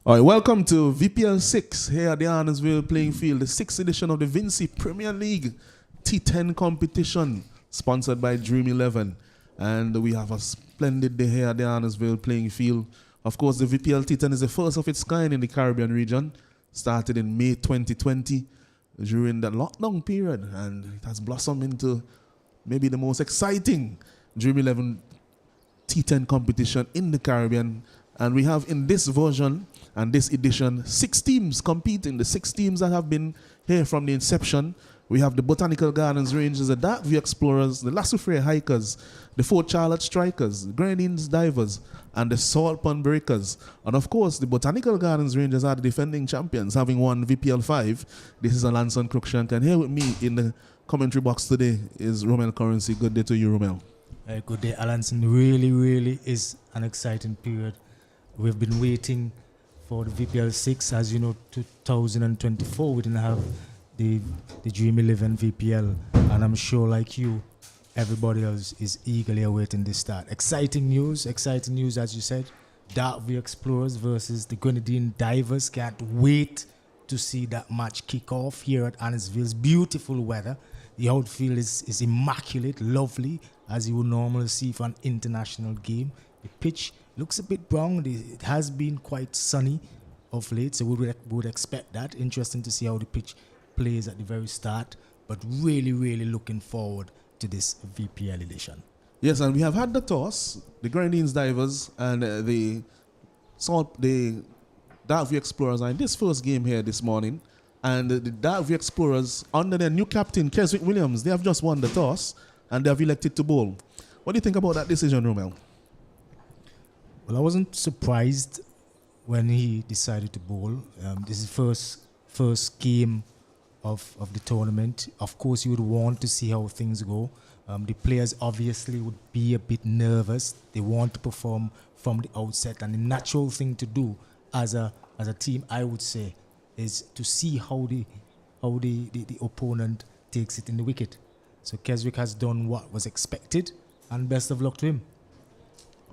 All right, welcome to VPL 6 here at the Arnesville playing field, the 6th edition of the Vinci Premier League T10 competition, sponsored by Dream 11. And we have a splendid day here at the Arnesville playing field. Of course, the VPL T10 is the first of its kind in the Caribbean region, started in May 2020 during the lockdown period, and it has blossomed into maybe the most exciting Dream 11 T10 competition in the Caribbean. And we have in this version and this edition 6 teams competing. The 6 teams that have been here from the inception. We have the Botanical Gardens Rangers, the Darkview Explorers, the Lassufre Hikers, the Fort Charlotte Strikers, the Grenadines Divers, and the Salt Pond Breakers. And of course, the Botanical Gardens Rangers are the defending champions, having won VPL 5. This is Alanson Cruikshank, and here with me in the commentary box today is Romel Currency. Good day to you, Romel. Good day, Alanson. Really is an exciting period. We've been waiting for the VPL 6. As you know, 2024, we didn't have the Dream 11 VPL. And I'm sure, like you, everybody else is eagerly awaiting this start. Exciting news, as you said. Darkview Explorers versus the Grenadine Divers. Can't wait to see that match kick off here at Arnesville's beautiful weather. The outfield is immaculate, lovely, as you would normally see for an international game. The pitch looks a bit brown. It has been quite sunny of late, so we would expect that. Interesting to see how the pitch plays at the very start, but really looking forward to this VPL edition. Yes, and we have had the toss, the Grenadines Divers and the Darkview Explorers are in this first game here this morning. And the Darkview Explorers, under their new captain, Keswick Williams, they have just won the toss and they have elected to bowl. What do you think about that decision, Romel? Well, I wasn't surprised when he decided to bowl. This is first game of the tournament. Of course, you would want to see how things go. The players obviously would be a bit nervous. They want to perform from the outset, and the natural thing to do as a team, I would say, is to see how the opponent takes it in the wicket. So Keswick has done what was expected, and best of luck to him.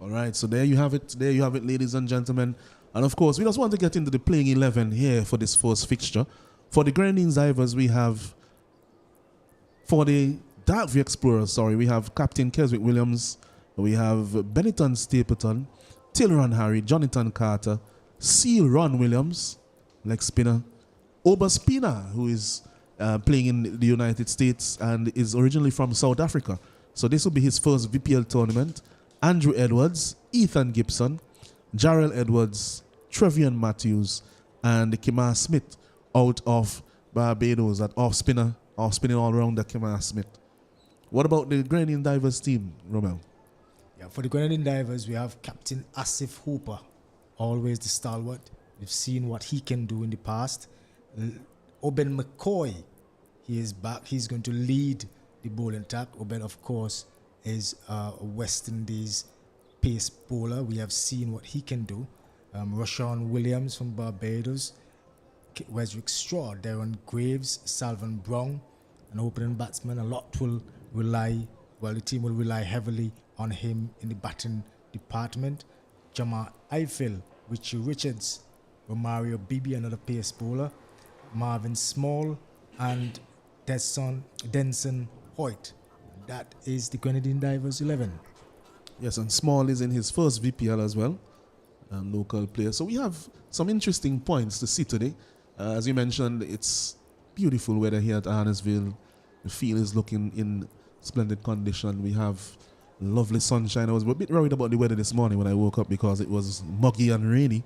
All right, so there you have it. There you have it, ladies and gentlemen. And of course, we just want to get into the playing 11 here for this first fixture. For the Grenadines Divers, for the Darkview Explorers, we have Captain Keswick Williams, we have Benetton Stapleton, Tilron Harry, Jonathan Carter, Seal Ron Williams, leg spinner, Oba Spina, who is playing in the United States and is originally from South Africa. So this will be his first VPL tournament. Andrew Edwards, Ethan Gibson, Jarrell Edwards, Trevian Matthews, and Kimar Smith out of Barbados, that off-spinning all-rounder Kimar Smith. What about the Grenadine Divers team, Romel? Yeah, for the Grenadine Divers, we have Captain Asif Hooper, always the stalwart. We've seen what he can do in the past. Oben McCoy, he is back. He's going to lead the bowling attack. Oben, of course, is a West Indies pace bowler. We have seen what he can do. Rashawn Williams from Barbados, Wesrick Straw, Darren Graves, Salvan Brown, an opening batsman. The team will rely heavily on him in the batting department. Jamar Eiffel, Richie Richards, Romario Bibi, another pace bowler, Marvin Small, and Denson Hoyt. That is the Grenadine Divers 11. Yes, and Small is in his first VPL as well, local player. So we have some interesting points to see today. As you mentioned, it's beautiful weather here at Arnesville. The field is looking in splendid condition. We have lovely sunshine. I was a bit worried about the weather this morning when I woke up because it was muggy and rainy.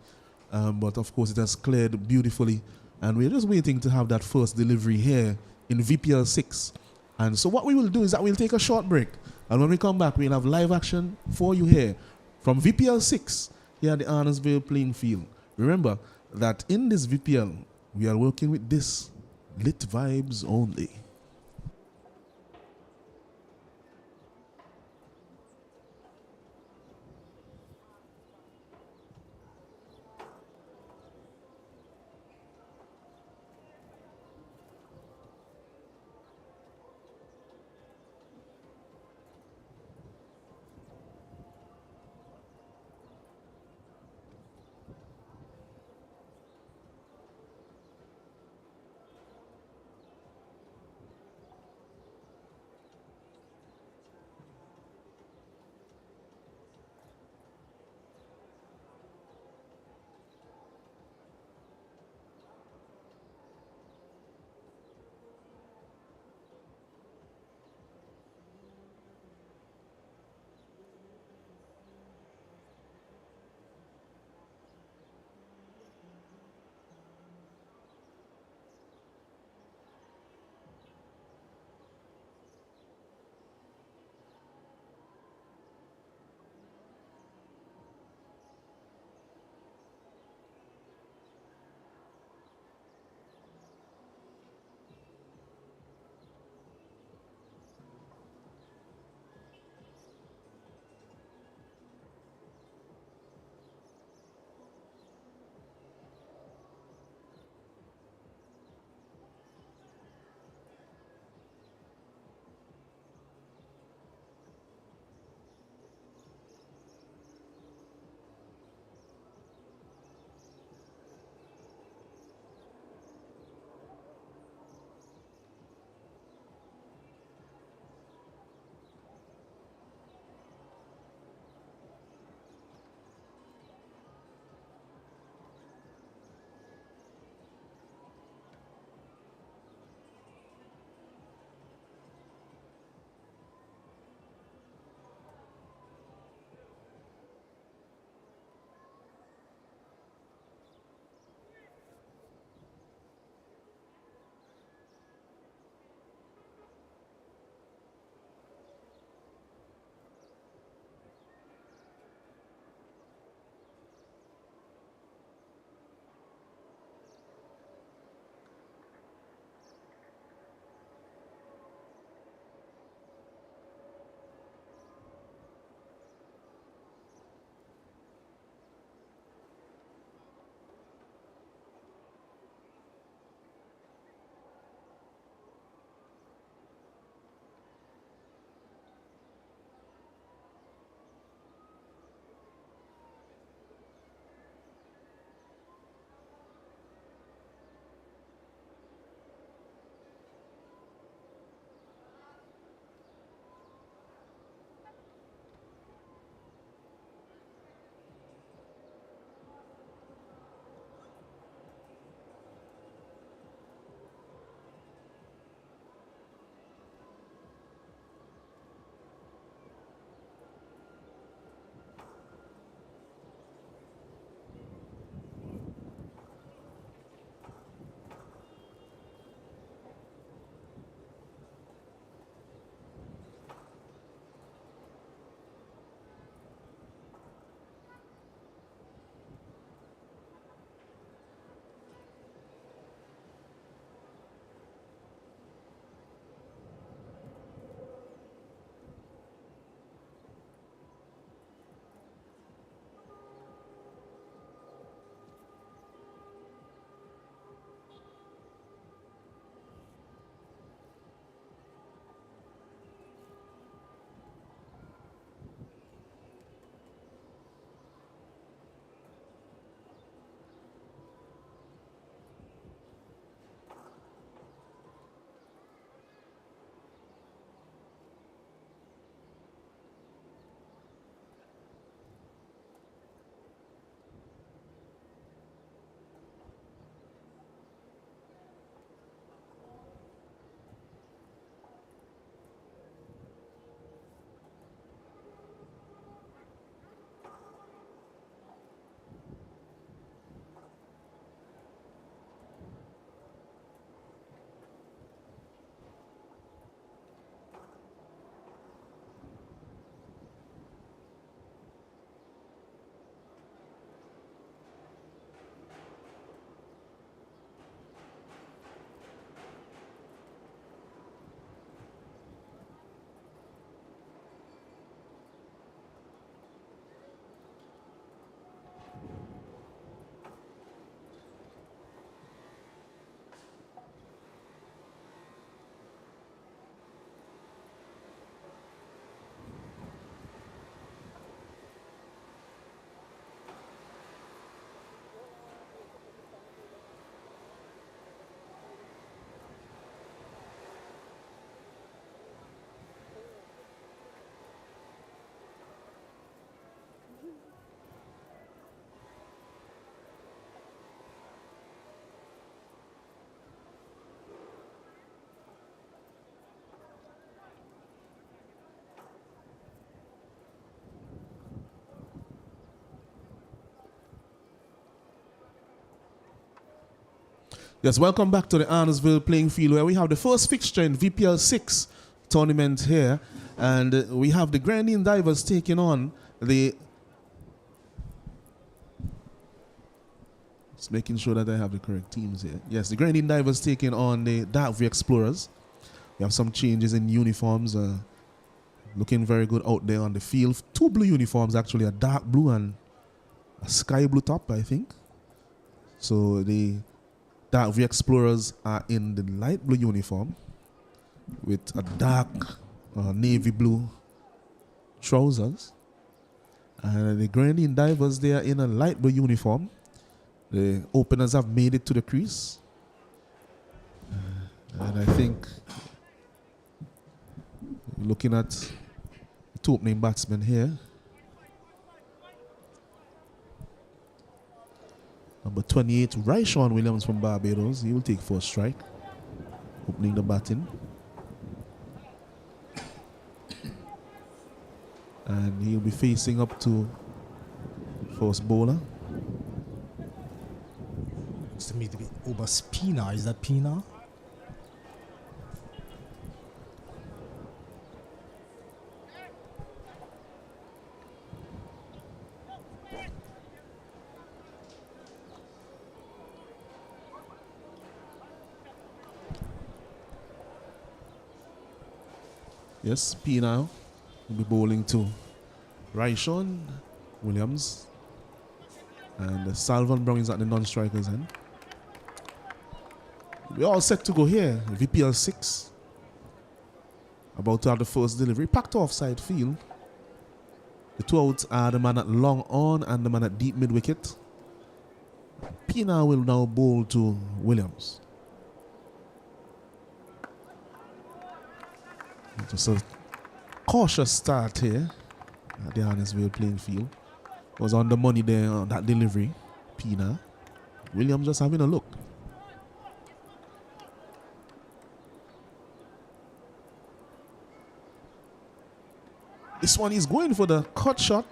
But of course, it has cleared beautifully. And we're just waiting to have that first delivery here in VPL 6. And so what we will do is that we'll take a short break. And when we come back, we'll have live action for you here from VPL 6 here at the Arnesville playing field. Remember that in this VPL, we are working with this lit vibes only. Yes, welcome back to the Arnorsville playing field where we have the first fixture in VPL 6 tournament here. And we have the Grenadines Divers taking on the... Just making sure that I have the correct teams here. Yes, the Grenadines Divers taking on the Darkview Explorers. We have some changes in uniforms. Looking very good out there on the field. 2 blue uniforms, actually, a dark blue and a sky blue top, I think. So the Darkview Explorers are in the light blue uniform with a dark navy blue trousers. And the Grenadines Divers, they are in a light blue uniform. The openers have made it to the crease. And I think, looking at the two opening batsmen here, number 28, Ryshawn Williams from Barbados. He will take first strike, opening the batting. And he'll be facing up to first bowler. Looks to me to be Oberspina. Is that Pina? Yes, Pina will be bowling to Ryshawn Williams. And Salvan Brown is at the non-strikers end. We're all set to go here. VPL 6. About to have the first delivery. Packed offside field. The two outs are the man at long on and the man at deep mid wicket. Pina will now bowl to Williams. Just a cautious start here at the Arnorsville playing field. Was on the money there on that delivery. Pina. Williams just having a look. This one is going for the cut shot.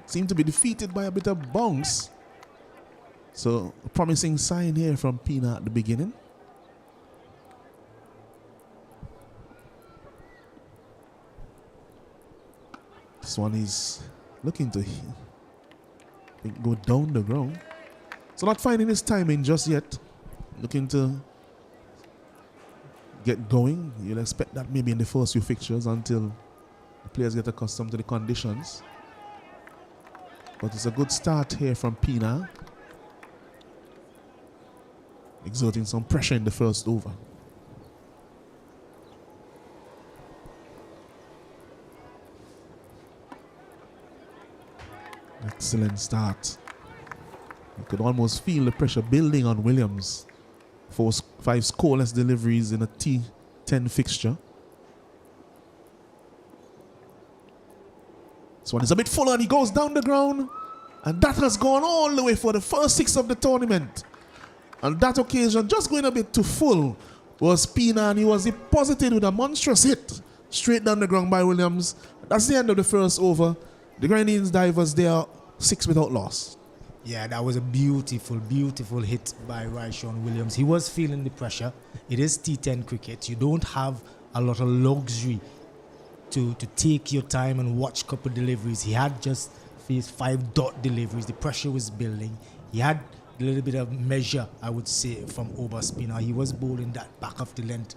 Seemed to be defeated by a bit of bounce. So a promising sign here from Pina at the beginning. This one is looking to go down the ground. So not finding his timing just yet. Looking to get going. You'll expect that maybe in the first few fixtures until the players get accustomed to the conditions. But it's a good start here from Pina. Exerting some pressure in the first over. Excellent start. You could almost feel the pressure building on Williams. 5 scoreless deliveries in a T10 fixture. This one is a bit fuller and he goes down the ground. And that has gone all the way for the first 6 of the tournament. On that occasion, just going a bit too full was Pina, and he was deposited with a monstrous hit straight down the ground by Williams. That's the end of the first over. The Grenadines Divers, they are 6 without loss. Yeah, that was a beautiful, beautiful hit by Ryshawn Williams. He was feeling the pressure. It is T10 cricket. You don't have a lot of luxury to take your time and watch a couple deliveries. He had just faced 5 dot deliveries. The pressure was building. He had a little bit of measure, I would say, from Oberspina. He was bowling that back of the length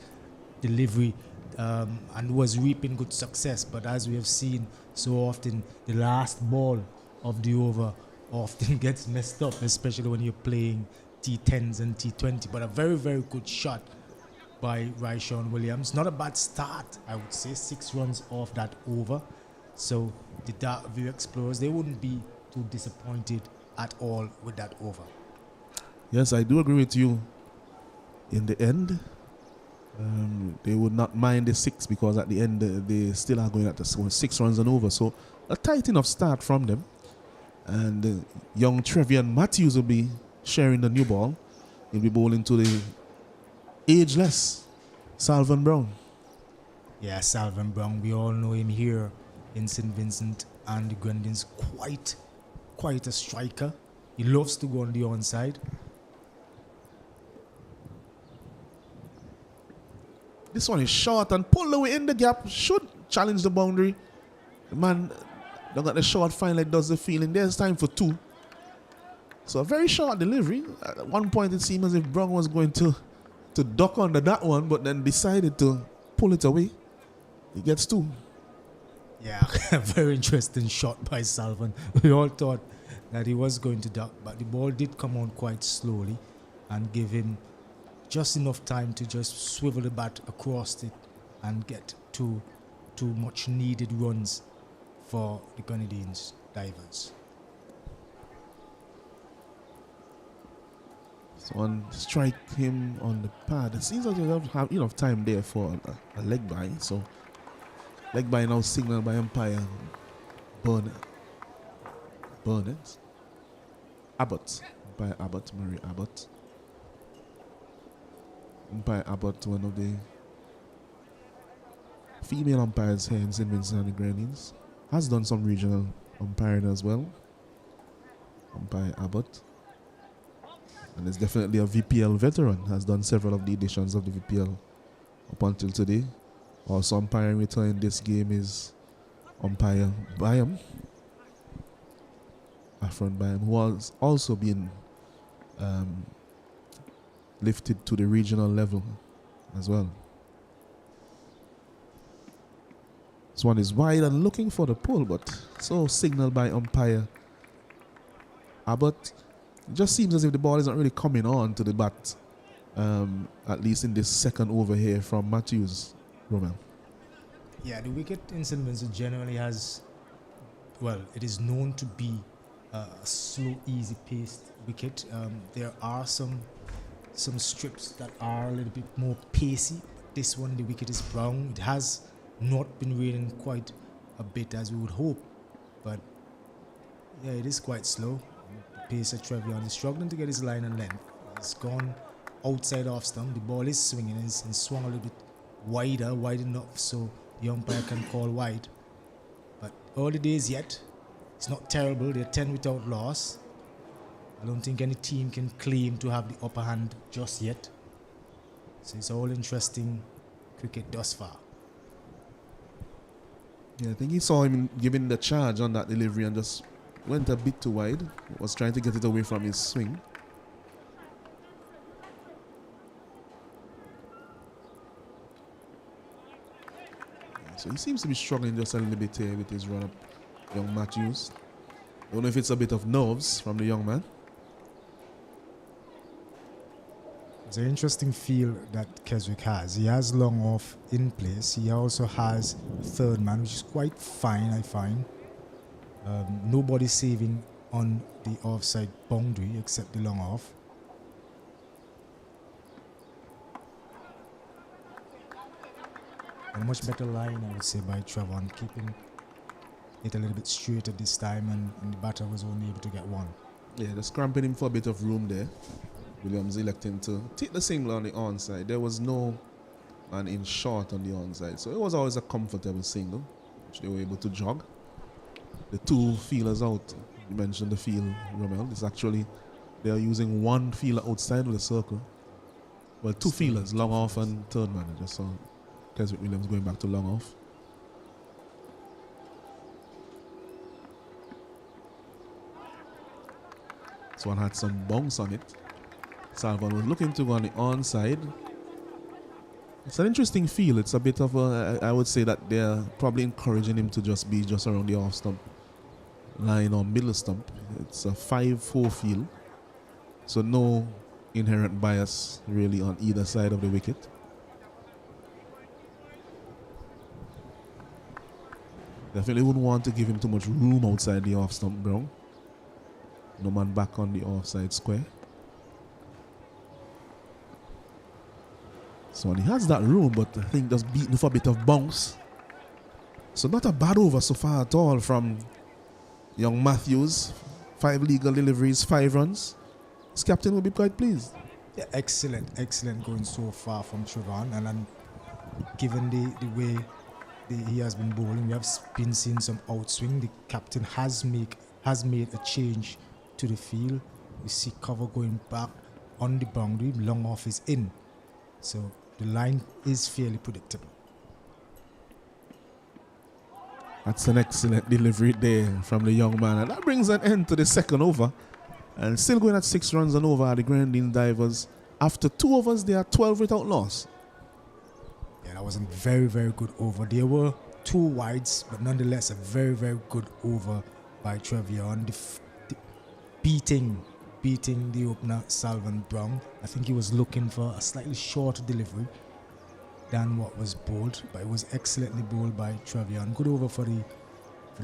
delivery and was reaping good success. But as we have seen so often, the last ball of the over often gets messed up, especially when you're playing T10s and T20. But a very, very good shot by Ryshawn Williams. Not a bad start, I would say. 6 runs off that over. So the Darkview Explorers, they wouldn't be too disappointed at all with that over. Yes, I do agree with you. In the end, they would not mind the 6 because at the end they still are going at the 6 runs and over. So a tight enough start from them. And young Trevian Matthews will be sharing the new ball. He'll be bowling to the ageless Salvan Brown. Yeah, Salvan Brown. We all know him here in St. Vincent and the Grenadines. Quite a striker. He loves to go on the onside. This one is short and pulled away in the gap. Should challenge the boundary. The man look at the short finally does the feeling. There's time for 2. So a very short delivery. At one point it seemed as if Brown was going to duck under that one, but then decided to pull it away. He gets 2. Yeah, very interesting shot by Salvan. We all thought that he was going to duck, but the ball did come on quite slowly and give him just enough time to just swivel the bat across it and get two much needed runs for the Grenadines divers. So on strike him on the pad. It seems like you have enough time there for a leg by. So leg by now signaled by umpire Burnett. Abbott. Umpire Abbott, Murray Abbott. Umpire Abbott, one of the female umpires here in St. Vincent and the Grenadines. Has done some regional umpiring as well. Umpire Abbott. And is definitely a VPL veteran. Has done several of the editions of the VPL up until today. Also umpiring with her in this game is umpire Byam. Afron Byam, who has also been lifted to the regional level as well. This one is wide and looking for the pull, but so signaled by umpire Abbott. It just seems as if the ball isn't really coming on to the bat, at least in this second over here from Matthews, Romel. Yeah, the wicket in St. Vincent generally has, well, it is known to be a slow, easy-paced wicket. There are some strips that are a little bit more pacey. This one, the wicket is brown. It has not been raining quite a bit as we would hope, but yeah, it is quite slow. The pacer Trevion is struggling to get his line and length. It's gone outside off stump. The ball is swinging and swung a little bit wide enough so the umpire can call wide. But early days yet. It's not terrible. They're 10 without loss. I don't think any team can claim to have the upper hand just yet. So it's all interesting cricket thus far. Yeah, I think he saw him giving the charge on that delivery and just went a bit too wide. Was trying to get it away from his swing. Yeah, so he seems to be struggling just a little bit here with his run-up, young Matthews. Don't know if it's a bit of nerves from the young man. It's an interesting feel that Keswick has. He has long off in place. He also has third man, which is quite fine, I find. Nobody saving on the offside boundary except the long off. A much better line, I would say, by Trevon, keeping it a little bit straight at this time, and the batter was only able to get 1. Yeah, just cramping him for a bit of room there. Williams electing to take the single on the onside. There was no man in short on the onside, so it was always a comfortable single, which they were able to jog. The 2 feelers out. You mentioned the field, Romel. It's actually, they are using 1 feeler outside of the circle. Well, 2 feelers, long off and third man. I just saw Keswick Williams going back to long off. This one had some bounce on it. Salvan was looking to go on the onside. It's an interesting feel. It's a bit of a, I would say that they're probably encouraging him to just be just around the off stump line or middle stump. It's a 5-4 feel. So no inherent bias really on either side of the wicket. Definitely wouldn't want to give him too much room outside the off stump, Brown. No man back on the offside square. So he has that room, but I think just beating for a bit of bounce. So not a bad over so far at all from young Matthews. 5 legal deliveries, 5 runs. His captain will be quite pleased. Yeah, excellent going so far from Trevon. And then given the way he has been bowling, we have been seeing some outswing. The captain has made a change to the field. We see cover going back on the boundary. Long off is in. So the line is fairly predictable. That's an excellent delivery there from the young man. And that brings an end to the second over. And still going at 6 runs and over are the Grenadines Divers. After 2 overs, they are 12 without loss. Yeah, that was a very, very good over. There were 2 wides, but nonetheless a very, very good over by Trevion. Beating the opener, Salvan Brown. I think he was looking for a slightly shorter delivery than what was bowled, but it was excellently bowled by Trevion. Good over for the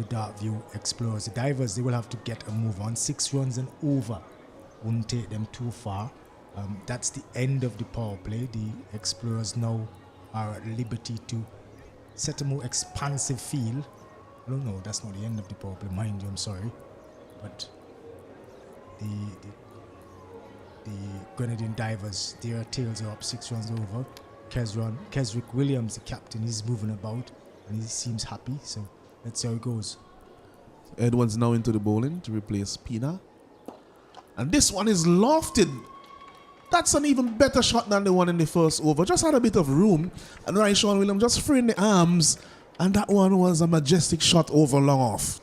Darkview Explorers. The Divers, they will have to get a move on. 6 runs and over wouldn't take them too far. That's the end of the power play. The Explorers now are at liberty to set a more expansive field. I don't know, that's not the end of the power play, mind you, I'm sorry. But the Grenadine Divers, their tails are up 6 runs over. Kesrick Williams, the captain, is moving about and he seems happy, so let's see how it goes. Edwards now into the bowling to replace Pina. And this one is lofted. That's an even better shot than the one in the first over. Just had a bit of room. And Ryshawn Williams just freeing the arms. And that one was a majestic shot over long off.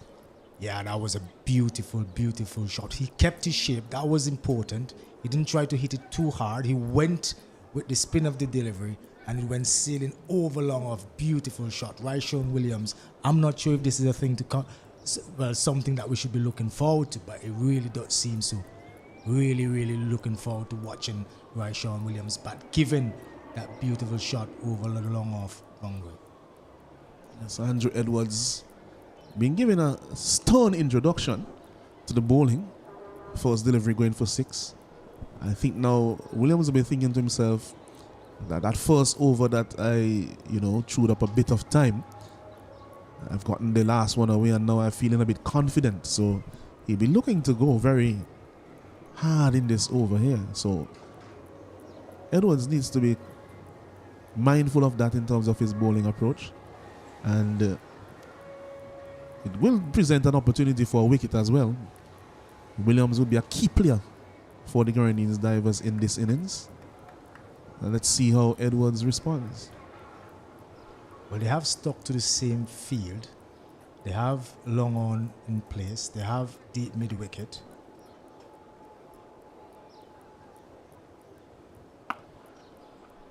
Yeah, that was a beautiful, beautiful shot. He kept his shape. That was important. He didn't try to hit it too hard. He went with the spin of the delivery and it went sailing over long off. Beautiful shot. Ryshawn Williams. I'm not sure if this is a thing to come. Well, something that we should be looking forward to, but it really does seem so. Really, really looking forward to watching Ryshawn Williams bat, given that beautiful shot over the long off boundary. Yes, Andrew Edwards been given a stern introduction to the bowling. First delivery going for 6. I think now Williams will be thinking to himself that first over that I, chewed up a bit of time. I've gotten the last one away and now I'm feeling a bit confident. So he'll be looking to go very hard in this over here. So Edwards needs to be mindful of that in terms of his bowling approach. And it will present an opportunity for a wicket as well. Williams will be a key player for the Grenadines Divers in this innings. And let's see how Edwards responds. Well, they have stuck to the same field. They have long on in place. They have deep mid wicket.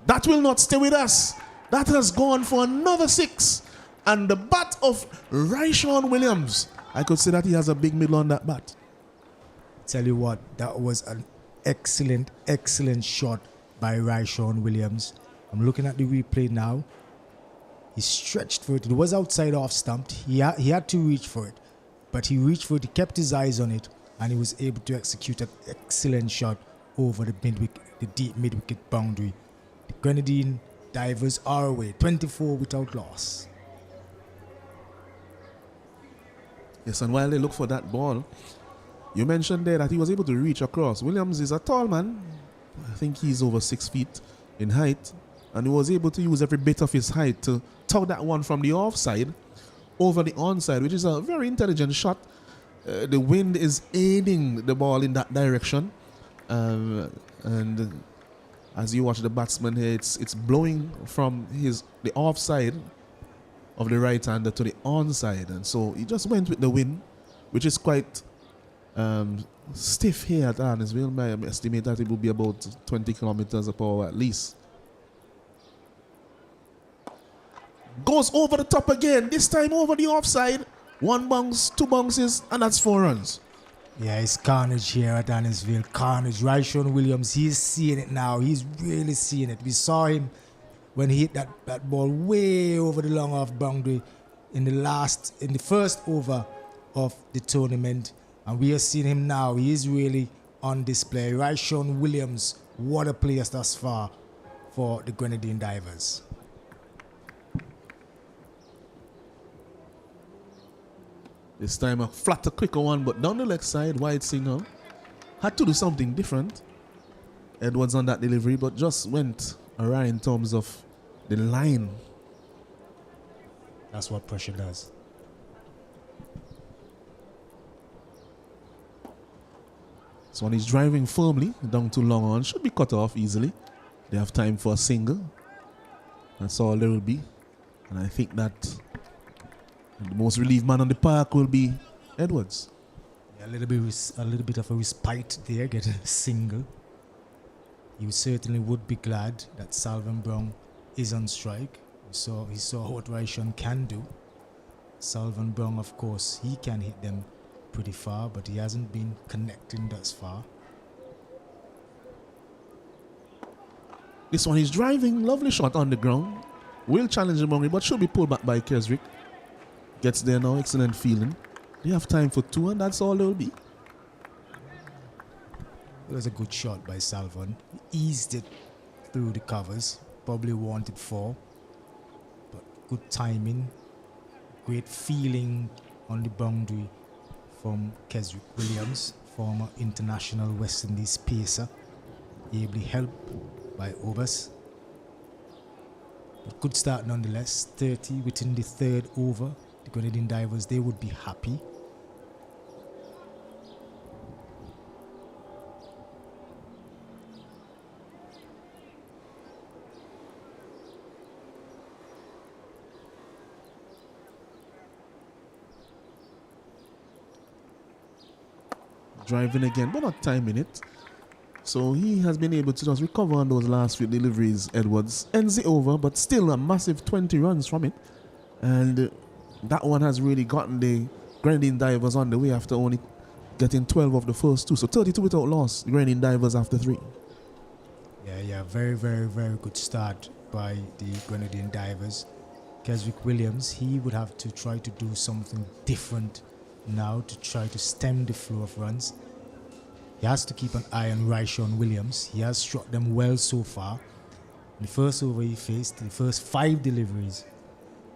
That will not stay with us. That has gone for another 6. And the bat of Ryshawn Williams, I could say that he has a big middle on that bat. Tell you what, that was an excellent, excellent shot by Ryshawn Williams. I'm looking at the replay now. He stretched for it. It was outside off stumped. He had to reach for it. But he reached for it, he kept his eyes on it, and he was able to execute an excellent shot over the deep mid-wicket boundary. The Grenadine Divers are away, 24 without loss. Yes, and while they look for that ball, you mentioned there that he was able to reach across. Williams is a tall man. I think he's over 6 feet in height. And he was able to use every bit of his height to tug that one from the offside over the onside, which is a very intelligent shot. The wind is aiding the ball in that direction. And as you watch the batsman here, it's blowing from the offside of the right hander to the onside. And so he just went with the wind, which is quite stiff here at Arnesville. I estimate that it will be about 20 kilometers per hour at least. Goes over the top again, this time over the offside. 1 bounce, 2 bounces, and that's 4 runs. Yeah, it's carnage here at Arnesville. Carnage. Ryshawn Williams, he's seeing it now. He's really seeing it. We saw him when he hit that ball way over the long off boundary in the first over of the tournament. And we are seeing him now. He is really on display. Ryshawn Williams, what a player thus far for the Grenadine Divers. This time a flatter, quicker one, but down the leg side, wide signal. Had to do something different. Edwards on that delivery, but just went awry in terms of the line. That's what pressure does. So when he's driving firmly down to long on, should be cut off easily. They have time for a single. That's all there will be. And I think that the most relieved man on the park will be Edwards. Yeah, a little bit of a respite there, get a single. You certainly would be glad that Salvan Brown is on strike. He saw what Ryshawn can do. Salvan Brown, of course, he can hit them pretty far, but he hasn't been connecting thus far. This one is driving, lovely shot on the ground. Will challenge the boundary, but should be pulled back by Keswick. Gets there now, excellent feeling. They have time for 2, and that's all there will be. It was a good shot by Salvan. He eased it through the covers. Probably wanted 4. But good timing. Great feeling on the boundary from Keswick Williams, former international West Indies pacer. Ably helped by Obas. But good start nonetheless. 30 within the 3rd over. The Grenadine Divers, they would be happy. Driving again, but not timing it. So he has been able to just recover on those last few deliveries. Edwards ends it over, but still a massive 20 runs from it. And that one has really gotten the Grenadine Divers on the way after only getting 12 of the first 2. So 32 without loss, the Grenadine Divers after 3. Yeah, very, very, very good start by the Grenadine Divers. Keswick Williams, he would have to try to do something different now to try to stem the flow of runs. He has to keep an eye on Ryshawn Williams. He has struck them well so far. In the first over he faced, the first 5 deliveries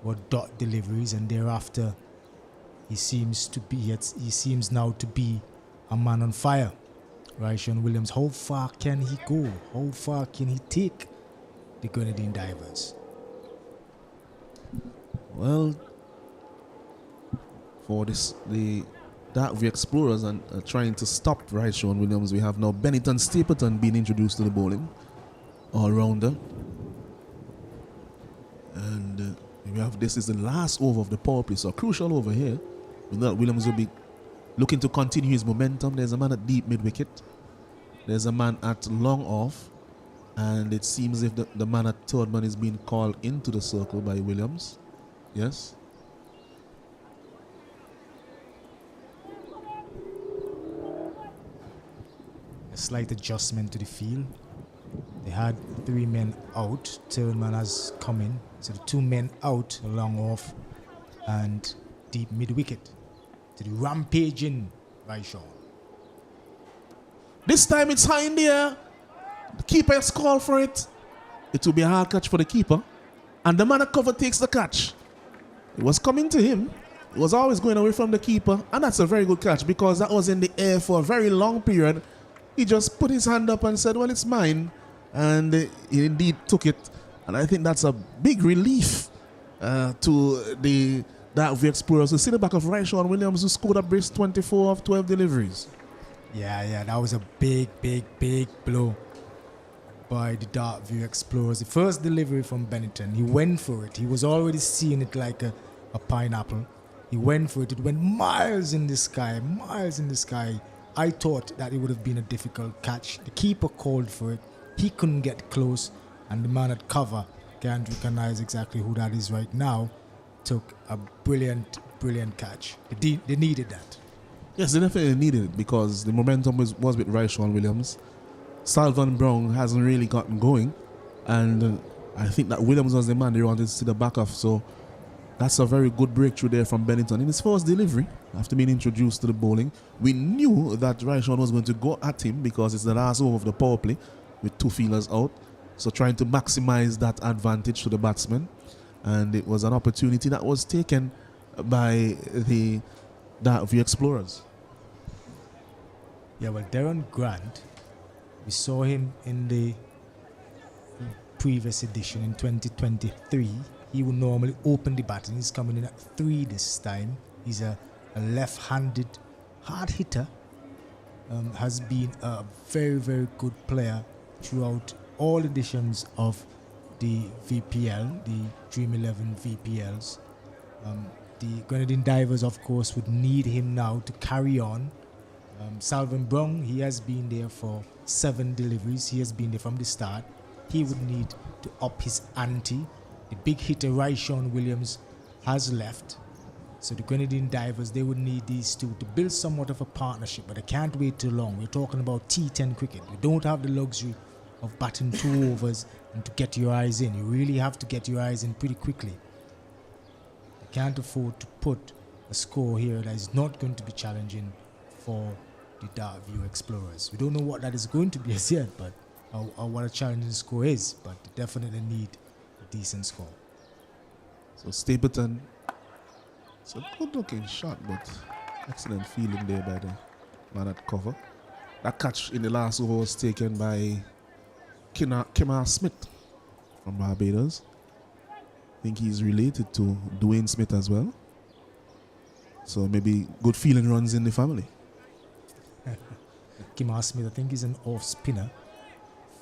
were dot deliveries, and thereafter he seems now to be a man on fire. Ryshawn Williams, how far can he go? How far can he take the Grenadine Divers? Well, for the Dark Explorers and trying to stop Ryshawn Williams, we have now Bennington Stapleton being introduced to the bowling, all-rounder. And we have this is the last over of the power play, so crucial over here. We know that Williams will be looking to continue his momentum. There's a man at deep mid-wicket. There's a man at long off. And it seems as if the man at third man is being called into the circle by Williams. Yes. A slight adjustment to the field. They had 3 men out. Third man has come in. So the 2 men out, long off and deep mid-wicket. To the rampaging Ryshawn. This time it's high in the air. The keeper has called for it. It will be a hard catch for the keeper. And the man at cover takes the catch. It was coming to him. It was always going away from the keeper. And that's a very good catch because that was in the air for a very long period. He just put his hand up and said, well, it's mine. And he indeed took it. And I think that's a big relief to the Dark Explorers who see the back of Ryshawn Williams, who scored a brisk 24 of 12 deliveries. Yeah, that was a big blow by the Dark View Explorers. The first delivery from Bennington, he went for it. He was already seeing it like a pineapple. He went for it. It went miles in the sky. I thought that it would have been a difficult catch. The keeper called for it. He couldn't get close, and the man at cover, can't recognize exactly who that is right now, took a brilliant catch. They needed that. Yes, they definitely needed it because the momentum was with Ryshawn Williams. Salvan Brown hasn't really gotten going, and I think that Williams was the man they wanted to see the back of. So that's a very good breakthrough there from Bennington. In his first delivery, after being introduced to the bowling, we knew that Ryshawn was going to go at him because it's the last over of the power play with 2 fielders out. So trying to maximize that advantage to the batsman. And it was an opportunity that was taken by the Dark View Explorers. Yeah, well, Darren Grant, we saw him in the previous edition in 2023. He would normally open the batting. He's coming in at 3 this time. He's a left-handed hard hitter. Has been a very, very good player throughout all editions of the VPL, the Dream 11 VPLs. The Grenadine Divers, of course, would need him now to carry on. Salvin Brown, he has been there for 7 deliveries. He has been there from the start. He would need to up his ante. The big hitter, Ryshawn Williams, has left. So the Grenadine Divers, they would need these two to build somewhat of a partnership, but they can't wait too long. We're talking about T10 cricket. We don't have the luxury of batting 2 overs and to get your eyes in. You really have to get your eyes in pretty quickly. You can't afford to put a score here that is not going to be challenging for the Dark View Explorers. We don't know what that is going to be as yet, but or what a challenging score is, but they definitely need a decent score. So Stapleton, it's a good looking shot, but excellent feeling there by the man at cover. That catch in the last over was taken by Kimar Smith from Barbados. I think he's related to Dwayne Smith as well. So maybe good feeling runs in the family. Kimar Smith, I think he's an off spinner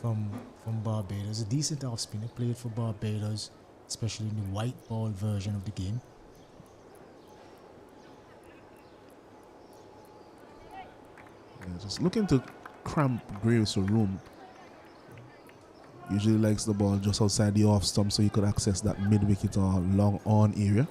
from Barbados. A decent off spinner, played for Barbados, especially in the white ball version of the game. Yeah, just looking to cramp Graves' room. Usually likes the ball just outside the off stump so he could access that mid wicket or long on area.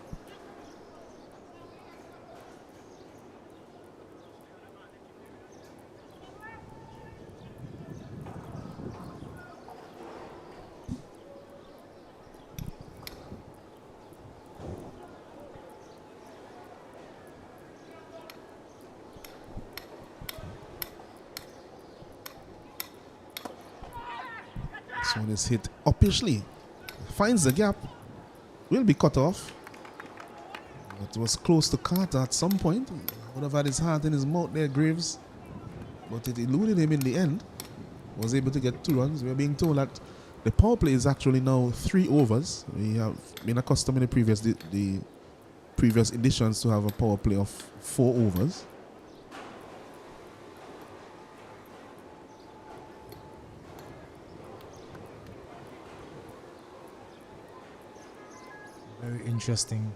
This one is hit uppishly. Finds the gap. Will be cut off. It was close to Carter at some point. Would have had his heart in his mouth there, Graves. But it eluded him in the end. Was able to get 2 runs. We are being told that the power play is actually now 3 overs. We have been accustomed in the previous editions to have a power play of 4 overs. Very interesting.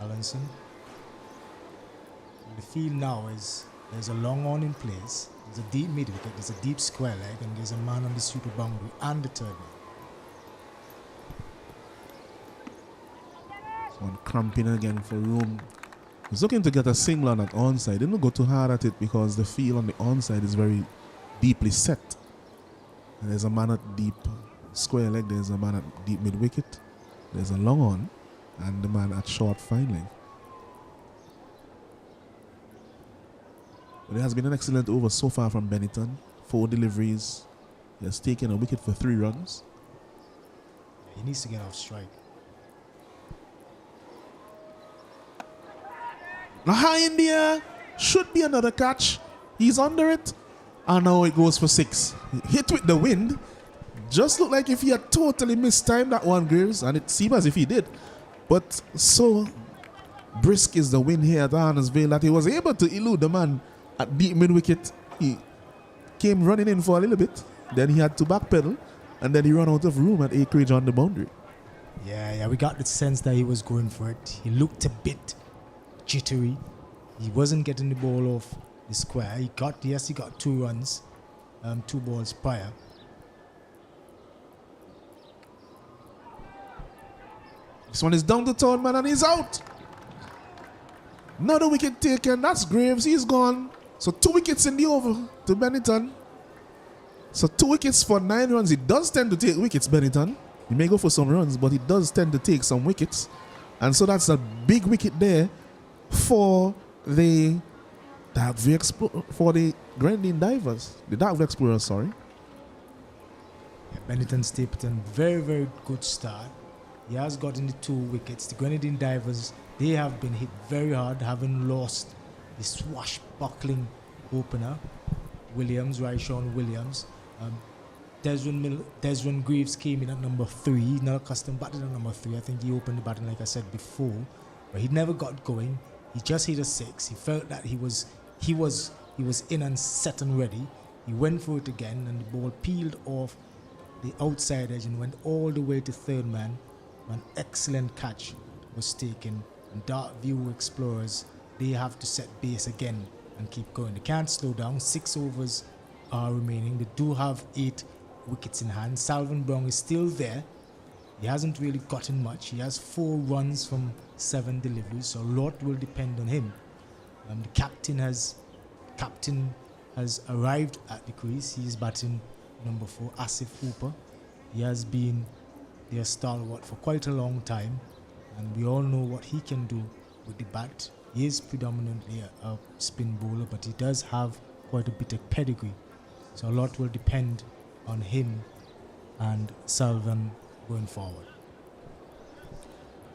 Allenson. The field now is there's a long on in place, there's a deep mid wicket, there's a deep square leg, and there's a man on the super boundary and the third man. One cramping again for room. He's looking to get a single on that onside. Didn't go too hard at it because the field on the onside is very deeply set. And there's a man at deep square leg, there's a man at deep mid wicket, there's a long on, and the man at short fine leg. But it has been an excellent over so far from Benetton. 4 deliveries. He has taken a wicket for 3 runs. He needs to get off strike. Now high in the air, should be another catch. He's under it, and now it goes for 6. Hit with the wind. Just looked like if he had totally mistimed that one, Graves, and it seemed as if he did. But so brisk is the wind here at Arnesville that he was able to elude the man at deep mid wicket. He came running in for a little bit, then he had to backpedal, and then he ran out of room at acreage on the boundary. Yeah, we got the sense that he was going for it. He looked a bit jittery. He wasn't getting the ball off the square. He got 2 runs, 2 balls prior. This one is down the town, man, and he's out. Another wicket taken. That's Graves. He's gone. So 2 wickets in the over to Benetton. So 2 wickets for 9 runs. He does tend to take wickets, Benetton. He may go for some runs, but he does tend to take some wickets. And so that's a big wicket there for the Grenadine Divers. The Dark View Explorers, sorry. Yeah, Benetton Stapleton, very, very good start. He has gotten the 2 wickets. The Grenadine Divers, they have been hit very hard, having lost the swashbuckling opener, Ryshawn Williams. Desmond Graves came in at number 3, not accustomed batting at number 3. I think he opened the batting, like I said before, but he never got going. He just hit a 6. He felt that he was in and set and ready. He went for it again, and the ball peeled off the outside edge and went all the way to third man. An excellent catch was taken. And Dark View Explorers, they have to set base again and keep going. They can't slow down. 6 overs are remaining. They do have 8 wickets in hand. Salvan Brown is still there. He hasn't really gotten much. He has 4 runs from 7 deliveries, so a lot will depend on him. The captain has arrived at the crease. He is batting number 4, Asif Hooper. He has been their stalwart for quite a long time, and we all know what he can do with the bat. He is predominantly a spin bowler, but he does have quite a bit of pedigree. So a lot will depend on him and Salvan going forward.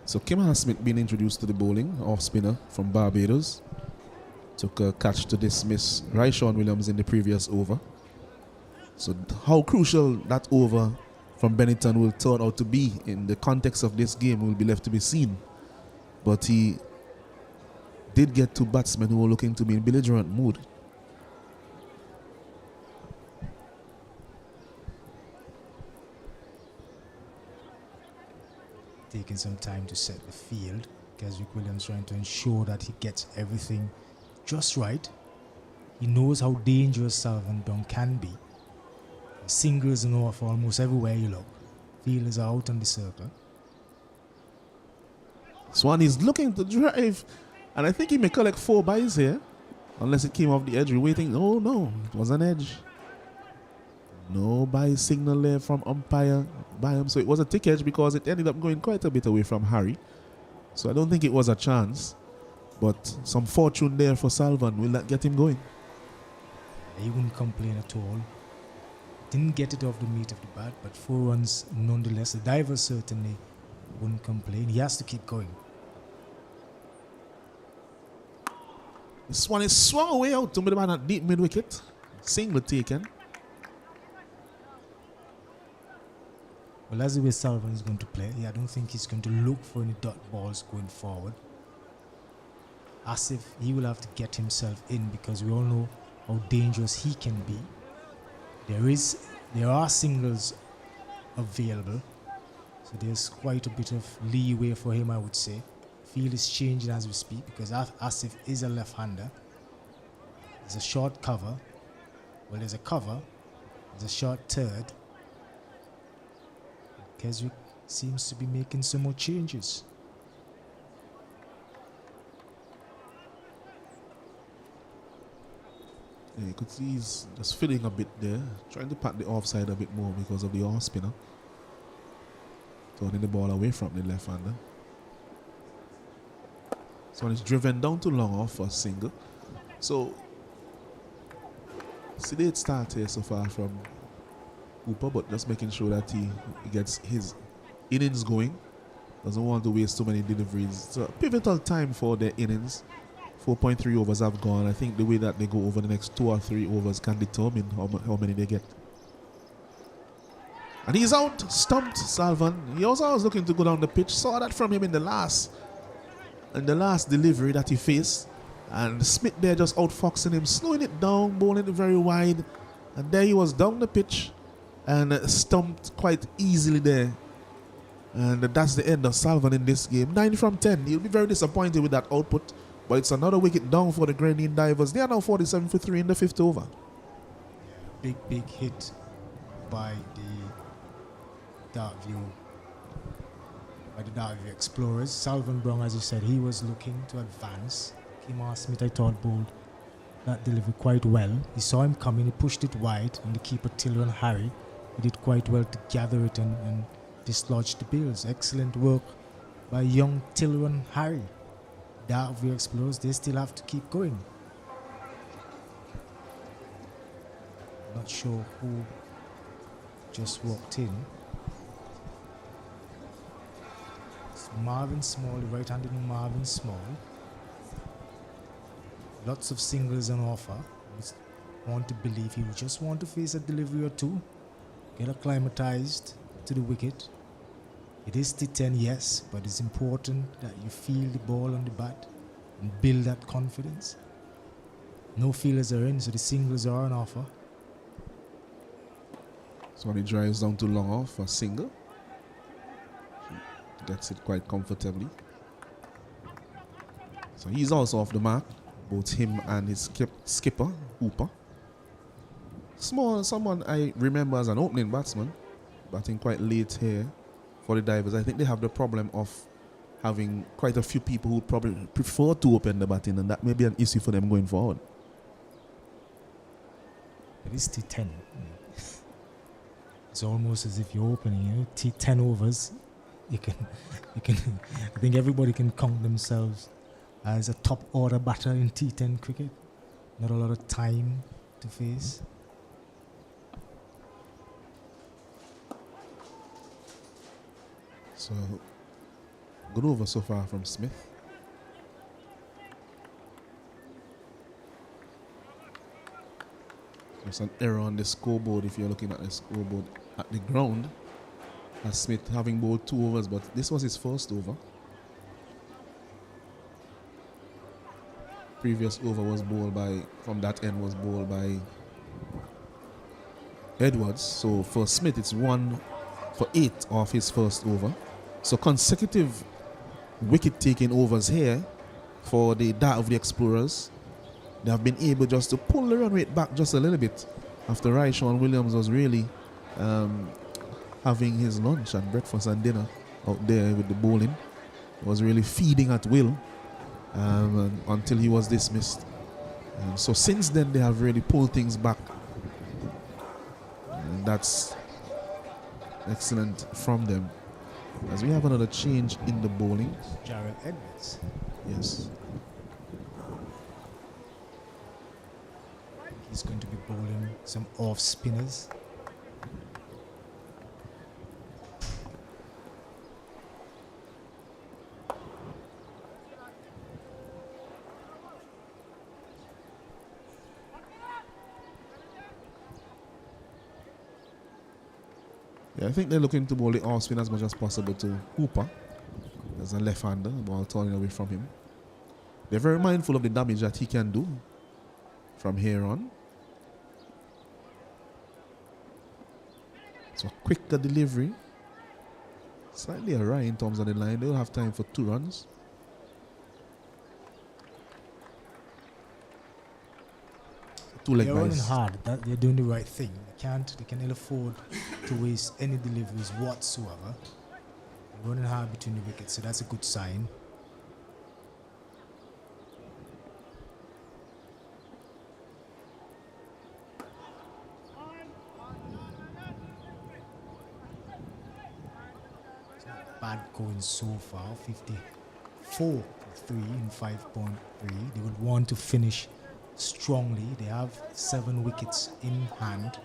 So Kim Smith being introduced to the bowling, off spinner from Barbados. Took a catch to dismiss Ryshawn Williams in the previous over. So how crucial that over from Bennington will turn out to be in the context of this game will be left to be seen. But he did get 2 batsmen who were looking to be in belligerent mood. Taking some time to set the field. Keswick Williams trying to ensure that he gets everything just right. He knows how dangerous Salvan Brown can be. Singles and off almost everywhere you look. Fielders are out on the circle. Swan is looking to drive, and I think he may collect 4 byes here, unless it came off the edge. We're waiting. Oh no, it was an edge. No bye signal there from umpire by him. So it was a tick edge because it ended up going quite a bit away from Harry. So I don't think it was a chance. But some fortune there for Salvan. Will that get him going? He wouldn't complain at all. Didn't get it off the meat of the bat, but 4 runs nonetheless. The diver certainly wouldn't complain. He has to keep going. This one is swung away out to the man at deep mid wicket. Single taken. Well, as the way Salvan is going to play, I don't think he's going to look for any dot balls going forward. Asif, he will have to get himself in because we all know how dangerous he can be. There are singles available, so there's quite a bit of leeway for him, I would say. Field is changing as we speak because Asif is a left-hander. There's a short cover. Well, there's a cover. There's a short third. Keswick seems to be making some more changes. Yeah, you could see he's just filling a bit there, trying to pat the offside a bit more because of the off spinner. Turning the ball away from the left-hander. This one is driven down to long off for a single. So, see the start here so far from Hooper, but just making sure that he gets his innings going. Doesn't want to waste too many deliveries. It's a pivotal time for their innings. 4.3 overs have gone. I think the way that they go over the next 2 or 3 overs can determine how many they get. And he's out, stumped Salvan. He also was looking to go down the pitch. Saw that from him in the last delivery that he faced. And Smith there just outfoxing him, slowing it down, bowling it very wide. And there he was down the pitch and stumped quite easily there. And that's the end of Salvan in this game. 9 from 10. He'll be very disappointed with that output. But it's another wicket down for the Grenadine Divers. They are now 47 for 3 in the 5th over. Big hit by the Dark View Explorers. Salvan Brown, as you said, he was looking to advance. Kimar Smith, I thought, bowled that delivery quite well. He saw him coming, he pushed it wide, and the keeper Tilron Harry, he did quite well to gather it and dislodge the bails. Excellent work by young Tilron Harry. Dark View Explorers, they still have to keep going. Not sure who just walked in. It's Marvin Small, the right-handed Marvin Small. Lots of singles on offer. I want to believe he would just want to face a delivery or 2, get acclimatized to the wicket. It is T10, yes, but it's important that you feel the ball on the bat and build that confidence. No fielders are in, so the singles are on offer. So when he drives down to long off a single, gets it quite comfortably. So he's also off the mark, both him and his skipper, Hooper. Someone I remember as an opening batsman, batting quite late here for the Divers. I think they have the problem of having quite a few people who probably prefer to open the batting, and that may be an issue for them going forward. It is T10. It's almost as if you're opening, T10 overs. You can. I think everybody can count themselves as a top order batter in T10 cricket. Not a lot of time to face. So, good over so far from Smith. There's an error on the scoreboard if you're looking at the scoreboard at the ground. As Smith having bowled 2 overs, but this was his first over. Previous over was bowled by, from that end was bowled by Edwards. So for Smith, it's 1 for 8 off his first over. So consecutive wicket-taking overs here for the Dart of the Explorers. They have been able just to pull the run rate back just a little bit after Sean Williams was really having his lunch and breakfast and dinner out there with the bowling. He was really feeding at will until he was dismissed. So since then, they have really pulled things back. And that's excellent from them. As we have another change in the bowling. Jarrell Edwards. Yes. He's going to be bowling some off spinners. Yeah, I think they're looking to bowl the off spin as much as possible to Hooper as a left-hander, ball turning away from him. They're very mindful of the damage that he can do from here on. So quicker delivery. Slightly awry in terms of the line. They'll have time for 2 runs. They're running hard. That they're doing the right thing. They can ill afford to waste any deliveries whatsoever. They're running hard between the wickets, so that's a good sign. It's not bad going so far. 54 for 3 in 5.3. They would want to finish strongly. They have 7 wickets in hand.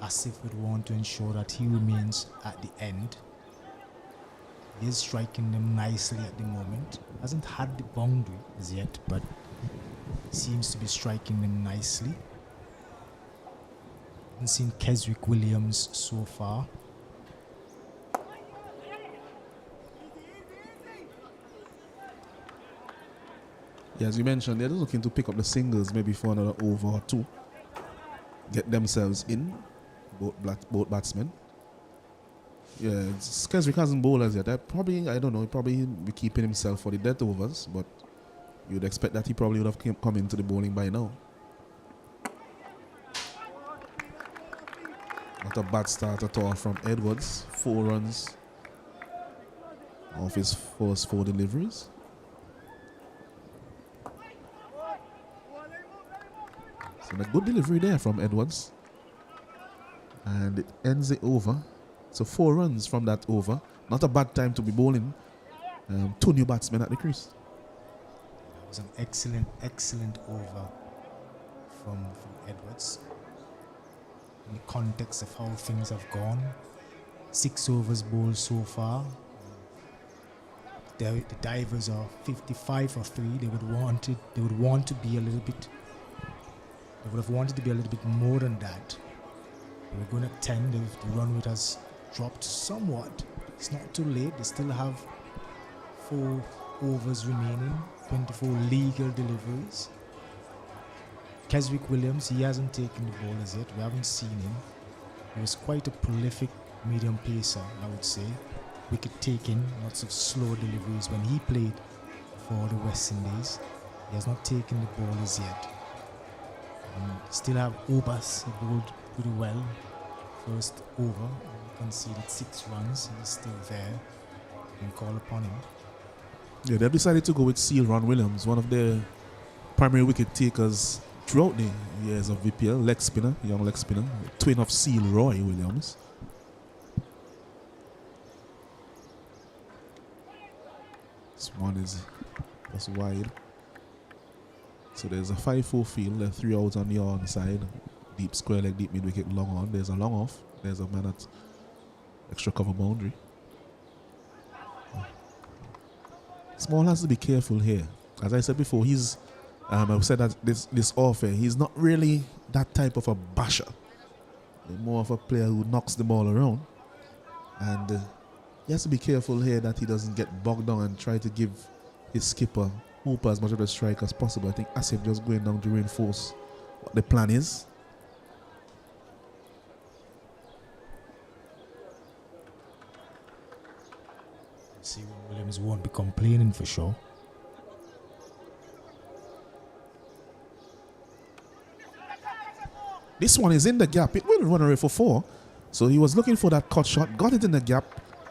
Asif would want to ensure that he remains at the end. He is striking them nicely at the moment. Hasn't had the boundary as yet, but seems to be striking them nicely. Haven't seen Keswick Williams so far. Yeah, as you mentioned, they're just looking to pick up the singles maybe for another over or 2. Get themselves in, both batsmen. Yeah, Keswick hasn't bowled as yet. I don't know, he'll probably be keeping himself for the death overs, but you'd expect that he probably would have come into the bowling by now. Not a bad start at all from Edwards. 4 runs off his first 4 deliveries. So a good delivery there from Edwards. And it ends it over. So 4 runs from that over. Not a bad time to be bowling. 2 new batsmen at the crease. It was an excellent over from Edwards. In the context of how things have gone. 6 overs bowled so far. The Divers are 55 for 3. They would want to be a little bit. They would have wanted to be a little bit more than that. They were going at 10. The run rate has dropped somewhat. It's not too late. They still have 4 overs remaining. 24 legal deliveries. Keswick Williams, he hasn't taken the ball as yet. We haven't seen him. He was quite a prolific medium pacer, I would say. Wicket taking, lots of slow deliveries when he played for the West Indies. He has not taken the ball as yet. Still have Obas, he bowled pretty well. First over, he conceded 6 runs, he's still there. You can call upon him. Yeah, they've decided to go with Seal Ron Williams, one of their primary wicket takers throughout the years of VPL, leg spinner, young leg spinner, twin of Seal Roy Williams. This one is just wide. So there's a 5-4 field, there are 3 outs on the on side. Deep square leg, deep mid wicket, long on. There's a long off. There's a man at extra cover boundary. Small has to be careful here. As I said before, I've said that this off here, he's not really that type of a basher. He's more of a player who knocks the ball around. And he has to be careful here that he doesn't get bogged down and try to give his skipper Hooper as much of a strike as possible. I think Asif just going down to reinforce what the plan is. See when Williams won't be complaining for sure. This one is in the gap. It will run away for 4. So he was looking for that cut shot, got it in the gap.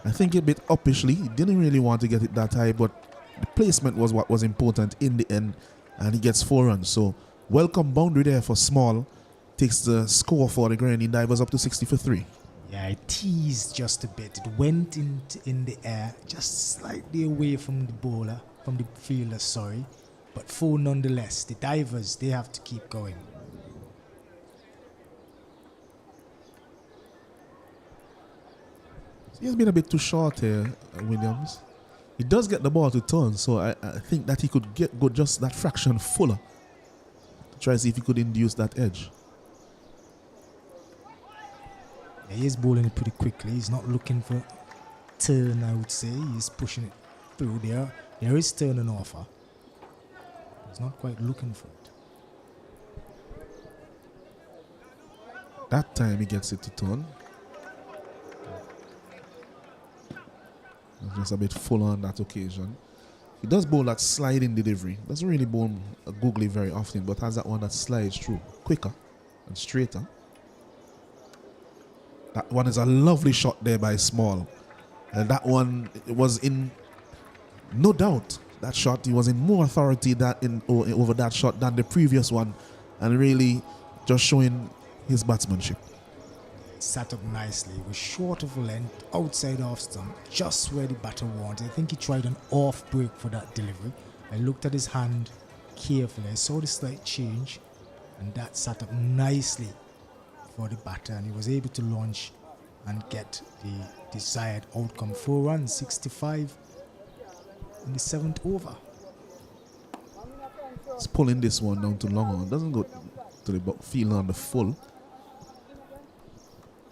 I think a bit uppishly. He didn't really want to get it that high, but the placement was what was important in the end. And he gets 4 runs. So welcome boundary there for Small. Takes the score for the Grenadine Divers up to 60 for 3. Yeah, it teased just a bit. It went in the air, just slightly away from the bowler, from the fielder, sorry. But 4 nonetheless. The Divers, they have to keep going. He has been a bit too short here, Williams. He does get the ball to turn, so I think that he could go just that fraction fuller to try to see if he could induce that edge. Yeah, he is bowling it pretty quickly. He's not looking for turn, I would say. He's pushing it through there. There is turn on offer. He's not quite looking for it. That time he gets it to turn. Just a bit full on that occasion. He does bowl that sliding delivery. Doesn't really bowl a googly very often, but has that one that slides through quicker and straighter. That one is a lovely shot there by Small. And that one, it was in, no doubt, that shot, he was in more authority over that shot than the previous one. And really just showing his batsmanship. Sat up nicely. It was short of a length, outside off stump, just where the batter wanted. I think he tried an off break for that delivery. I looked at his hand carefully. I saw the slight change, and that sat up nicely for the batter, and he was able to launch and get the desired outcome. 4 runs, 65 in the 7th over. He's pulling this one down to long on. Doesn't go to the field on the full.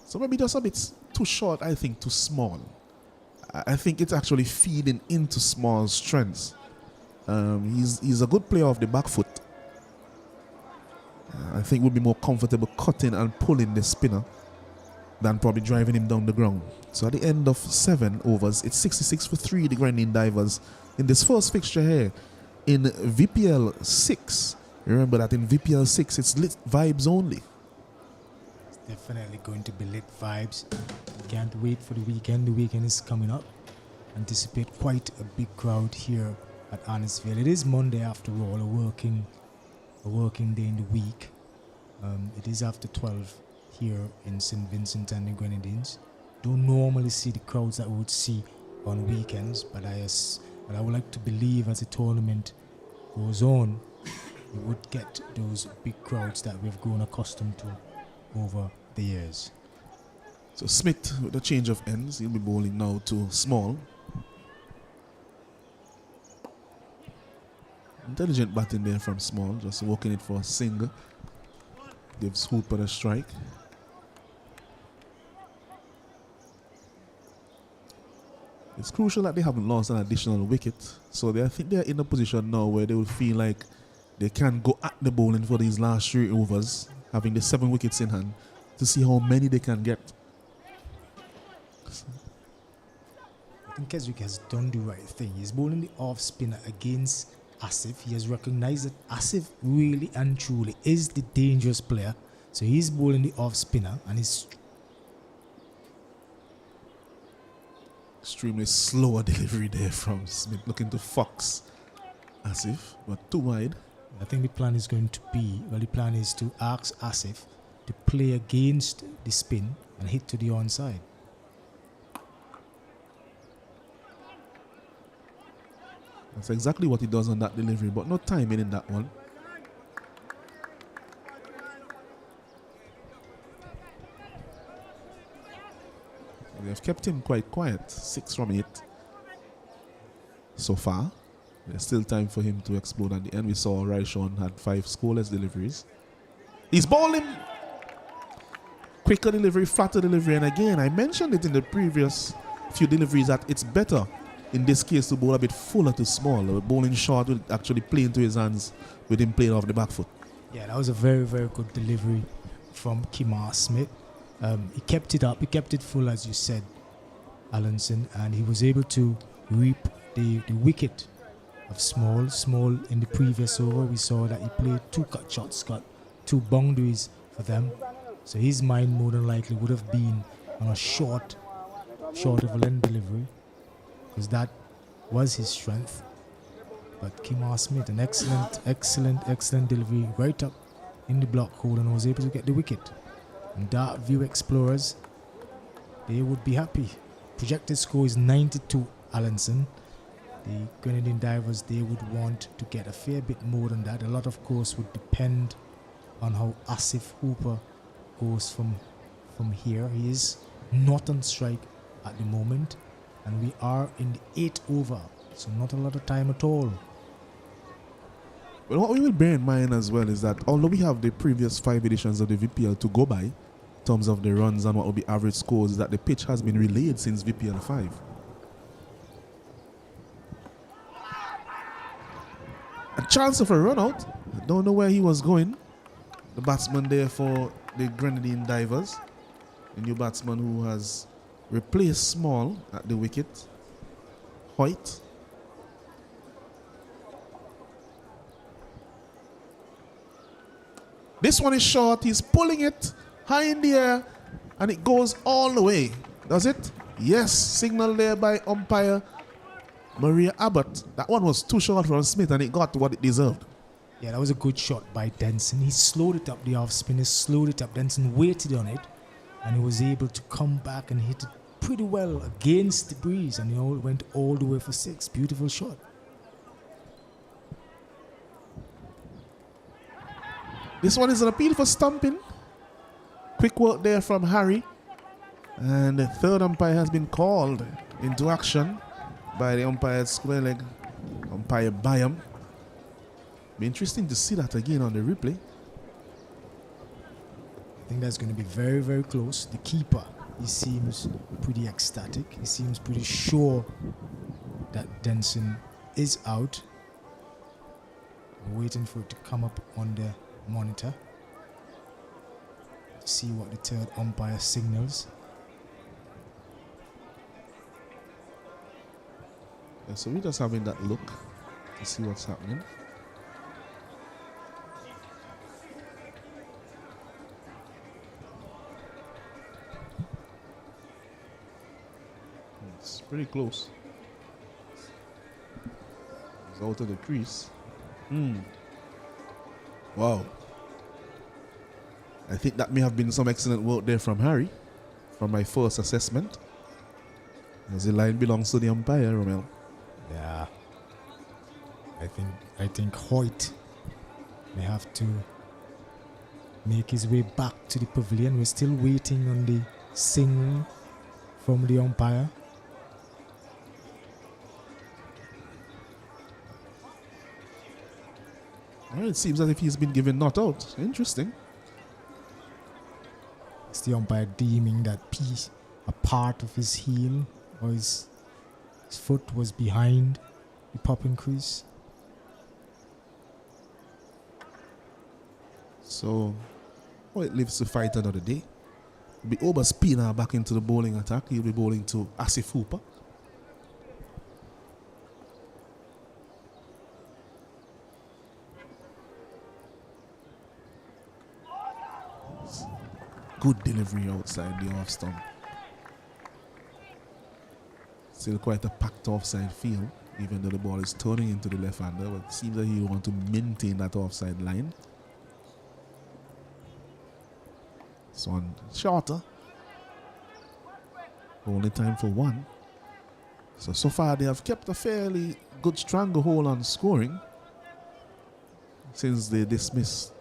So maybe just a bit too short, I think, too small. I think it's actually feeding into Small's strengths. He's a good player off the back foot. I think we'll be more comfortable cutting and pulling the spinner than probably driving him down the ground. So at the end of 7 overs, it's 66 for 3, the Grenadine Divers. In this first fixture here, in VPL 6, remember that in VPL 6, it's lit vibes only. Definitely going to be lit vibes. Can't wait for the weekend. The weekend is coming up. Anticipate quite a big crowd here at Annisville. It is Monday after all, a working day in the week. It is after 12 here in St. Vincent and the Grenadines. Don't normally see the crowds that we would see on weekends, but I would like to believe as the tournament goes on, we would get those big crowds that we've grown accustomed to over the years. So Smith with the change of ends, he'll be bowling now to Small. Intelligent batting there from Small, just walking it for a single. Gives Hooper a strike. It's crucial that they haven't lost an additional wicket. So I think they're in a position now where they will feel like they can go at the bowling for these last 3 overs, having the 7 wickets in hand, to see how many they can get. I think Keswick has done the right thing. He's bowling the off spinner against Asif. He has recognized that Asif really and truly is the dangerous player. So he's bowling the off spinner and he's Extremely slower delivery there from Smith, looking to fox Asif, but too wide. I think the plan is going to be, well, the plan is to ask Asif to play against the spin and hit to the onside. That's exactly what he does on that delivery, but no timing in that one. We have kept him quite quiet, 6 from 8 so far. There's still time for him to explode at the end. We saw Raishon had 5 scoreless deliveries. He's bowling. Quicker delivery, flatter delivery, and again, I mentioned it in the previous few deliveries that it's better in this case to bowl a bit fuller to small. Bowling short will actually play into his hands with him playing off the back foot. Yeah, that was a very, very good delivery from Kimar Smith. He kept it up, he kept it full, as you said, Allenson, and he was able to reap the wicket of Small. Small in the previous over, we saw that he played 2 cut shots, got 2 boundaries for them. So his mind more than likely would have been on a short of a length delivery, because that was his strength. But Kimar Smith, an excellent delivery right up in the block hole, and was able to get the wicket. And Dark View Explorers, they would be happy. Projected score is 92, Allenson. The Grenadine Divers, they would want to get a fair bit more than that. A lot, of course, would depend on how Asif Hooper goes from here. He is not on strike at the moment, and we are in the 8th over, so not a lot of time at all. Well, what we will bear in mind as well is that although we have the previous 5 editions of the VPL to go by, in terms of the runs and what will be average scores, that the pitch has been relayed since VPL 5. A chance of a run out. I don't know where he was going. The batsman there for the Grenadine Divers. The new batsman who has replaced Small at the wicket. Hoyt. This one is short. He's pulling it high in the air and it goes all the way. Does it? Yes. Signal there by umpire Maria Abbott. That one was too short from Smith and it got what it deserved. Yeah, that was a good shot by Denson. He slowed it up, the off spinner slowed it up. Denson waited on it and he was able to come back and hit it pretty well against the breeze, and he went all the way for 6. Beautiful shot. This one is an appeal for stumping. Quick work there from Harry. And the third umpire has been called into action by the umpire square leg, umpire Byam. Be interesting to see that again on the replay. I think that's going to be very, very close. The keeper, he seems pretty ecstatic. He seems pretty sure that Denson is out. I'm waiting for it to come up on the monitor to see what the third umpire signals. Yeah, so we're just having that look to see what's happening. It's pretty close. It's out of the crease. Wow. I think that may have been some excellent work there from Harry, from my first assessment. As the line belongs to the umpire, Romel. Yeah. I think Hoyt may have to make his way back to the pavilion. We're still waiting on the signal from the umpire. Well, it seems as if he's been given not out. Interesting. It's the umpire deeming that piece, a part of his heel or his foot was behind the popping crease. So, it lives to fight another day. Be Oba Spina back into the bowling attack. He'll be bowling to Asif Hooper. Good delivery outside the off stump. Still quite a packed offside field, even though the ball is turning into the left-hander, but it seems that he wants to maintain that offside line. This one shorter. Only time for one. So far they have kept a fairly good stranglehold on scoring since they dismissed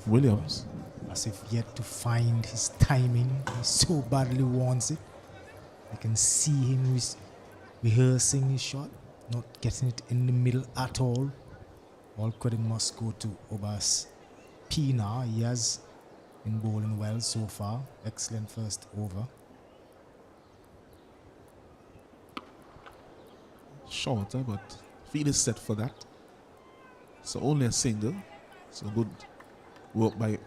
Williams. As if yet to find his timing. He so badly wants it. I can see him rehearsing his shot, not getting it in the middle at all. All credit must go to Obas Pina. He has been bowling well so far. Excellent first over. Shorter, but field is set for that. So only a single. So good work by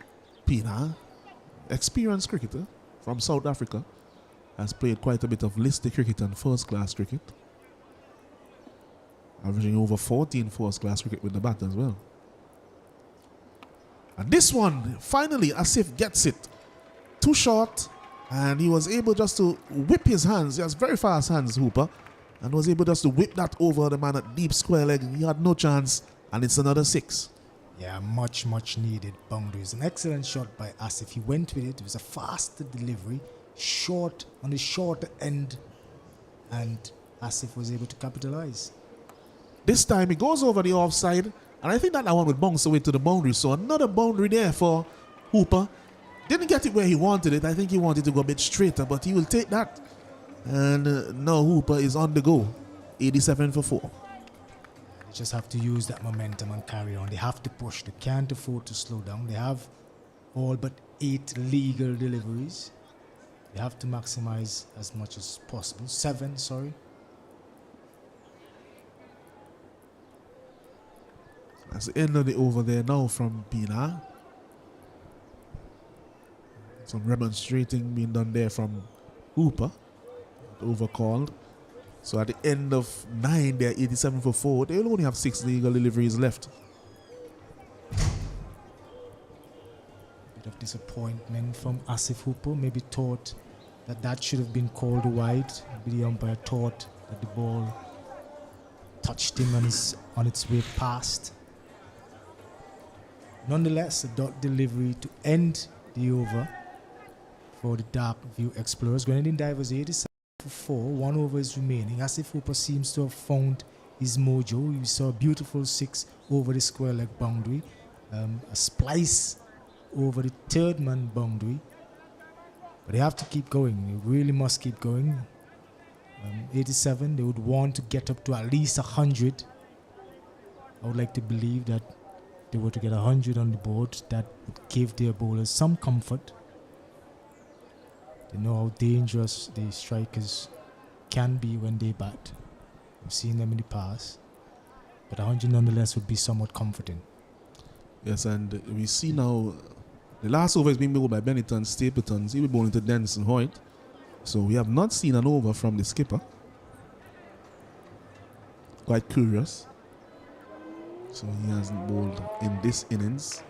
Pina. Experienced cricketer from South Africa. Has played quite a bit of listed cricket and first class cricket. Averaging over 14 first class cricket with the bat as well. And this one, finally, Asif gets it. Too short, and he was able just to whip his hands. He has very fast hands, Hooper, and was able just to whip that over the man at deep square leg. He had no chance, and it's another 6. Yeah, much needed boundaries. An excellent shot by Asif. He went with it. It was a faster delivery, short on the shorter end, and Asif was able to capitalize. This time he goes over the offside, and I think that one would bounce away to the boundary. So another boundary there for Hooper. Didn't get it where he wanted it. I think he wanted to go a bit straighter, but he will take that. And now Hooper is on the go. 87 for 4. They just have to use that momentum and carry on. They have to push. They can't afford to slow down. They have all but 8 legal deliveries. They have to maximize as much as possible. 7, sorry. That's the end of the over there now from Pina. Some remonstrating being done there from Hooper. Overcalled. So at the end of 9, they're 87 for 4. They'll only have 6 legal deliveries left. Bit of disappointment from Asif Hooper. Maybe thought that should have been called wide. Maybe the umpire thought that the ball touched him and is on its way past. Nonetheless, a dot delivery to end the over for the Dark View Explorers. Grenadine Divers 87 for 4. 1 over is remaining. Asif Hooper seems to have found his mojo. We saw a beautiful 6 over the square leg boundary. A splice over the third man boundary. But they have to keep going. They really must keep going. 87, they would want to get up to at least 100. I would like to believe that they were to get 100 on the board, that would give their bowlers some comfort. They know how dangerous the strikers can be when they bat. We've seen them in the past. But 100 nonetheless would be somewhat comforting. Yes, and we see now the last over is being bowled by Benetton Stapleton. He will be bowling to Denson Hoyt. So we have not seen an over from the skipper. Quite curious. So he hasn't bowled in this innings.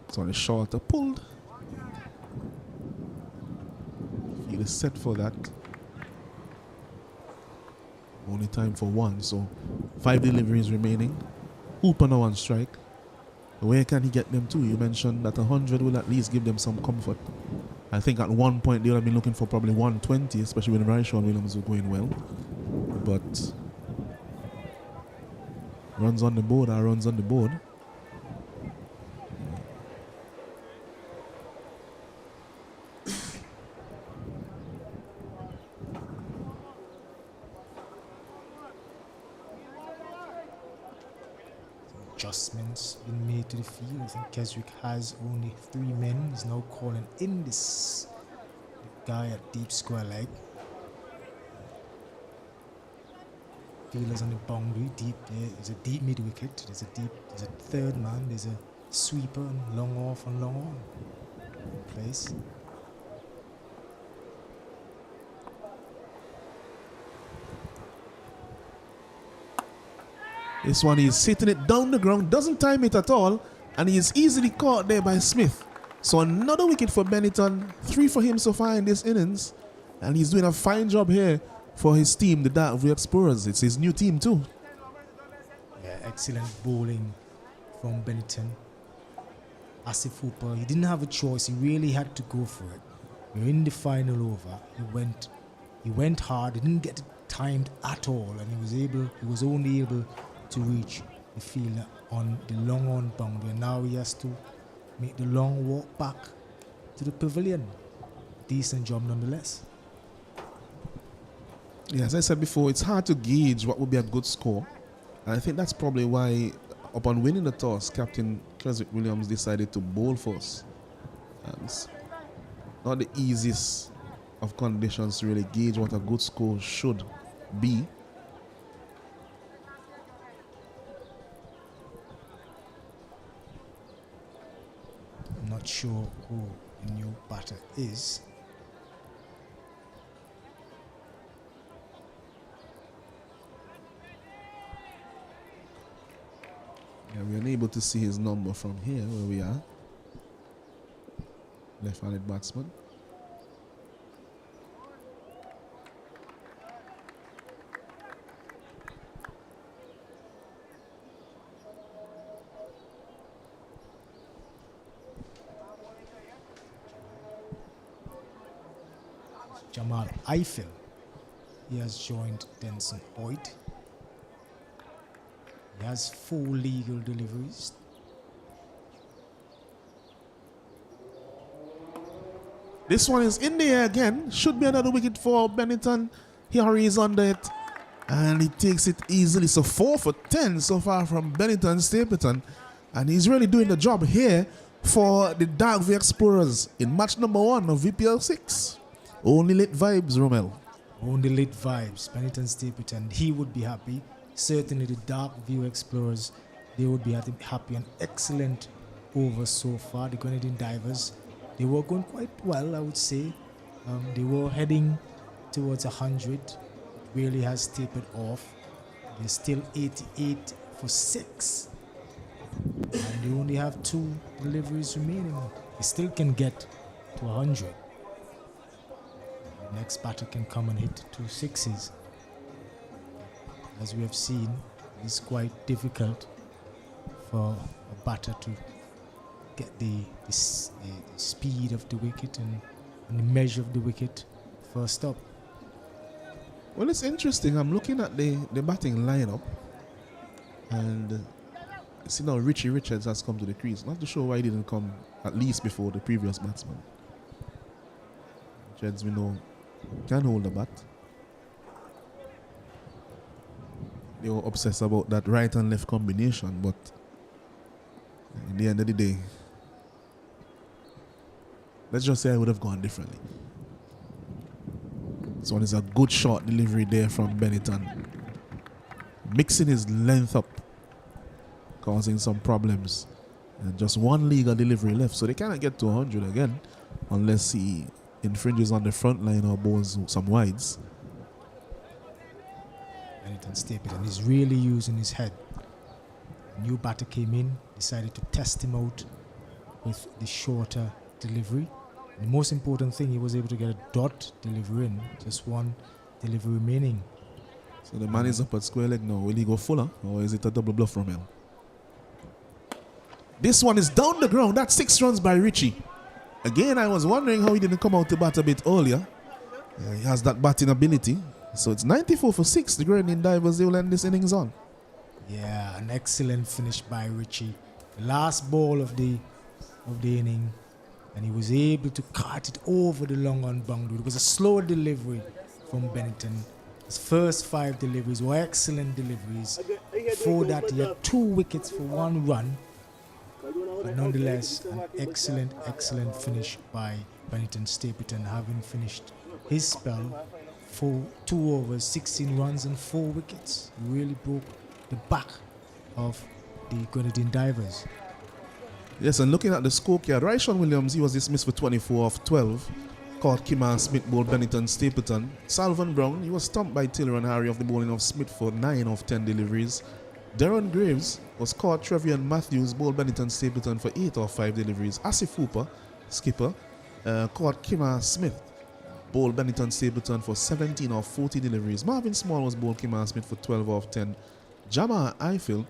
So the shorter pulled. Field is set for that. Only time for 1, so 5 deliveries remaining. Hooper now on strike. Where can he get them to? You mentioned that 100 will at least give them some comfort. I think at one point they would have been looking for probably 120, especially when Ryshawn Williams were going well. But runs on the board are runs on the board. Adjustments been made to the field. I think Keswick has only 3 men. He's now calling in this guy at deep square leg. fielders on the boundary, deep there. There's a deep mid wicket. There's a third man. There's a sweeper and long off and long on in place. This one is hitting it down the ground, doesn't time it at all, and he is easily caught there by Smith. So another wicket for Benetton, 3 for him so far in this innings, and he's doing a fine job here for his team, the Darkview Explorers. It's his new team too. Yeah, excellent bowling from Benetton. Asif Hooper, he didn't have a choice. He really had to go for it. We're in the final over. He went hard. He didn't get it timed at all, and he was only able to reach the field on the long on boundary. And now he has to make the long walk back to the pavilion. Decent job nonetheless. Yeah, as I said before, it's hard to gauge what would be a good score. And I think that's probably why, upon winning the toss, Captain Keswick Williams decided to bowl first. It's not the easiest of conditions to really gauge what a good score should be. I'm not sure who the new batter is. Yeah, we're unable to see his number from here where we are. Left-handed batsman. Jamal Eiffel. He has joined Denson Hoyt. He has 4 legal deliveries. This one is in the air again. Should be another wicket for Benetton. Here he is under it. And he takes it easily. So 4 for 10 so far from Benetton Stapleton. And he's really doing the job here for the Darkview Explorers in match number 1 of VPL 6. Only lit vibes, Romel. Only lit vibes. Benetton Stapleton, he would be happy. Certainly the Darkview Explorers, they would be happy. An excellent over so far. The Grenadine Divers, they were going quite well, I would say. They were heading towards 100. It really has tapered off. They're still 88 for 6. And they only have 2 deliveries remaining. They still can get to 100. The next batter can come and hit 2 sixes. As we have seen, it's quite difficult for a batter to get the speed of the wicket and the measure of the wicket first up. Well, it's interesting. I'm looking at the batting lineup, and see now Richie Richards has come to the crease. Not too sure why he didn't come at least before the previous batsman. Richards, we know, can hold the bat. They were obsessed about that right and left combination, but in the end of the day, let's just say I would have gone differently. This one is a good short delivery there from Benetton. Mixing his length up, causing some problems. And just 1 legal delivery left, so they cannot get to 100 again unless he infringes on the front line or bowls some wides. Benetton Stapleton is really using his head. A new batter came in, decided to test him out with the shorter delivery. And the most important thing, he was able to get a dot delivery in, just 1 delivery remaining. So the man is up at square leg now. Will he go fuller or is it a double bluff from him? This one is down the ground. That's 6 runs by Richie. Again, I was wondering how he didn't come out to bat a bit earlier. He has that batting ability. So it's 94 for 6. The Grenadine Divers, they will end this innings on. Yeah, an excellent finish by Richie. The last ball of the inning, and he was able to cut it over the long on boundary. It was a slow delivery from Benetton. His first 5 deliveries were excellent deliveries. Before that, he had 2 wickets for 1 run. But nonetheless, an excellent finish by Benetton Stapleton, having finished his spell 2 overs, 16 runs and 4 wickets. Really broke the back of the Grenadine Divers. Yes, and looking at the scorecard, Ryshawn Williams, he was dismissed for 24 off 12. Caught Kimar Smith bowled Bennington Stapleton. Salvan Brown, he was stumped by Taylor and Harry off the bowling of Smith for 9 off 10 deliveries. Darren Graves was caught Trevian Matthews bowled Bennington Stapleton for 8 off 5 deliveries. Asif Hooper, skipper, caught Kimar Smith bowled Bennington Stapleton for 17 off 40 deliveries. Marvin Small was bowled Kimar Smith for 12 off 10. Jama Eiffel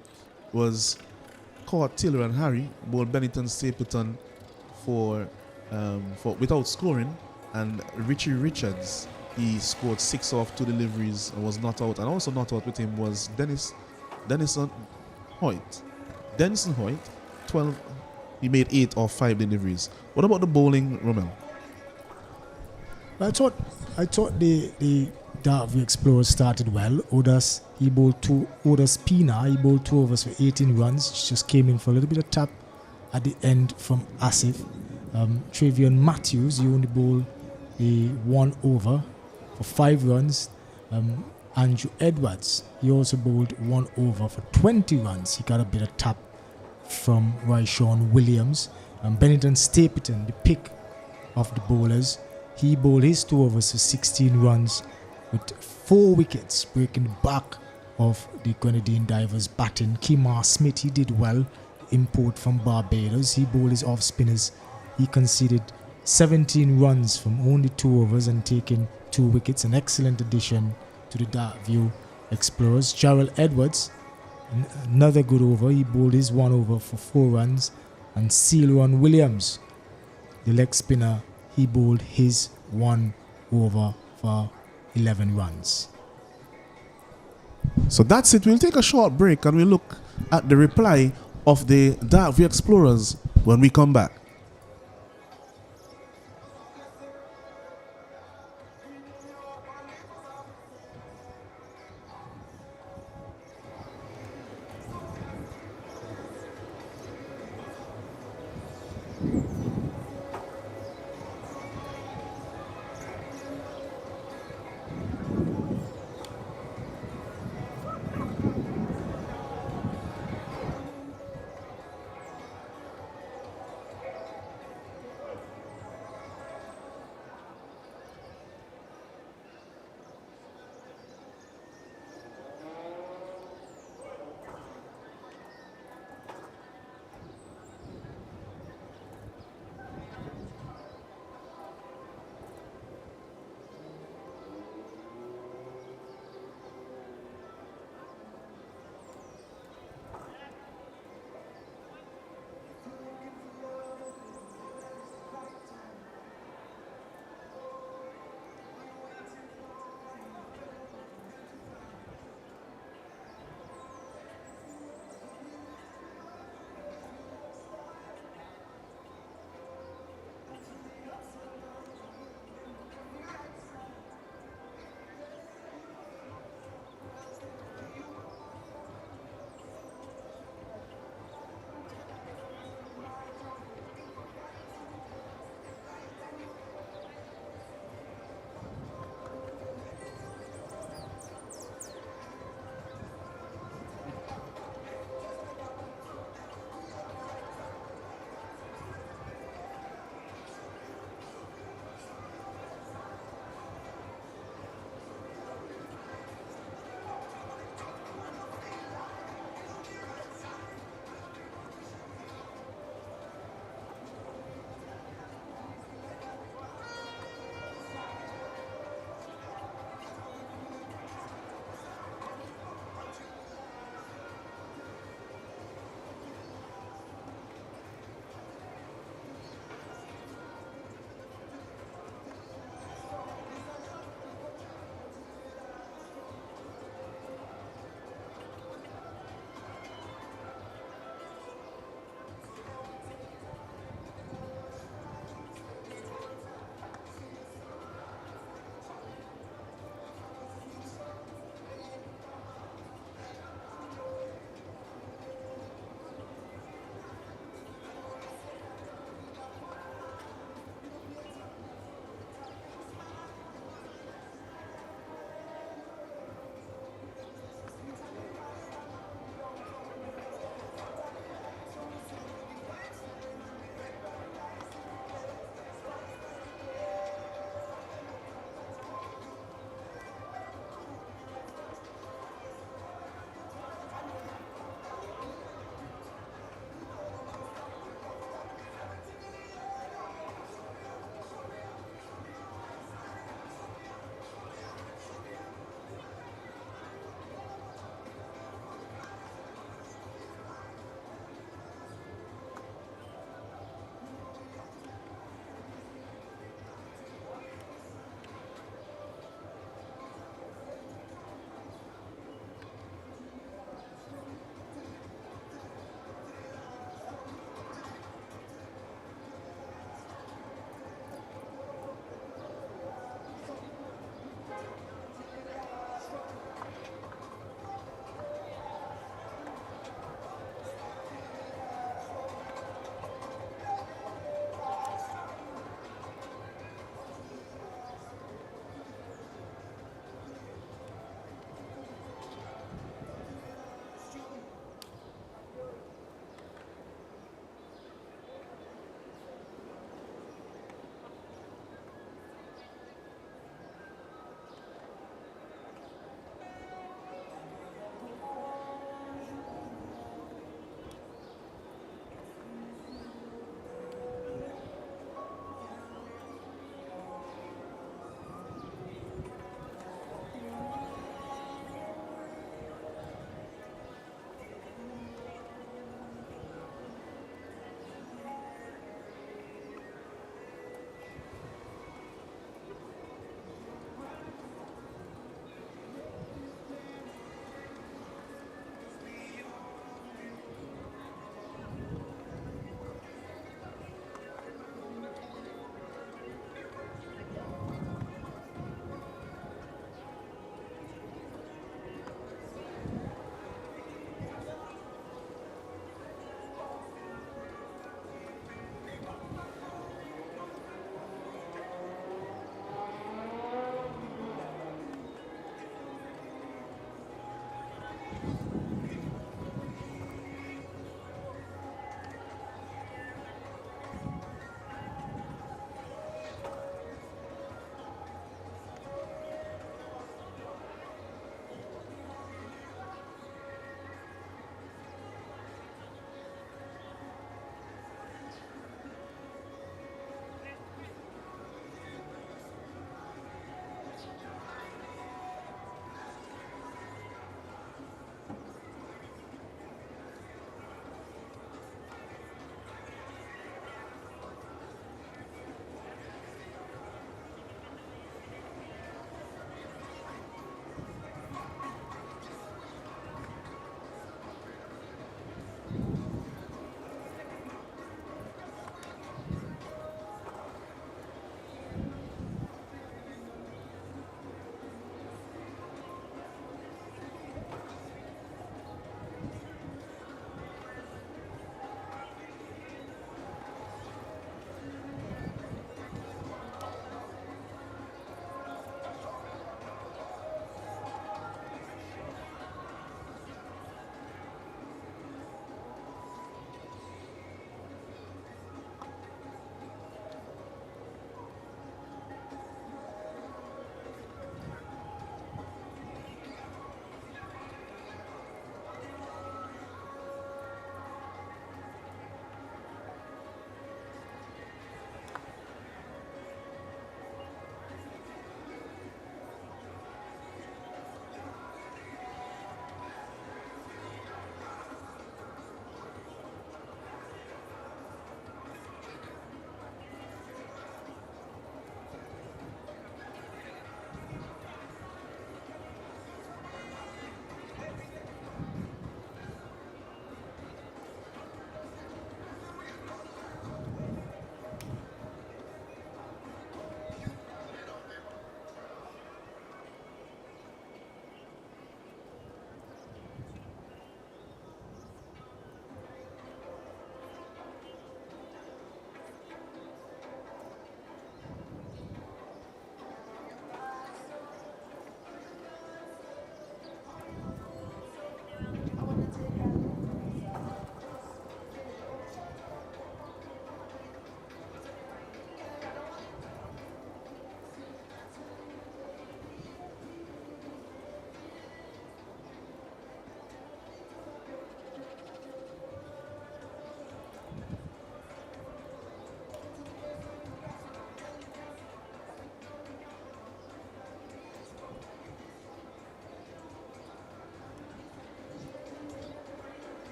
was caught Taylor and Harry bowled Bennington Stapleton for without scoring, and Richie Richards, he scored 6 off 2 deliveries and was not out. And also not out with him was Denison Hoyt. 12. He made 8 off 5 deliveries. What about the bowling, Romel? I thought the Darkview Explorers started well. Odas Pina, he bowled 2 overs for 18 runs. Just came in for a little bit of tap at the end from Asif. Trevian Matthews, he only bowled a 1 over for 5 runs. Andrew Edwards, he also bowled 1 over for 20 runs. He got a bit of tap from Ryshawn Williams. Bennington Stapleton, the pick of the bowlers, he bowled his 2 overs for 16 runs with 4 wickets, breaking the back of the Grenadine Divers batting. Kimar Smith, he did well, import from Barbados. He bowled his off spinners. He conceded 17 runs from only 2 overs and taking 2 wickets. An excellent addition to the Darkview Explorers. Gerald Edwards, another good over. He bowled his 1 over for 4 runs. And Ceylon Williams, the leg spinner, he bowled his 1 over for 11 runs. So that's it. We'll take a short break and we'll look at the reply of the Darkview Explorers when we come back.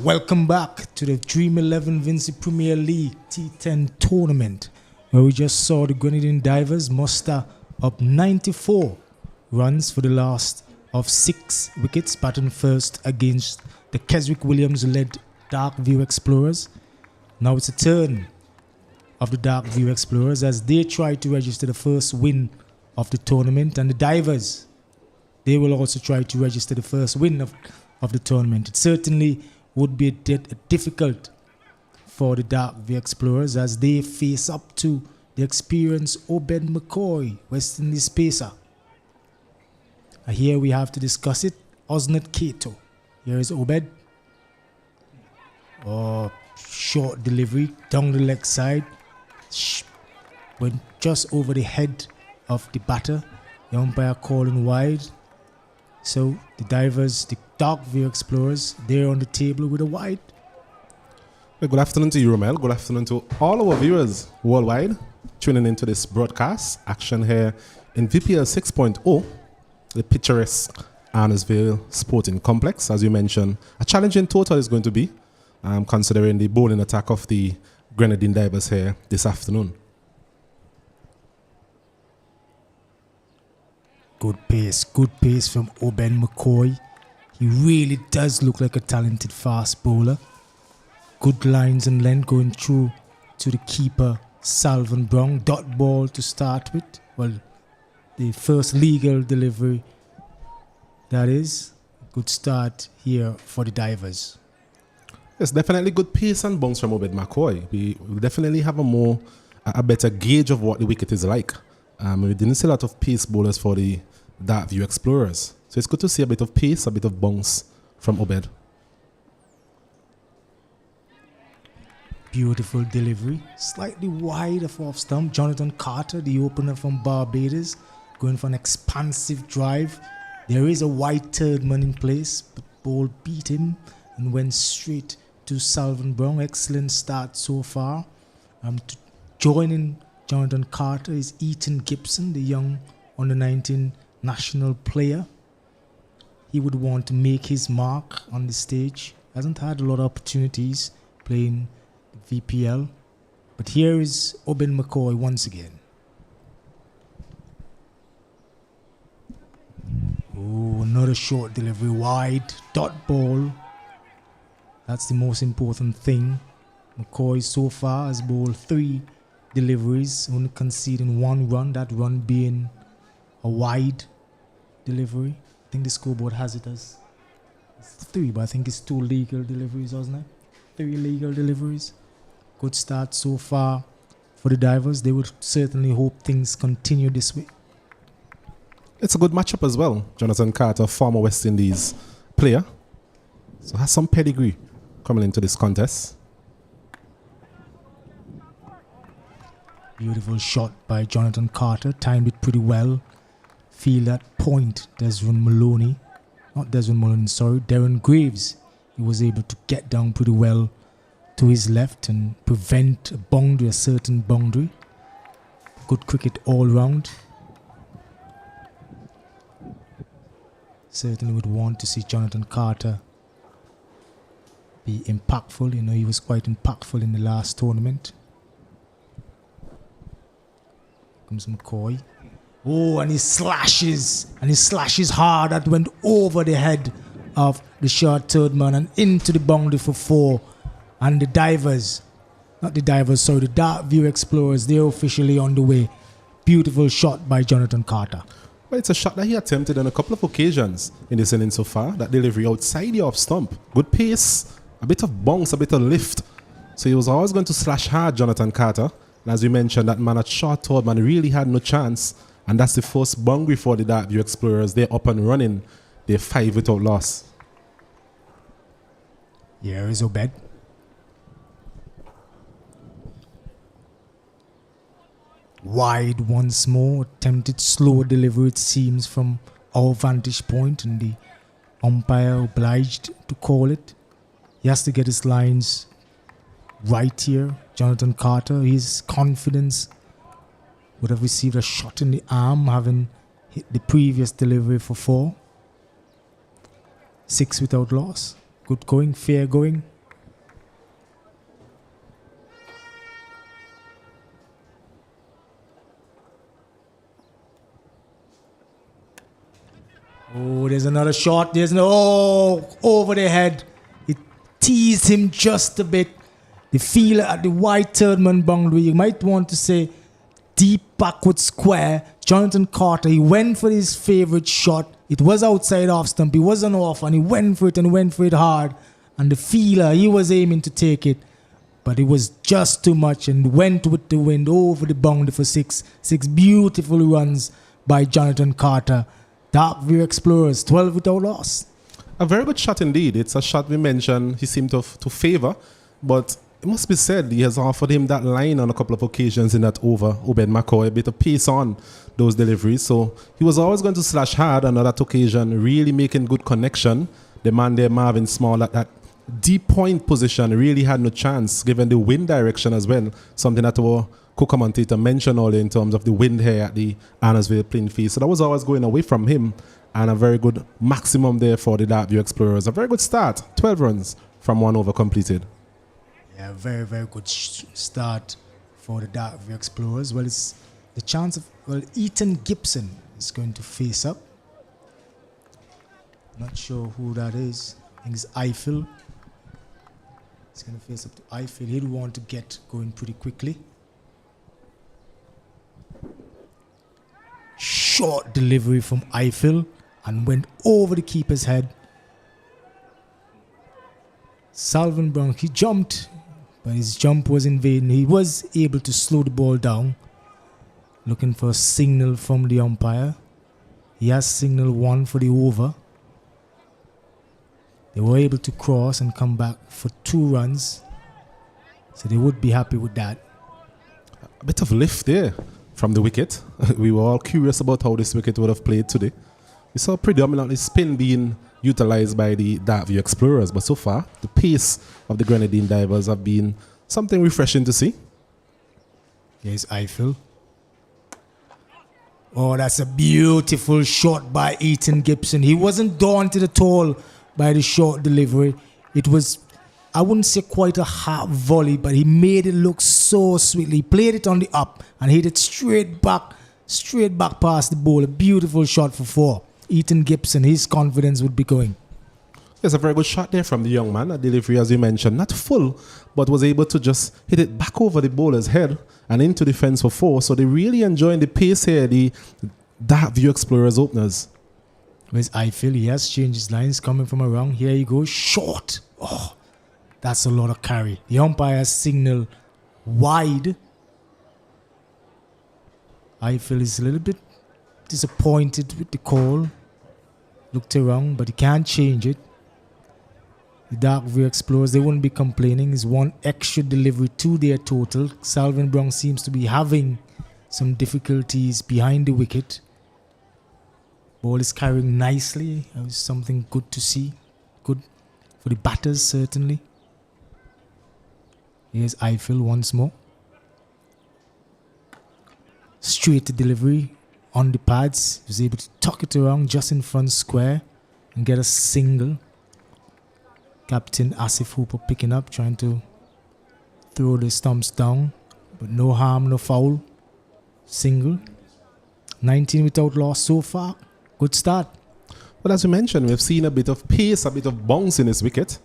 Welcome back to the Dream 11 Vinci Premier League T10 tournament, where we just saw the Grenadine Divers muster up 94 runs for the last of 6 wickets, batting first against the Keswick Williams-led Dark View Explorers. Now it's a turn of the Dark View Explorers as they try to register the first win of the tournament, and the Divers, they will also try to register the first win of the tournament. It certainly would be difficult for the Dark View Explorers as they face up to the experienced Obed McCoy, West Indies pacer. Here we have to discuss it. Osnat Kato. Here is Obed. Oh, short delivery down the leg side. Went just over the head of the batter. The umpire calling wide. So the Divers, the Dark View Explorers, they're on the table with a wide. Well, good afternoon to you, Romel. Good afternoon to all our viewers worldwide tuning into this broadcast action here in VPL 6.0, the picturesque Arnesville Sporting Complex. As you mentioned, a challenging total is going to be, considering the bowling attack of the Grenadine Divers here this afternoon. Good pace from Oben McCoy. He really does look like a talented fast bowler. Good lines and length going through to the keeper, Salvan Brown. Dot ball to start with. Well, the first legal delivery, that is. Good start here for the Divers. It's definitely good pace and bounce from Obed McCoy. We will definitely have a better gauge of what the wicket is like. We didn't see a lot of pace bowlers for the Dark View Explorers. So it's good to see a bit of pace, a bit of bounce from Obed. Beautiful delivery. Slightly wide of off stump. Jonathan Carter, the opener from Barbados, going for an expansive drive. There is a wide third man in place, but ball beat him and went straight to Salvan Brown. Excellent start so far. Joining Jonathan Carter is Ethan Gibson, the young under-19 national player. He would want to make his mark on the stage. Hasn't had a lot of opportunities playing the VPL. But here is Oben McCoy once again. Oh, another short delivery wide. Dot ball. That's the most important thing. McCoy so far has bowled 3 deliveries, only conceding 1 run, that run being a wide delivery. I think the scoreboard has it as 3, but I think it's 2 legal deliveries, wasn't it? 3 legal deliveries. Good start so far for the Divers. They would certainly hope things continue this way. It's a good matchup as well. Jonathan Carter, former West Indies player, so has some pedigree coming into this contest. Beautiful shot by Jonathan Carter. Timed it pretty well. Feel that point. Darren Graves. He was able to get down pretty well to his left and prevent a certain boundary. Good cricket all round. Certainly would want to see Jonathan Carter be impactful. You know, he was quite impactful in the last tournament. Comes McCoy. Oh, and he slashes hard. That went over the head of the short third man and into the boundary for 4. And the Dark View Explorers, they're officially on the way. Beautiful shot by Jonathan Carter. Well, it's a shot that he attempted on a couple of occasions in this inning so far. That delivery outside the off stump. Good pace, a bit of bounce, a bit of lift. So he was always going to slash hard, Jonathan Carter. And as we mentioned, that man at short third man really had no chance. And that's the first boundary for the Dark View Explorers. They're up and running. They're 5 without loss. Here is Obed. Wide once more. Attempted slow delivery, it seems, from our vantage point. And the umpire obliged to call it. He has to get his lines right here. Jonathan Carter, his confidence would have received a shot in the arm, having hit the previous delivery for 4. 6 without loss. Good going, fair going. another shot. There's over the head. It teased him just a bit. The feeler at the wide third man boundary. You might want to say deep backward square. Jonathan Carter, he went for his favorite shot. It was outside off stump. He wasn't off, and he went for it hard. And the feeler, he was aiming to take it, but it was just too much and went with the wind over the boundary for six. 6 beautiful runs by Jonathan Carter. Darkview Explorers, 12 without loss. A very good shot indeed. It's a shot we mentioned he seemed to favor, but it must be said he has offered him that line on a couple of occasions in that over. Obed McCoy, a bit of pace on those deliveries. So he was always going to slash hard on that occasion, really making good connection. The man there, Marvin Small, at that deep point position, really had no chance given the wind direction as well. Something that our co-commentator mentioned earlier in terms of the wind here at the Annersville playing field. So that was always going away from him, and a very good maximum there for the Darkview Explorers. A very good start, 12 runs from 1 over completed. Yeah, very, very good start for the Darkview Explorers. Well, it's the chance of, Ethan Gibson is going to face up. Not sure who that is. I think it's Eiffel. He's going to face up to Eiffel. He'll want to get going pretty quickly. Short delivery from Eiffel and went over the keeper's head. Salvin Brown, he jumped, but his jump was in vain. He was able to slow the ball down, looking for a signal from the umpire. He has signal 1 for the over. They were able to cross and come back for 2 runs, so they would be happy with that. A bit of lift there from the wicket. We were all curious about how this wicket would have played today. We saw predominantly spin being utilized by the Darkview Explorers, but so far the pace of the Grenadine Divers have been something refreshing to see. Here's Eiffel. Oh, that's a beautiful shot by Ethan Gibson. He wasn't daunted at all by the short delivery. It was, I wouldn't say quite a half volley, but he made it look so sweetly. He played it on the up and hit it straight back past the ball. A beautiful shot for 4. Ethan Gibson, his confidence would be going. It's a very good shot there from the young man. A delivery, as you mentioned, not full, but was able to just hit it back over the bowler's head and into the fence for 4. So they're really enjoying the pace here, the Darkview Explorers openers. Where's Eiffel? He has changed his lines coming from around. Here he goes. Short. Oh, that's a lot of carry. The umpire has signaled wide. Eiffel is a little bit disappointed with the call. Looked around, but he can't change it. The Darkview Explorers, they wouldn't be complaining. It's 1 extra delivery to their total. Salvin Brown seems to be having some difficulties behind the wicket. Ball is carrying nicely. That was something good to see. Good for the batters, certainly. Here's Eiffel once more. Straight to delivery on the pads. He was able to tuck it around just in front square and get a single. Captain Asif Hooper picking up, trying to throw the stumps down, but no harm, no foul. Single. 19 without loss so far. Good start. Well, as you mentioned, we've seen a bit of pace, a bit of bounce in this wicket.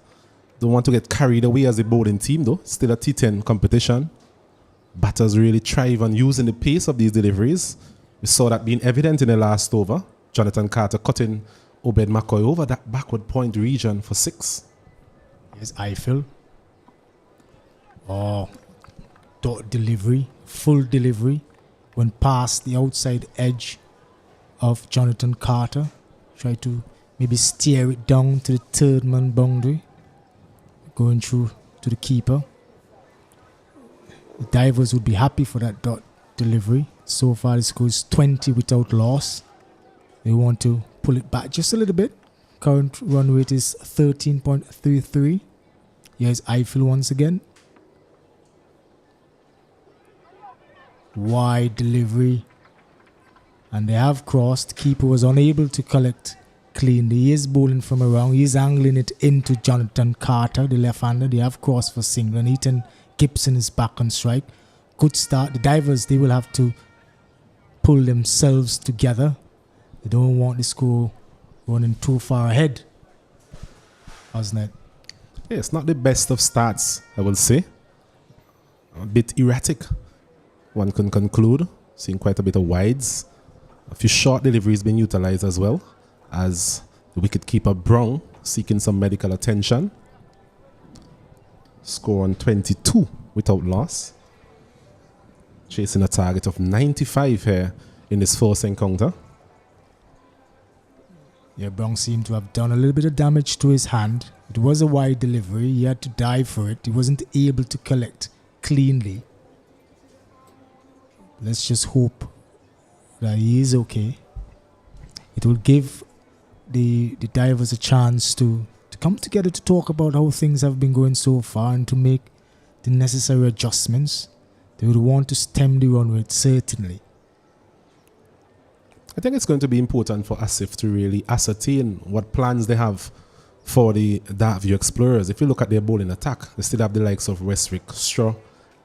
Don't want to get carried away as a bowling team, though. Still a T10 competition. Batters really thrive on using the pace of these deliveries. We saw that being evident in the last over. Jonathan Carter cutting Obed McCoy over that backward point region for 6. Here's Eiffel. Oh, dot delivery, full delivery. Went past the outside edge of Jonathan Carter. Tried to maybe steer it down to the third man boundary. Going through to the keeper. The Divers would be happy for that dot delivery. So far the score is 20 without loss. They want to pull it back just a little bit. Current run rate is 13.33. Here's Eiffel once again. Wide delivery. And they have crossed. Keeper was unable to collect clean. He is bowling from around. He's angling it into Jonathan Carter, the left-hander. They have crossed for single. And Ethan Gibson is back on strike. Good start. The Divers, they will have to pull themselves together. They don't want the score running too far ahead, wasn't it? Yeah, it's not the best of starts, I will say. A bit erratic, one can conclude. Seeing quite a bit of wides. A few short deliveries being utilized as well, as the wicketkeeper Brown seeking some medical attention. Score on 22 without loss. Chasing a target of 95 here in this first encounter. Yeah, Brown seemed to have done a little bit of damage to his hand. It was a wide delivery. He had to dive for it. He wasn't able to collect cleanly. Let's just hope that he is okay. It will give the divers a chance to come together to talk about how things have been going so far and to make the necessary adjustments. They would want to stem the run rate, certainly. I think it's going to be important for Asif to really ascertain what plans they have for the Darkview Explorers. If you look at their bowling attack, they still have the likes of Westwick Straw,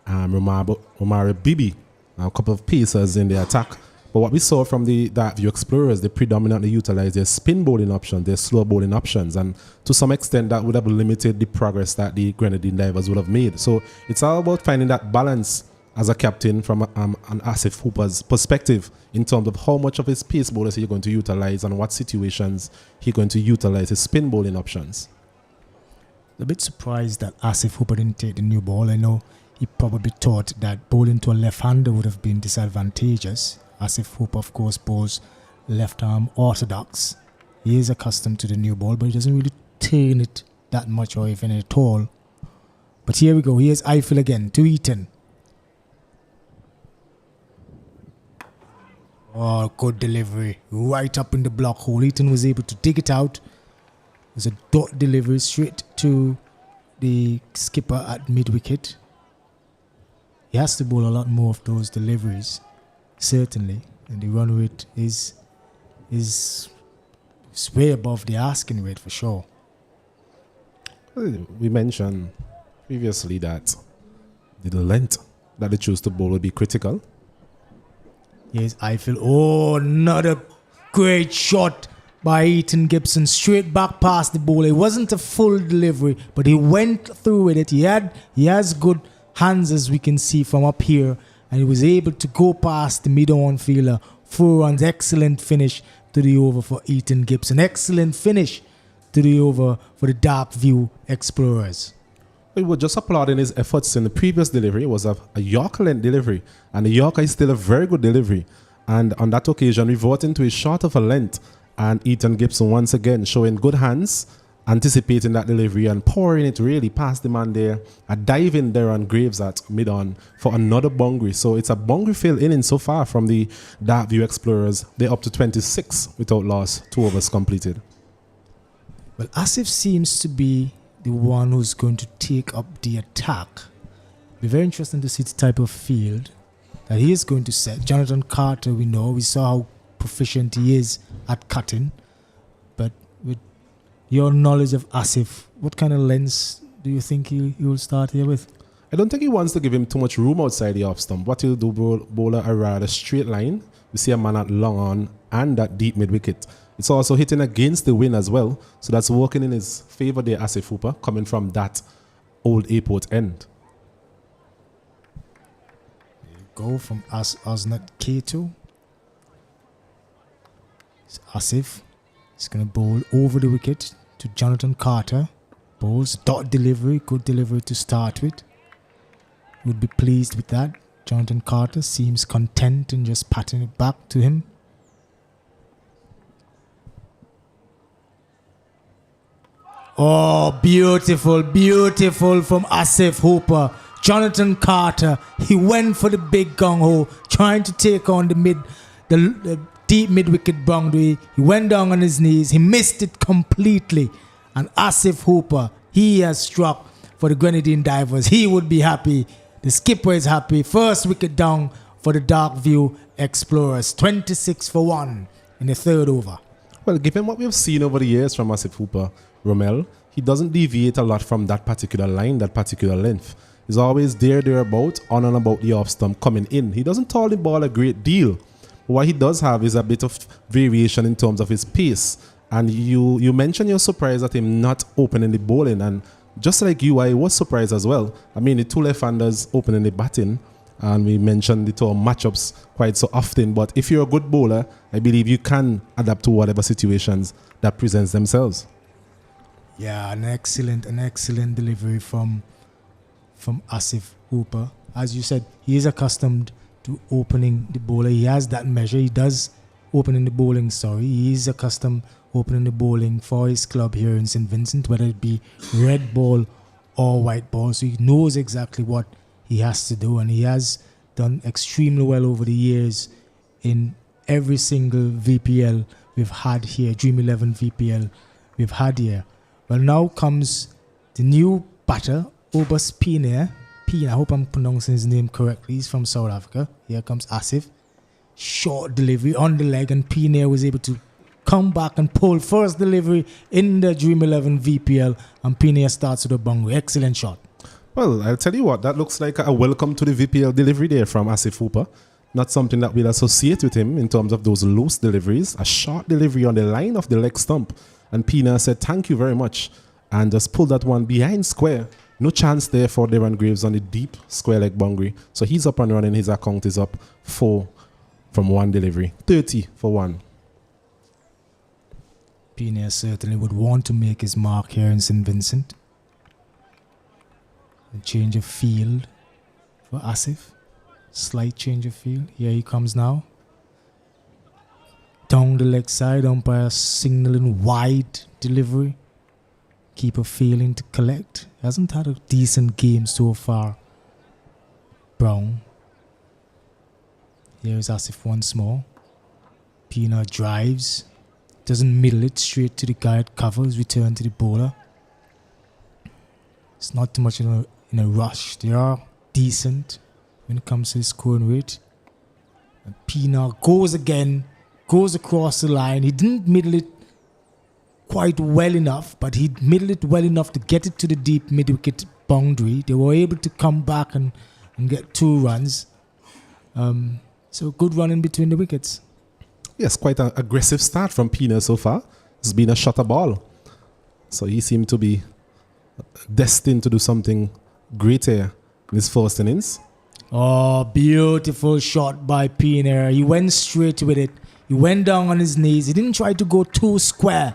Romari Bibi, a couple of pacers in the attack. But what we saw from the Darkview Explorers, they predominantly utilized their spin bowling options, their slow bowling options, and to some extent that would have limited the progress that the Grenadine divers would have made. So it's all about finding that balance as a captain from an Asif Hooper's perspective in terms of how much of his pace bowlers he's going to utilize and what situations he's going to utilize his spin bowling options. A bit surprised that Asif Hooper didn't take the new ball. I know he probably thought that bowling to a left-hander would have been disadvantageous. Asif Hooper, of course, bowls left-arm orthodox. He is accustomed to the new ball, but he doesn't really turn it that much or even at all. But here we go. Here's Eiffel again to Eaton. Oh, good delivery. Right up in the block hole. Eaton was able to dig it out. It was a dot delivery straight to the skipper at mid-wicket. He has to bowl a lot more of those deliveries, certainly. And the run rate is way above the asking rate for sure. We mentioned previously that the length that they choose to bowl will be critical. Yes, Eiffel. Oh, another great shot by Ethan Gibson. Straight back past the bowler. It wasn't a full delivery, but he went through with it. He has good hands, as we can see from up here. And he was able to go past the mid-on fielder. 4 runs. Excellent finish to the over for Ethan Gibson. Excellent finish to the over for the Darkview Explorers. We were just applauding his efforts in the previous delivery. It was a Yorker length delivery, and the Yorker is still a very good delivery. And on that occasion, we brought into a short of a length, and Ethan Gibson once again showing good hands, anticipating that delivery and pouring it really past the man there, a diving there on Graves at mid-on for another boundary. So it's a boundary field inning so far from the Darkview Explorers. They're up to 26 without loss, 2 overs completed. Well, Asif seems to be the one who's going to take up the attack. It'll be very interesting to see the type of field that he is going to set. Jonathan Carter, we saw how proficient he is at cutting. But with your knowledge of Asif, what kind of lens do you think he will start here with? I don't think he wants to give him too much room outside the off stump. What he'll do, bowler a rather straight line. We see a man at long on and at deep mid wicket. It's also hitting against the wind as well. So that's working in his favour there, Asif Hooper, coming from that old airport end. There you go from Osnat K2. It's Asif. He's going to bowl over the wicket to Jonathan Carter. Bowls, dot delivery, good delivery to start with. Would be pleased with that. Jonathan Carter seems content in just patting it back to him. Oh, beautiful, beautiful from Asif Hooper. Jonathan Carter, he went for the big gung-ho, trying to take on the deep mid-wicket boundary. He went down on his knees. He missed it completely. And Asif Hooper, he has struck for the Grenadine Divers. He would be happy. The skipper is happy. First wicket down for the Darkview Explorers. 26 for 1 in the third over. Well, given what we've seen over the years from Asif Hooper, Romel, he doesn't deviate a lot from that particular line, that particular length. He's always thereabout, on and about the off stump, coming in. He doesn't tall the ball a great deal. But what he does have is a bit of variation in terms of his pace And you mentioned you're surprised at him not opening the bowling. And just like you, I was surprised as well. I mean, the two left-handers opening the batting. And we mentioned the two matchups quite so often. But if you're a good bowler, I believe you can adapt to whatever situations that presents themselves. Yeah, an excellent delivery from Asif Hooper. As you said, he is accustomed to opening the bowler. He has that measure. He does opening the bowling, He is accustomed opening the bowling for his club here in St. Vincent, whether it be red ball or white ball. So he knows exactly what he has to do, and he has done extremely well over the years in every single VPL we've had here, Dream 11 VPL we've had here. Well, now comes the new batter, Obas Pina. I hope I'm pronouncing his name correctly. He's from South Africa. Here comes Asif. Short delivery on the leg, and Pina was able to come back and pull first delivery in the Dream 11 VPL, and Pina starts with a boundary. Excellent shot. Well, I'll tell you what, that looks like a welcome to the VPL delivery there from Asif Hooper. Not something that we'll associate with him in terms of those loose deliveries. A short delivery on the line of the leg stump. And Pina said, thank you very much. And just pulled that one behind square. No chance there for Darren Graves on the deep square leg boundary. So he's up and running. His account is up 4 from one delivery. 30 for one. Pina certainly would want to make his mark here in St. Vincent. A change of field for Asif. Slight change of field. Here he comes now. Down the leg side, umpire signaling wide delivery. Keeper failing to collect. Hasn't had a decent game so far. Brown. Here is Asif once more. Pina drives. Doesn't middle it straight to the guide. Covers. Return to the bowler. It's not too much in a rush. They are decent when it comes to the scoring rate. And Pina goes again. Goes across the line. He didn't middle it quite well enough, but he middled it well enough to get it to the deep mid-wicket boundary. They were able to come back and get 2 runs. So good run in between the wickets. Yes, quite an aggressive start from Pina so far. It's been a shutter ball. So he seemed to be destined to do something great here in his first innings. Oh, beautiful shot by Pina. He went straight with it. He went down on his knees. He didn't try to go too square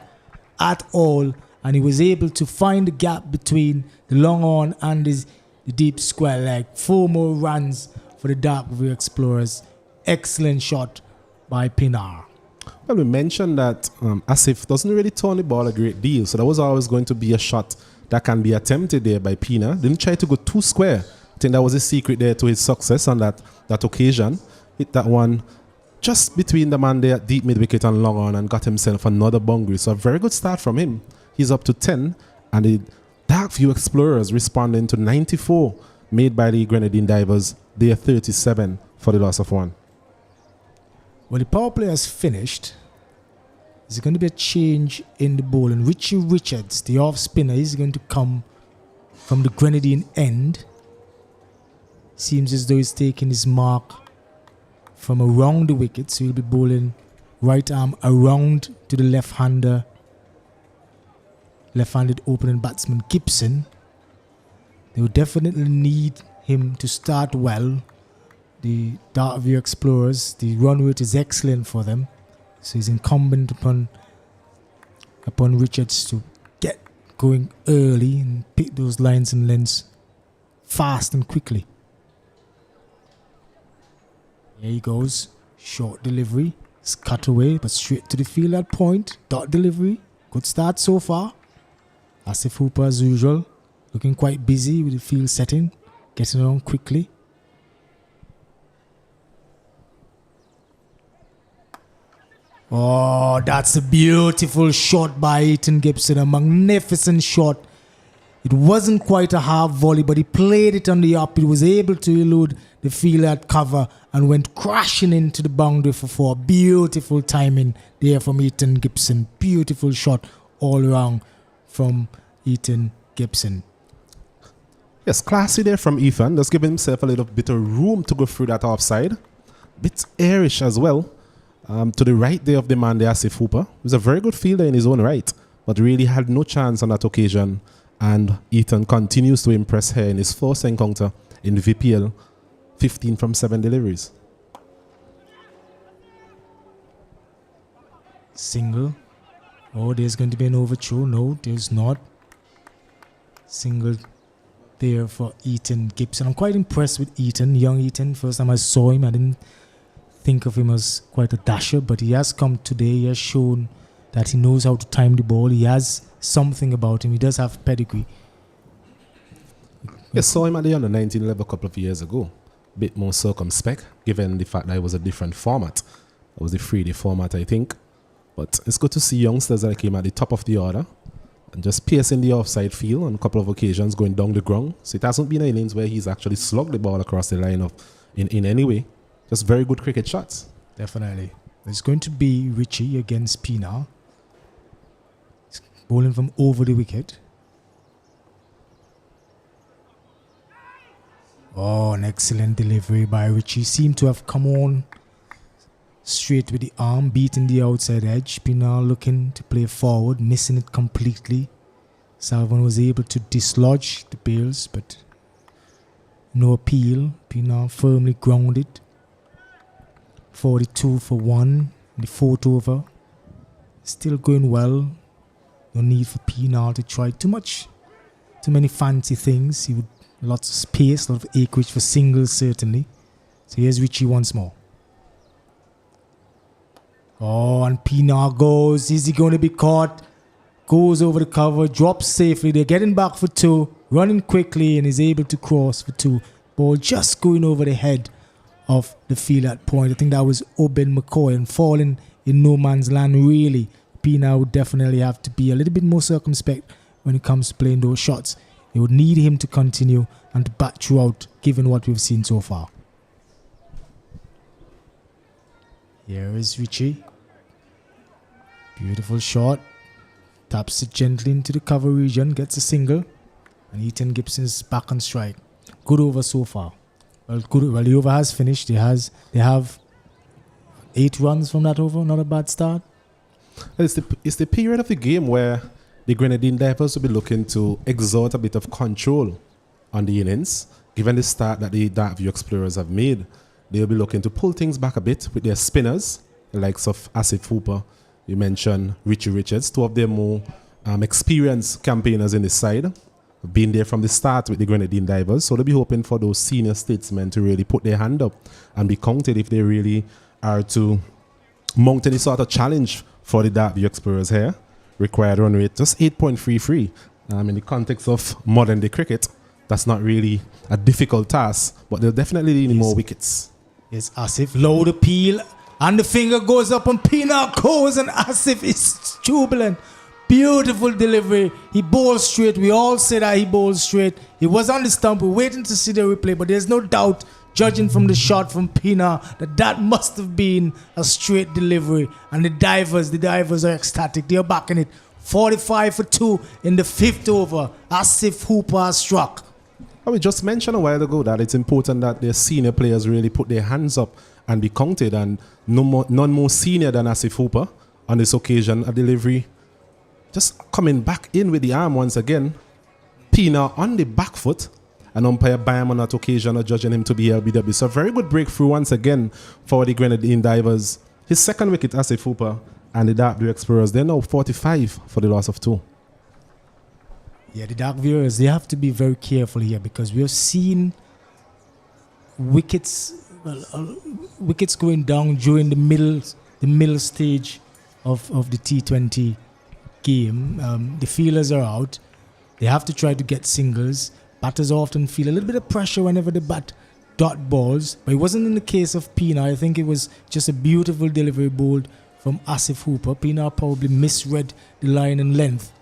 at all. And he was able to find the gap between the long on and the deep square leg. 4 more runs for the Dark View Explorers. Excellent shot by Pinar. Well, we mentioned that Asif doesn't really turn the ball a great deal. So that was always going to be a shot that can be attempted there by Pina. Didn't try to go too square. I think that was the secret there to his success on that occasion. Hit that one just between the man there at deep mid-wicket and long on and got himself another boundary. So a very good start from him. He's up to 10. And the Dark View Explorers responding to 94 made by the Grenadine Divers. They are 37 for the loss of 1. Well, the power play has finished. There's going to be a change in the bowling. Richie Richards, the off spinner, is going to come from the Grenadine end. Seems as though he's taking his mark from around the wicket, so he'll be bowling right arm around to the left-handed opening batsman Gibson. They will definitely need him to start well. The Dark View Explorers, the run rate is excellent for them, so he's incumbent upon Richards to get going early and pick those lines and lengths fast and quickly. Here he goes. Short delivery. It's cut away, but straight to the field at point. Dot delivery. Good start so far. Asif Hooper, as usual, looking quite busy with the field setting. Getting on quickly. Oh, that's a beautiful shot by Ethan Gibson. A magnificent shot. It wasn't quite a half volley, but he played it on the up. He was able to elude the field at cover and went crashing into the boundary for 4. Beautiful timing there from Ethan Gibson. Beautiful shot all around from Ethan Gibson. Yes, classy there from Ethan. Just giving himself a little bit of room to go through that offside. Bit airish as well. To the right there of the man, the Asif Hooper. He was a very good fielder in his own right, but really had no chance on that occasion. And Ethan continues to impress here in his first encounter in the VPL, 15 from 7 deliveries. Single. Oh, there's going to be an overthrow. No, there's not. Single there for Ethan Gibson. I'm quite impressed with Ethan, young Ethan. First time I saw him, I didn't think of him as quite a dasher, but he has come today. He has shown that he knows how to time the ball. He has something about him. He does have pedigree. I saw him at the under-19 level a couple of years ago. A bit more circumspect, given the fact that it was a different format. It was the 3-day format, I think. But it's good to see youngsters like him at the top of the order and just piercing the offside field on a couple of occasions, going down the ground. So it hasn't been innings where he's actually slugged the ball across the line of in any way. Just very good cricket shots. Definitely. It's going to be Richie against Pina. He's bowling from over the wicket. Oh, an excellent delivery by Richie. Seemed to have come on straight with the arm, beating the outside edge. Pina looking to play forward, missing it completely. Salvan was able to dislodge the bails, but no appeal. Pina firmly grounded. 42 for 1 in the fourth over. Still going well. No need for Pina to try too many fancy things. He would lots of space, a lot of acreage for singles certainly. So here's Richie once more. Oh, and Pina goes. Is he going to be caught? Goes over the cover, drops safely. They're getting back for 2, running quickly, and is able to cross for 2. Ball just going over the head of the field at point. I think that was Oben McCoy, and falling in no man's land really. Pina would definitely have to be a little bit more circumspect when it comes to playing those shots. They would need him to continue and to bat throughout, given what we've seen so far. Here is Richie. Beautiful shot. Taps it gently into the cover region, gets a single, and Ethan Gibson's back on strike. Good over so far. Well, the over has finished. They have 8 runs from that over. Not a bad start. It's the period of the game where the Grenadine Divers will be looking to exert a bit of control on the innings. Given the start that the Darkview Explorers have made, they'll be looking to pull things back a bit with their spinners, the likes of Asif Hooper. You mentioned Richie Richards, 2 of their more experienced campaigners in the side. Have been there from the start with the Grenadine Divers, so they'll be hoping for those senior statesmen to really put their hand up and be counted if they really are to mount any sort of challenge for the Darkview Explorers here. Required run rate just 8.33. In the context of modern day cricket, that's not really a difficult task, but they'll definitely need more wickets. Yes, Asif, low the peel, and the finger goes up, and Pina goes, and Asif is jubilant. Beautiful delivery. He bowls straight. We all say that he bowls straight. He was on the stump. We're waiting to see the replay, but there's no doubt, judging from the shot from Pina, that must have been a straight delivery. And the divers are ecstatic. They're backing it. 45 for 2 in the 5th over. Asif Hooper struck. We just mentioned a while ago that it's important that their senior players really put their hands up and be counted, and none more senior than Asif Hooper on this occasion. A delivery just coming back in with the arm once again. Pina on the back foot, and umpire Bam on that occasion are judging him to be LBW. So a very good breakthrough once again for the Grenadine Divers. His second wicket, Asif Hooper, and the Darkview Explorers, they're now 45 for the loss of 2. Yeah, the Darkviewers, they have to be very careful here, because we have seen wickets going down during the middle stage of the T20 game. The fielders are out. They have to try to get singles. Batters often feel a little bit of pressure whenever they bat dot balls, but it wasn't in the case of Pina. I think it was just a beautiful delivery bowled from Asif Hooper. Pina probably misread the line and length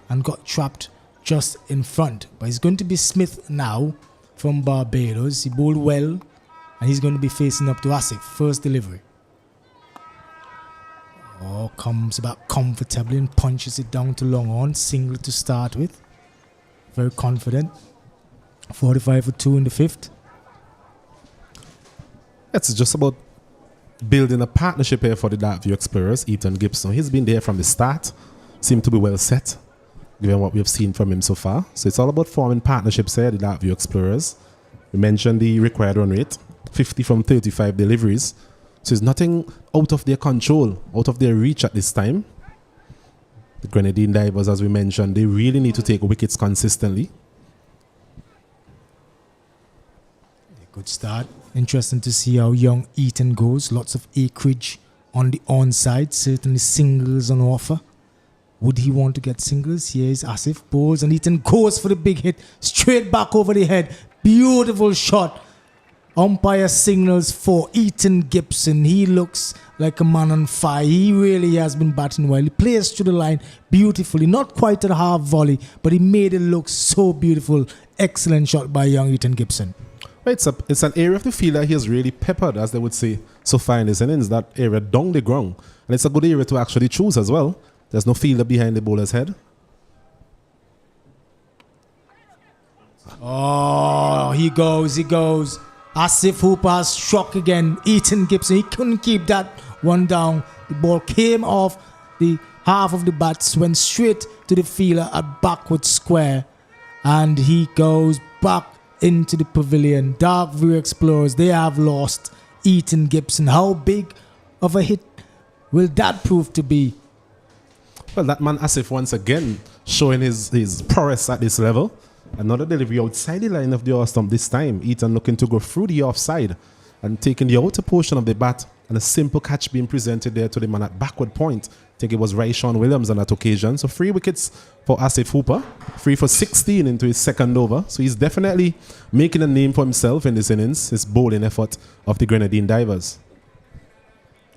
and got trapped just in front. But it's going to be Smith now from Barbados. He bowled well, and he's going to be facing up to Asif. First delivery. Oh, comes back comfortably and punches it down to long on. Single to start with. Very confident. 45 for 2 in the 5th. It's just about building a partnership here for the Darkview Explorers, Ethan Gibson. He's been there from the start, seemed to be well set, given what we've seen from him so far. So it's all about forming partnerships here, the Darkview Explorers. We mentioned the required run rate, 50 from 35 deliveries. So it's nothing out of their control, out of their reach at this time. The Grenadine Divers, as we mentioned, they really need to take wickets consistently. Good start. Interesting to see how young Eaton goes. Lots of acreage on the onside. Certainly singles on offer. Would he want to get singles? Here is Asif. Bowls and Eaton goes for the big hit. Straight back over the head. Beautiful shot. Umpire signals for Ethan Gibson. He looks like a man on fire. He really has been batting well. He plays through the line beautifully. Not quite at a half volley, but he made it look so beautiful. Excellent shot by young Ethan Gibson. It's an area of the field that he has really peppered, as they would say so far in his innings, that area down the ground. And it's a good area to actually choose as well. There's no fielder behind the bowler's head. Oh, he goes. Asif Hooper has struck again. Ethan Gibson, he couldn't keep that one down. The ball came off the half of the bats, went straight to the fielder at backward square. And he goes back into the pavilion. Darkview Explorers, they have lost Ethan Gibson. How big of a hit will that prove to be? Well, that man Asif once again showing his prowess at this level. Another delivery outside the line of the off stump this time. Ethan looking to go through the offside and taking the outer portion of the bat, and a simple catch being presented there to the man at backward point. I think it was Ryshawn Williams on that occasion. So 3 wickets for Asif Hooper. 3 for 16 into his second over. So he's definitely making a name for himself in this innings, his bowling effort of the Grenadine Divers.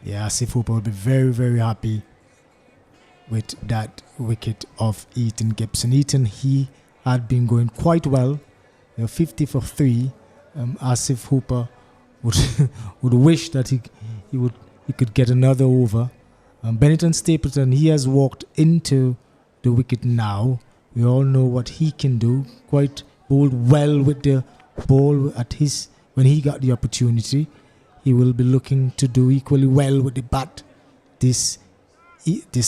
Yeah, Asif Hooper will be very, very happy with that wicket of Ethan Gibson. Ethan, he had been going quite well, 50 for 3. Asif Hooper would wish that he could get another over. Benetton Stapleton, he has walked into the wicket now. We all know what he can do. Quite bowled well with the ball when he got the opportunity. He will be looking to do equally well with the bat this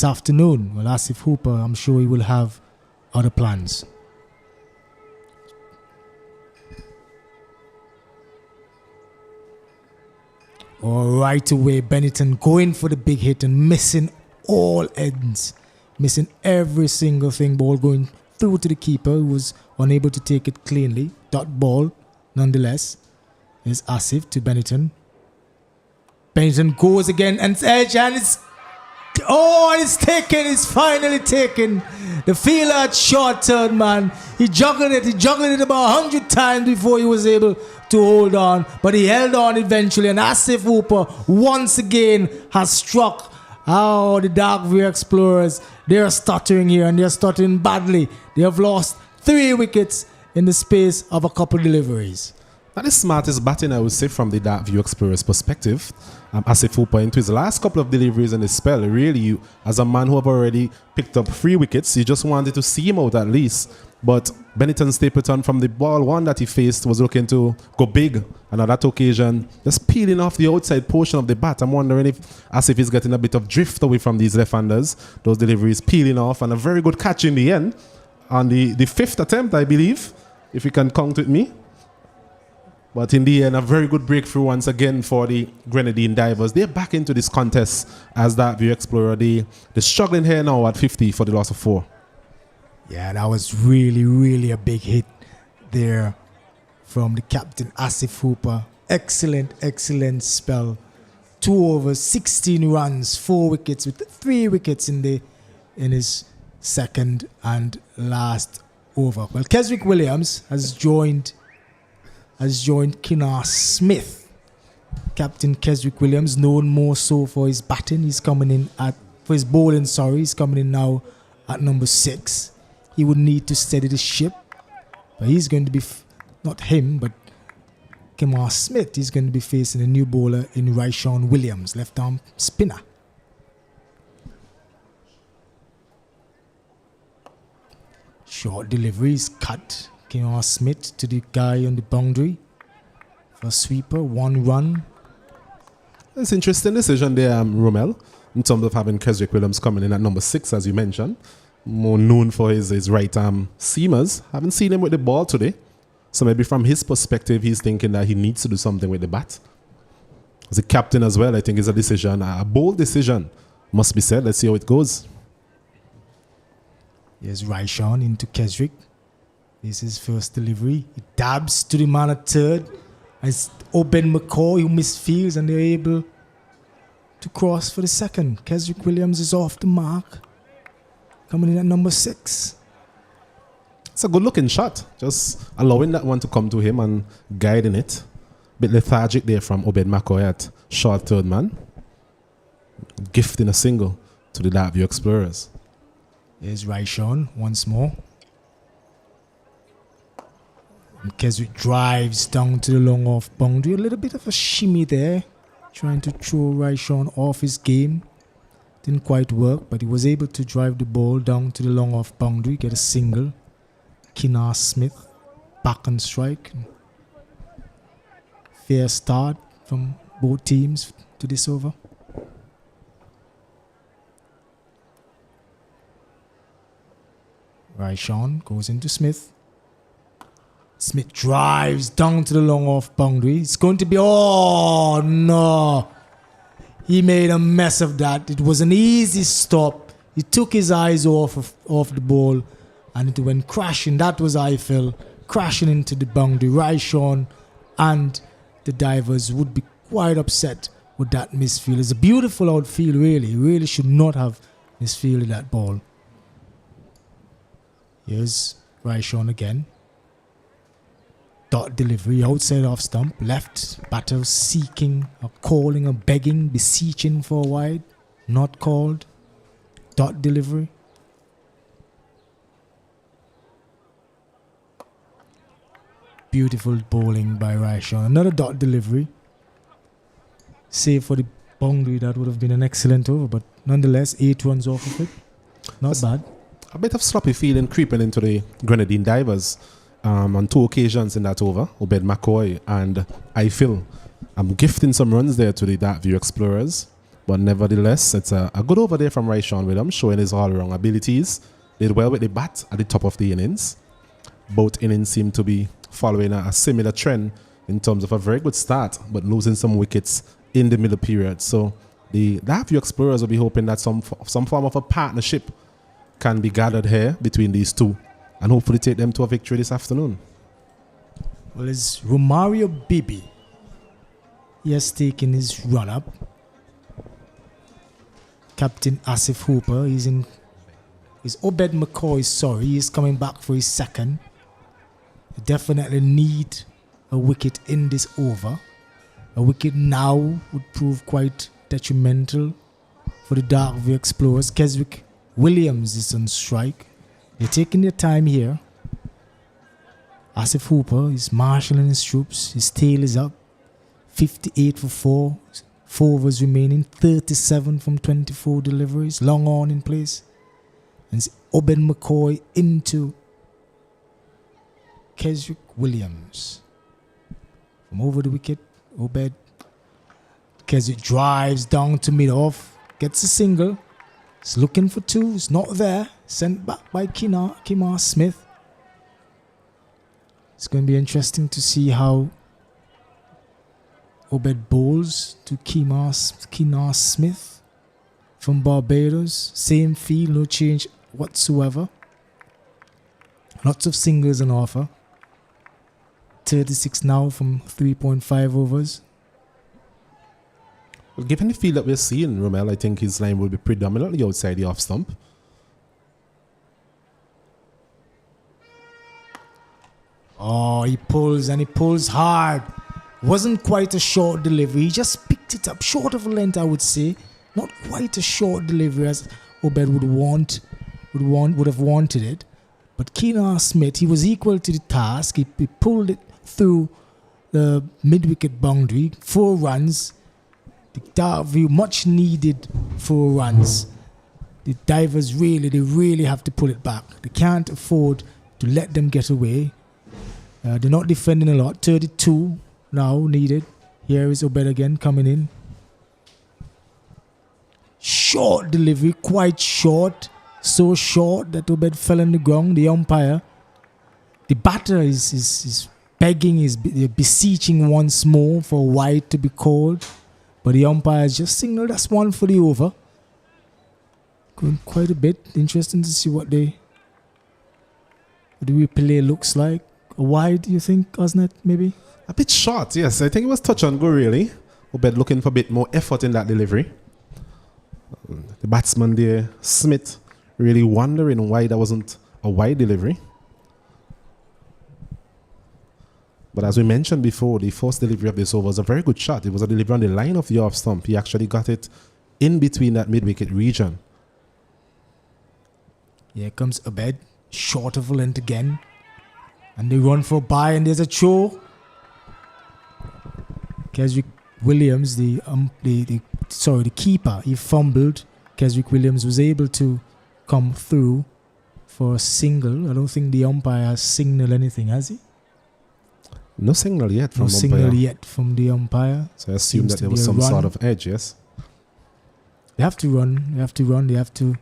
afternoon. Well, Asif Hooper, I'm sure he will have other plans. Right away, Benetton going for the big hit and missing all ends. Missing every single thing. Ball going through to the keeper, who was unable to take it cleanly. Dot ball, nonetheless. Is Asif to Benetton. Benetton goes again and edge, and it's taken. It's finally taken. The fielder had short turn, man. He juggled it about 100 times before he was able to hold on, but he held on eventually, and Asif Hooper once again has struck. Oh, the Darkview Explorers, they're stuttering here, and they're stuttering badly. They have lost 3 wickets in the space of a couple deliveries. That is smartest batting, I would say, from the Darkview Explorers perspective. Asif Hooper into his last couple of deliveries in the spell, really, you, as a man who have already picked up 3 wickets, you just wanted to see him out at least. But Benetton Stapleton, from the ball one that he faced, was looking to go big. And on that occasion, just peeling off the outside portion of the bat. I'm wondering if Asif is getting a bit of drift away from these left-handers. Those deliveries peeling off, and a very good catch in the end. On the 5th attempt, I believe, if you can count with me. But in the end, a very good breakthrough once again for the Grenadine Divers. They're back into this contest as Darkview Explorer. They're struggling here now at 50 for the loss of 4. Yeah, that was really, really a big hit there from the captain, Asif Hooper. Excellent spell. 2 overs, 16 runs, 4 wickets, with 3 wickets in his second and last over. Well, Keswick Williams has joined Kinar Smith. Captain Keswick Williams, known more so for his batting. He's coming in for his bowling, he's coming in now at number 6. He would need to steady the ship. But he's going to be, not him, but Kinar Smith, he's going to be facing a new bowler in Ryshawn Williams, left-arm spinner. Short deliveries cut. Kinar Smith to the guy on the boundary. For a sweeper, 1 run. It's an interesting decision there, Romel, in terms of having Keswick Williams coming in at number 6, as you mentioned. More known for his right arm seamers. Haven't seen him with the ball today. So maybe from his perspective, he's thinking that he needs to do something with the bat. As a captain as well, I think it's a decision, a bold decision, must be said. Let's see how it goes. Here's Raishon into Keswick. This is his first delivery. He dabs to the man at third. It's Obed McCoy who misfields, and they're able to cross for the second. Keswick Williams is off the mark. Coming in at number 6. It's a good looking shot. Just allowing that one to come to him and guiding it. Bit lethargic there from Obed McCoy at short third man. Gifting a single to the Darkview Explorers. Here's Raishon once more. And Keswick drives down to the long off boundary. A little bit of a shimmy there. Trying to throw Raishon off his game. Didn't quite work, but he was able to drive the ball down to the long off boundary. Get a single. Kinar Smith back on strike. Fair start from both teams to this over. Raishon goes into Smith. Smith drives down to the long off boundary. It's going to be, oh no. He made a mess of that. It was an easy stop. He took his eyes off the ball and it went crashing. That was I feel. Crashing into the boundary. Raishon and the divers would be quite upset with that misfield. It's a beautiful outfield, really. He really should not have misfielded that ball. Here's Raishon again. Dot delivery outside off stump. Left batter seeking or calling or begging, beseeching for a wide. Not called. Dot delivery. Beautiful bowling by Raishon. Another dot delivery. Save for the boundary, that would have been an excellent over, but nonetheless, 8 runs off of it. Not bad. A bit of sloppy feeling creeping into the Grenadine divers on 2 occasions in that over. Obed McCoy and I feel I'm gifting some runs there to the Darkview Explorers, but nevertheless, it's a good over there from Raishon Williams, showing his all-around abilities. Did well with the bat at the top of the innings. Both innings seem to be following a similar trend in terms of a very good start, but losing some wickets in the middle period. So the Darkview Explorers will be hoping that some form of a partnership can be gathered here between these two and hopefully take them to a victory this afternoon. Well, it's Romario Bibi. He has taken his run-up. Captain Asif Hooper, he's Obed McCoy, sorry, he's coming back for his second. They definitely need a wicket in this over. A wicket now would prove quite detrimental for the Darkview Explorers. Keswick Williams is on strike. They're taking their time here. Asif Hooper is marshalling his troops. His tail is up. 58 for 4. 4 overs remaining. 37 from 24 deliveries. Long on in place. And it's Obed McCoy into Keswick Williams. From over the wicket, Obed. Keswick drives down to mid-off. Gets a single. It's looking for 2. It's not there. Sent back by Kimar Smith. It's going to be interesting to see how Obed bowls to Kinar Smith from Barbados. Same field, no change whatsoever. Lots of singles on offer. 36 now from 3.5 overs. Well, given the field that we're seeing, Romel, I think his line will be predominantly outside the off stump. Oh, he pulls hard. Wasn't quite a short delivery. He just picked it up short of a length, I would say. Not quite a short delivery as Obed would have wanted it. But Kinar Smith, he was equal to the task. He pulled it through the mid-wicket boundary. 4 runs. The Darkview, much needed 4 runs. The divers really have to pull it back. They can't afford to let them get away. They're not defending a lot. 32 now needed. Here is Obed again coming in. short delivery, quite short. So short that Obed fell on the ground. The umpire, the batter is begging, is beseeching once more for wide to be called. But the umpire just signaled that's one for the over. Going quite a bit. Interesting to see what the replay looks like. A wide, you think, Osnet, maybe? A bit short, yes. I think it was touch and go, really. Obed looking for a bit more effort in that delivery. The batsman there, Smith, really wondering why that wasn't a wide delivery. But as we mentioned before, the first delivery of this over was a very good shot. It was a delivery on the line of the off stump. He actually got it in between that mid-wicket region. Here comes Obed, short of a length again. And they run for a bye, and there's a throw. Keswick Williams, the keeper, he fumbled. Keswick Williams was able to come through for a single. I don't think the umpire has signaled anything, has he? No signal yet from no umpire. Signal yet from the umpire. So I assume that there was some sort of edge, yes? They have to run. They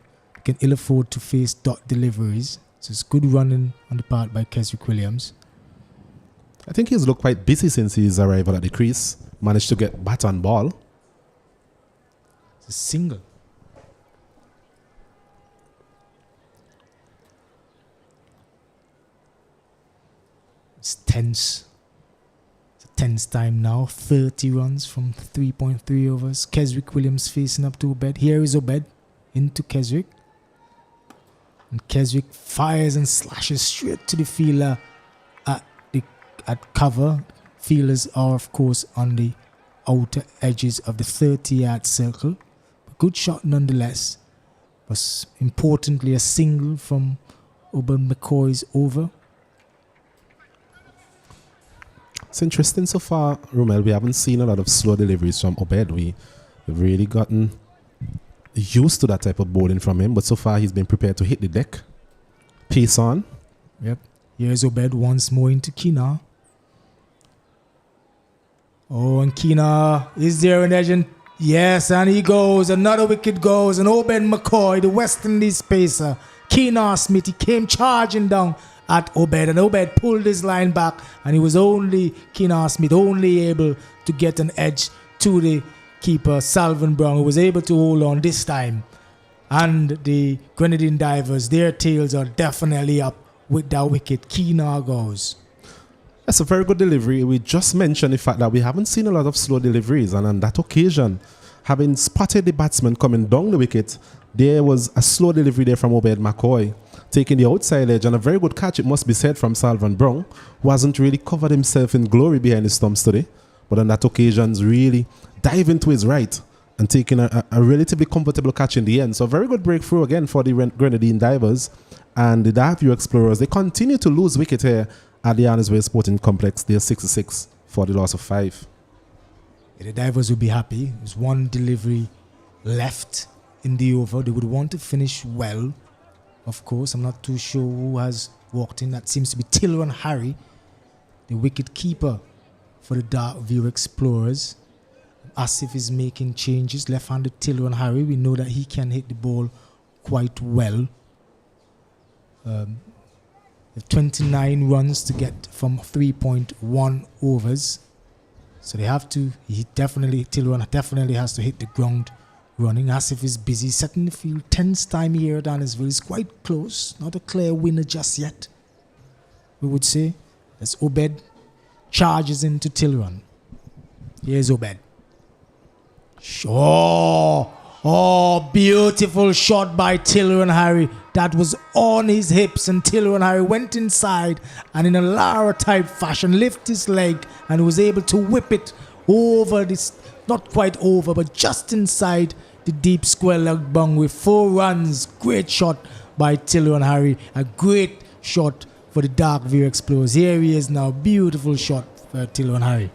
can ill afford to face dot deliveries. So it's good running on the part by Keswick Williams. I think he's looked quite busy since his arrival at the crease. Managed to get bat on ball. It's a single. It's tense. It's a tense time now. 30 runs from 3.3 overs. Keswick Williams facing up to Obed. Here is Obed into Keswick. And Keswick fires and slashes straight to the fielder at cover. Fielders are, of course, on the outer edges of the 30-yard circle. But good shot nonetheless. Was importantly a single from Obed McCoy's over. It's interesting so far, Romel. We haven't seen a lot of slow deliveries from Obed. We've really gotten used to that type of bowling from him, but so far he's been prepared to hit the deck. Pace on. Yep. Here's Obed once more into Keener. Oh, and Keener is there an edge? Yes, and he goes. Another wicket goes. And Obed McCoy, the West Indies pacer, Keener Smith, he came charging down at Obed, and Obed pulled his line back, and he was Keener Smith only able to get an edge to the keeper, Salvin Brown, who was able to hold on this time. And the Grenadine Divers, their tails are definitely up with that wicket. Keener goes. That's a very good delivery. We just mentioned the fact that we haven't seen a lot of slow deliveries, and on that occasion, having spotted the batsman coming down the wicket, there was a slow delivery there from Obed McCoy, taking the outside edge, and a very good catch, it must be said, from Salvin Brown, who hasn't really covered himself in glory behind his stumps today, but on that occasion, really diving to his right and taking a relatively comfortable catch in the end. So a very good breakthrough again for the Grenadine Divers. And the Darkview Explorers, they continue to lose wicket here at the Arnesville Sporting Complex. They're 6-6 for the loss of 5. Yeah, the Divers will be happy. There's one delivery left in the over. They would want to finish well, of course. I'm not too sure who has walked in. That seems to be Tilron Harry, the wicket keeper for the Darkview Explorers. Asif is making changes. Left-handed Tilron Harry. We know that he can hit the ball quite well. 29 runs to get from 3.1 overs. So they have to, Tilron definitely has to hit the ground running. Asif is busy setting the field. 10th time here at Arnesville. It's quite close. Not a clear winner just yet, we would say. As Obed charges into Tilron. Here's Obed. Oh, beautiful shot by Tilron Harry. That was on his hips, and Tilron Harry went inside and in a Lara type fashion lifted his leg and was able to whip it over this, not quite over, but just inside the deep square leg bung with 4 runs. Great shot by Tilron Harry. A great shot for the Darkview Explorers. Here he is now. Beautiful shot for Tilron Harry.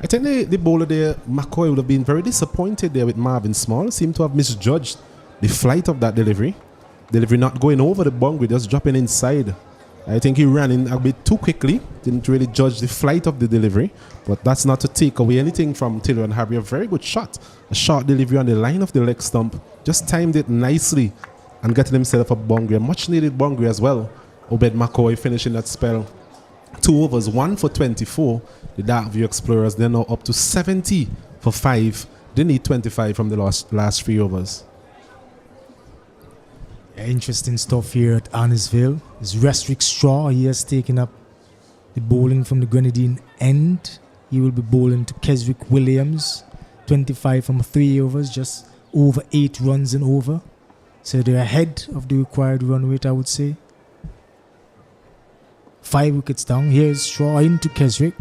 I think the bowler there, McCoy, would have been very disappointed there with Marvin Small. Seemed to have misjudged the flight of that delivery. Delivery not going over the boundary, just dropping inside. I think he ran in a bit too quickly. Didn't really judge the flight of the delivery. But that's not to take away anything from Tilron Harry. A very good shot. A short delivery on the line of the leg stump. just timed it nicely and getting himself a boundary, a much needed boundary as well. Obed McCoy finishing that spell. 2 overs, 1 for 24. The Darkview Explorers, they're now up to 70 for 5. They need 25 from the last 3 overs. Yeah, interesting stuff here at Annisville. It's Restrick Straw. He has taken up the bowling from the Grenadine end. He will be bowling to Keswick Williams. 25 from 3 overs, just over 8 runs and over. So they're ahead of the required run rate, I would say. 5 wickets down. Here's Straw into Keswick.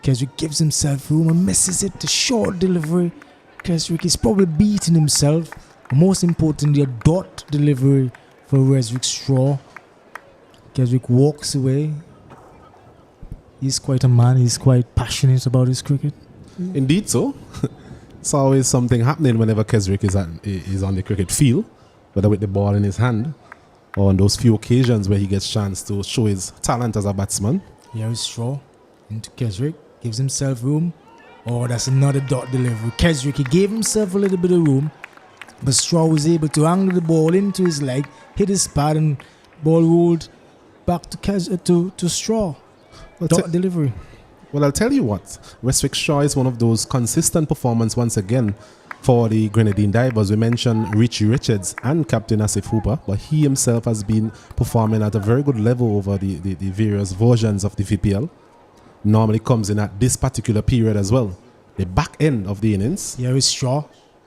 Keswick gives himself room and misses it. The short delivery. Keswick is probably beating himself. Most importantly, a dot delivery for Reswick Straw. Keswick walks away. He's quite a man. He's quite passionate about his cricket. Indeed so. It's always something happening whenever Keswick is on the cricket field, whether with the ball in his hand or on those few occasions where he gets chance to show his talent as a batsman. Here is Straw into Keswick. Gives himself room. Oh, that's another dot delivery. Keswick, he gave himself a little bit of room, but Straw was able to angle the ball into his leg, hit his pad, and ball rolled back to Straw. Dot delivery. Well, I'll tell you what, Westwick Shaw is one of those consistent performances once again for the Grenadine Divers. We mentioned Richie Richards and Captain Asif Hooper, but he himself has been performing at a very good level over the various versions of the VPL. Normally comes in at this particular period as well. The back end of the innings. Here is Straw.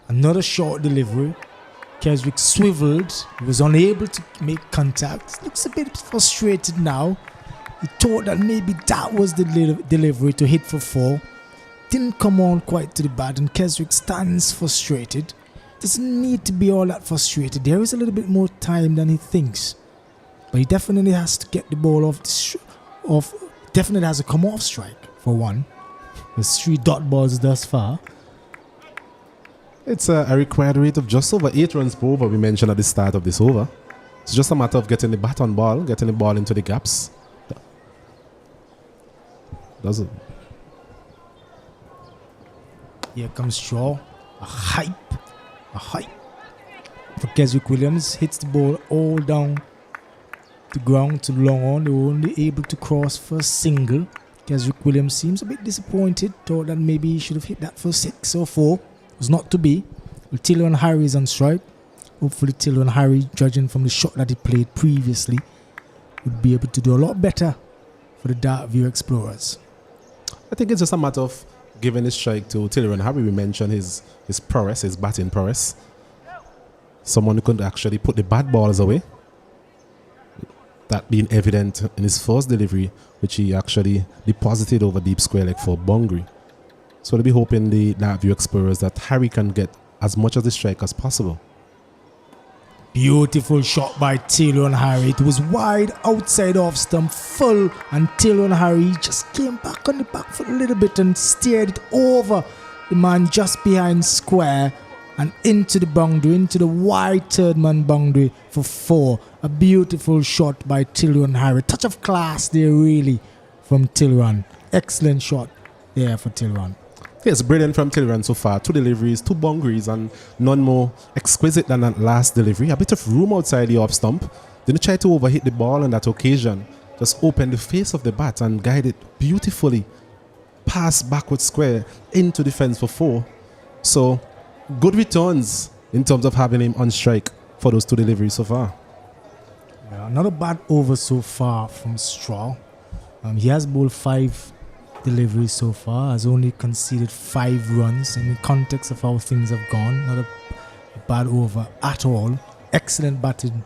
Another short delivery. Keswick swiveled. He was unable to make contact. Looks a bit frustrated now. He thought that maybe that was the delivery to hit for 4. Didn't come on quite to the bat, and Keswick stands frustrated. Doesn't need to be all that frustrated. There is a little bit more time than he thinks. But he definitely has to get the ball off. Definitely has a come off strike for one. There's 3 dot balls thus far. It's a required rate of just over 8 runs per over, we mentioned at the start of this over. It's just a matter of getting the bat on ball, getting the ball into the gaps. Does it? Here comes Straw. A hype for Keswick Williams. Hits the ball all down the ground to long on. They were only able to cross for a single. Keswick Williams seems a bit disappointed. Thought that maybe he should have hit that for 6 or 4. It was not to be. Well, Tilo and Harry is on strike. Hopefully Tilo and Harry, judging from the shot that he played previously, would be able to do a lot better for the Darkview Explorers. I think it's just a matter of giving a strike to Taylor and Harry. We mentioned his prowess, his batting prowess. Someone who could actually put the bad balls away. That being evident in his first delivery, which he actually deposited over deep square leg for boundary. So I'll be hoping the Darkview Explorers that Harry can get as much of the strike as possible. Beautiful shot by Taylor and Harry. It was wide outside off stump, full, and Taylor and Harry just came back on the back foot a little bit and steered it over the man just behind square and into the boundary, into the wide third man boundary for 4. A beautiful shot by Taylor and Harry. Touch of class there really from Taylor. Excellent shot there for Taylor. Yes, brilliant from Tilran so far. 2 deliveries, 2 boundaries, and none more exquisite than that last delivery. A bit of room outside the off stump. Didn't try to overhit the ball on that occasion. Just open the face of the bat and guide it beautifully past backward square into the fence for 4. So, good returns in terms of having him on strike for those 2 deliveries so far. Yeah, another bad over so far from Straw. He has bowled 5 deliveries so far, has only conceded 5 runs. In the context of how things have gone, not a bad over at all. Excellent batting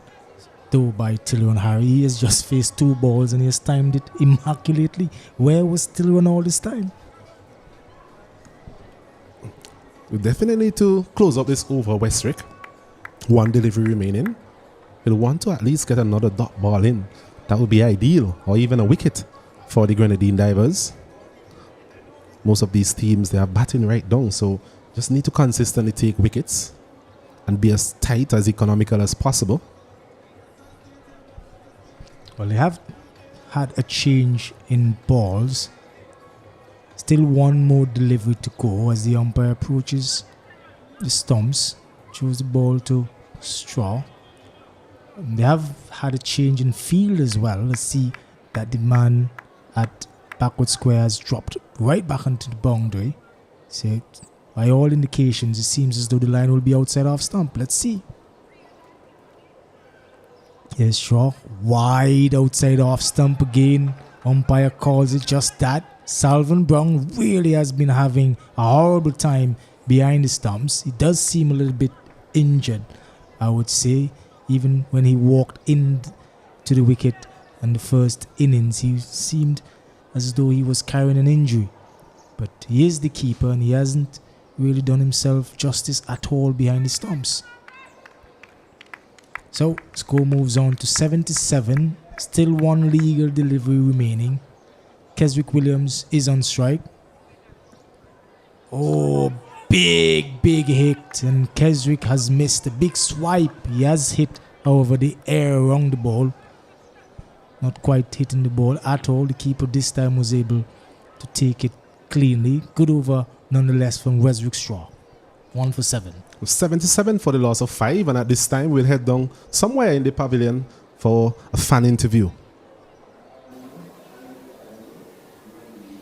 though by Tillon Harry. He has just faced 2 balls and he has timed it immaculately. Where was Tillon all this time? We definitely need to close up this over, Westrick. 1 delivery remaining. He'll want to at least get another dot ball in. That would be ideal, or even a wicket for the Grenadine Divers. Most of these teams, they are batting right down, so just need to consistently take wickets and be as tight, as economical as possible. Well, they have had a change in balls. Still 1 more delivery to go as the umpire approaches the stumps. Choose the ball to Straw. They have had a change in field as well. Let's see that the man at backward square has dropped right back onto the boundary. So by all indications, it seems as though the line will be outside off stump. Let's see. Yes, Straw. Wide outside off stump again. Umpire calls it just that. Salvin Brown really has been having a horrible time behind the stumps. He does seem a little bit injured, I would say. Even when he walked into the wicket in the first innings, he seemed as though he was carrying an injury. But he is the keeper and he hasn't really done himself justice at all behind the stumps. So, score moves on to 77. Still one legal delivery remaining. Keswick Williams is on strike. Oh, big hit, and Keswick has missed a big swipe. He has hit, however, the air around the ball. Not quite hitting the ball at all. The keeper this time was able to take it cleanly. Good over nonetheless from Westwick Straw. 1 for 7. 77 for the loss of 5, and at this time we'll head down somewhere in the pavilion for a fan interview.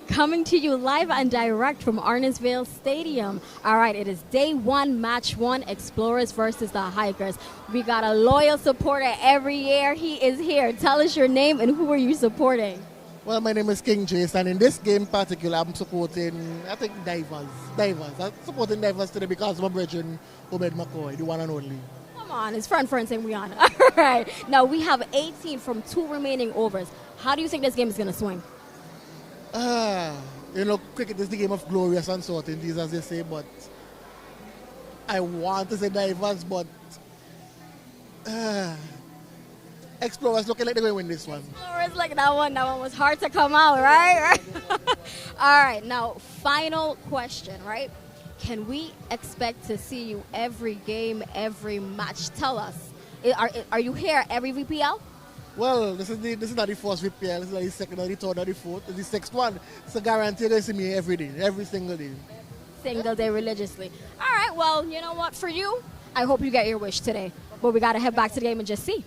Coming to you live and direct from Arnisville Stadium. All right, it is day 1, match 1, Explorers versus the Hikers. We got a loyal supporter every year. He is here. Tell us your name and who are you supporting? Well, my name is King Jace, and in this game in particular, I'm supporting, I think, Divers. I'm supporting Divers today because of my brethren, Obed McCoy, the one and only. Come on, it's front and we on. All right, now we have 18 from 2 remaining overs. How do you think this game is going to swing? Cricket is the game of glorious uncertainties, as they say, but I want to say Divers, but Explorers looking like they're going to win this one. Explorers, like that one was hard to come out, right? All right, now, final question, right? Can we expect to see you every game, every match? Tell us, are you here every VPL? Well, this is not the first VPL. This is not the second or the third or the fourth. It's the sixth one. It's a guarantee to see me every day, every single day. Single day religiously. All right, well, you know what? For you, I hope you get your wish today. But we got to head back to the game and just see.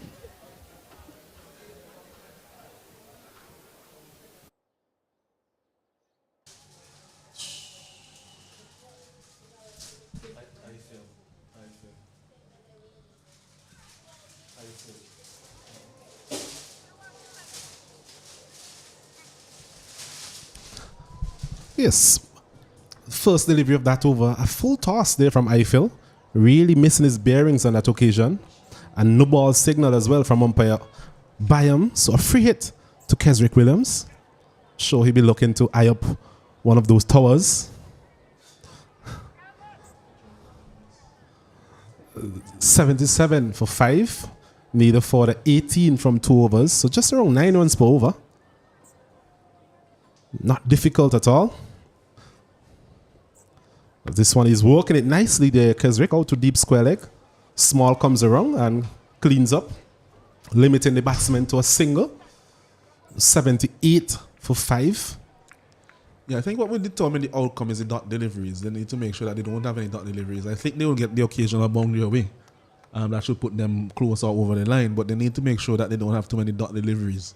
Yes, first delivery of that over, a full toss there from Eiffel, really missing his bearings on that occasion, and no ball signal as well from umpire Byam, so a free hit to Keswick Williams. Sure, he'll be looking to eye up one of those towers. 77 for 5, neither for the 18 from 2 overs, so just around 9 runs per over. Not difficult at all. This one is working it nicely there. Keswick out to deep square leg. Small comes around and cleans up, limiting the batsman to a single. 78 for 5. Yeah, I think what will determine the outcome is the dot deliveries. They need to make sure that they don't have any dot deliveries. I think they will get the occasional boundary away. That should put them closer over the line, but they need to make sure that they don't have too many dot deliveries.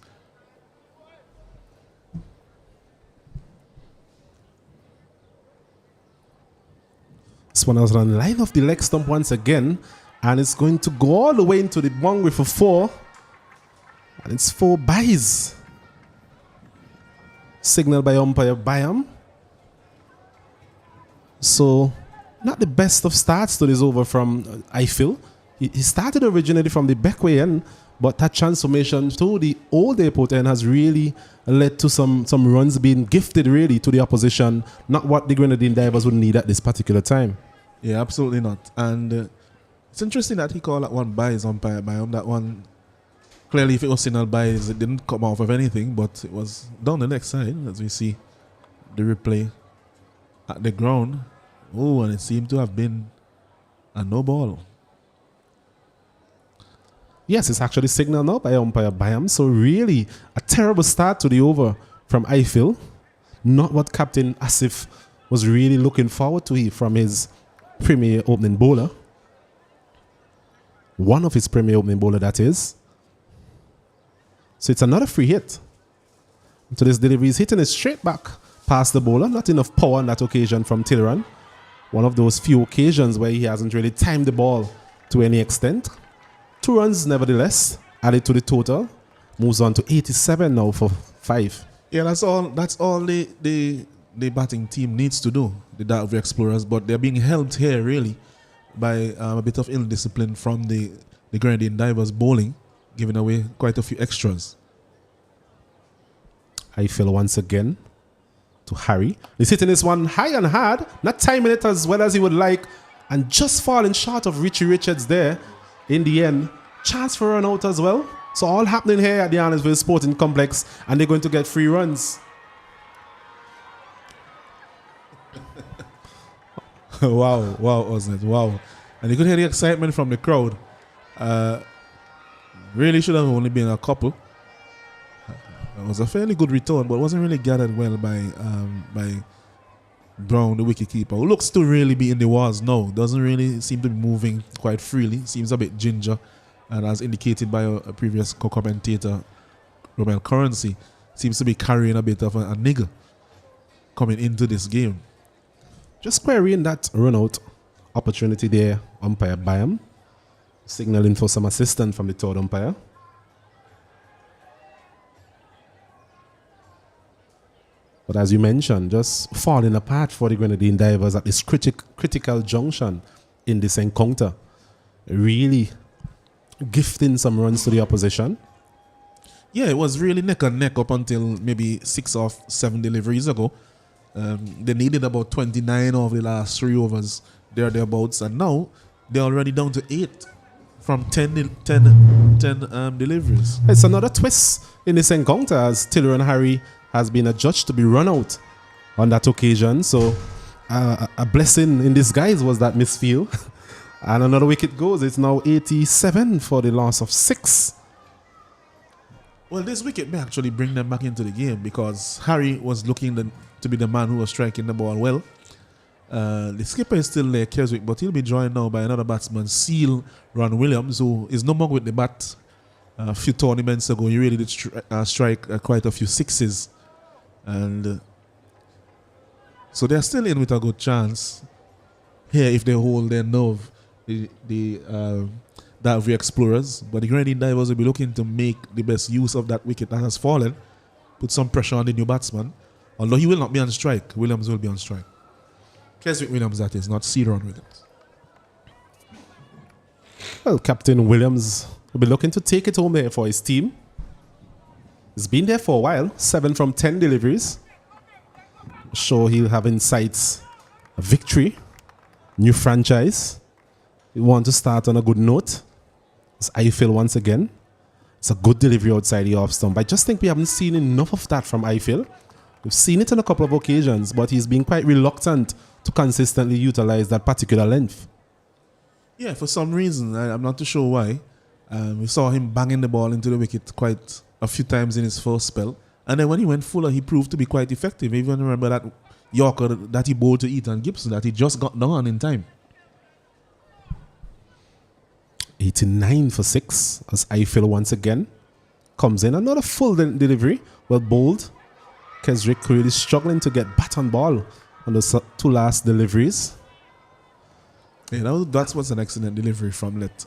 This one was on the line of the leg stump once again, and it's going to go all the way into the boundary for 4. And it's 4 byes. Signal by umpire Byam. So, not the best of starts to this over from Eiffel. He started originally from the backway end, but that transformation to the old airport end has really led to some runs being gifted really to the opposition. Not what the Grenadine Divers would need at this particular time. Yeah, absolutely not. And it's interesting that he called that one byes umpire Byam. That one, clearly if it was signal byes, it didn't come off of anything, but it was down the next side as we see the replay at the ground. Oh, and it seemed to have been a no ball. Yes, it's actually signaled now by umpire Byam. So really a terrible start to the over from Eiffel. Not what Captain Asif was really looking forward to from his premier opening bowler. One of his premier opening bowler, that is. So it's another free hit. So this delivery is hitting it straight back past the bowler. Not enough power on that occasion from Tilleran. One of those few occasions where he hasn't really timed the ball to any extent. 2 runs nevertheless added to the total. Moves on to 87 now for 5. Yeah, that's all the batting team needs to do, the Dark View Explorers, but they're being helped here really by a bit of ill discipline from the Grenadine Divers bowling, giving away quite a few extras. I feel once again to Harry. He's hitting this one high and hard, not timing it as well as he would like, and just falling short of Richie Richards there in the end. Chance for run out as well. So all happening here at the Arnesville Sporting Complex, and they're going to get 3 runs. Wow, wasn't it? Wow. And you could hear the excitement from the crowd. Really should have only been a couple. It was a fairly good return, but wasn't really gathered well by Brown, the wicketkeeper, who looks to really be in the wars now. Doesn't really seem to be moving quite freely. Seems a bit ginger. And as indicated by a previous co-commentator, Romel Currency, seems to be carrying a bit of a nigger coming into this game. Just querying that run out opportunity there, umpire Byam. Signaling for some assistance from the third umpire. But as you mentioned, just falling apart for the Grenadine Divers at this critical junction in this encounter. Really gifting some runs to the opposition. Yeah, it was really neck and neck up until maybe 6 or 7 deliveries ago. They needed about 29 of the last 3 overs, thereabouts, and now they're already down to 8 from 10 deliveries. It's another twist in this encounter as Tilleran Harry has been adjudged to be run out on that occasion. So a blessing in disguise was that misfield. And another wicket goes. It's now 87 for the loss of 6. Well, this wicket may actually bring them back into the game because Harry was looking to be the man who was striking the ball well. The skipper is still there, Keswick, but he'll be joined now by another batsman, Seal Ron Williams, who is no more with the bat. A few tournaments ago, he really did strike quite a few 6s. And so they're still in with a good chance here if they hold their nerve, the Dark View Explorers. But the Grenadine Divers will be looking to make the best use of that wicket that has fallen, put some pressure on the new batsman. Although he will not be on strike, Williams will be on strike. Keswick Williams, that is, not Cedron Williams. Well, Captain Williams will be looking to take it home here for his team. He's been there for a while, 7 from 10 deliveries. Sure, he'll have in sights a victory, new franchise. We want to start on a good note. As I feel once again, it's a good delivery outside the off stump. I just think we haven't seen enough of that from Eiffel. We've seen it on a couple of occasions, but he's been quite reluctant to consistently utilize that particular length. Yeah, for some reason, I'm not too sure why. We saw him banging the ball into the wicket quite a few times in his first spell. And then when he went fuller, he proved to be quite effective. Even remember that Yorker that he bowled to Ethan Gibson that he just got done in time. 89 for 6 as Eiffel once again comes in. Another full delivery, well bowled. Keswick really struggling to get bat on ball on the 2 last deliveries. Yeah, that's what's an excellent delivery from Let.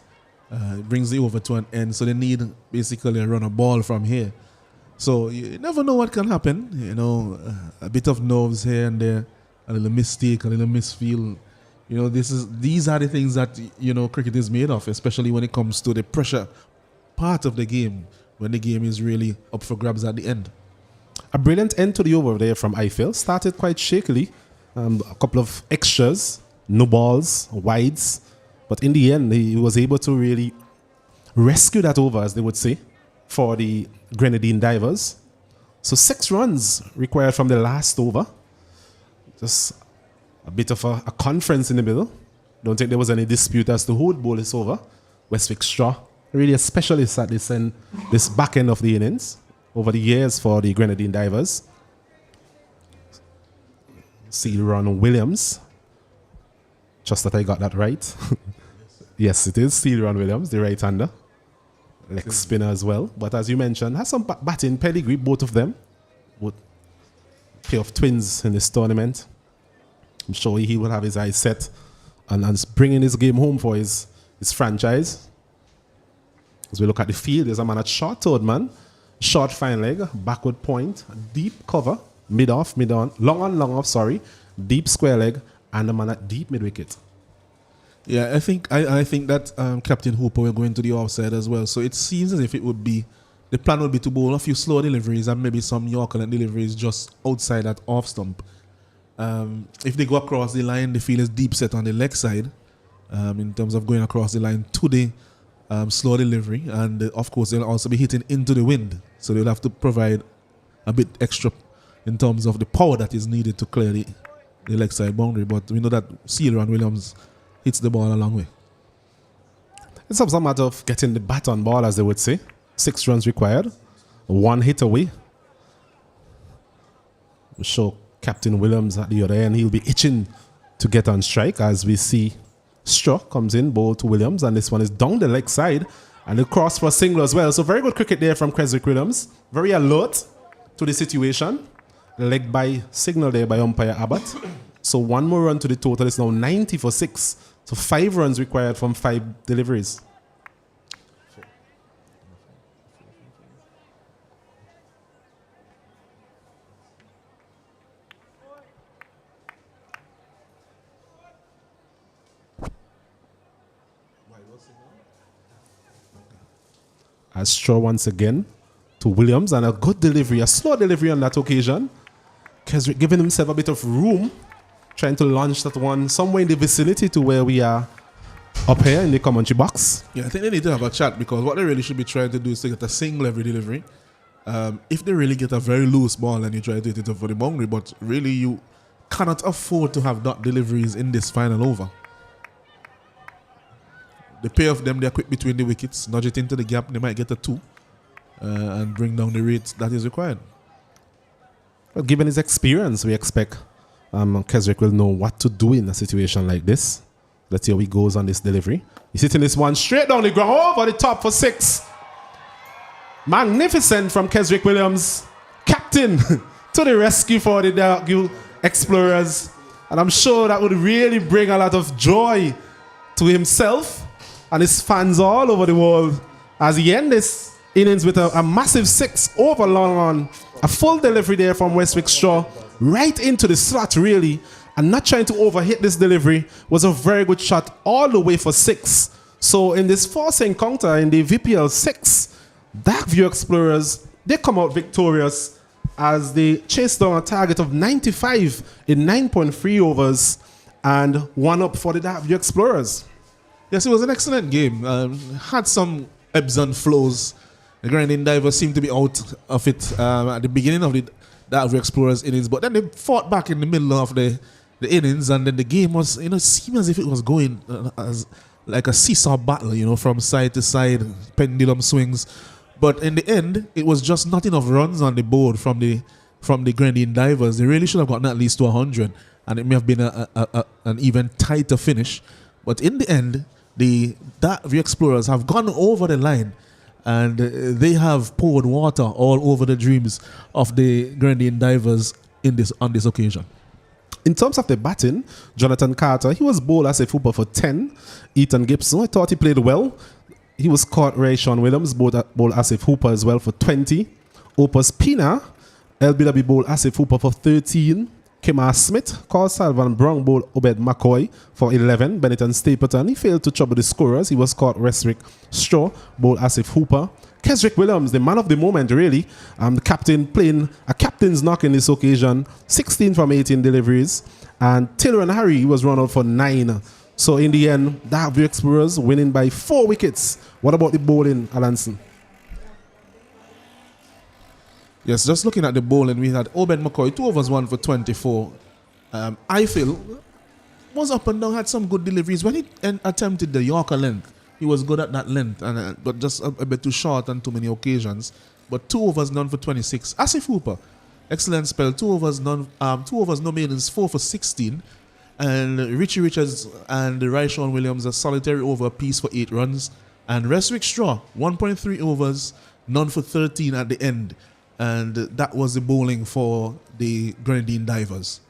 It brings the over to an end, so they need basically a run a ball from here. So you never know what can happen. You know, a bit of nerves here and there, a little mistake, a little misfeel. You know, these are the things that, you know, cricket is made of, especially when it comes to the pressure part of the game, when the game is really up for grabs at the end. A brilliant end to the over there from Eiffel. Started quite shakily. A couple of extras, no balls, wides. But in the end, he was able to really rescue that over, as they would say, for the Grenadine Divers. So 6 runs required from the last over. Just a bit of a conference in the middle. Don't think there was any dispute as to who would bowl this over. Westwick Straw, really a specialist at this back end of the innings over the years for the Grenadine Divers. See Ron Williams. Just that I got that right. Yes, it is Steeleron Williams, the right-hander. Leg spinner as well. But as you mentioned, has some batting pedigree, both of them. Both pair of twins in this tournament. I'm sure he will have his eyes set and bringing his game home for his franchise. As we look at the field, there's a man at short toed man, short fine leg, backward point, deep cover, mid off, mid on, long on, long off, sorry, deep square leg, and a man at deep mid wicket. Yeah, I think that Captain Hooper will go into the offside as well. So it seems as if it would be, the plan would be to bowl a few slow deliveries and maybe some Yorker deliveries just outside that off stump. If they go across the line, the field is deep set on the leg side in terms of going across the line to the slow delivery. And of course, they'll also be hitting into the wind. So they'll have to provide a bit extra in terms of the power that is needed to clear the leg side boundary. But we know that Steeleron Williams hits the ball a long way. It's a matter of getting the bat on ball, as they would say. 6 runs required, 1 hit away. I'm sure Captain Williams at the other end, he'll be itching to get on strike as we see Straw comes in, ball to Williams, and this one is down the leg side and a cross for a single as well. So very good cricket there from Keswick Williams. Very alert to the situation. Leg by signal there by umpire Abbott. So 1 more run to the total. It's now 90 for 6. So 5 runs required from 5 deliveries. As Straw once again to Williams, and a good delivery, a slow delivery on that occasion. Keswick giving himself a bit of room, trying to launch that one somewhere in the vicinity to where we are up here in the commentary box. Yeah, I think they need to have a chat because what they really should be trying to do is to get a single every delivery. If they really get a very loose ball and you try to hit it for the boundary, but really you cannot afford to have dot deliveries in this final over. The pair of them, they're quick between the wickets, nudge it into the gap, they might get a 2 and bring down the rate that is required. Well, given his experience, we expect Keswick will know what to do in a situation like this. Let's see how he goes on this delivery. He's hitting this one straight down the ground, over the top for 6. Magnificent from Keswick Williams. Captain to the rescue for the Darkview Explorers. And I'm sure that would really bring a lot of joy to himself and his fans all over the world as he ends this innings with a massive 6 over long on. A full delivery there from Westwick Straw, right into the slot really, and not trying to overhit this delivery. Was a very good shot all the way for 6. So in this first encounter in the VPL 6, Darkview Explorers, they come out victorious as they chase down a target of 95 in 9.3 overs and 1 up for the Darkview Explorers. Yes, it was an excellent game. Had some ebbs and flows. The Grenadine Divers seemed to be out of it at the beginning of the Darkview Explorers innings, but then they fought back in the middle of the innings, and then the game was, seemed as if it was going as like a seesaw battle, from side to side, pendulum swings. But in the end, it was just not enough runs on the board from the Grenadine Divers. They really should have gotten at least to 100, and it may have been an even tighter finish. But in the end, the Darkview Explorers have gone over the line, and they have poured water all over the dreams of the Grenadine Divers on this occasion. In terms of the batting, Jonathan Carter, he was bowled as a football for 10. Ethan Gibson, I thought he played well. He was caught. Ray Sean Williams bowled Asif Hooper as well for 20. Opus Pina, LBW bowled Asif Hooper for 13. Kemar Smith, Carl Salvan Brown bowled Obed McCoy for 11. Benetton Stapleton, he failed to trouble the scorers. He was caught. Westwick Straw bowled Asif Hooper. Keswick Williams, the man of the moment really. The captain playing a captain's knock in this occasion. 16 from 18 deliveries. And Taylor and Harry, he was run out for 9. So in the end, Darkview Explorers winning by 4 wickets. What about the bowling, Alanson? Yes, just looking at the bowling, we had Obed McCoy, 2 overs, 1 for 24. I feel was up and down, had some good deliveries. When he attempted the Yorker length, he was good at that length, but just a bit too short on too many occasions. But 2 overs, none for 26. Asif Hooper, excellent spell. 2 overs, no maidens, 4 for 16. And Richie Richards and Ryshawn Williams a solitary over apiece for 8 runs. And Reswick Straw, 1.3 overs, none for 13 at the end. And that was the bowling for the Grenadine Divers.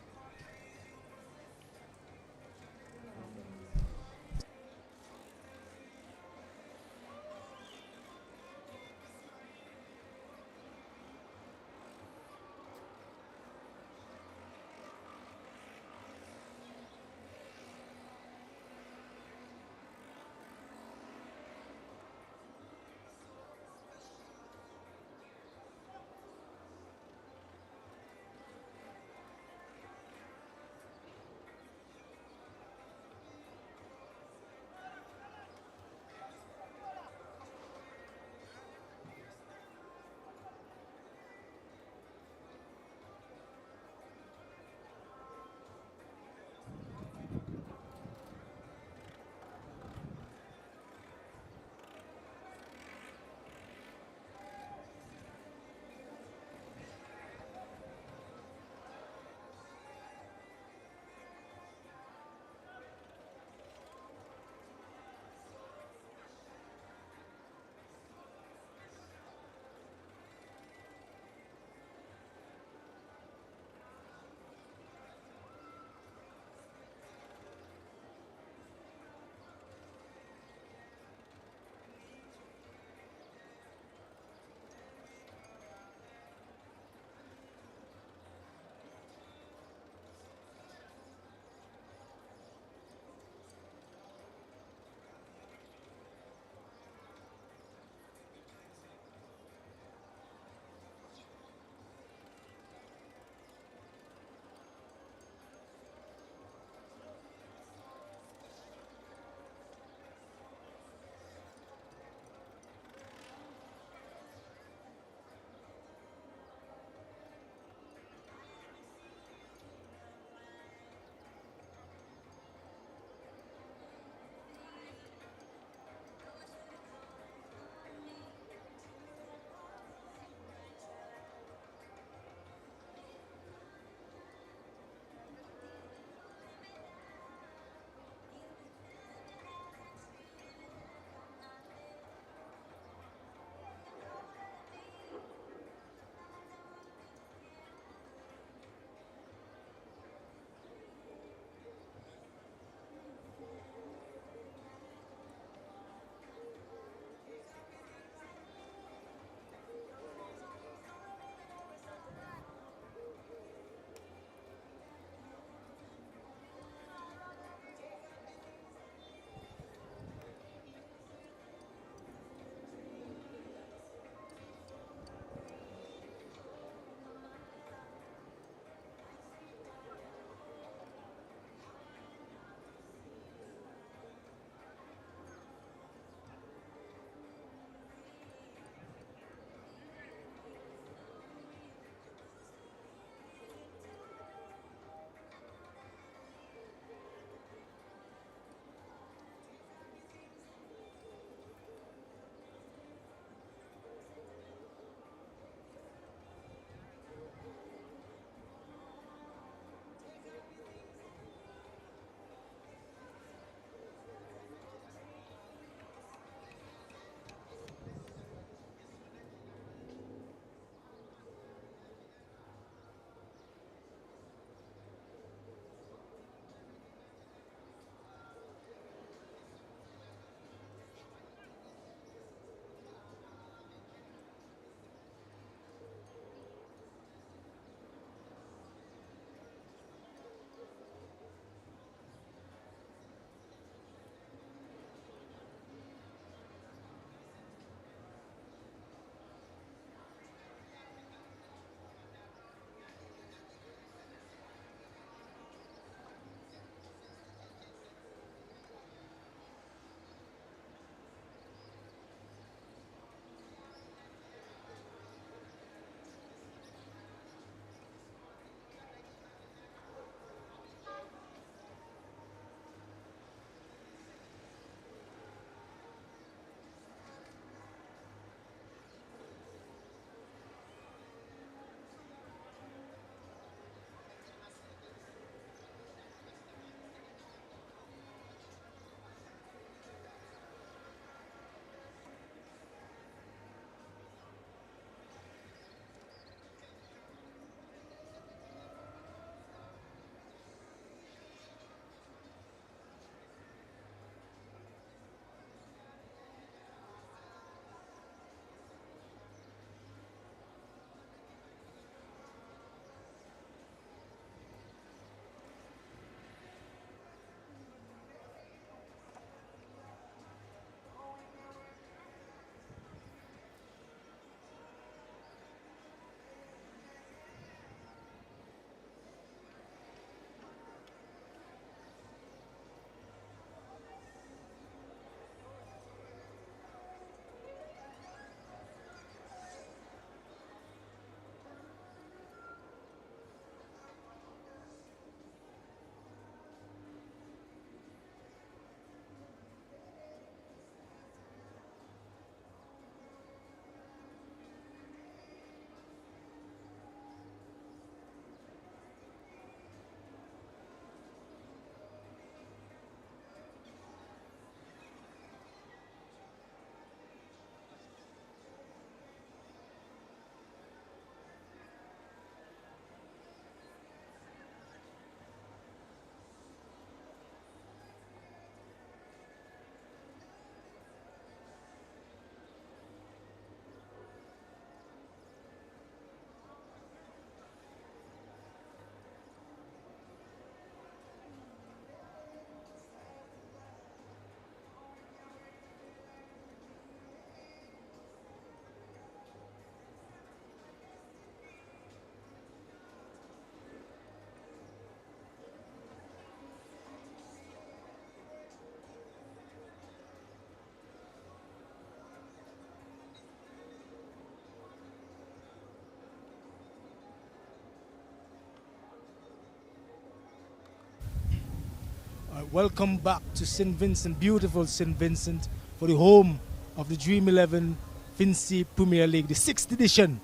Welcome back to St. Vincent, beautiful St. Vincent, for the home of the Dream 11 Vinci Premier League, the 6th edition.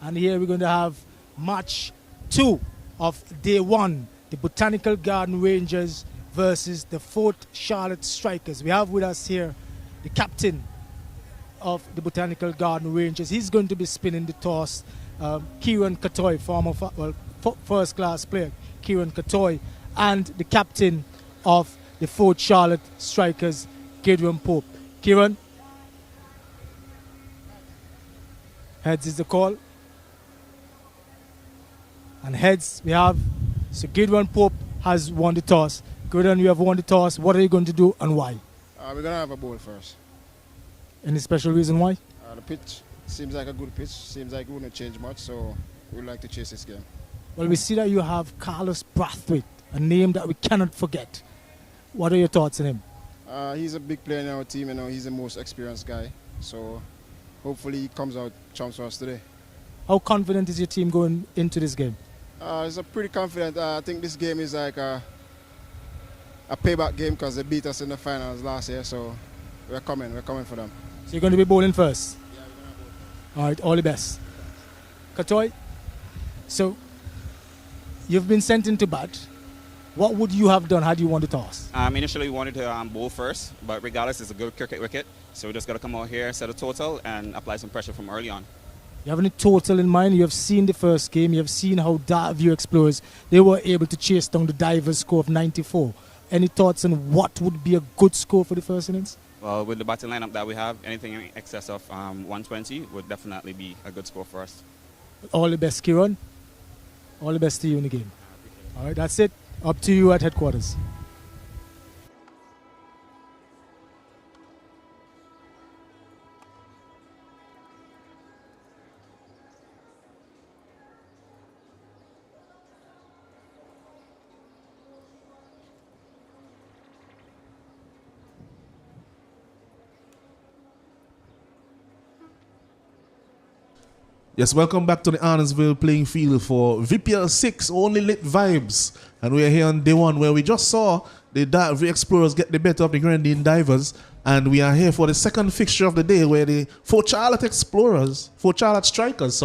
And here we're going to have match 2 of day 1, the Botanical Garden Rangers versus the Fort Charlotte Strikers. We have with us here the captain of the Botanical Garden Rangers. He's going to be spinning the toss. Kieran Katoy, first-class player, Kieran Katoy, and the captain of the Fort Charlotte Strikers, Gideon Pope. Kieran, heads is the call. And heads we have, so Gideon Pope has won the toss. Gideon, you have won the toss. What are you going to do and why? We're going to have a ball first. Any special reason why? The pitch seems like a good pitch. Seems like it wouldn't change much, so we'd like to chase this game. Well, we see that you have Carlos Brathwaite, a name that we cannot forget. What are your thoughts on him? He's a big player in our team. He's the most experienced guy. So hopefully he comes out chumps for us today. How confident is your team going into this game? It's a pretty confident. I think this game is like a payback game because they beat us in the finals last year. So we're coming for them. So you're going to be bowling first? Yeah, we're going to bowl first. All right, all the best. Katoy, so you've been sent into bat. What would you have done had you won the toss? Initially, we wanted to bowl first, but regardless, it's a good cricket wicket. So we just got to come out here, set a total, and apply some pressure from early on. You have any total in mind? You have seen the first game. You have seen how Dartview Explorers, they were able to chase down the Divers score of 94. Any thoughts on what would be a good score for the first innings? Well, with the batting lineup that we have, anything in excess of 120 would definitely be a good score for us. All the best, Kieran. All the best to you in the game. All right, that's it. Up to you at headquarters. Yes, welcome back to the Arnorsville playing field for VPL 6, only lit vibes. And we are here on day 1 where we just saw the Dartview Explorers get the better of the Grenadines Divers. And we are here for the second fixture of the day where the Fort Charlotte Strikers,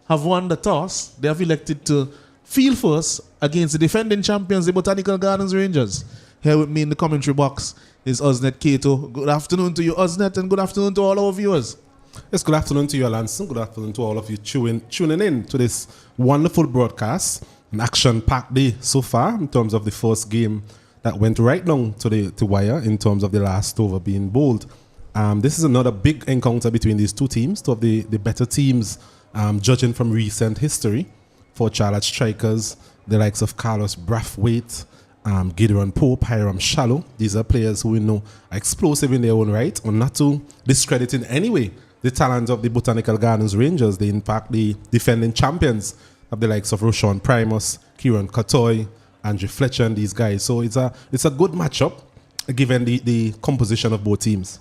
have won the toss. They have elected to field first against the defending champions, the Botanical Gardens Rangers. Here with me in the commentary box is Osnet Kato. Good afternoon to you, Osnet, and good afternoon to all our viewers. Yes, good afternoon to you, Alanson. Good afternoon to all of you tuning in to this wonderful broadcast. An action-packed day so far in terms of the first game that went right down to the wire in terms of the last over being bowled. This is another big encounter between these two teams, two of the better teams, judging from recent history. For Charlotte Strikers, the likes of Carlos Brathwaite, Gideon Pope, Hiram Shallow. These are players who we know are explosive in their own right, or not to discredit in any way the talent of the Botanical Gardens Rangers. They, in fact, the defending champions of the likes of Roshan Primus, Kieran Katoy, Andrew Fletcher, and these guys. So it's a good matchup, given the composition of both teams.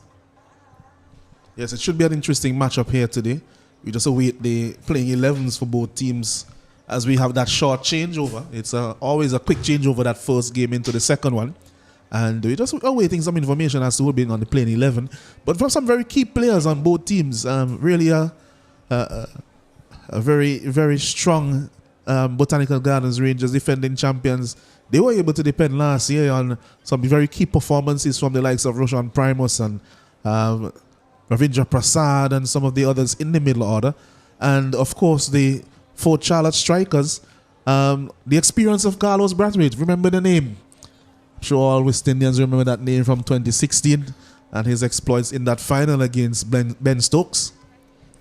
Yes, it should be an interesting matchup here today. We just await the playing 11s for both teams as we have that short changeover. It's always a quick changeover that first game into the second one. And we're just awaiting some information as to who being on the playing 11. But from some very key players on both teams, really a very, very strong Botanical Gardens Rangers defending champions. They were able to depend last year on some very key performances from the likes of Roshan Primus and Ravindra Prasad and some of the others in the middle order. And of course, the Fort Charlotte Strikers, the experience of Carlos Brathwaite. Remember the name? I'm sure all West Indians remember that name from 2016 and his exploits in that final against Ben Stokes.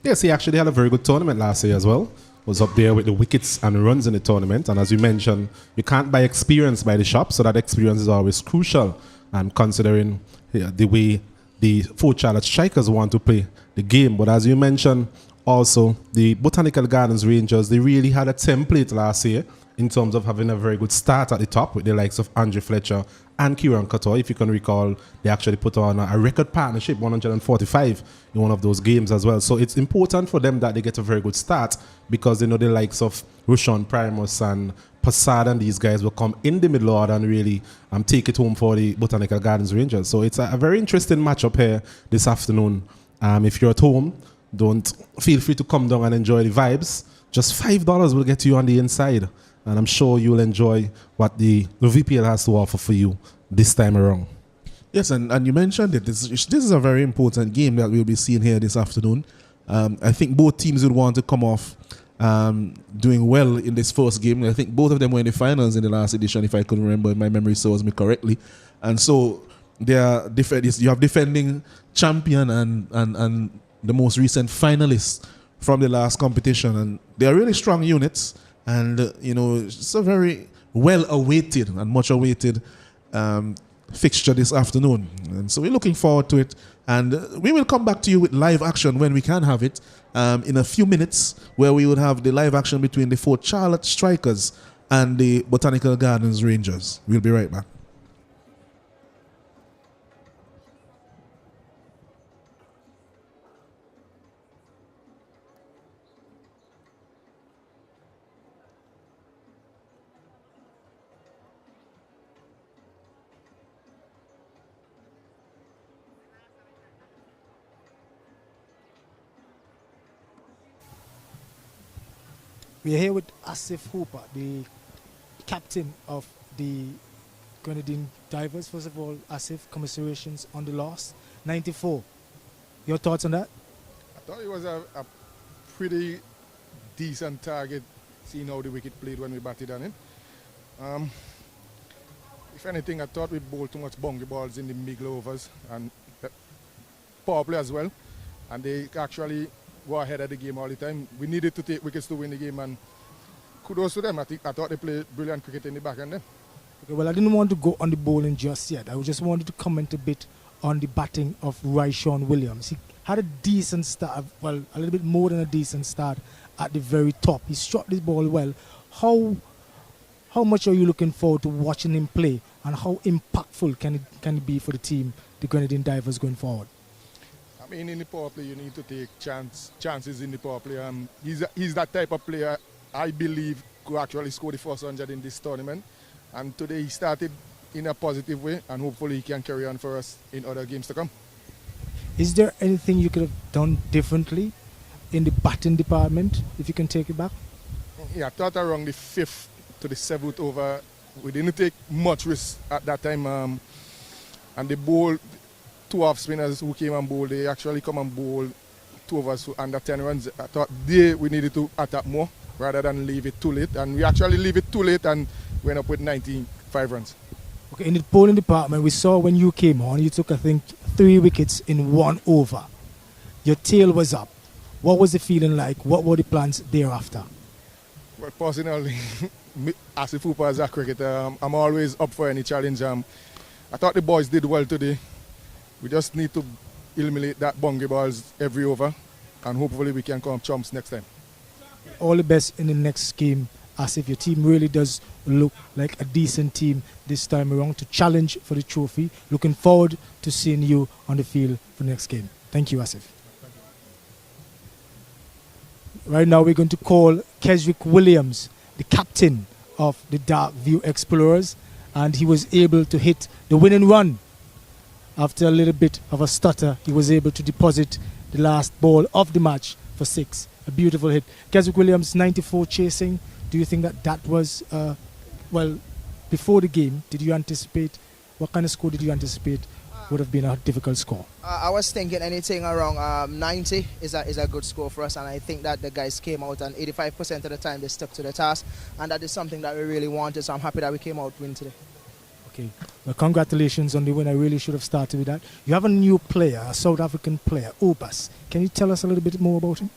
Yes, he actually had a very good tournament last year as well. Was up there with the wickets and runs in the tournament. And as you mentioned, you can't buy experience by the shop, so that experience is always crucial. And considering the way the Fort Charlotte Strikers want to play the game. But as you mentioned, also the Botanical Gardens Rangers, they really had a template last year in terms of having a very good start at the top with the likes of Andrew Fletcher and Kieran Katoy. If you can recall, they actually put on a record partnership, 145 in one of those games as well. So it's important for them that they get a very good start because they know the likes of Roshan Primus and Passad and these guys will come in the middle order and really take it home for the Botanical Gardens Rangers. So it's a very interesting matchup here this afternoon. If you're at home, don't feel free to come down and enjoy the vibes. Just $5 will get you on the inside. And I'm sure you'll enjoy what the VPL has to offer for you this time around. Yes, and you mentioned it. This is a very important game that we'll be seeing here this afternoon. I think both teams would want to come off doing well in this first game. I think both of them were in the finals in the last edition, if I could remember, if my memory serves me correctly. And so you have defending champion and the most recent finalists from the last competition, and they are really strong units. And it's a very well awaited and much awaited fixture this afternoon, and so we're looking forward to it. And we will come back to you with live action when we can have it in a few minutes, where we would have the live action between the Fort Charlotte Strikers and the Botanical Gardens Rangers. We'll be right back. We are here with Asif Hooper, the captain of the Grenadine Divers. First of all, Asif, commiserations on the loss, 94. Your thoughts on that? I thought it was a pretty decent target, seeing how the wicket played when we batted on it. If anything, I thought we bowled too much bongy balls in the middle overs and power play as well. And they actually go ahead of the game all the time. We needed to take wickets to win the game, and kudos to them. I thought they played brilliant cricket in the back end. Okay, well, I didn't want to go on the bowling just yet. I just wanted to comment a bit on the batting of Ryshawn Williams. He had a decent start, well, a little bit more than a decent start at the very top. He struck this ball well. How much are you looking forward to watching him play, and how impactful can it be for the team, the Grenadine Divers, going forward? I mean, in the power play, you need to take chances in the power play. He's that type of player, I believe, could actually score the first 100 in this tournament. And today he started in a positive way, and hopefully he can carry on for us in other games to come. Is there anything you could have done differently in the batting department, if you can take it back? Yeah, I thought around the 5th to the 7th over, we didn't take much risk at that time. And the bowl, 2 off spinners who came and bowled, they actually come and bowl 2 overs under 10 runs. I thought we needed to attack more rather than leave it too late. And we actually leave it too late and went up with 95 runs. Okay, in the bowling department, we saw when you came on, you took, I think, 3 wickets in 1 over. Your tail was up. What was the feeling like? What were the plans thereafter? Well, personally, as a Hooper, as a cricketer, I'm always up for any challenge. I thought the boys did well today. We just need to eliminate that bongy balls every over, and hopefully we can come up chumps next time. All the best in the next game, as if your team really does look like a decent team this time around to challenge for the trophy. Looking forward to seeing you on the field for the next game. Thank you, Asif. Right now we're going to call Keswick Williams, the captain of the Dark View Explorers, and he was able to hit the winning run. After a little bit of a stutter, he was able to deposit the last ball of the match for 6. A beautiful hit. Keswick Williams, 94 chasing. Do you think that was, well, before the game, did you anticipate, what kind of score did you anticipate would have been a difficult score? I was thinking anything around 90 is a good score for us, and I think that the guys came out and 85% of the time they stuck to the task, and that is something that we really wanted, so I'm happy that we came out win today. Okay, well, congratulations on the win. I really should have started with that. You have a new player, a South African player, Obas. Can you tell us a little bit more about him?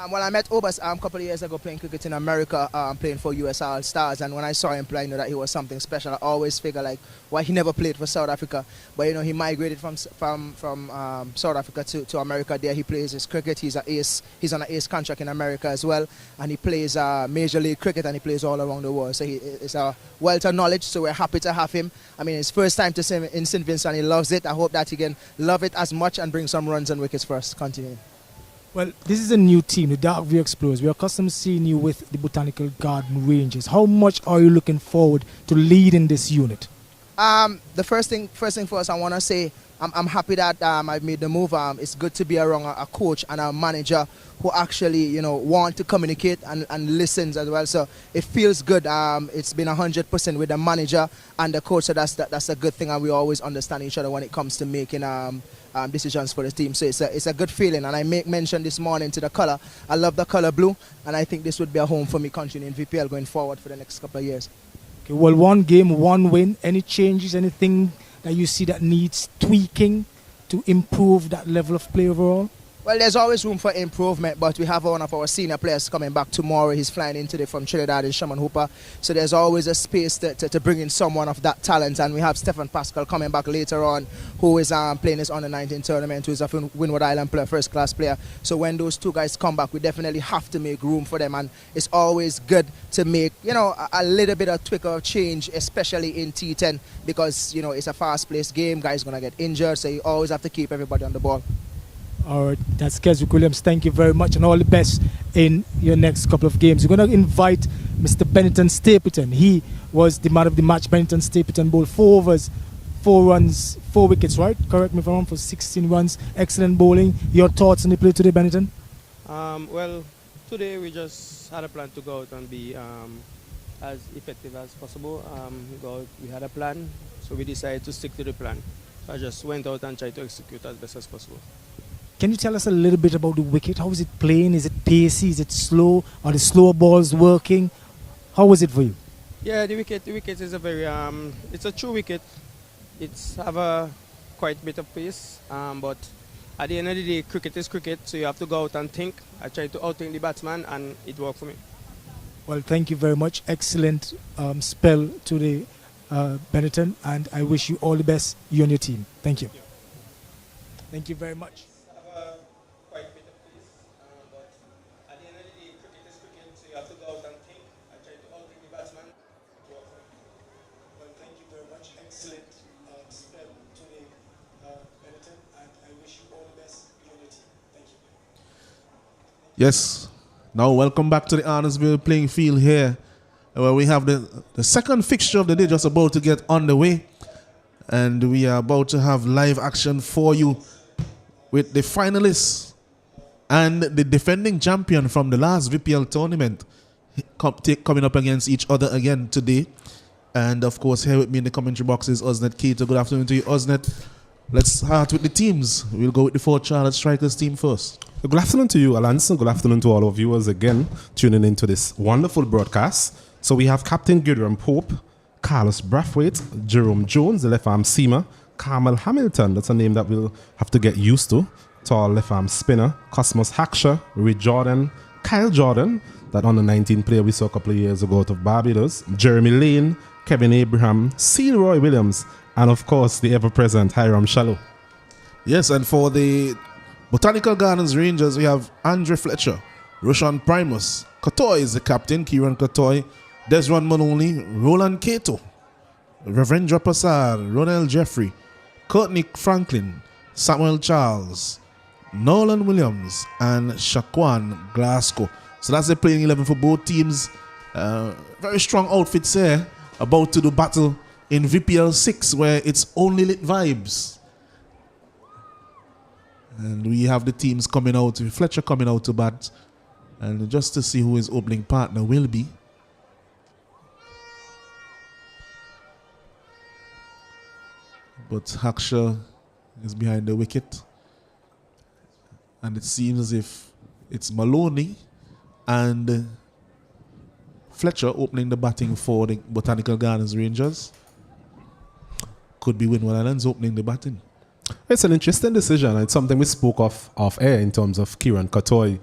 Well, I met Obas a couple of years ago playing cricket in America, playing for US All Stars, and when I saw him play, I knew that he was something special. I always figure like why he never played for South Africa, but you know he migrated from South Africa to America. There he plays his cricket. He's an ace. He's on an ace contract in America as well, and he plays Major League cricket and he plays all around the world. So he is a wealth of knowledge. So we're happy to have him. I mean, his first time to see him in St. Vincent, he loves it. I hope that he can love it as much and bring some runs and wickets for us. Continue. Well, this is a new team, the Dark View Explorers. We're accustomed to seeing you with the Botanical Garden Rangers. How much are you looking forward to leading this unit? The first thing first, I want to say I'm happy that I've made the move. It's good to be around a coach and a manager who actually, want to communicate and listens as well. So it feels good. It's been 100% with the manager and the coach. So that's a good thing, and we always understand each other when it comes to making decisions for the team. So it's a good feeling. And I make mention this morning to the color. I love the color blue, and I think this would be a home for me continuing in VPL going forward for the next couple of years. Okay, well, 1 game, 1 win. Any changes, anything that you see that needs tweaking to improve that level of play overall? Well, there's always room for improvement, but we have one of our senior players coming back tomorrow. He's flying in today from Trinidad, is Shaman Hooper. So there's always a space to bring in someone of that talent. And we have Stefan Pascal coming back later on, who is playing his under-19 tournament, who is a Windward Island player, first-class player. So when those two guys come back, we definitely have to make room for them. And it's always good to make, a little bit of tweak or change, especially in T10, because, it's a fast-paced game. Guys going to get injured, so you always have to keep everybody on the ball. All right, that's Keswick Williams. Thank you very much, and all the best in your next couple of games. We're going to invite Mr. Bennington Stapleton. He was the man of the match. Bennington Stapleton bowled 4 overs, 4 runs, 4 wickets, right? Correct me if I'm wrong, for 16 runs. Excellent bowling. Your thoughts on the play today, Bennington? Well, today we just had a plan to go out and be as effective as possible. We had a plan, so we decided to stick to the plan. So I just went out and tried to execute as best as possible. Can you tell us a little bit about the wicket? How is it playing? Is it pacey? Is it slow? Are the slower balls working? How was it for you? Yeah, the wicket is a very it's a true wicket. It's have a quite bit of pace, but at the end of the day, cricket is cricket, so you have to go out and think. I tried to outthink the batsman, and it worked for me. Well, thank you very much. Excellent spell today, Bennington, and I wish you all the best, you and your team. Thank you. Thank you very much. Yes. Now welcome back to the Arnorsville playing field here, where we have the second fixture of the day just about to get underway. And we are about to have live action for you with the finalists and the defending champion from the last VPL tournament coming up against each other again today. And of course, here with me in the commentary box is Osnet Keita. Good afternoon to you, Osnet. Let's start with the teams. We'll go with the 4 Charlotte Strikers team first. Good afternoon to you, Alanson. Good afternoon to all our viewers again tuning into this wonderful broadcast. So we have Captain Gideon Pope, Carlos Brathwaite, Jerome Jones, the left arm seamer, Carmel Hamilton, that's a name that we'll have to get used to, tall left arm spinner, Cosmos Hackshaw, Ray Jordan, Kyle Jordan, that under-19 player we saw a couple of years ago out of Barbados, Jeremy Lane, Kevin Abraham, Roy Williams, and of course the ever-present Hiram Shallow. Yes, and for the Botanical Gardens Rangers, we have Andre Fletcher, Roshan Primus, Kotoy is the captain, Kieran Kotoy, Desron Maloney, Roland Cato, Ravendra Prasad, Ronald Jeffrey, Courtney Franklin, Samuel Charles, Nolan Williams, and Shaquan Glasgow. So that's the playing 11 for both teams. Very strong outfits here, about to do battle in VPL 6, where it's only lit vibes. And we have the teams coming out, Fletcher coming out to bat, and just to see who his opening partner will be. But Hackshaw is behind the wicket, and it seems as if it's Maloney and Fletcher opening the batting for the Botanical Gardens Rangers. Could be Windward Islands opening the batting. It's an interesting decision. It's something we spoke of off air in terms of Kieran Kotoy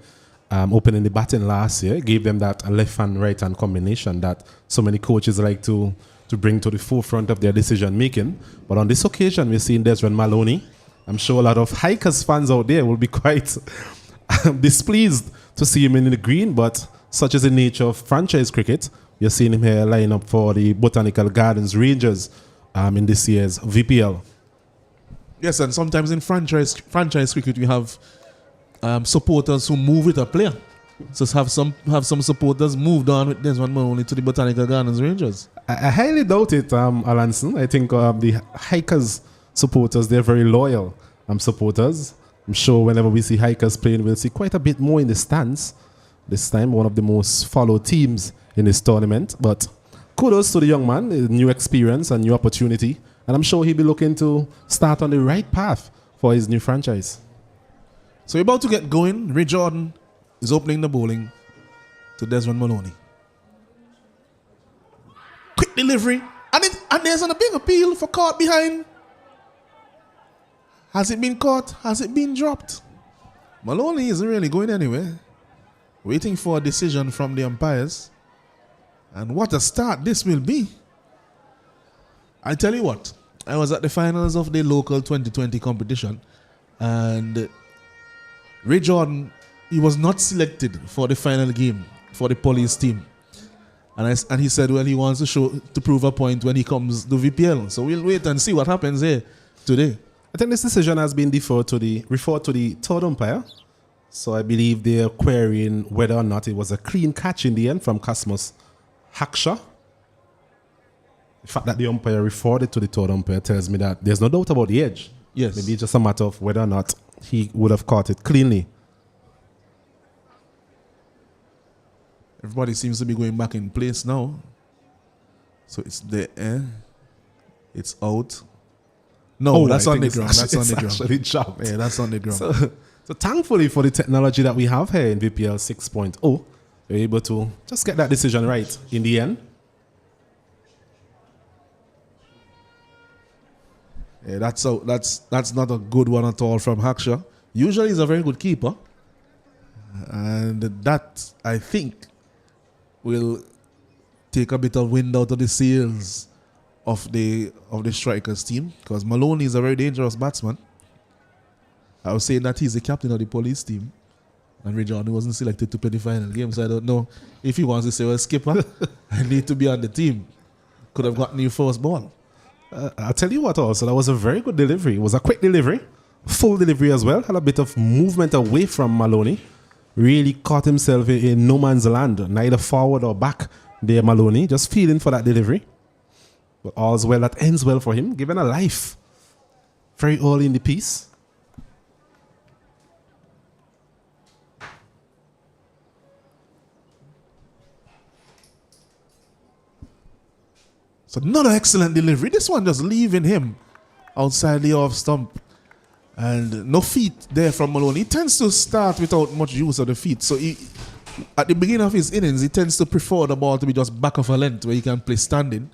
opening the batting last year. Gave them that left and right hand combination that so many coaches like to bring to the forefront of their decision making. But on this occasion, we're seeing Desron Maloney. I'm sure a lot of Hikers fans out there will be quite displeased to see him in the green, but such is the nature of franchise cricket. You're seeing him here line up for the Botanical Gardens Rangers in this year's VPL. Yes, and sometimes in franchise cricket we have supporters who move with a player. So have some supporters moved on with Desmond Maloney to the Botanical Gardens Rangers. I highly doubt it, Alanson. I think the Hikers supporters, they're very loyal supporters. I'm sure whenever we see Hikers playing, we'll see quite a bit more in the stands. This time, one of the most followed teams in this tournament. But kudos to the young man, a new experience and new opportunity. And I'm sure he'll be looking to start on the right path for his new franchise. So we're about to get going. Ray Jordan is opening the bowling to Desmond Maloney. Quick delivery. And there's a big appeal for caught behind. Has it been caught? Has it been dropped? Maloney isn't really going anywhere. Waiting for a decision from the umpires. And what a start this will be. I tell you what, I was at the finals of the local 2020 competition, and Ray Jordan, he was not selected for the final game for the police team. And he said, well, he wants to prove a point when he comes to VPL. So we'll wait and see what happens here today. I think this decision has been referred to the third umpire. So I believe they are querying whether or not it was a clean catch in the end from Cosmos Haksha. The fact that the umpire referred it to the third umpire tells me that there's no doubt about the edge. Yes. Maybe it's just a matter of whether or not he would have caught it cleanly. Everybody seems to be going back in place now. So it's there. It's out. No, that's on the ground. That's on the ground. Yeah, that's on the ground. So thankfully for the technology that we have here in VPL 6.0, we're able to just get that decision right in the end. Yeah, that's not a good one at all from Haksha. Usually he's a very good keeper. And that, I think, will take a bit of wind out of the sails of the strikers team, because Maloney is a very dangerous batsman. I was saying that he's the captain of the police team, and Ray Jordan wasn't selected to play the final game, so I don't know if he wants to say, well, skipper, I need to be on the team. Could have gotten you first ball. I'll tell you what also, that was a very good delivery. It was a quick delivery, full delivery as well. Had a bit of movement away from Maloney. Really caught himself in no man's land, neither forward or back there, Maloney. Just feeling for that delivery. But all's well that ends well for him, given a life very early in the piece. So another excellent delivery. This one just leaving him outside the off stump. And no feet there from Maloney. He tends to start without much use of the feet. So at the beginning of his innings, he tends to prefer the ball to be just back of a length where he can play standing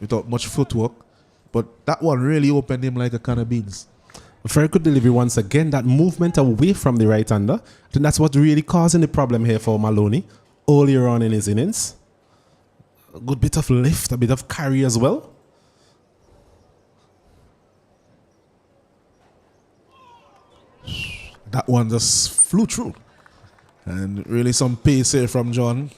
without much footwork. But that one really opened him like a can of beans. A very good delivery once again. That movement away from the right-hander. I think that's what really causing the problem here for Maloney earlier on in his innings. A good bit of lift, a bit of carry as well. That one just flew through. And really some pace here from John.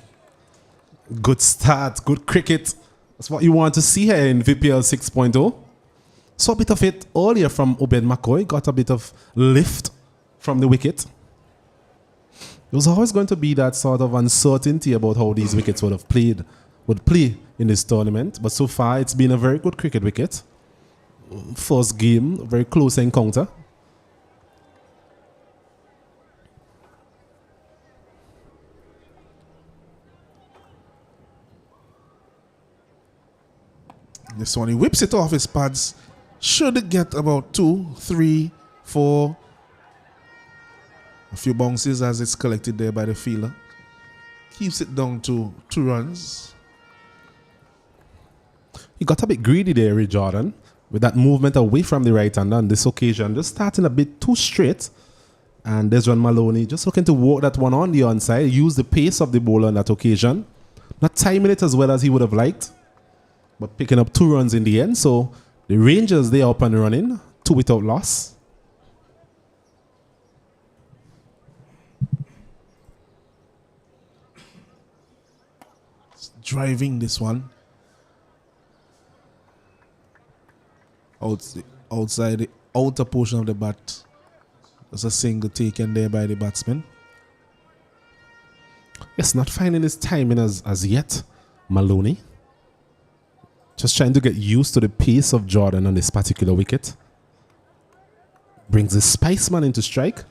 Good start, good cricket. That's what you want to see here in VPL 6.0. Saw a bit of it earlier from Obed McCoy. Got a bit of lift from the wicket. There was always going to be that sort of uncertainty about how these wickets would play in this tournament. But so far, it's been a very good cricket wicket. First game, a very close encounter. This one, he whips it off his pads. Should get about 2, 3, 4. A few bounces as it's collected there by the fielder. Keeps it down to 2 runs. He got a bit greedy there, Ray Jordan, with that movement away from the right-hander on this occasion. Just starting a bit too straight. And Desmond Maloney just looking to walk that one on the onside. Use the pace of the bowler on that occasion. Not timing it as well as he would have liked, but picking up 2 runs in the end. So the Rangers, they are up and running, 2 without loss. Driving this one outside the outer portion of the bat. There's a single taken there by the batsman. Yes, not finding his timing as yet, Maloney. Just trying to get used to the pace of Jordan on this particular wicket. Brings the Spiceman into strike.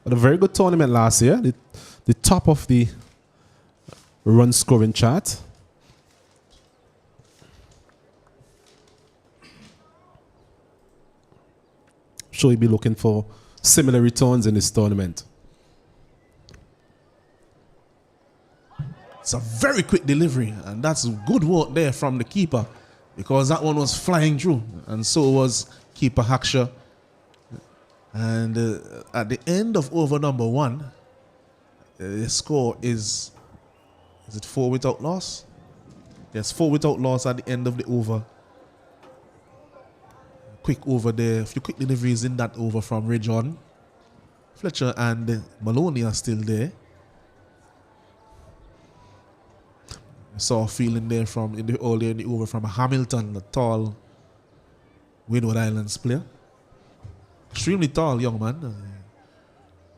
Had a very good tournament last year. The top of the run scoring chart. Sure, he'll be looking for similar returns in this tournament. It's a very quick delivery, and that's good work there from the keeper, because that one was flying through, and so was keeper Haksha. And at the end of over number 1, the score is it 4 without loss? Yes, 4 without loss at the end of the over. Quick over there, a few quick deliveries in that over from Ray Jordan. Fletcher and Maloney are still there. I saw a feeling there earlier in the over from Hamilton, the tall Windward Islands player. Extremely tall young man.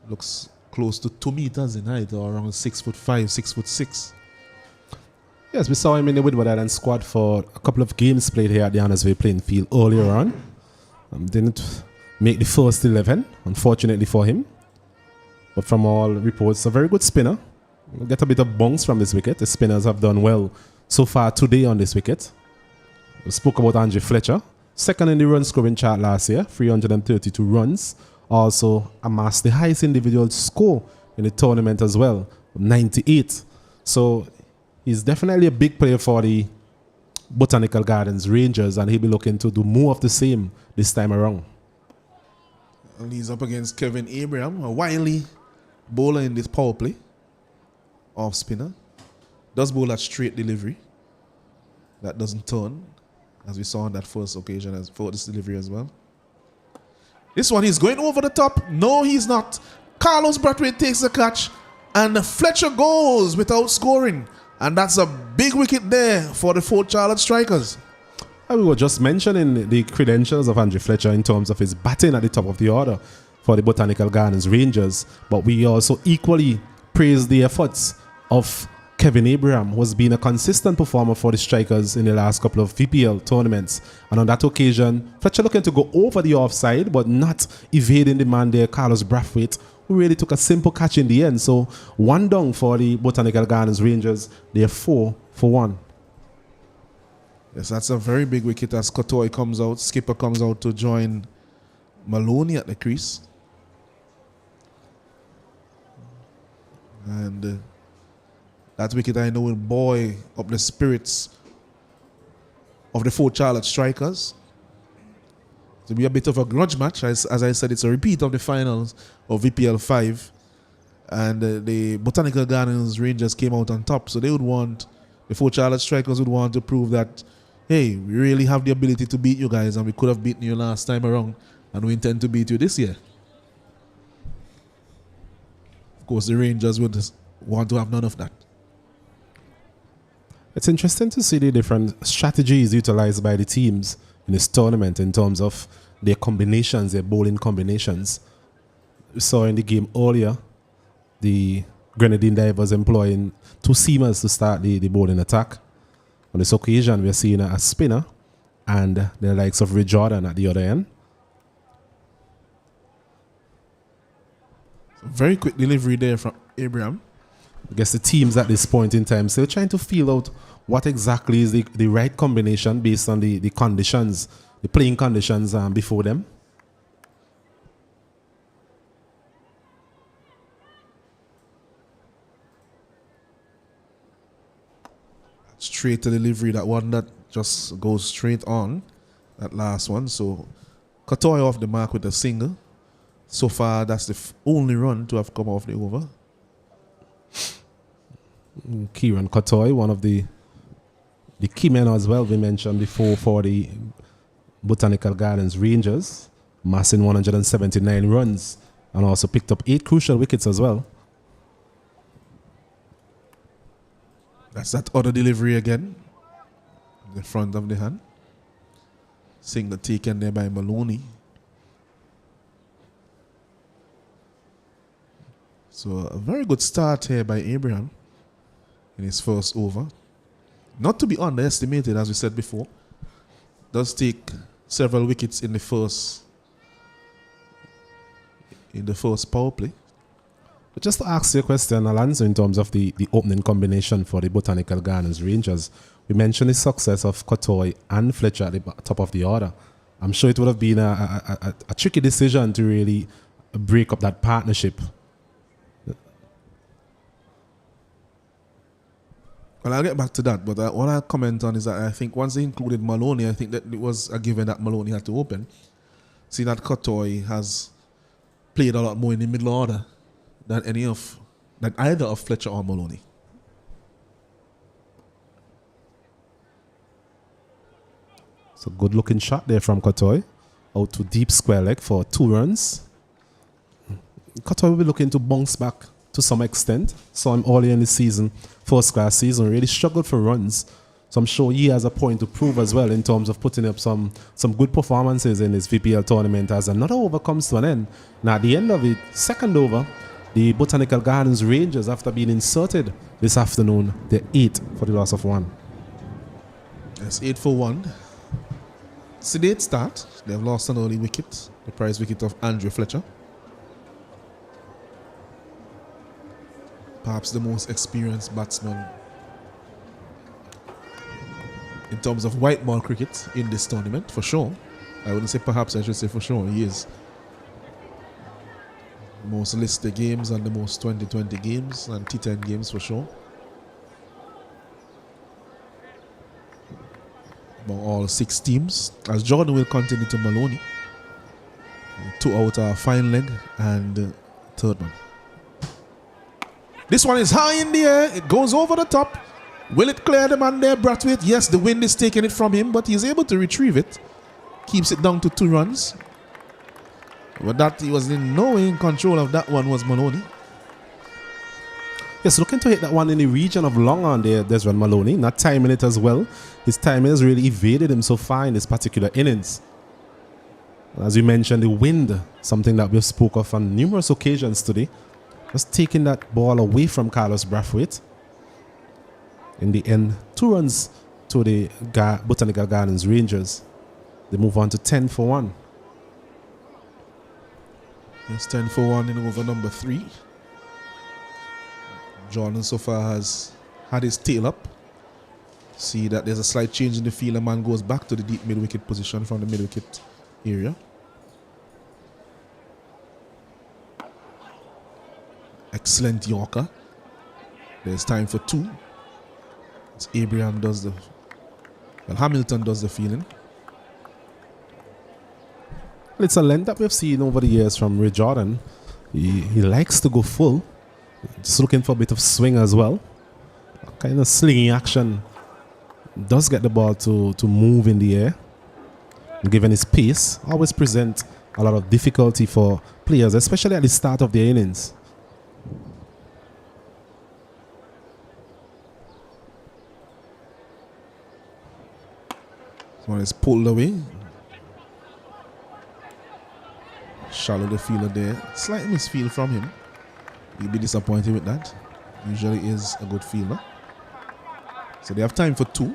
Looks close to 2 meters in height, or around 6'5", 6'6". Yes, we saw him in the Windward Islands squad for a couple of games played here at the Annesville playing field earlier on. Didn't make the first 11, unfortunately for him. But from all reports, a very good spinner. We'll get a bit of bounce from this wicket. The spinners have done well so far today on this wicket. We spoke about Andre Fletcher. Second in the run scoring chart last year, 332 runs. Also amassed the highest individual score in the tournament as well, 98. So he's definitely a big player for the Botanical Gardens Rangers, and he'll be looking to do more of the same this time around. And he's up against Kevin Abraham, a wily bowler in this power play. Off spinner. Does bowl at straight delivery. That doesn't turn, as we saw on that first occasion as for this delivery as well. This one, he's going over the top. No, he's not. Carlos Brathwaite takes the catch, and Fletcher goes without scoring. And that's a big wicket there for the Fort Charlotte Strikers. We were just mentioning the credentials of Andre Fletcher in terms of his batting at the top of the order for the Botanical Gardens Rangers, but we also equally praise the efforts of Kevin Abraham, who has been a consistent performer for the Strikers in the last couple of VPL tournaments. And on that occasion, Fletcher looking to go over the offside, but not evading the man there, Carlos Brathwaite, who really took a simple catch in the end. So 1 down for the Botanical Gardens Rangers. They're 4 for 1. Yes, that's a very big wicket as Kotoy comes out. Skipper comes out to join Maloney at the crease. And that wicket, I know, will buoy up the spirits of the Fort Charlotte Strikers. It'll be a bit of a grudge match. As I said, it's a repeat of the finals of VPL 5. And the Botanical Gardens Rangers came out on top. So they would want, the Fort Charlotte Strikers would want to prove that, hey, we really have the ability to beat you guys, and we could have beaten you last time around, and we intend to beat you this year. Of course, the Rangers would want to have none of that. It's interesting to see the different strategies utilized by the teams in this tournament in terms of their combinations, their bowling combinations. We saw in the game earlier, the Grenadine Divers employing 2 seamers to start the bowling attack. On this occasion, we're seeing a spinner and the likes of Ray Jordan at the other end. Very quick delivery there from Abraham. I guess the teams at this point in time still trying to feel out what exactly is the right combination based on the conditions, the playing conditions before them. Straight to delivery, that one that just goes straight on, that last one. So Kotoy off the mark with a single. So far, that's the only run to have come off the over. Kieran Kotoy, one of the key men as well, we mentioned before, for the Botanical Gardens Rangers, massing 179 runs and also picked up 8 crucial wickets as well. That's that other delivery again. The front of the hand. Single taken there by Maloney. So a very good start here by Abraham in his first over. Not to be underestimated, as we said before. Does take several wickets in the first power play. But just to ask you a question, Alonso, in terms of the opening combination for the Botanical Gardens Rangers, we mentioned the success of Kotoy and Fletcher at the top of the order. I'm sure it would have been a tricky decision to really break up that partnership. Well, I'll get back to that, but what I'll comment on is that I think once they included Maloney, I think that it was a given that Maloney had to open. See that Kotoy has played a lot more in the middle order than either of Fletcher or Maloney. It's a good looking shot there from Kotoy. Out to deep square leg for 2 runs. Kotoy will be looking to bounce back to some extent. Saw him early in the season, first class season, really struggled for runs. So I'm sure he has a point to prove as well in terms of putting up some good performances in his VPL tournament as another over comes to an end. Now at the end of it, second over, the Botanical Gardens Rangers, after being inserted this afternoon, they're 8 for the loss of 1. Yes, 8 for 1. Sedate start. They have lost an early wicket, the prize wicket of Andrew Fletcher. Perhaps the most experienced batsman in terms of white ball cricket in this tournament, for sure. I wouldn't say perhaps, I should say for sure. He is. The most listed games and the most 2020 games and T10 games for sure. Among all 6 teams, as Jordan will continue to Maloney. 2 out are fine leg and third one. This one is high in the air. It goes over the top. Will it clear the man there, Brathwaite? Yes, the wind is taking it from him, but he's able to retrieve it. Keeps it down to 2 runs. But that he was in no way in control of that one was Maloney. Yes, looking to hit that one in the region of long on there, Desmond Maloney. Not timing it as well. His timing has really evaded him so far in this particular innings. As you mentioned, the wind, something that we've spoke of on numerous occasions today, just taking that ball away from Carlos Brathwaite. In the end, 2 runs to the Botanical Gardens Rangers. They move on to 10 for 1. It's 10 for 1 in over number 3. Jordan so far has had his tail up. See that there's a slight change in the field. A man goes back to the deep mid-wicket position from the mid-wicket area. Excellent Yorker. There's time for 2. It's Hamilton does the fielding. It's a length that we've seen over the years from Ray Jordan. He likes to go full. Just looking for a bit of swing as well. Kind of slinging action. Does get the ball to move in the air. Given his pace, always present a lot of difficulty for players, especially at the start of their innings. This one is pulled away. Shallow the fielder there. Slight misfield from him. You'll be disappointed with that. Usually is a good fielder. So they have time for 2.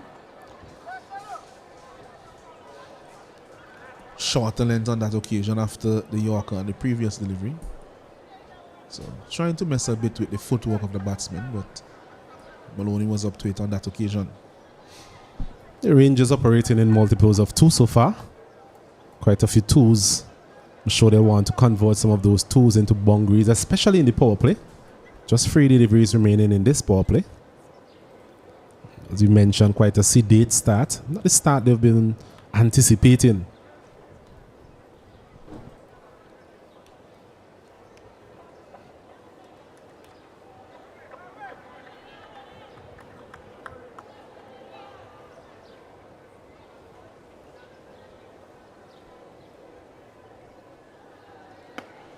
Shorter length on that occasion after the Yorker and the previous delivery. So trying to mess a bit with the footwork of the batsman, but Maloney was up to it on that occasion. The Rangers operating in multiples of 2 so far. Quite a few 2s. I'm sure they want to convert some of those 2s into boundaries, especially in the power play. Just 3 deliveries remaining in this power play. As you mentioned, quite a sedate start. Not the start they've been anticipating.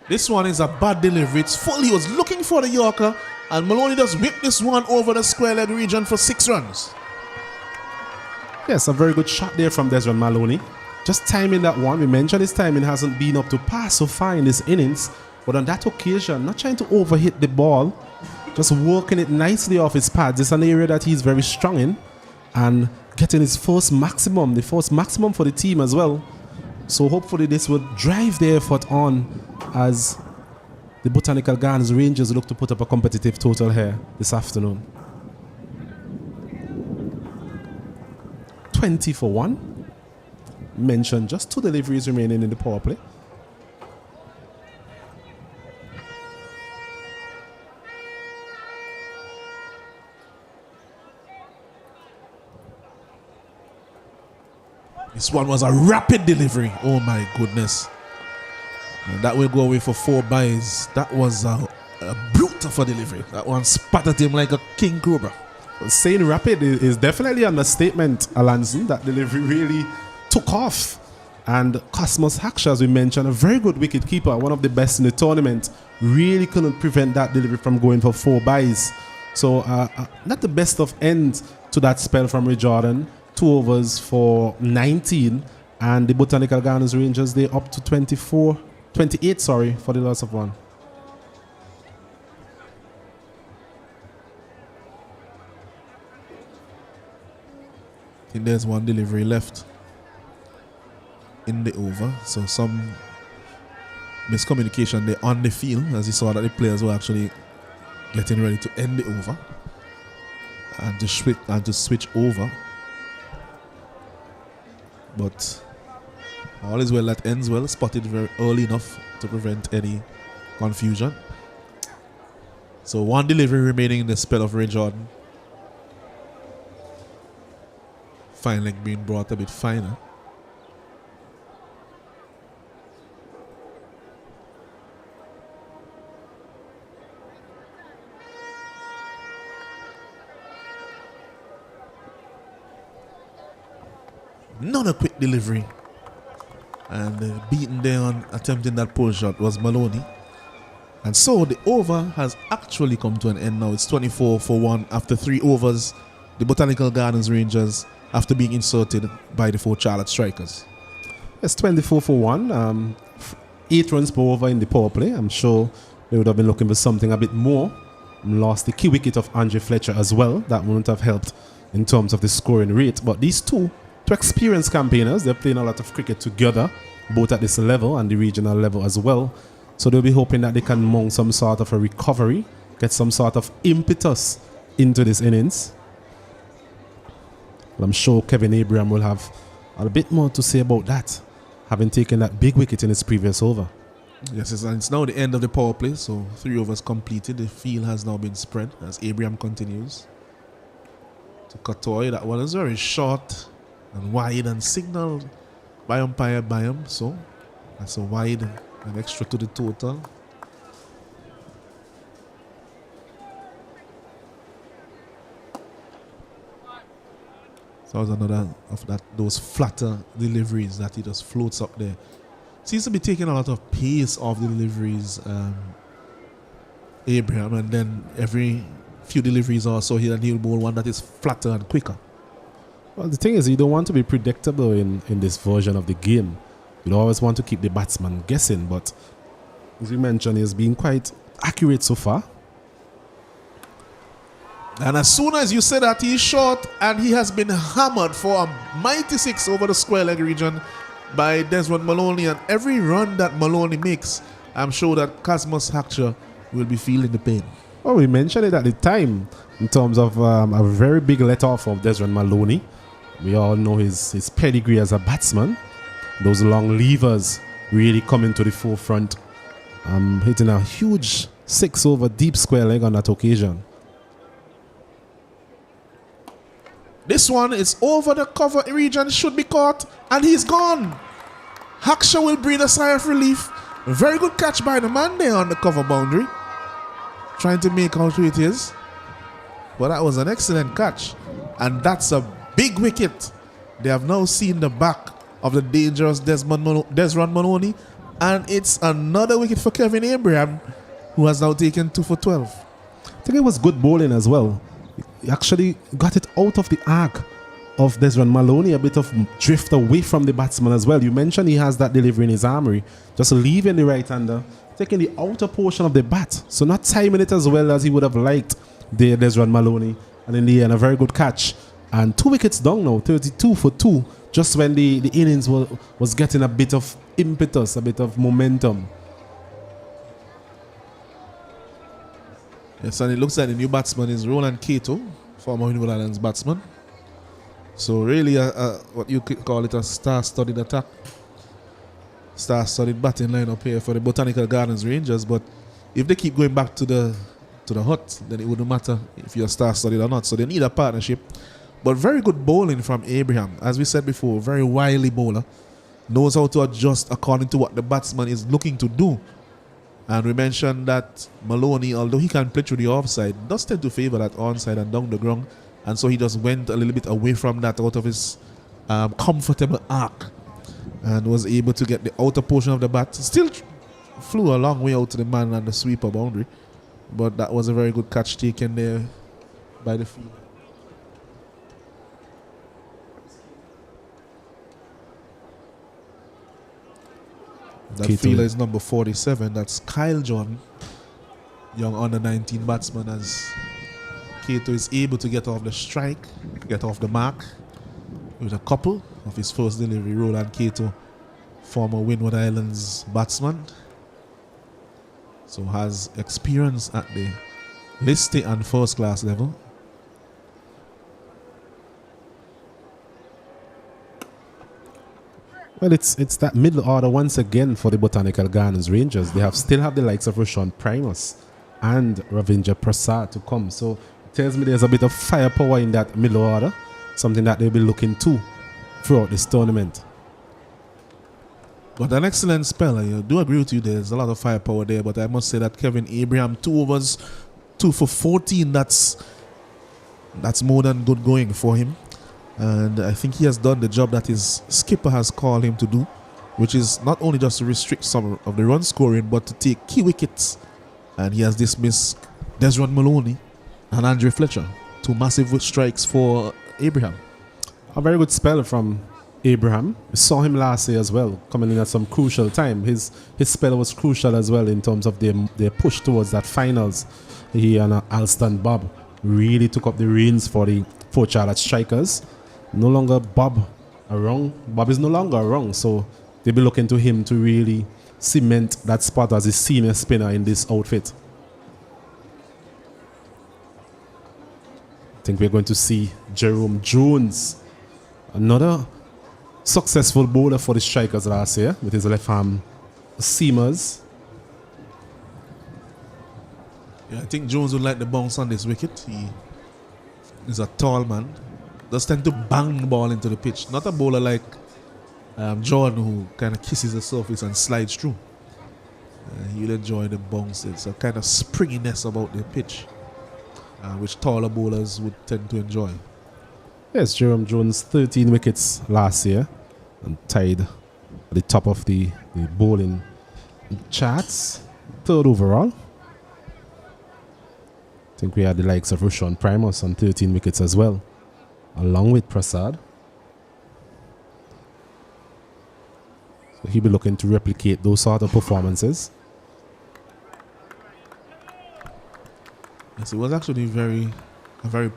This one is a bad delivery. It's full. He was looking for the Yorker, and Maloney does whip this one over the square leg region for 6 runs. Yes, a very good shot there from Desmond Maloney. Just timing that one. We mentioned his timing hasn't been up to par so far in this innings. But on that occasion, not trying to overhit the ball, just working it nicely off his pads. It's an area that he's very strong in, and getting his first maximum, the first maximum for the team as well. So hopefully this will drive the effort on as the Botanical Gardens Rangers look to put up a competitive total here this afternoon. 20 for 1. Mentioned just 2 deliveries remaining in the power play. This one was a rapid delivery. Oh my goodness. And that will go away for 4 byes. That was a brute of a delivery. That one spattered him like a king cobra. Saying rapid is definitely an understatement, Alanson. That delivery really took off. And Cosmos Haksha, as we mentioned, a very good wicket keeper, one of the best in the tournament, really couldn't prevent that delivery from going for 4 byes. So not the best of ends to that spell from Ray Jordan. 2 overs for 19, and the Botanical Gardens Rangers, they up to 28 for the loss of 1. I think there's 1 delivery left in the over, so some miscommunication there on the field, as you saw that the players were actually getting ready to end the over and to switch over. But all is well that ends well, spotted very early enough to prevent any confusion. So 1 delivery remaining in the spell of Ray Jordan. Fine leg being brought a bit finer. Not a quick delivery, and beaten there on attempting that pull shot was Maloney. And so the over has actually come to an end now. It's 24 for 1 after 3 overs. The Botanical Gardens Rangers, after being insulted by the 4 Charlotte Strikers. It's 24 for 1. 8 runs per over in the power play. I'm sure they would have been looking for something a bit more. Lost the key wicket of Andre Fletcher as well. That wouldn't have helped in terms of the scoring rate. But these two experienced campaigners, they're playing a lot of cricket together, both at this level and the regional level as well. So they'll be hoping that they can mount some sort of a recovery, get some sort of impetus into this innings. Well, I'm sure Kevin Abraham will have a bit more to say about that, having taken that big wicket in his previous over. Yes, it's now the end of the power play, so 3 overs completed. The field has now been spread as Abraham continues to Katoy. That one is very short and wide and signaled by umpire Byam, so that's a wide and extra to the total. So that was another of those flatter deliveries that he just floats up there. Seems to be taking a lot of pace off the deliveries, Abraham, and then every few deliveries also he'll bowl one that is flatter and quicker. Well, the thing is, you don't want to be predictable in this version of the game. You always want to keep the batsman guessing, but as you mentioned, he's been quite accurate so far. And as soon as you say that he's short, and he has been hammered for a mighty 6 over the square leg region by Desmond Maloney, and every run that Maloney makes, I'm sure that Cosmos Haksha will be feeling the pain. Well, we mentioned it at the time in terms of a very big let-off of Desmond Maloney. We all know his pedigree as a batsman. Those long levers really coming to the forefront. Hitting a huge 6 over deep square leg on that occasion. This one is over the cover region, should be caught, and he's gone. Haksha will breathe a sigh of relief. A very good catch by the man there on the cover boundary, trying to make out who it is. But that was an excellent catch, and that's a big wicket. They have now seen the back of the dangerous Desmond Maloney, and it's another wicket for Kevin Abraham, who has now taken 2 for 12. I think it was good bowling as well. He actually got it out of the arc of Desmond Maloney, a bit of drift away from the batsman as well. You mentioned he has that delivery in his armory, just leaving the right-hander taking the outer portion of the bat. So not timing it as well as he would have liked there, Desron Maloney. And in the end, a very good catch. And 2 wickets down now, 32 for 2, just when the innings was getting a bit of impetus, a bit of momentum. Yes, and it looks like the new batsman is Roland Cato, former New Islands batsman. So really, what you could call it a star-studded attack. Star-studded batting lineup here for the Botanical Gardens Rangers. But if they keep going back to the hut, then it wouldn't matter if you're star-studded or not. So they need a partnership. But very good bowling from Abraham. As we said before, very wily bowler. Knows how to adjust according to what the batsman is looking to do. And we mentioned that Maloney, although he can play through the offside, does tend to favor that onside and down the ground. And so he just went a little bit away from that out of his comfortable arc and was able to get the outer portion of the bat. Still flew a long way out to the man and the sweeper boundary. But that was a very good catch taken there by the field. That fielder is number 47. That's Kyle John, young under-19 batsman, as Cato is able to get off the strike, get off the mark with a couple of his first delivery. Roland Cato, former Windward Islands batsman, so has experience at the listed and first class level. Well, it's that middle order once again for the Botanical Gardens Rangers. They still have the likes of Roshan Primus and Ravindra Prasad to come. So it tells me there's a bit of firepower in that middle order, something that they'll be looking to throughout this tournament. But an excellent spell. I do agree with you. There's a lot of firepower there, but I must say that Kevin Abraham, 2 overs, 2 for 14. That's more than good going for him. And I think he has done the job that his skipper has called him to do, which is not only just to restrict some of the run scoring, but to take key wickets. And he has dismissed Desron Maloney and Andre Fletcher. 2 massive strikes for Abraham. A very good spell from Abraham. We saw him last year as well, coming in at some crucial time. His spell was crucial as well in terms of their push towards that finals. He and Alston Bob really took up the reins for the 4 Charlotte Strikers. No longer Bob around. Bob is no longer around, so they'll be looking to him to really cement that spot as a senior spinner in this outfit. I think we're going to see Jerome Jones, another successful bowler for the Strikers last year with his left arm seamers. Yeah, I think Jones would like the bounce on this wicket. He is a tall man. Does tend to bang the ball into the pitch. Not a bowler like Jordan, who kind of kisses the surface and slides through. He'll enjoy the bounce. It's a kind of springiness about the pitch, which taller bowlers would tend to enjoy. Yes, Jerome Jones, 13 wickets last year and tied at the top of the bowling charts, 3rd overall. I think we had the likes of Roshan Primus on 13 wickets as well, along with Prasad. So he'll be looking to replicate those sort of performances. Yes, it was actually a very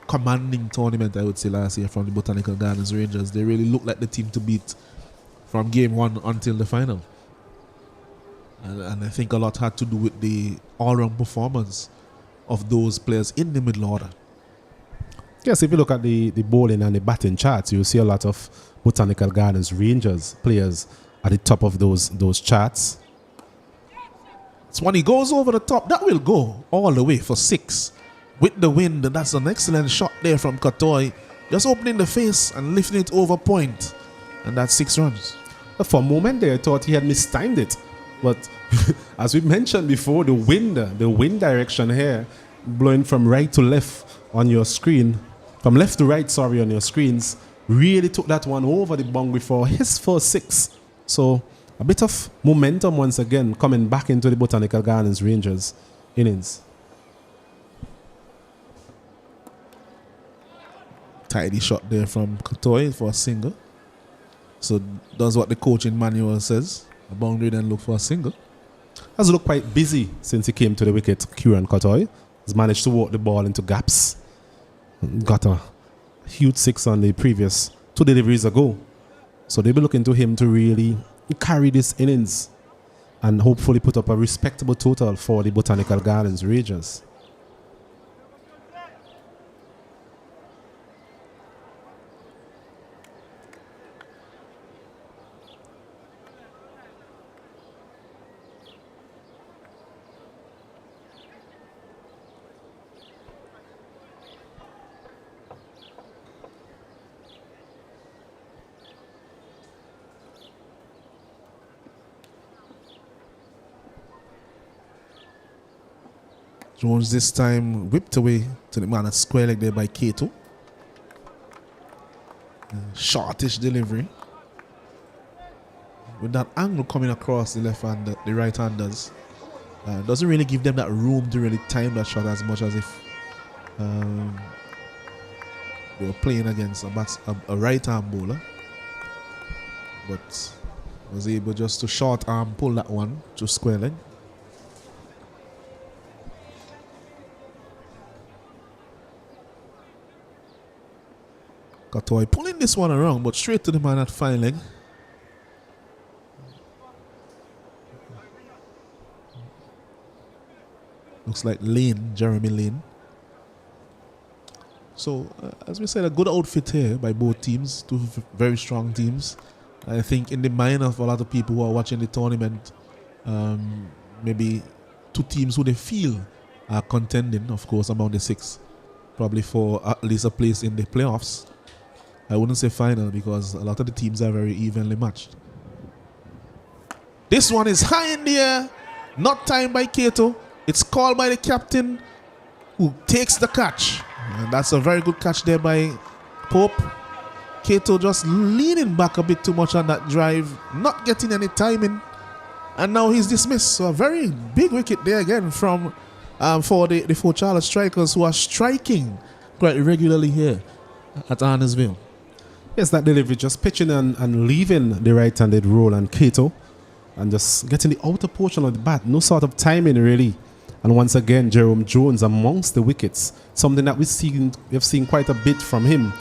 commanding tournament, I would say, last year from the Botanical Gardens Rangers. They really looked like the team to beat from game 1 until the final. And I think a lot had to do with the all-round performance of those players in the middle order. Yes, if you look at the bowling and the batting charts, you'll see a lot of Botanical Gardens Rangers players at the top of those charts. So when he goes over the top, that will go all the way for 6. With the wind, that's an excellent shot there from Katoy. Just opening the face and lifting it over point. And that's 6 runs. For a moment there, I thought he had mistimed it. But as we mentioned before, the wind direction here, blowing from right to left on your screen, from left to right, sorry, on your screens, really took that one over the boundary for his first 6. So a bit of momentum once again coming back into the Botanical Gardens Rangers innings. Tidy shot there from Katoy for a single. So does what the coaching manual says. A boundary, then look for a single. Has looked quite busy since he came to the wicket, Kieran Cottoy. Has managed to walk the ball into gaps. Got a huge 6 on the previous 2 deliveries ago. So they'll be looking to him to really carry this innings and hopefully put up a respectable total for the Botanical Gardens Rangers. Jones this time whipped away to the man at square leg there by Kato. Shortish delivery. With that angle coming across the left hand, the right handers, doesn't really give them that room to really time that shot as much as if they were playing against a right arm bowler. But was able just to short arm pull that one to square leg. Cottoy pulling this one around, but straight to the man at fine leg. Looks like Jeremy Lane. So, as we said, a good outfit here by both teams, 2 very strong teams. I think in the mind of a lot of people who are watching the tournament, maybe 2 teams who they feel are contending, of course, among the 6, probably for at least a place in the playoffs. I wouldn't say final because a lot of the teams are very evenly matched. This one is high in the air, not timed by Kato. It's called by the captain who takes the catch. And that's a very good catch there by Pope. Kato just leaning back a bit too much on that drive, not getting any timing. And now he's dismissed. So a very big wicket there again from for the 4 Charlotte strikers who are striking quite regularly here at Arnesville. Yes, that delivery just pitching and leaving the right-handed roll and Kato and just getting the outer portion of the bat. No sort of timing really. And once again, Jerome Jones amongst the wickets. Something that we've seen quite a bit from him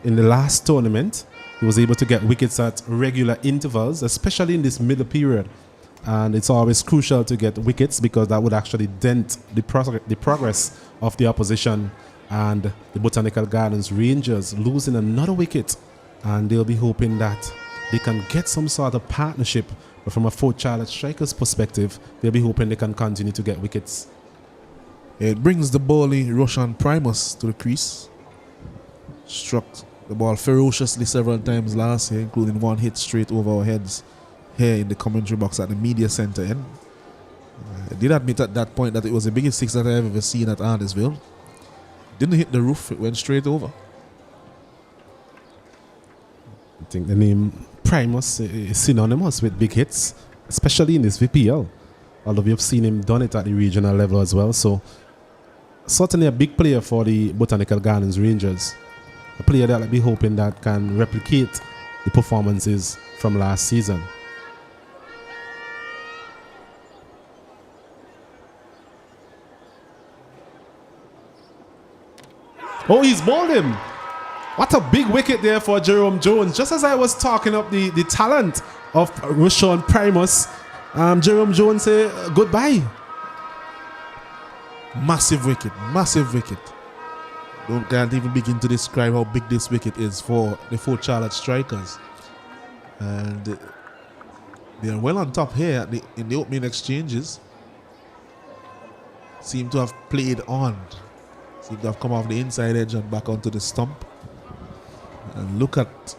in the last tournament. He was able to get wickets at regular intervals, especially in this middle period. And it's always crucial to get wickets because that would actually dent the progress of the opposition. And the Botanical Gardens Rangers losing another wicket. And they'll be hoping that they can get some sort of partnership. But from a 4 Charlotte strikers perspective, they'll be hoping they can continue to get wickets. It brings the bowling Roshan Primus to the crease. Struck the ball ferociously several times last year, including one hit straight over our heads here in the commentary box at the media center end. I did admit at that point that it was the biggest 6 that I've ever seen at Arnesville. Didn't hit the roof, it went straight over. I think the name Primus is synonymous with big hits, especially in this VPL. Although we have seen him done it at the regional level as well. So certainly a big player for the Botanical Gardens Rangers. A player that I'll be hoping that can replicate the performances from last season. Oh, he's bowled him. What a big wicket there for Jerome Jones. Just as I was talking up the talent of Roshan Primus, Jerome Jones say goodbye. Massive wicket, massive wicket. Can't even begin to describe how big this wicket is for the 4 Charlotte strikers. And they are well on top here in the opening exchanges. Seem to have played on. Seem to have come off the inside edge and back onto the stump. And look at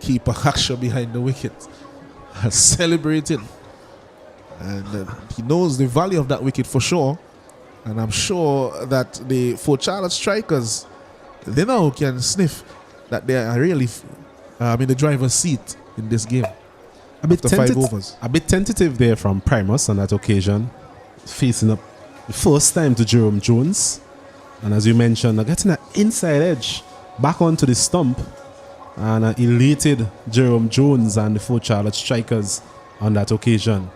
keeper Haksha behind the wicket. Celebrating. And he knows the value of that wicket for sure. And I'm sure that the 4 Charlotte strikers, they now can sniff that they are really in the driver's seat in this game. A bit tentative there from Primus on that occasion. Facing up the first time to Jerome Jones. And as you mentioned, getting an inside edge back onto the stump. And elated Jerome Jones and the 4 Charlotte strikers on that occasion.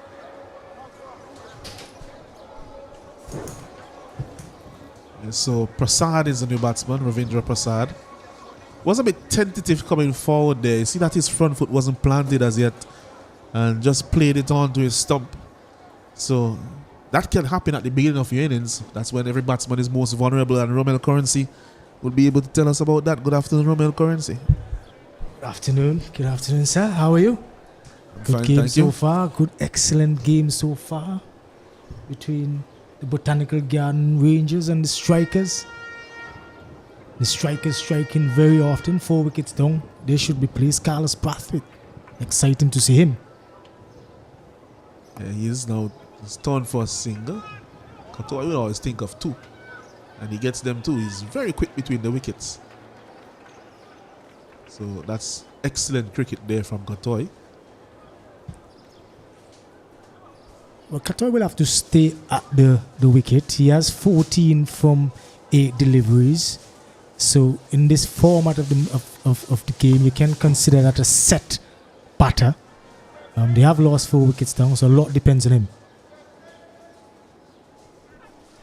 So Prasad is the new batsman, Ravindra Prasad. Was a bit tentative coming forward there. You see that his front foot wasn't planted as yet and just played it on to his stump. So that can happen at the beginning of your innings. That's when every batsman is most vulnerable, and Romel Currency will be able to tell us about that. Good afternoon, Romel Currency. Good afternoon. Good afternoon, sir. How are you? Good Fine, game thank so you. far. Good, excellent game so far between the Botanical Garden Rangers and the Strikers. The Strikers striking very often, 4 wickets down. They should be pleased. Carlos Brathwaite, exciting to see him. Yeah, he is now turned for a single. Katoy will always think of 2, and he gets them too. He's very quick between the wickets. So that's excellent cricket there from Katoy. Well, Katoy will have to stay at the wicket. He has 14 from 8 deliveries. So in this format of the game, you can consider that a set batter. They have lost 4 wickets down, so a lot depends on him.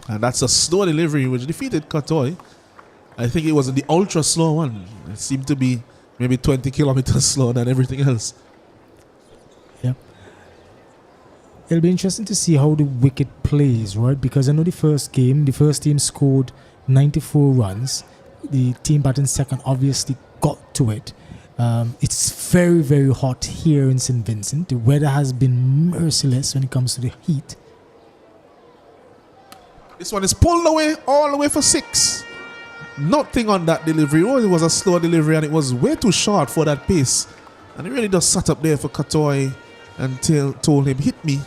And that's a slow delivery which defeated Katoy. I think it was the ultra slow one. It seemed to be maybe 20 kilometers slower than everything else. Yeah. It'll be interesting to see how the wicket plays, right? Because I know the first game, the first team scored 94 runs. The team batting second obviously got to it. It's very, very hot here in St. Vincent. The weather has been merciless when it comes to the heat. This one is pulled away all the way for 6. Nothing on that delivery. Oh, it was a slow delivery and it was way too short for that pace. And he really just sat up there for Katoy and told him, hit me.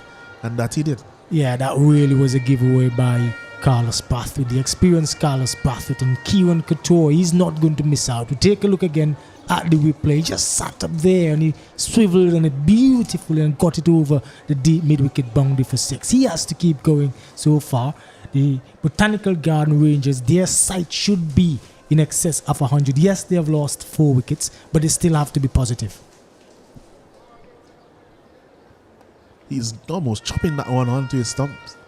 And that he did. Yeah, that really was a giveaway by Carlos Brathwaite, the experienced Carlos Brathwaite, and Kieran Katoy. He's not going to miss out. We take a look again at the replay. He just sat up there and he swiveled on it beautifully and got it over the deep mid-wicket boundary for 6. He has to keep going so far. The Botanical Garden Rangers, their sight should be in excess of 100. Yes, they have lost 4 wickets, but they still have to be positive. He's almost chopping that one onto his stumps.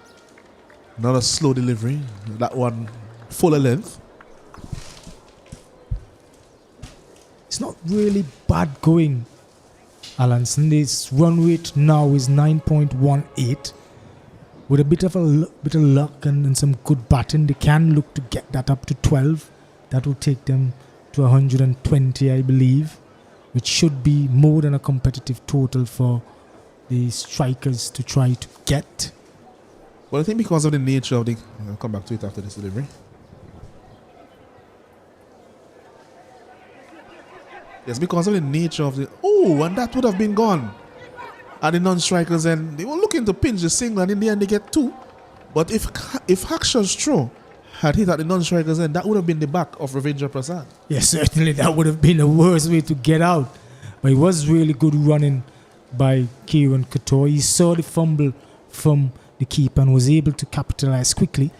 Another slow delivery. That one fuller length. It's not really bad going, Alanson. This run rate now is 9.18. With a bit of luck and some good batting, they can look to get that up to 12. That will take them to 120, I believe, which should be more than a competitive total for the Strikers to try to get. Well, I think because of the nature of the... I'll come back to it after this delivery. Yes, because of the nature of the... Oh, and that would have been gone. At the non-strikers, and they were looking to pinch the single, and in the end they get 2. But if Haksha's throw had hit at the non-strikers end, that would have been the back of Ravindra Prasad. Yes, certainly that would have been the worst way to get out. But it was really good running by Kieran Katoy. He saw the fumble from the keeper and was able to capitalize quickly.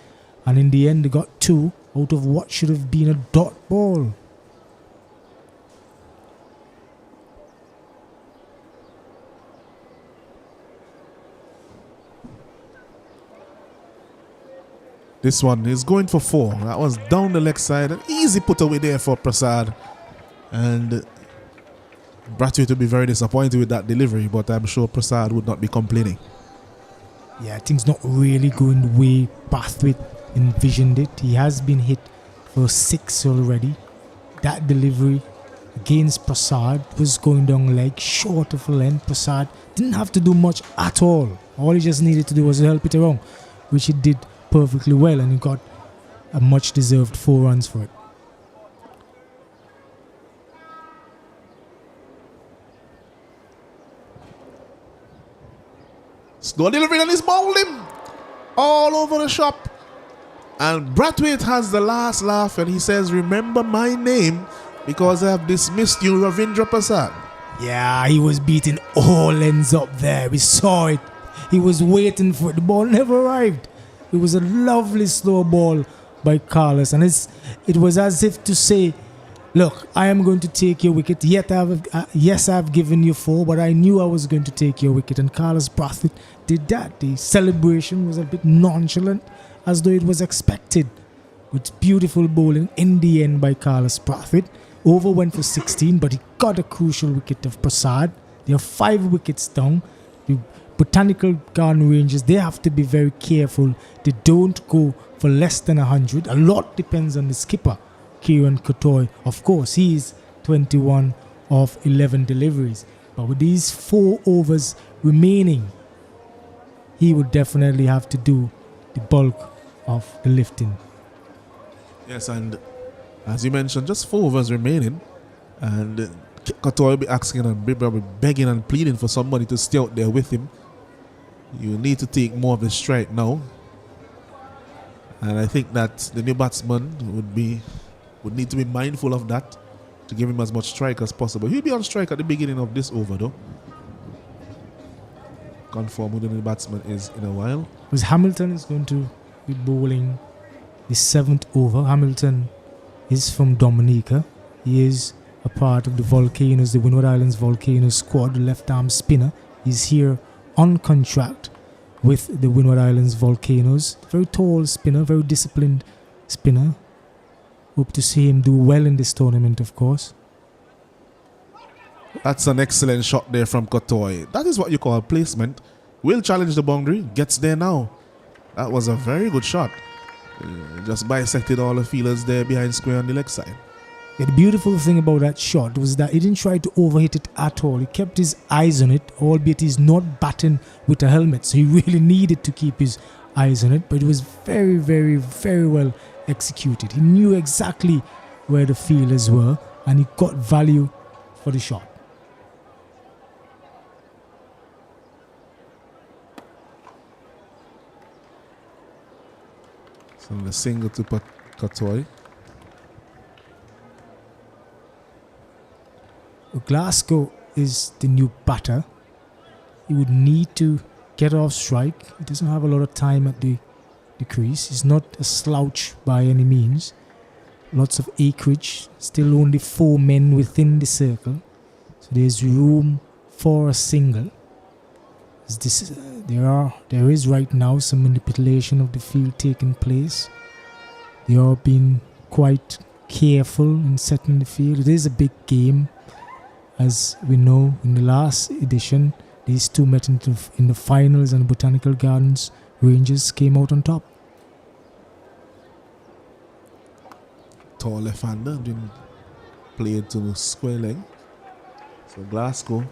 And in the end, they got 2 out of what should have been a dot ball. This one is going for 4. That was down the leg side. An easy put away there for Prasad. And Brathwaite will be very disappointed with that delivery, but I'm sure Prasad would not be complaining. Yeah, things not really going the way Brathwaite envisioned it. He has been hit for 6 already. That delivery against Prasad was going down leg, short of a length. Prasad didn't have to do much at all. All he just needed to do was to help it around, which he did perfectly well, and he got a much deserved 4 runs for it. Slow delivery and he's bowled him all over the shop. And Brathwaite has the last laugh and he says, remember my name because I have dismissed you, Ravindra Prasad. Yeah, he was beating all ends up there. We saw it. He was waiting for it. The ball never arrived. It was a lovely slow ball by Carlos, and it was as if to say, look, I am going to take your wicket. Yet yes, I've given you 4, but I knew I was going to take your wicket. And Carlos Brathwaite did that. The celebration was a bit nonchalant, as though it was expected. with beautiful bowling in the end by Carlos Prophet. Over went for 16, but he got a crucial wicket of Prasad. There are 5 wickets down. The Botanical Garden Rangers, they have to be very careful. They don't go for less than 100. A lot depends on the skipper, Kieran Kotoy. Of course, he is 21 of 11 deliveries. But with these 4 overs remaining, he would definitely have to do the bulk of the lifting. Yes, and as you mentioned, just 4 overs remaining, and Kotoy will be asking and probably begging and pleading for somebody to stay out there with him. You need to take more of the strike now, and I think that the new batsman would need to be mindful of that, to give him as much strike as possible. He'll be on strike at the beginning of this over, though. Confirm who the new batsman is in a while. Because Hamilton is going to be bowling the 7th over. Hamilton is from Dominica. He is a part of the Volcanoes, the Windward Islands Volcanoes squad, the left-arm spinner. He's here on contract with the Windward Islands Volcanoes. Very tall spinner, very disciplined spinner. Hope to see him do well in this tournament, of course. That's an excellent shot there from Kotoy. That is what you call placement. Will challenge the boundary, gets there now. That was a very good shot. Just bisected all the fielders there behind square on the leg side. Yeah, the beautiful thing about that shot was that he didn't try to overhit it at all. He kept his eyes on it, albeit he's not batting with a helmet, so he really needed to keep his eyes on it. But it was very, very, very well executed. He knew exactly where the fielders were, and he got value for the shot. So the single to Kotoy. Glasgow is the new batter. He would need to get off strike. He doesn't have a lot of time at the crease. He's not a slouch by any means. Lots of acreage. Still only 4 men within the circle. So there's room for a single. There is right now some manipulation of the field taking place. They are being quite careful in setting the field. It is a big game. As we know, in the last edition, these two met in the finals, and Botanical Gardens Rangers came out on top. Tall left-hander didn't play it to square leg. So Glasgow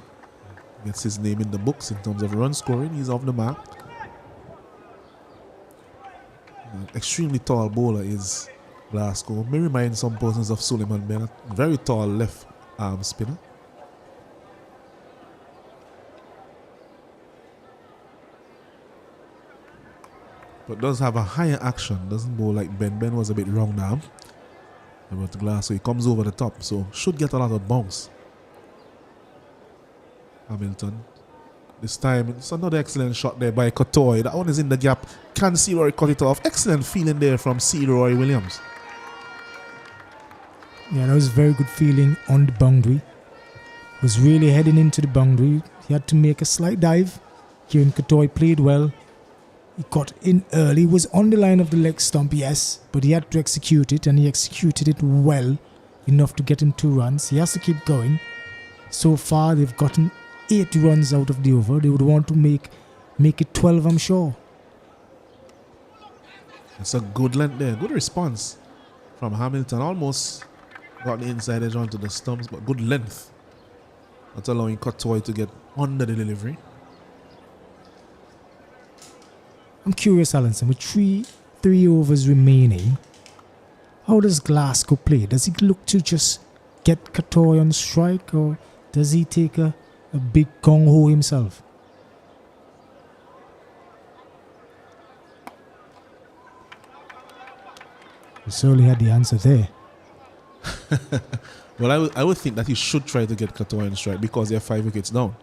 gets his name in the books in terms of run scoring. He's off the mark. An extremely tall bowler is Glasgow. May remind some persons of Suleiman Bennett. Very tall left arm spinner. But does have a higher action. Doesn't bowl like Ben. Ben was a bit round arm. But Glasgow, he comes over the top, so should get a lot of bounce. Hamilton. This time, it's another excellent shot there by Kotoy. That one is in the gap. Can Seroy cut it off? Excellent feeling there from Seroy Williams. Yeah, that was very good feeling on the boundary. Was really heading into the boundary. He had to make a slight dive. Kieran Kotoy played well. He got in early. Was on the line of the leg stump, yes, but he had to execute it, and he executed it well, enough to get him 2 runs. He has to keep going. So far, they've gotten 8 runs out of the over. They would want to make it 12, I'm sure. It's a good length there. Good response from Hamilton. Almost got the inside edge onto the stumps, but good length. Not allowing Kotoy to get under the delivery. I'm curious, Alanson, with 3 overs remaining, how does Glasgow play? Does he look to just get Kotoy on strike, or does he take a big gong-ho himself? We certainly had the answer there. Well, I would think that he should try to get Kotoy on strike because they're 5 wickets down.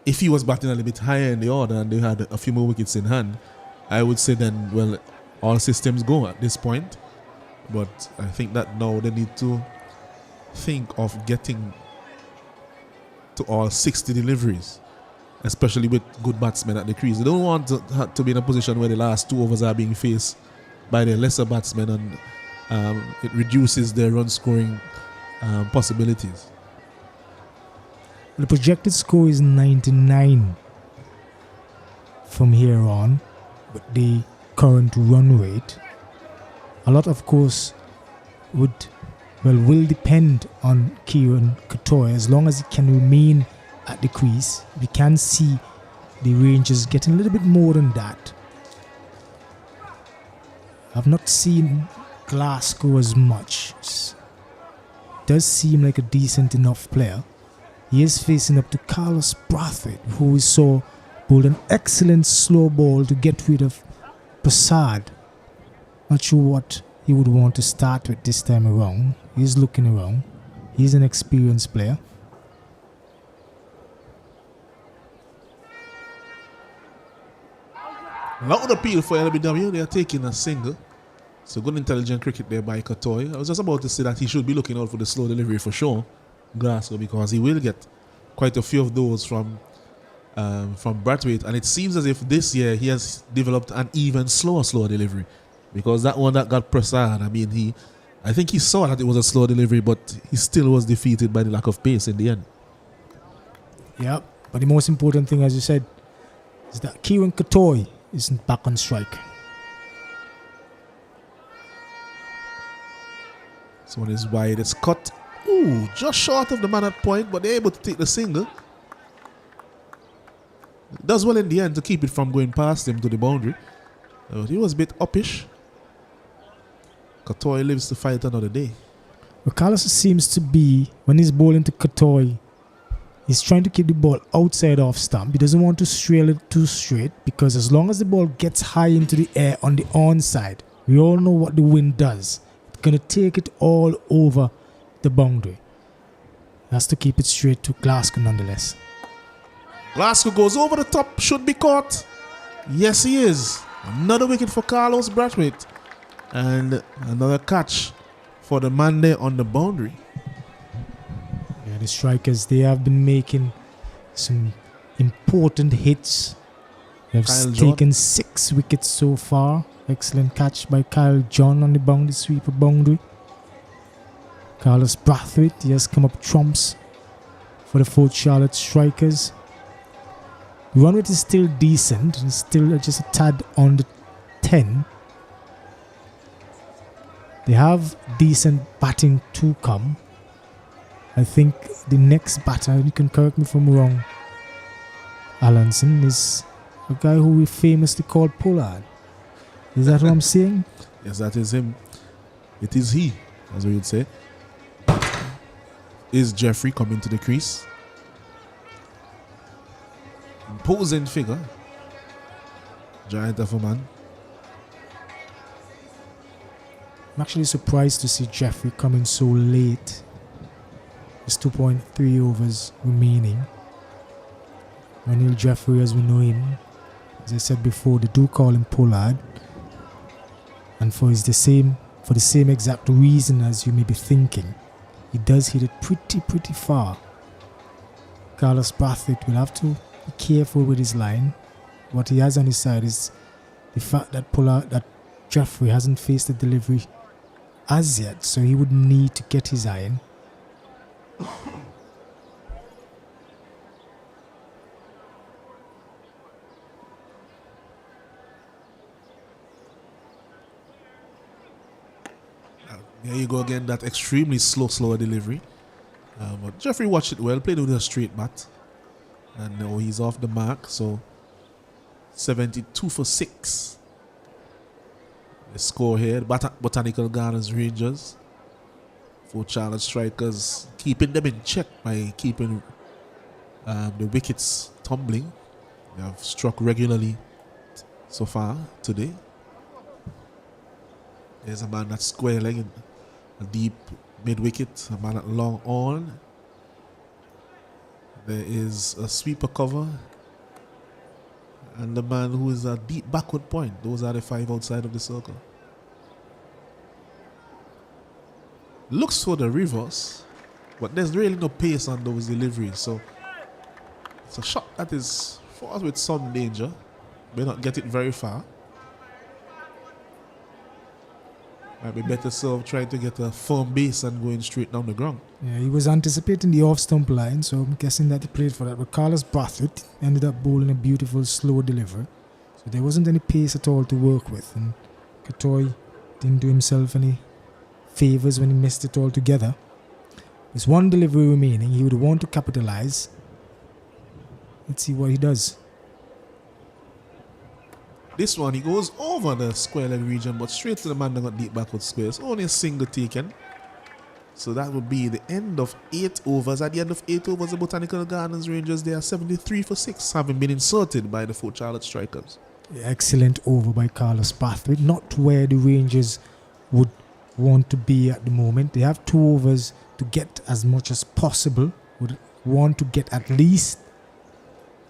If he was batting a little bit higher in the order and they had a few more wickets in hand, I would say then, well, all systems go at this point. But I think that now they need to think of getting to all 60 deliveries, especially with good batsmen at the crease. They don't want to be in a position where the last 2 overs are being faced by the lesser batsmen, and it reduces their run scoring possibilities. The projected score is 99 from here on, with the current run rate. A lot, of course, will depend on Kieran Katoy. As long as he can remain at the crease, we can see the Rangers getting a little bit more than that. I've not seen Glasgow as much. Does seem like a decent enough player. He is facing up to Carlos Brathwaite, who we saw bowled an excellent slow ball to get rid of Prasad. Not sure what he would want to start with this time around. He's looking around. He's an experienced player. Loud appeal for LBW. They are taking a single. So good intelligent cricket there by Katoy. I was just about to say that he should be looking out for the slow delivery for sure, Glasgow, because he will get quite a few of those from Brathwaite, and it seems as if this year he has developed an even slower delivery, because that one that got Prasad, I think he saw that it was a slow delivery, but he still was defeated by the lack of pace in the end. Yeah, but the most important thing, as you said, is that Kieran Katoy isn't back on strike. So one is wide, it's cut. Ooh, just short of the man at point, but they're able to take the single. Does well in the end to keep it from going past him to the boundary. He was a bit uppish. Katoy lives to fight another day. Well, Carlos seems to be, when he's bowling to Katoy, he's trying to keep the ball outside off stump. He doesn't want to strail it too straight, because as long as the ball gets high into the air on the onside, we all know what the wind does. It's going to take it all over the boundary. He has to keep it straight to Glasgow nonetheless. Glasgow goes over the top, should be caught. Yes, he is. Another wicket for Carlos Brathwaite. And another catch for the man there on the boundary. Yeah, the strikers, they have been making some important hits. They have taken 6 wickets so far. Excellent catch by Kyle John on the boundary, sweeper boundary. Carlos Brathwaite, he has come up trumps for the Fort Charlotte strikers. The run rate is still decent. It's still just a tad on the 10. They have decent batting to come. I think the next batter, you can correct me if I'm wrong, Alanson, is a guy who we famously called Pollard. Is that what I'm saying? Yes, that is him. It is he, as we would say. Is Jeffrey coming to the crease? Imposing figure. Giant of a man. I'm actually surprised to see Jeffrey coming so late. There's 2.3 overs remaining. Ranil Jeffrey, as we know him, as I said before, they do call him Pollard. And for the same exact reason as you may be thinking, he does hit it pretty far. Carlos Brathwaite will have to be careful with his line. What he has on his side is the fact that Jeffrey hasn't faced the delivery as yet, so he would need to get his iron. There you go again, that extremely slower delivery. But Jeffrey watched it well, played with a straight bat. And now he's off the mark, so 72 for 6. The score here, Botanical Gardens Rangers. Fort Charlotte Strikers keeping them in check by keeping the wickets tumbling. They have struck regularly so far today. There's a man that's square legged, a deep mid wicket, a man at long on. There is a sweeper cover and the man who is a deep backward point. Those are the 5 outside of the circle. Looks for the reverse, but there's really no pace on those deliveries, so it's a shot that is for us with some danger. May not get it very far. Might be better served trying to get a firm base and going straight down the ground. Yeah, he was anticipating the off-stump line, so I'm guessing that he played for that. But Carlos Brathwaite ended up bowling a beautiful slow delivery. So there wasn't any pace at all to work with. And Katoy didn't do himself any favours when he missed it all together. There's one delivery remaining. He would want to capitalise. Let's see what he does. This one, he goes over the square leg region, but straight to the man that got deep backward squares. Only a single taken. So that would be the end of 8 overs. At the end of 8 overs, the Botanical Gardens Rangers, they are 73 for 6, having been inserted by the Fort Charlotte Strikers. Excellent over by Carlos Brathwaite. Not where the Rangers would want to be at the moment. They have 2 overs to get as much as possible. Would want to get at least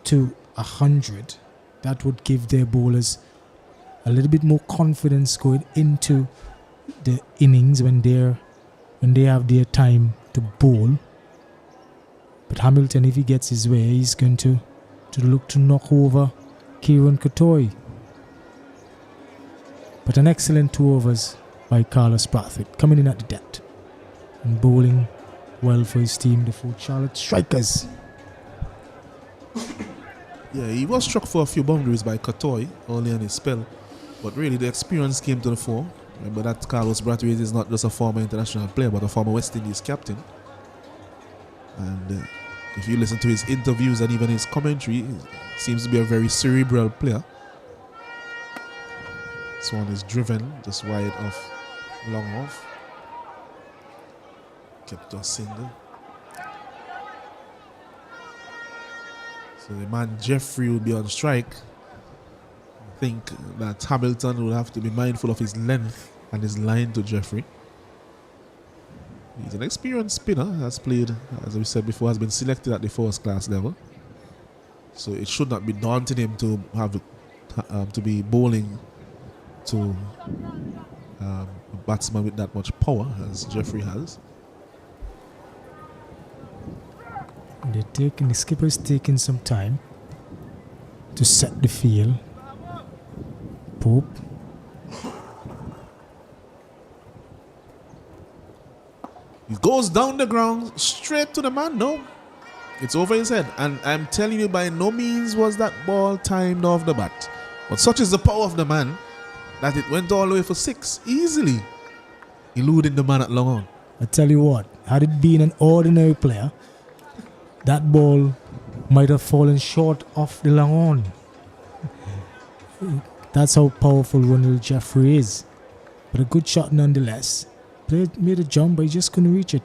to 100. That would give their bowlers a little bit more confidence going into the innings when they have their time to bowl. But Hamilton, if he gets his way, he's going to look to knock over Kieran Katoy. But an excellent 2 overs by Carlos Brathwaite, coming in at the death and bowling well for his team, the Fort Charlotte Strikers. Yeah, he was struck for a few boundaries by Katoy early in his spell, but really the experience came to the fore. Remember that Carlos Brathwaite is not just a former international player, but a former West Indies captain. And if you listen to his interviews and even his commentary, he seems to be a very cerebral player. This one is driven just wide off, long off. Kept to a single. So the man Jeffrey will be on strike. I think that Hamilton will have to be mindful of his length and his line to Jeffrey. He's an experienced spinner, has played, as we said before, has been selected at the first class level. So it should not be daunting him to have to be bowling to a batsman with that much power as Jeffrey has. The skipper is taking some time to set the field. Pope. He goes down the ground straight to the man. No, it's over his head. And I'm telling you, by no means was that ball timed off the bat. But such is the power of the man that it went all the way for 6 easily, eluding the man at long on. I tell you what, had it been an ordinary player, that ball might have fallen short of the long on. That's how powerful Ronald Jeffrey is. But a good shot nonetheless. Made a jump, but he just couldn't reach it.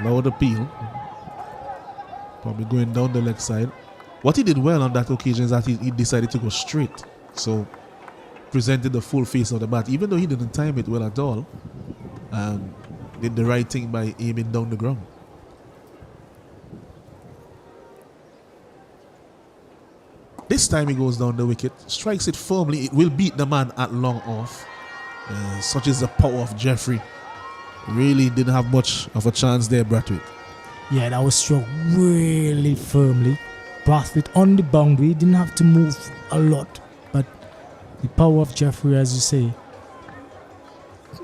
Loud appeal. Probably going down the leg side. What he did well on that occasion is that he decided to go straight. So presented the full face of the bat. Even though he didn't time it well at all, did the right thing by aiming down the ground. This time he goes down the wicket, strikes it firmly. It will beat the man at long off. Such is the power of Jeffrey. Really didn't have much of a chance there, Brathwaite. Yeah, that was struck really firmly. Brathwaite on the boundary, didn't have to move a lot. But the power of Jeffrey, as you say,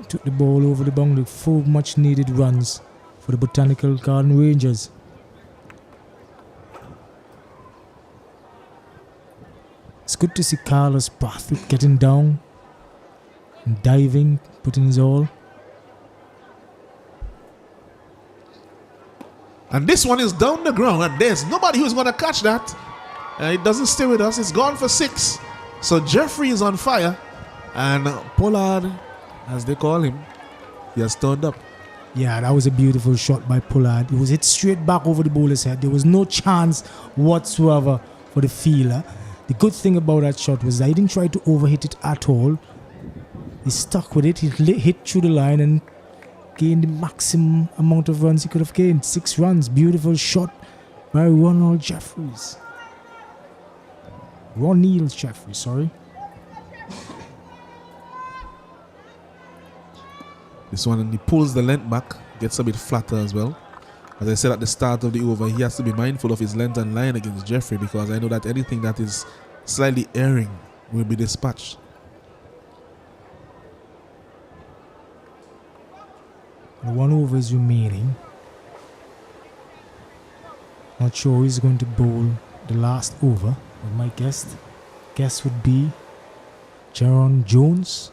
took the ball over the boundary. 4 much needed runs for the Botanical Garden Rangers. It's good to see Carlos Brathwaite getting down and diving, putting his all. And this one is down the ground, and there's nobody who's going to catch that. It doesn't stay with us. It's gone for 6. So Jeffrey is on fire, and Pollard, as they call him, he has turned up. Yeah, that was a beautiful shot by Pollard. It was hit straight back over the bowler's head. There was no chance whatsoever for the fielder. The good thing about that shot was that he didn't try to overhit it at all. He stuck with it. He hit through the line and gained the maximum amount of runs he could have gained. 6 runs. Beautiful shot by Ronald Jeffries. Ronald Jeffries, sorry. This one, and he pulls the length back, gets a bit flatter as well. As I said at the start of the over, he has to be mindful of his length and line against Jeffrey, because I know that anything that is slightly erring will be dispatched. The 1 over is remaining. Not sure who's going to bowl the last over, but my guess would be Jaron Jones,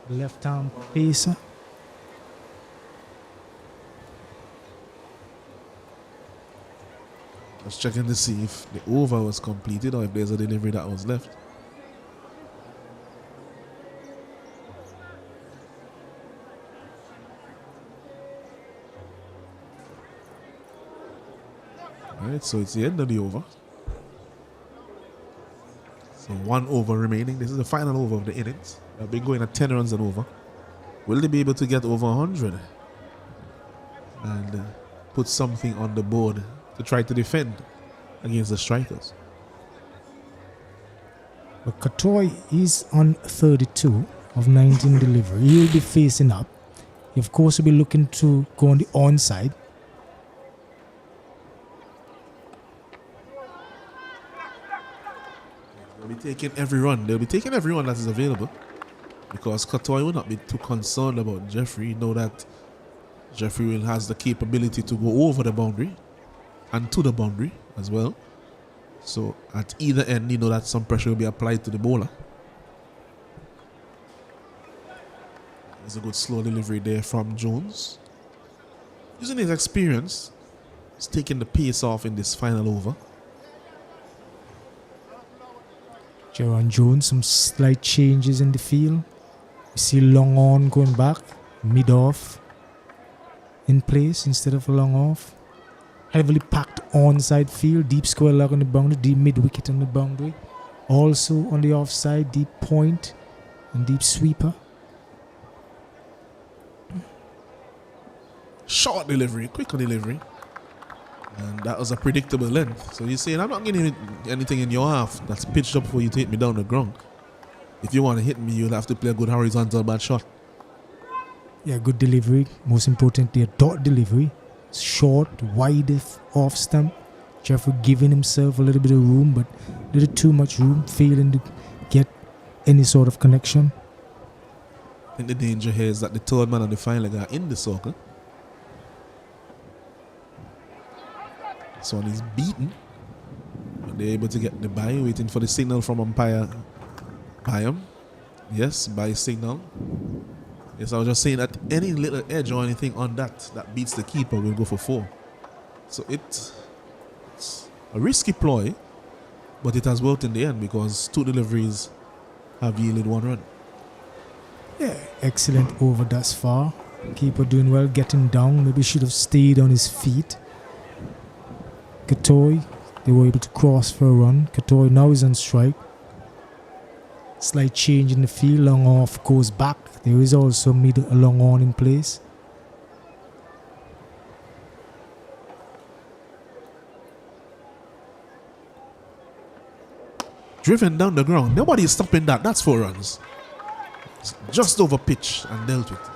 the left-arm pacer. Just checking to see if the over was completed or if there's a delivery that was left. Alright, so it's the end of the over. So 1 over remaining. This is the final over of the innings. They've been going at 10 runs and over. Will they be able to get over 100 and put something on the board to try to defend against the strikers? But Katoy is on 32 of 19 delivery. He'll be facing up. He of course will be looking to go on the onside. They'll be taking every run. They'll be taking every run that is available because Katoy will not be too concerned about Jeffrey. You know that Jeffrey will has the capability to go over the boundary and to the boundary as well. So at either end, you know that some pressure will be applied to the bowler. There's a good slow delivery there from Jones. Using his experience, he's taking the pace off in this final over. Jaron Jones, some slight changes in the field. We see long on going back, mid off in place instead of long off. Heavily packed onside field, deep square leg on the boundary, deep mid wicket on the boundary. Also on the offside, deep point and deep sweeper. Short delivery, quick delivery. And that was a predictable length. So you're saying, I'm not getting anything in your half that's pitched up for you to hit me down the ground. If you want to hit me, you'll have to play a good horizontal bad shot. Yeah, good delivery. Most importantly, a dot delivery. Short, wide off stump. Jeffrey giving himself a little bit of room, but a little too much room, failing to get any sort of connection. I think the danger here is that the third man and the final leg are in the circle. So he's beaten. But they're able to get the bye, waiting for the signal from umpire Byam. Yes, bye signal. Yes, I was just saying that any little edge or anything on that beats the keeper will go for 4. So it's a risky ploy, but it has worked in the end because 2 deliveries have yielded 1 run. Yeah, excellent over thus far. Keeper doing well, getting down. Maybe should have stayed on his feet. Katoy, they were able to cross for a run. Katoy now is on strike. Slight change in the field. Long off goes back. There is also middle long on in place. Driven down the ground. Nobody is stopping that. That's 4 runs. It's just over pitch and dealt with.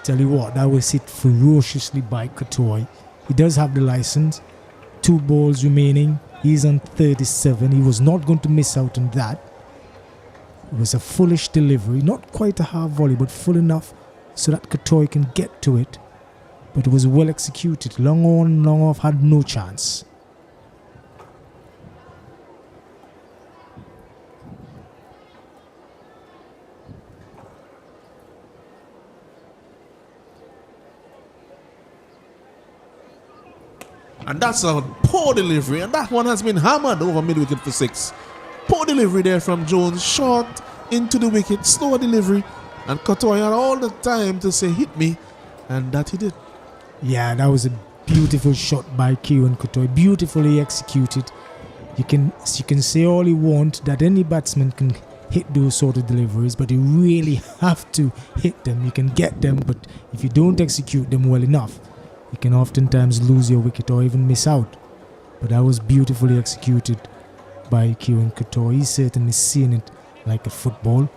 Tell you what, that was hit ferociously by Katoy. He does have the license. 2 balls remaining. He's on 37. He was not going to miss out on that. It was a foolish delivery. Not quite a half volley, but full enough so that Katoy can get to it. But it was well executed. Long on, long off, had no chance. And that's a poor delivery, and that one has been hammered over mid-wicket for 6. Poor delivery there from Jones, short into the wicket, slow delivery, and Katoy had all the time to say hit me, and that he did. Yeah, that was a beautiful shot by Kieran Katoy, beautifully executed. You can say all you want that any batsman can hit those sort of deliveries, but you really have to hit them. You can get them, but if you don't execute them well enough, you can oftentimes lose your wicket or even miss out. But that was beautifully executed by Kieran Katoy. He's certainly seeing it like a football.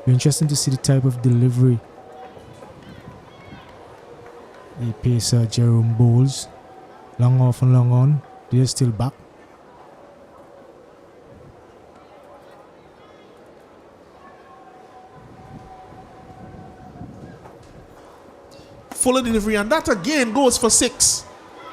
Be interesting to see the type of delivery the pacer Jerome bowls. Long off and long on. They're still back. full delivery, and that again goes for 6.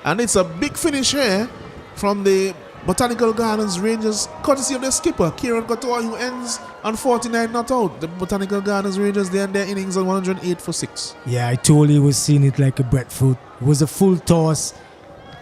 And it's a big finish here from the Botanical Gardens Rangers, courtesy of the skipper, Kieran Couture, who ends on 49 not out. The Botanical Gardens Rangers, they end their innings on 108 for 6. Yeah, I told you he was seeing it like a breadfruit. It was a full toss.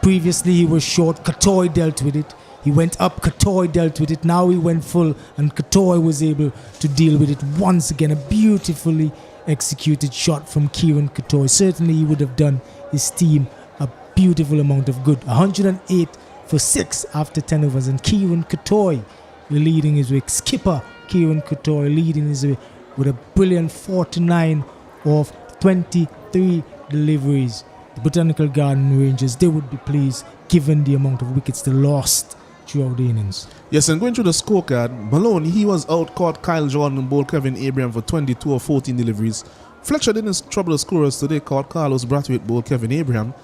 Previously he was short. Couture dealt with it. He went up, Couture dealt with it. Now he went full, and Couture was able to deal with it once again. A beautifully executed shot from Kieran Couture. Certainly he would have done his team a beautiful amount of good. 108 for 6 after 10 overs, and Kieran Couture leading his way. Skipper Kieran Couture leading his way with a brilliant 49 of 23 deliveries. The Botanical Garden Rangers, they would be pleased given the amount of wickets they lost throughout the innings. Yes, and going through the scorecard, Malone, he was out, caught Kyle Jordan and bowled Kevin Abraham for 22 of 14 deliveries. Fletcher didn't trouble the scorers today, caught Carlos Brathwaite, bowled Kevin Abraham.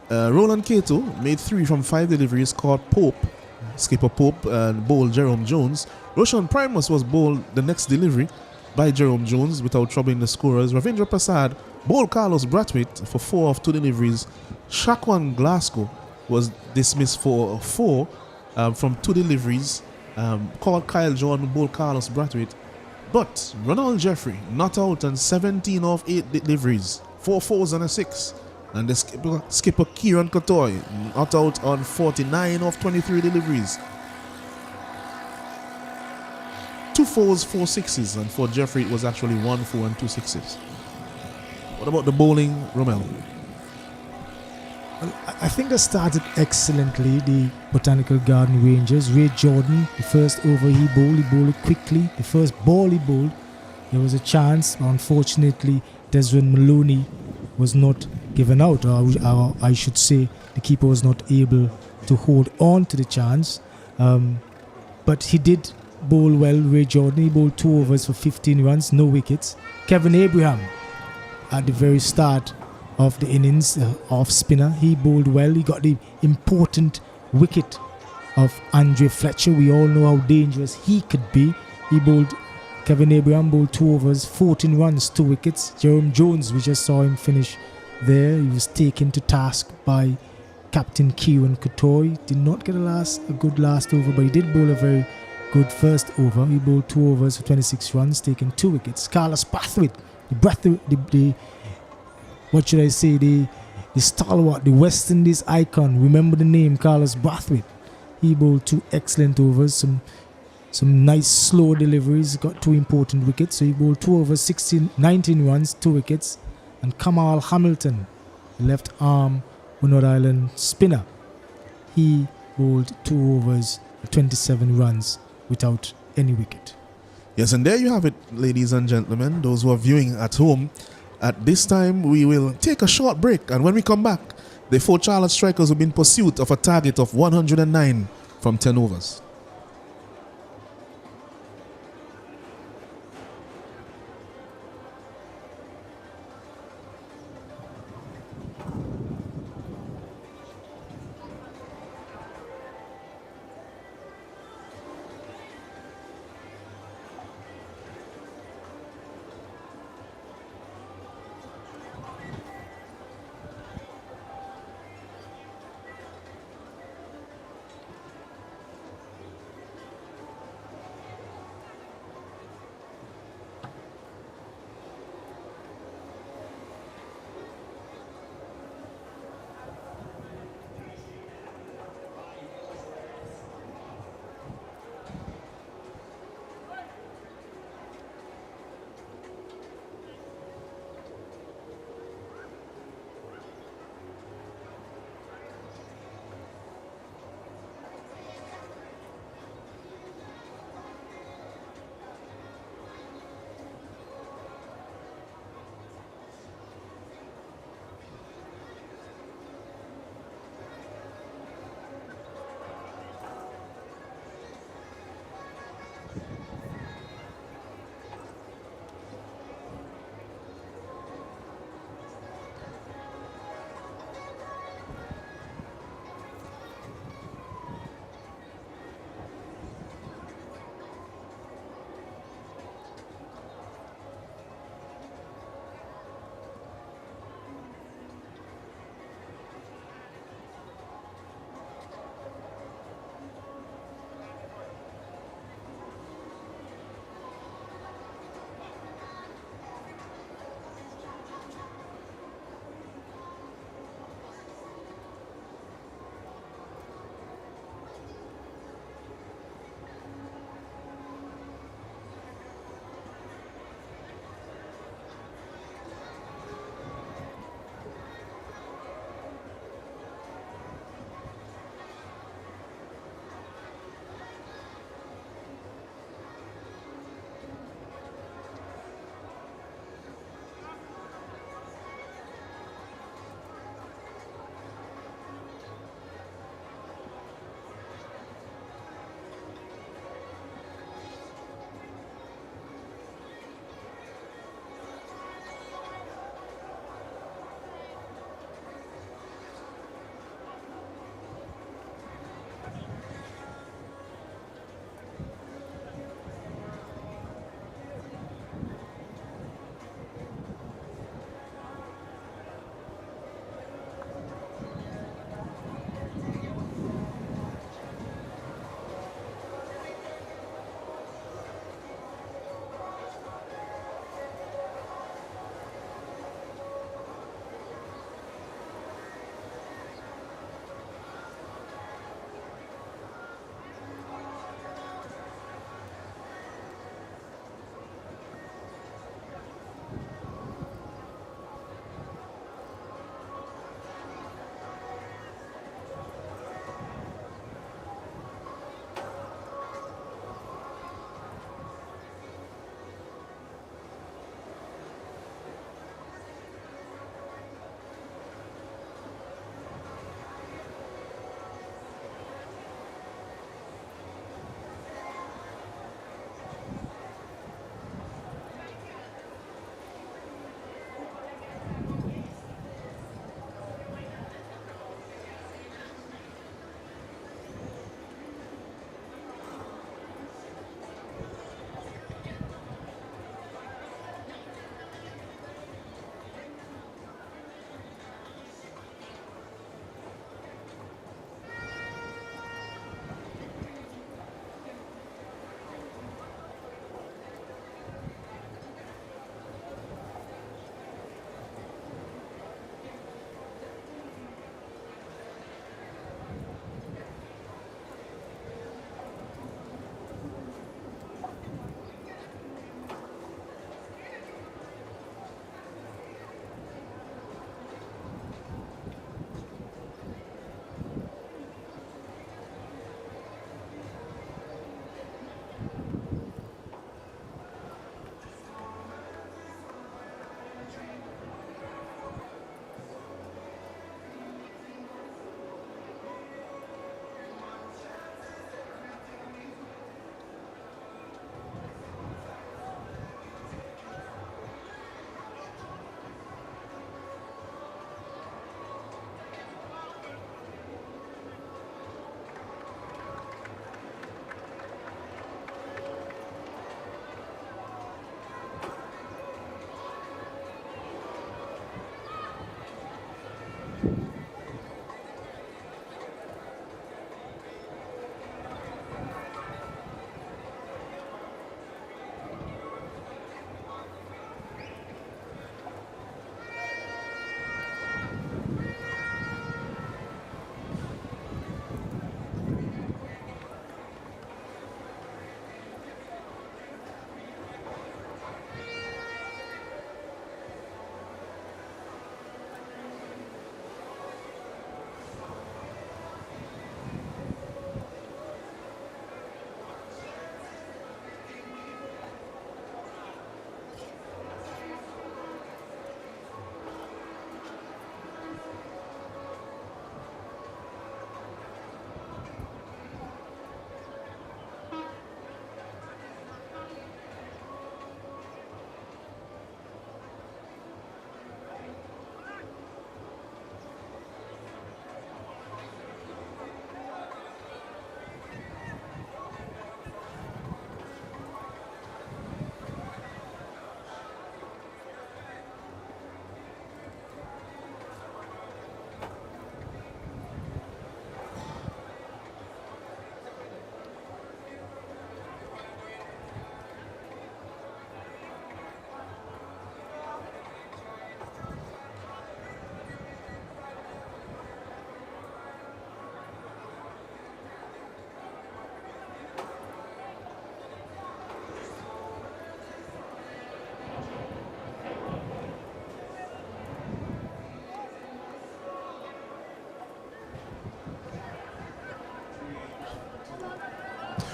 Roland Cato made 3 from 5 deliveries, caught Pope, skipper Pope, and bowled Jerome Jones. Roshan Primus was bowled the next delivery by Jerome Jones without troubling the scorers. Ravindra Prasad bowled Carlos Brathwaite for 4 of 2 deliveries. Shakwan Glasgow was dismissed for 4 from 2 deliveries. Called Kyle Jordan, bowled Carlos Brathwaite. But Ronald Jeffrey not out on 17 of 8 deliveries, 4 fours and a 6. And the skipper Kieran Couture not out on 49 of 23 deliveries. 2 fours, 4 sixes, and for Jeffrey it was actually 1 4 and 2 sixes. What about the bowling, Romel? Well, I think they started excellently, the Botanical Garden Rangers. Ray Jordan, the first over he bowled it quickly. The first ball he bowled, there was a chance. Unfortunately, Desmond Maloney was not given out, or I should say the keeper was not able to hold on to the chance. But he did bowl well, Ray Jordan. He bowled 2 overs for 15 runs, no wickets. Kevin Abraham, at the very start of the innings, off spinner, he bowled well. He got the important wicket of Andre Fletcher. We all know how dangerous he could be. Kevin Abraham bowled 2 overs, 14 runs, 2 wickets. Jerome Jones, we just saw him finish there. He was taken to task by Captain Kieran Couture. He did not get a good last over, but he did bowl a very good first over. He bowled 2 overs for 26 runs, taking 2 wickets. Carlos Brathwaite, the stalwart, the West Indies icon. Remember the name, Carlos Brathwaite. He bowled 2 excellent overs, some nice slow deliveries, got 2 important wickets. So he bowled 2 overs, 19 runs, 2 wickets. And Kamal Hamilton, the left arm North Island spinner, he bowled 2 overs, 27 runs without any wicket. Yes, and there you have it, ladies and gentlemen, those who are viewing at home. At this time, we will take a short break, and when we come back, the 4 Charlotte Strikers will be in pursuit of a target of 109 from 10 overs.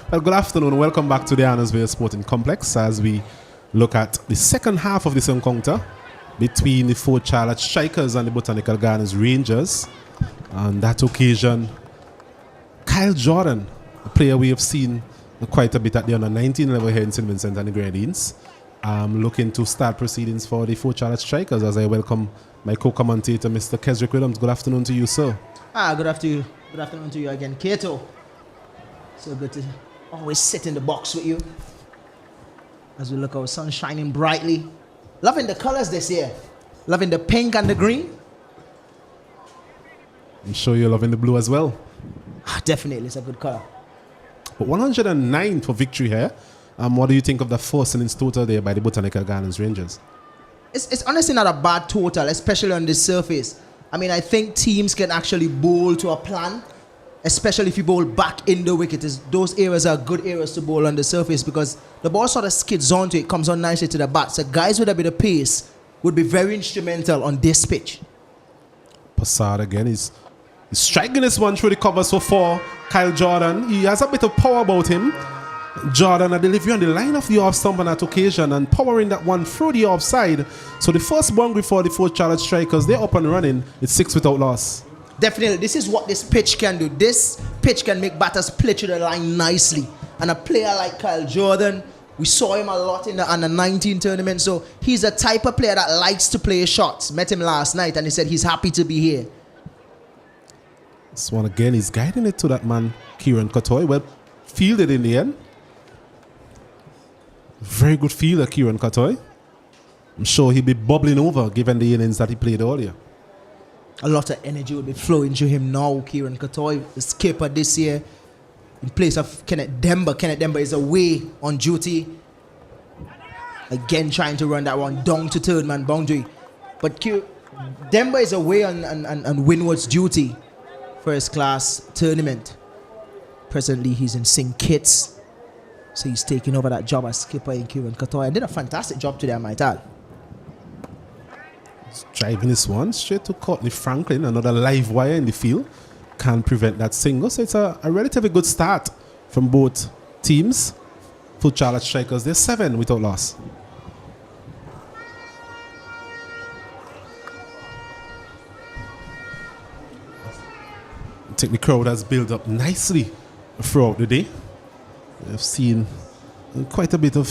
Well, good afternoon. Welcome back to the Annesville Sporting Complex as we look at the second half of this encounter between the Fort Charlotte Strikers and the Botanical Gardens Rangers. On that occasion, Kyle Jordan, a player we have seen quite a bit at the under-19 level here in St. Vincent and the Grenadines, looking to start proceedings for the Fort Charlotte Strikers as I welcome my co-commentator, Mr. Kesrick Williams. Good afternoon to you, sir. Good afternoon. Good afternoon to you again, Kato. So good to always sit in the box with you as we look our sun shining brightly. Loving the colors this year. Loving the pink and the green. I'm sure you're loving the blue as well. Definitely, it's a good color. But 109 for victory here. What do you think of the 4 innings total there by the Botanical Gardens Rangers? It's honestly not a bad total, especially on this surface. I mean, I think teams can actually bowl to a plan, especially if you bowl back in the wicket. Those areas are good areas to bowl on the surface because the ball sort of skids onto it, comes on nicely to the bat. So guys with a bit of pace would be very instrumental on this pitch. Passard again is striking this one through the covers for 4. Kyle Jordan, he has a bit of power about him. Jordan a delivery on the line of the off stump on that occasion and powering that one through the offside. So the first boundary for the Fort Charlotte Strikers, they're up and running. It's 6 without loss. Definitely, this is what this pitch can do. This pitch can make batters play through the line nicely. And a player like Kyle Jordan, we saw him a lot in the under-19 tournament. So he's a type of player that likes to play shots. Met him last night and he said he's happy to be here. This one again, he's guiding it to that man, Kieran Katoy. Well, fielded in the end. Very good fielder, Kieran Katoy. I'm sure he'll be bubbling over given the innings that he played earlier. A lot of energy will be flowing through him now. Kieran Katoy, the skipper this year, in place of Kenneth Demba. Kenneth Demba is away on duty. Again, trying to run that one down to third man boundary. But Demba is away on Windward's duty. First class tournament. Presently, he's in St. Kitts. So he's taking over that job as skipper in Kieran Katoy and did a fantastic job today, I might add. He's driving this one straight to Courtney Franklin, another live wire in the field. Can't prevent that single. So it's a relatively good start from both teams. For Charlotte Strikers, they're 7 without loss. I think the crowd has built up nicely throughout the day. We've seen quite a bit of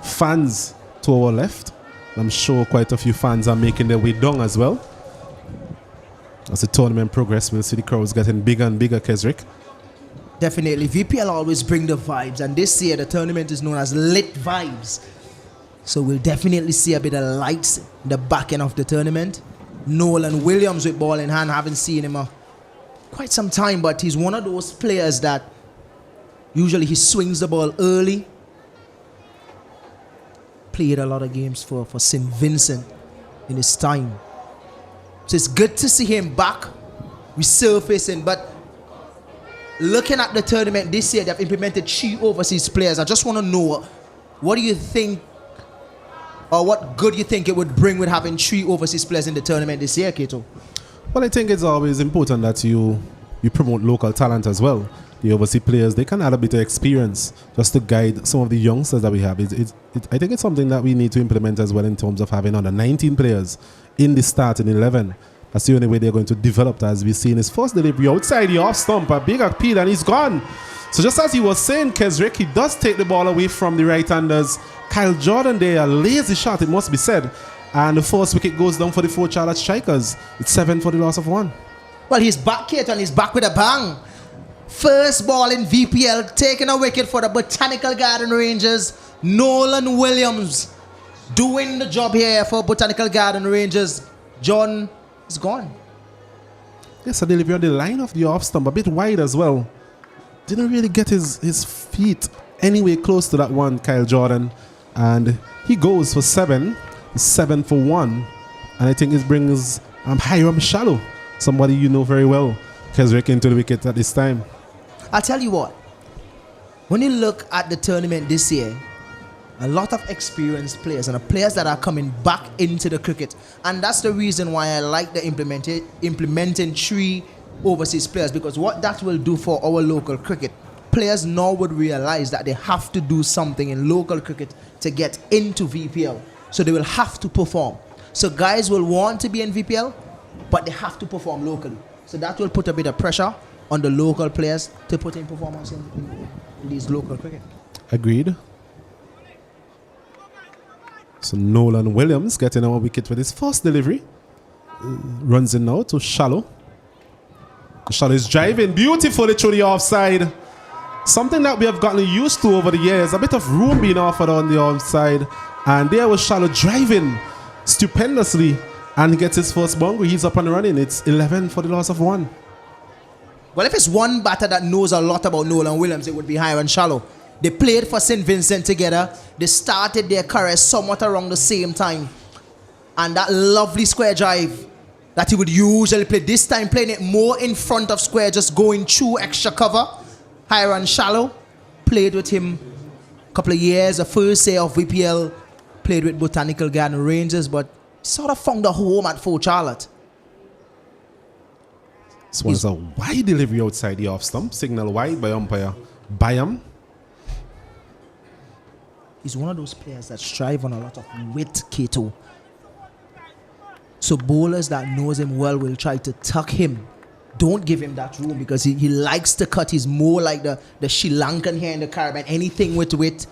fans to our left. I'm sure quite a few fans are making their way down as well. As the tournament progresses, we'll see the crowds getting bigger and bigger, Kesrick. Definitely. VPL always bring the vibes. And this year, the tournament is known as Lit Vibes. So we'll definitely see a bit of lights in the back end of the tournament. Nolan Williams with ball in hand. Haven't seen him quite some time, but he's one of those players that usually he swings the ball early. Played a lot of games for St. Vincent in his time. So it's good to see him back resurfacing. But looking at the tournament this year, they've implemented 3 overseas players. I just want to know, what do you think, or what good you think it would bring with having 3 overseas players in the tournament this year, Kato? Well, I think it's always important that you promote local talent as well. The overseas players, they can add a bit of experience just to guide some of the youngsters that we have. I think it's something that we need to implement as well in terms of having under 19 players in the starting 11. That's the only way they're going to develop, as we see in his first delivery outside the off stump, a big appeal, and he's gone. So just as he was saying, Kesrick, he does take the ball away from the right-handers. Kyle Jordan there, a lazy shot, it must be said. And the first wicket goes down for the Fort Charlotte Strikers. It's 7 for the loss of 1. Well, he's back, Kate, and he's back with a bang. First ball in VPL, taking a wicket for the Botanical Garden Rangers. Nolan Williams doing the job here for Botanical Garden Rangers. John is gone. Yes, a delivery on the line of the off stump, a bit wide as well. Didn't really get his feet anywhere close to that one, Kyle Jordan. And he goes for 7. 7 for 1. And I think it brings Hiram Shallow, somebody you know very well, Kesrick, into the wicket at this time. I'll tell you what, when you look at the tournament this year, a lot of experienced players and players that are coming back into the cricket. And that's the reason why I like the implementing 3 overseas players, because what that will do for our local cricket players now would realize that they have to do something in local cricket to get into VPL. So they will have to perform. So guys will want to be in VPL, but they have to perform locally. So that will put a bit of pressure on the local players to put in performance in these local cricket. Agreed. So Nolan Williams getting our wicket with his first delivery. Runs in now to Shallow. Shallow is driving beautifully through the offside. Something that we have gotten used to over the years. A bit of room being offered on the offside. And there was Shallow driving stupendously. And he gets his first boundary. He's up and running. It's 11 for the loss of 1. Well, if it's one batter that knows a lot about Nolan Williams, it would be Hiram Shallow. They played for St. Vincent together. They started their careers somewhat around the same time. And that lovely square drive that he would usually play, this time playing it more in front of square, just going through extra cover. Hiram Shallow played with him a couple of years, the first year of VPL, played with Botanical Garden Rangers, but sort of found a home at Fort Charlotte. This was a wide delivery outside the off stump. Signal wide by umpire Bayam. He's one of those players that strive on a lot of wit, Kato. So bowlers that knows him well will try to tuck him. Don't give him that room because he likes to cut. He's more like the Sri Lankan here in the Caribbean. Anything with wit,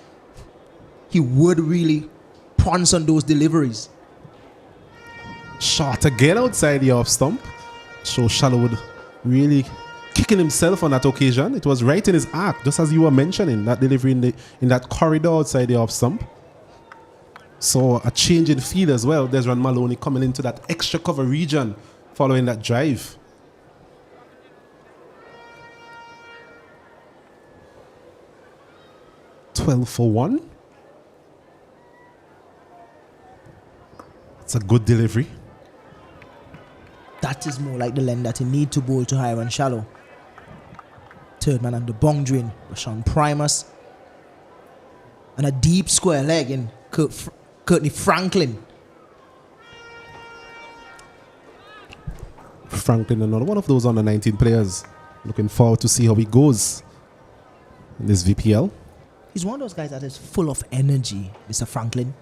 he would really pounce on those deliveries. Shot again outside the off stump. So Shallow would really kicking himself on that occasion. It was right in his arc, just as you were mentioning, that delivery in that corridor outside the off stump. So a change in field as well. Desmond Maloney coming into that extra cover region following that drive. $12 for 1. It's a good delivery. That is more like the length that he need to bowl to Hiram Shallow. Third man on the boundary in Rashawn Primus. And a deep square leg in Courtney Franklin. Franklin, another one of those under 19 players. Looking forward to see how he goes in this VPL. He's one of those guys that is full of energy, Mr. Franklin.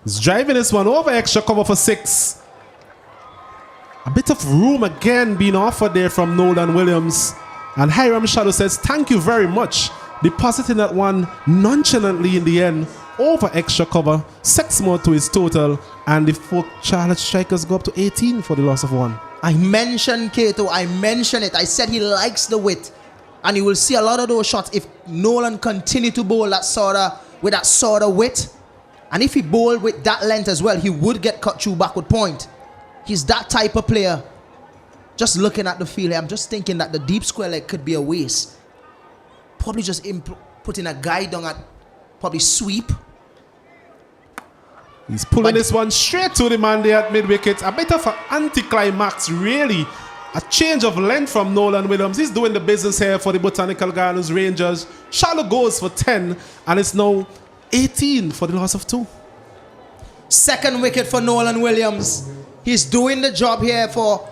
He's driving this one over extra cover for 6. A bit of room again being offered there from Nolan Williams. And Hiram Shallow says, thank you very much. Depositing that one nonchalantly in the end over extra cover. 6 more to his total. And the Fort Charlotte Strikers go up to 18 for the loss of 1. I mentioned Kato. I mentioned it. I said he likes the width. And you will see a lot of those shots if Nolan continue to bowl with that sort of width. And if he bowled with that length as well, he would get cut through backward point. He's that type of player. Just looking at the field here, I'm just thinking that the deep square leg could be a waste. Probably just putting a guy down at probably sweep. He's pulling this one straight to the man there at mid-wicket. A bit of an anticlimax, really. A change of length from Nolan Williams. He's doing the business here for the Botanical Gardens Rangers. Shallow goes for 10, and it's now 18 for the loss of 2. Second wicket for Nolan Williams. He's doing the job here for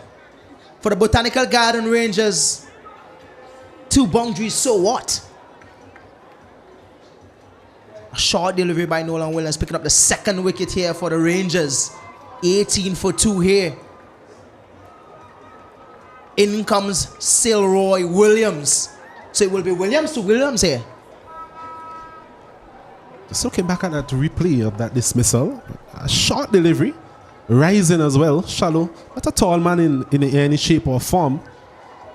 the Botanical Garden Rangers. 2 boundaries, so what? A short delivery by Nolan Williams, picking up the second wicket here for the Rangers. 18 for 2 here. In comes Silroy Williams. So it will be Williams to Williams here. Just looking back at that replay of that dismissal. A short delivery. Rising as well. Shallow. Not a tall man in any shape or form.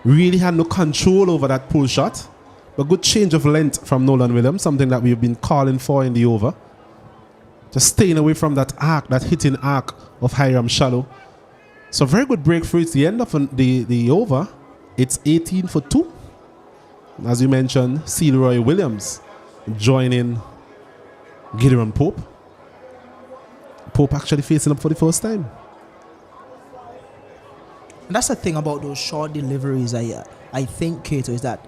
Really had no control over that pull shot. But good change of length from Nolan Williams. Something that we've been calling for in the over. Just staying away from that arc, that hitting arc of Hiram Shallow. So very good breakthrough. It's the end of the over. It's 18 for 2. As you mentioned, Seelroy Williams joining Gideon Pope. Pope actually facing up for the first time. And that's the thing about those short deliveries, I think, Kato, is that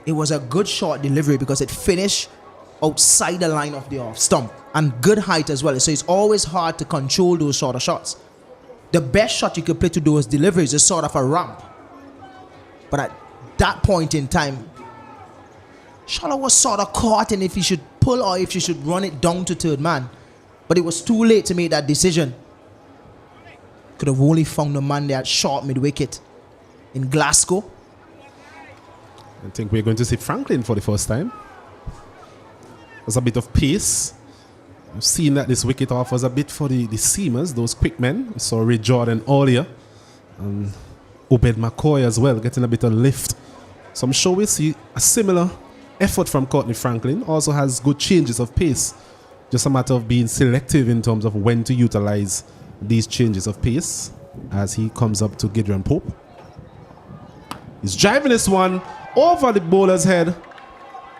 it was a good short delivery because it finished outside the line of the off stump and good height as well. So it's always hard to control those shorter shots. The best shot you could play to those deliveries is sort of a ramp. But at that point in time, Charlotte was sort of caught in if he should pull or if she should run it down to third man. But it was too late to make that decision. Could have only found the man there at short mid-wicket in Glasgow. I think we're going to see Franklin for the first time. There's a bit of pace. I've seen that this wicket offers a bit for the seamers, those quick men. We saw Ray Jordan earlier. And Obed McCoy as well, getting a bit of lift. So I'm sure we'll see a similar effort from Courtney Franklin. Also has good changes of pace. Just a matter of being selective in terms of when to utilize these changes of pace as he comes up to Gideon Pope. He's driving this one over the bowler's head.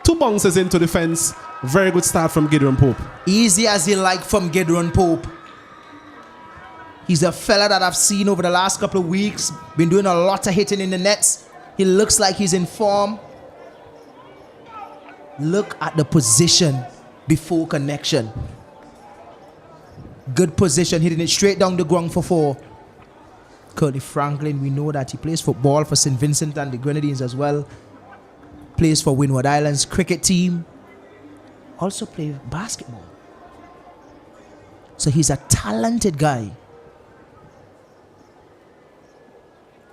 2 bounces into the fence. Very good start from Gideon Pope. Easy as he like from Gideon Pope. He's a fella that I've seen over the last couple of weeks. Been doing a lot of hitting in the nets. He looks like he's in form. Look at the position before connection. Good position, hitting it straight down the ground for 4. Courtney Franklin, we know that he plays football for St. Vincent and the Grenadines as well. Plays for Windward Islands cricket team. Also plays basketball. So he's a talented guy.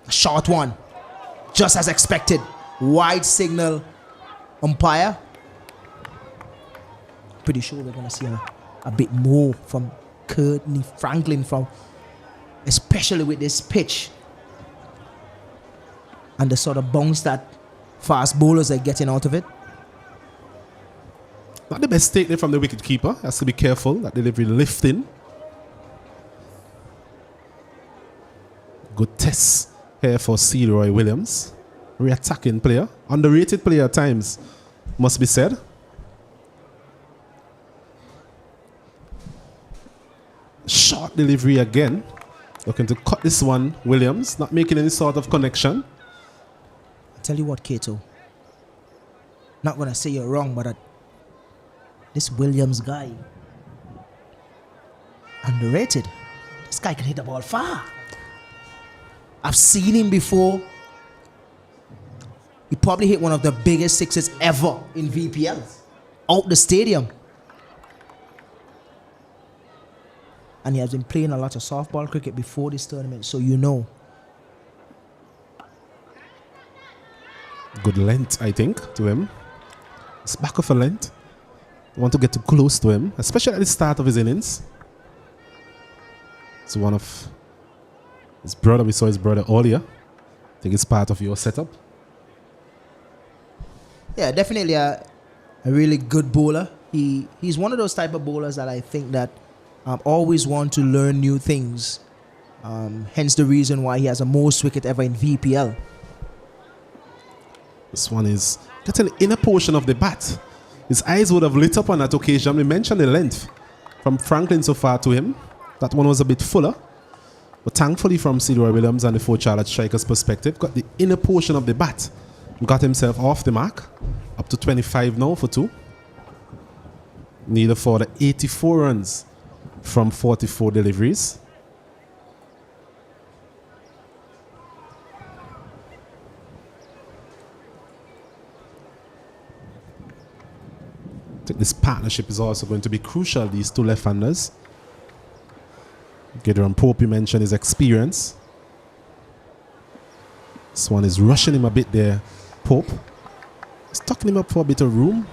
A short one. Just as expected. Wide signal. Umpire. Pretty sure we're going to see a bit more from Courtney Franklin, especially with this pitch and the sort of bounce that fast bowlers are getting out of it. Not the best statement from the wicket keeper. Has to be careful. That delivery lifting. Good test here for Leroy Williams. Re-attacking player. Underrated player at times, must be said. Short delivery again. Looking to cut this one, Williams. Not making any sort of connection. I tell you what, Kato. Not going to say you're wrong, but this Williams guy, underrated. This guy can hit the ball far. I've seen him before. He probably hit one of the biggest sixes ever in VPL. Out the stadium. And he has been playing a lot of softball cricket before this tournament, so you know. Good length, I think, to him. It's back of a length. Want to get too close to him, especially at the start of his innings. It's one of his brother. We saw his brother earlier. I think it's part of your setup. Yeah, definitely a really good bowler. He's one of those type of bowlers that I think that always want to learn new things. Hence the reason why he has the most wicket ever in VPL. This one is getting the inner portion of the bat. His eyes would have lit up on that occasion. We mentioned the length from Franklin so far to him. That one was a bit fuller. But thankfully from Leroy Williams and the 4 Charlotte strikers' perspective, got the inner portion of the bat. Got himself off the mark. Up to 25 now for 2. Needed for the 84 runs from 44 deliveries. I think this partnership is also going to be crucial, these 2 left-handers. Gideon Pope, you mentioned his experience. This one is rushing him a bit there, Pope. He's tucking him up for a bit of room.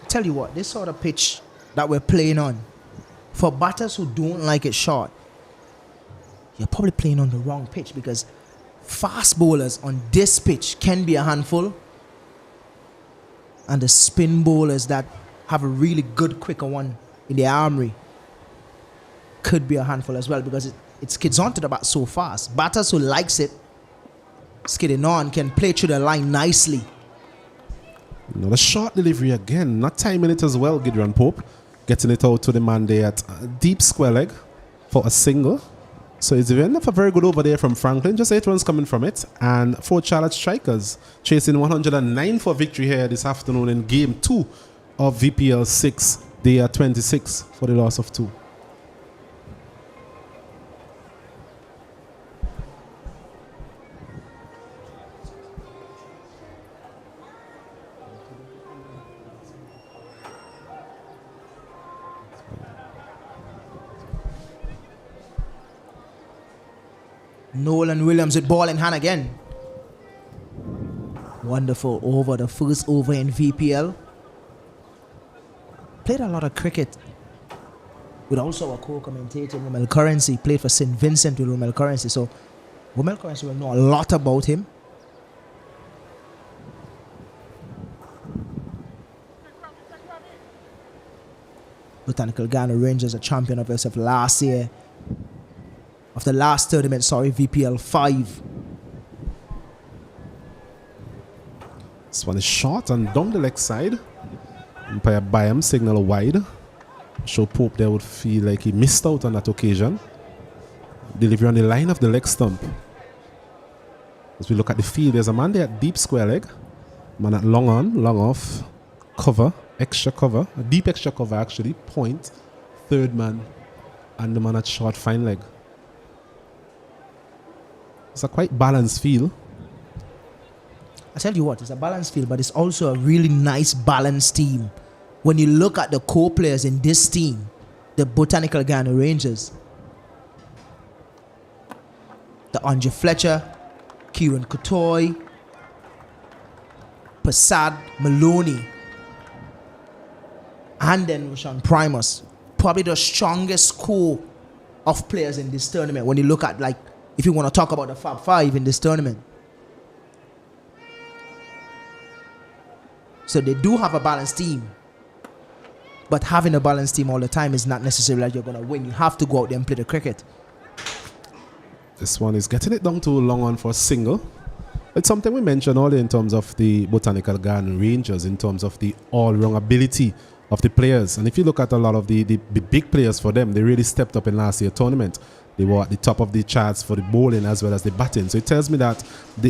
Tell you what, this sort of pitch that we're playing on, for batters who don't like it short, you're probably playing on the wrong pitch, because fast bowlers on this pitch can be a handful, and the spin bowlers that have a really good quicker one in the armory could be a handful as well, because it skids onto the bat so fast. Batters who likes it skidding on can play through the line nicely. Another short delivery again, not timing it as well. Gideon Pope getting it out to the man there at deep square leg for a single. So it's enough a very good over there from Franklin. Just 8 runs coming from it. And 4 Charlotte strikers chasing 109 for victory here this afternoon in game 2 of VPL 6. They are 26 for the loss of 2. Nolan Williams with ball in hand again. Wonderful over, the first over in VPL. Played a lot of cricket with also a co-commentator, Romel Currency. Played for St. Vincent with Romel Currency. So Romel Currency will know a lot about him. Botanical Ghana Rangers, a champion of SF last year. Of the last tournament, VPL 5. This one is short and down the leg side. Umpire Byam signal wide. Show Pope there would feel like he missed out on that occasion. Delivery on the line of the leg stump. As we look at the field, there's a man there at deep square leg. Man at long on, long off, cover, extra cover, a deep extra cover actually, point, third man, and the man at short fine leg. It's a quite balanced field. I tell you what, it's a balanced field, but it's also a really nice balanced team. When you look at the core players in this team, the Botanical Ghana Rangers, the Andre Fletcher, Kieran Kotoy, Passad Maloney, and then Roshan Primus, probably the strongest core of players in this tournament. When you look at, like, if you want to talk about the Fab Five in this tournament. So they do have a balanced team. But having a balanced team all the time is not necessarily like you're going to win. You have to go out there and play the cricket. This one is getting it down to long on for a single. It's something we mentioned earlier in terms of the Botanical Garden Rangers, in terms of the all-round ability of the players. And if you look at a lot of the big players for them, they really stepped up in last year's tournament. They were at the top of the charts for the bowling as well as the batting. So it tells me that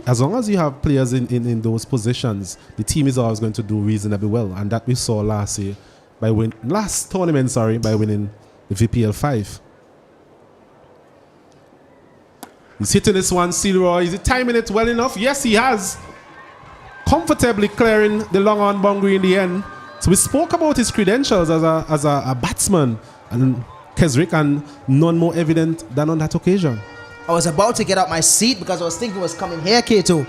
as long as you have players in those positions, the team is always going to do reasonably well. And that we saw last year by winning the VPL 5. He's hitting this one, Sealroy. Is he timing it well enough? Yes, he has. Comfortably clearing the long on boundary in the end. So we spoke about his credentials as a batsman, and Kesrick, and none more evident than on that occasion. I was about to get out my seat because I was thinking it was coming here, Kato.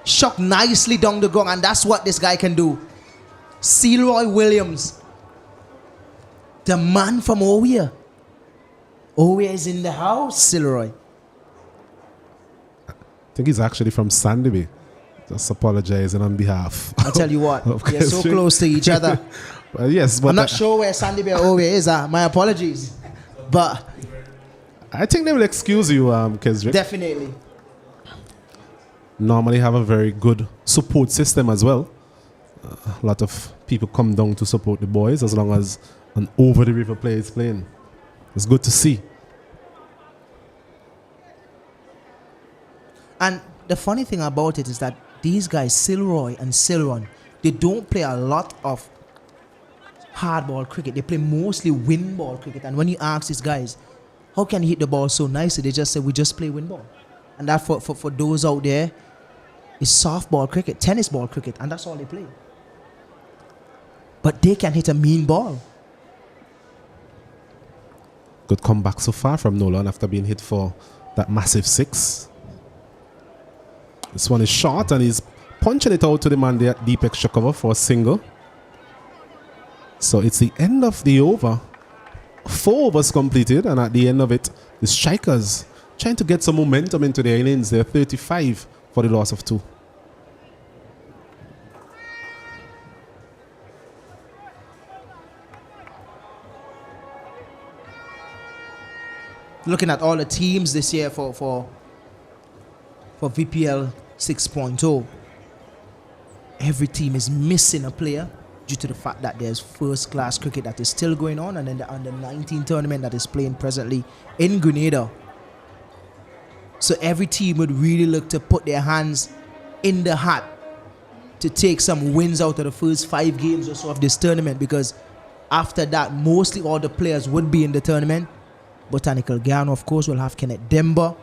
Shot nicely down the gong, and that's what this guy can do. Sealroy Williams, the man from Owia. Owia is in the house, Sealroy. I think he's actually from Sandy Bay. Just apologizing on behalf. I'll tell you what, you're so close to each other. Well, yes, but I'm not sure where Sandy Bay or Owia is. My apologies. But I think they will excuse you, Kesrick. Definitely. Normally have a very good support system as well. A lot of people come down to support the boys as long as an over-the-river player is playing. It's good to see. And the funny thing about it is that these guys, Sealroy and Silron, they don't play a lot of hardball cricket. They play mostly wind ball cricket. And when you ask these guys, how can you hit the ball so nicely? They just say, we just play wind ball. And that for those out there is softball cricket, tennis ball cricket, and that's all they play. But they can hit a mean ball. Good comeback so far from Nolan after being hit for that massive 6. This one is short and he's punching it out to the man there, deep extra cover for a single. So it's the end of the over. 4 overs completed, and at the end of it, the strikers trying to get some momentum into their innings. They're 35 for the loss of 2. Looking at all the teams this year for VPL 6.0, every team is missing a player due to the fact that there's first-class cricket that is still going on, and then the under-19 tournament that is playing presently in Grenada. So every team would really look to put their hands in the hat to take some wins out of the first 5 games or so of this tournament, because after that, mostly all the players would be in the tournament. Botanical Ghana, of course, will have Kenneth Demba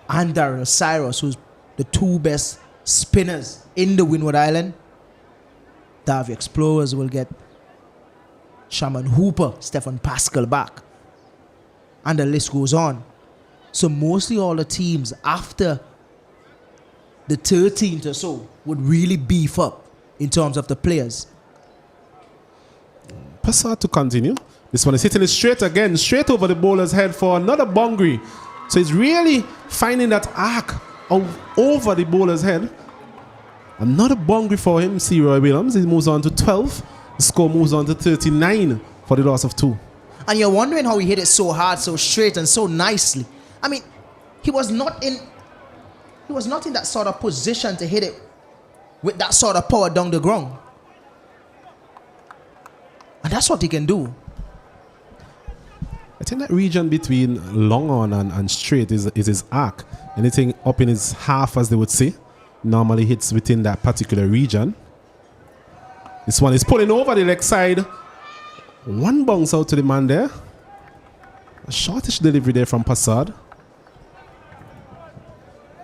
and Daryl Cyrus, who's the 2 best spinners in the Windward Island. Davy Explorers will get Shaman Hooper, Stephen Pascal back. And the list goes on. So mostly all the teams after the 13th or so would really beef up in terms of the players. Passard to continue. This one is hitting it straight again, straight over the bowler's head for another boundary. So he's really finding that arc over the bowler's head. Another boundary for him, C. Roy Williams. He moves on to 12. The score moves on to 39 for the loss of 2. And you're wondering how he hit it so hard, so straight, and so nicely. I mean, he was not in that sort of position to hit it with that sort of power down the ground. And that's what he can do. I think that region between long on and straight is his arc. Anything up in his half, as they would say, normally hits within that particular region. This one is pulling over the leg side. One bounce out to the man there. A shortish delivery there from Passard.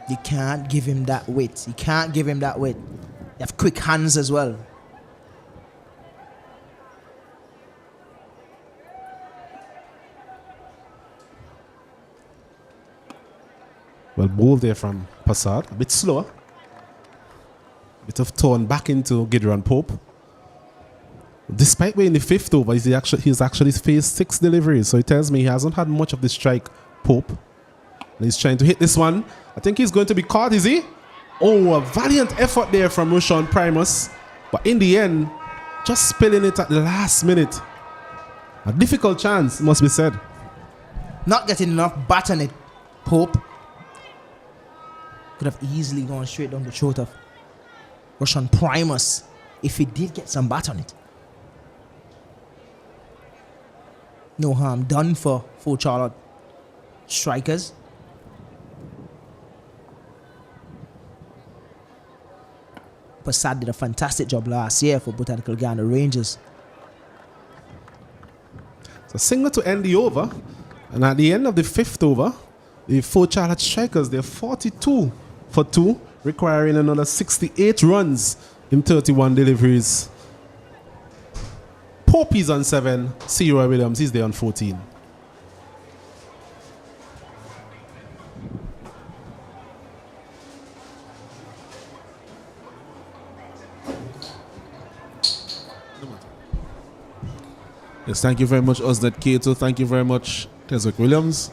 You can't give him that weight. You can't give him that weight. You have quick hands as well. Well, ball there from Passard. A bit slower. Bit of turn back into Gideon Pope. Despite being in the 5th over, he's actually faced 6 deliveries. So it tells me he hasn't had much of the strike, Pope. And he's trying to hit this one. I think he's going to be caught, is he? Oh, a valiant effort there from Roshan Primus. But in the end, just spilling it at the last minute. A difficult chance, must be said. Not getting enough bat on it, Pope. Could have easily gone straight down the throat of Roshan Primus if he did get some bat on it. No harm done for Charlotte strikers. Passad did a fantastic job last year for Botanical Garden Rangers. So single to end the over. And at the end of the 5th over, the 4 Charlotte strikers, they're 42 for 2, requiring another 68 runs in 31 deliveries. Pope's on 7. C. Roy Williams, he's there on 14. Yes, thank you very much, Osnet Cato. Thank you very much, Teswick Williams.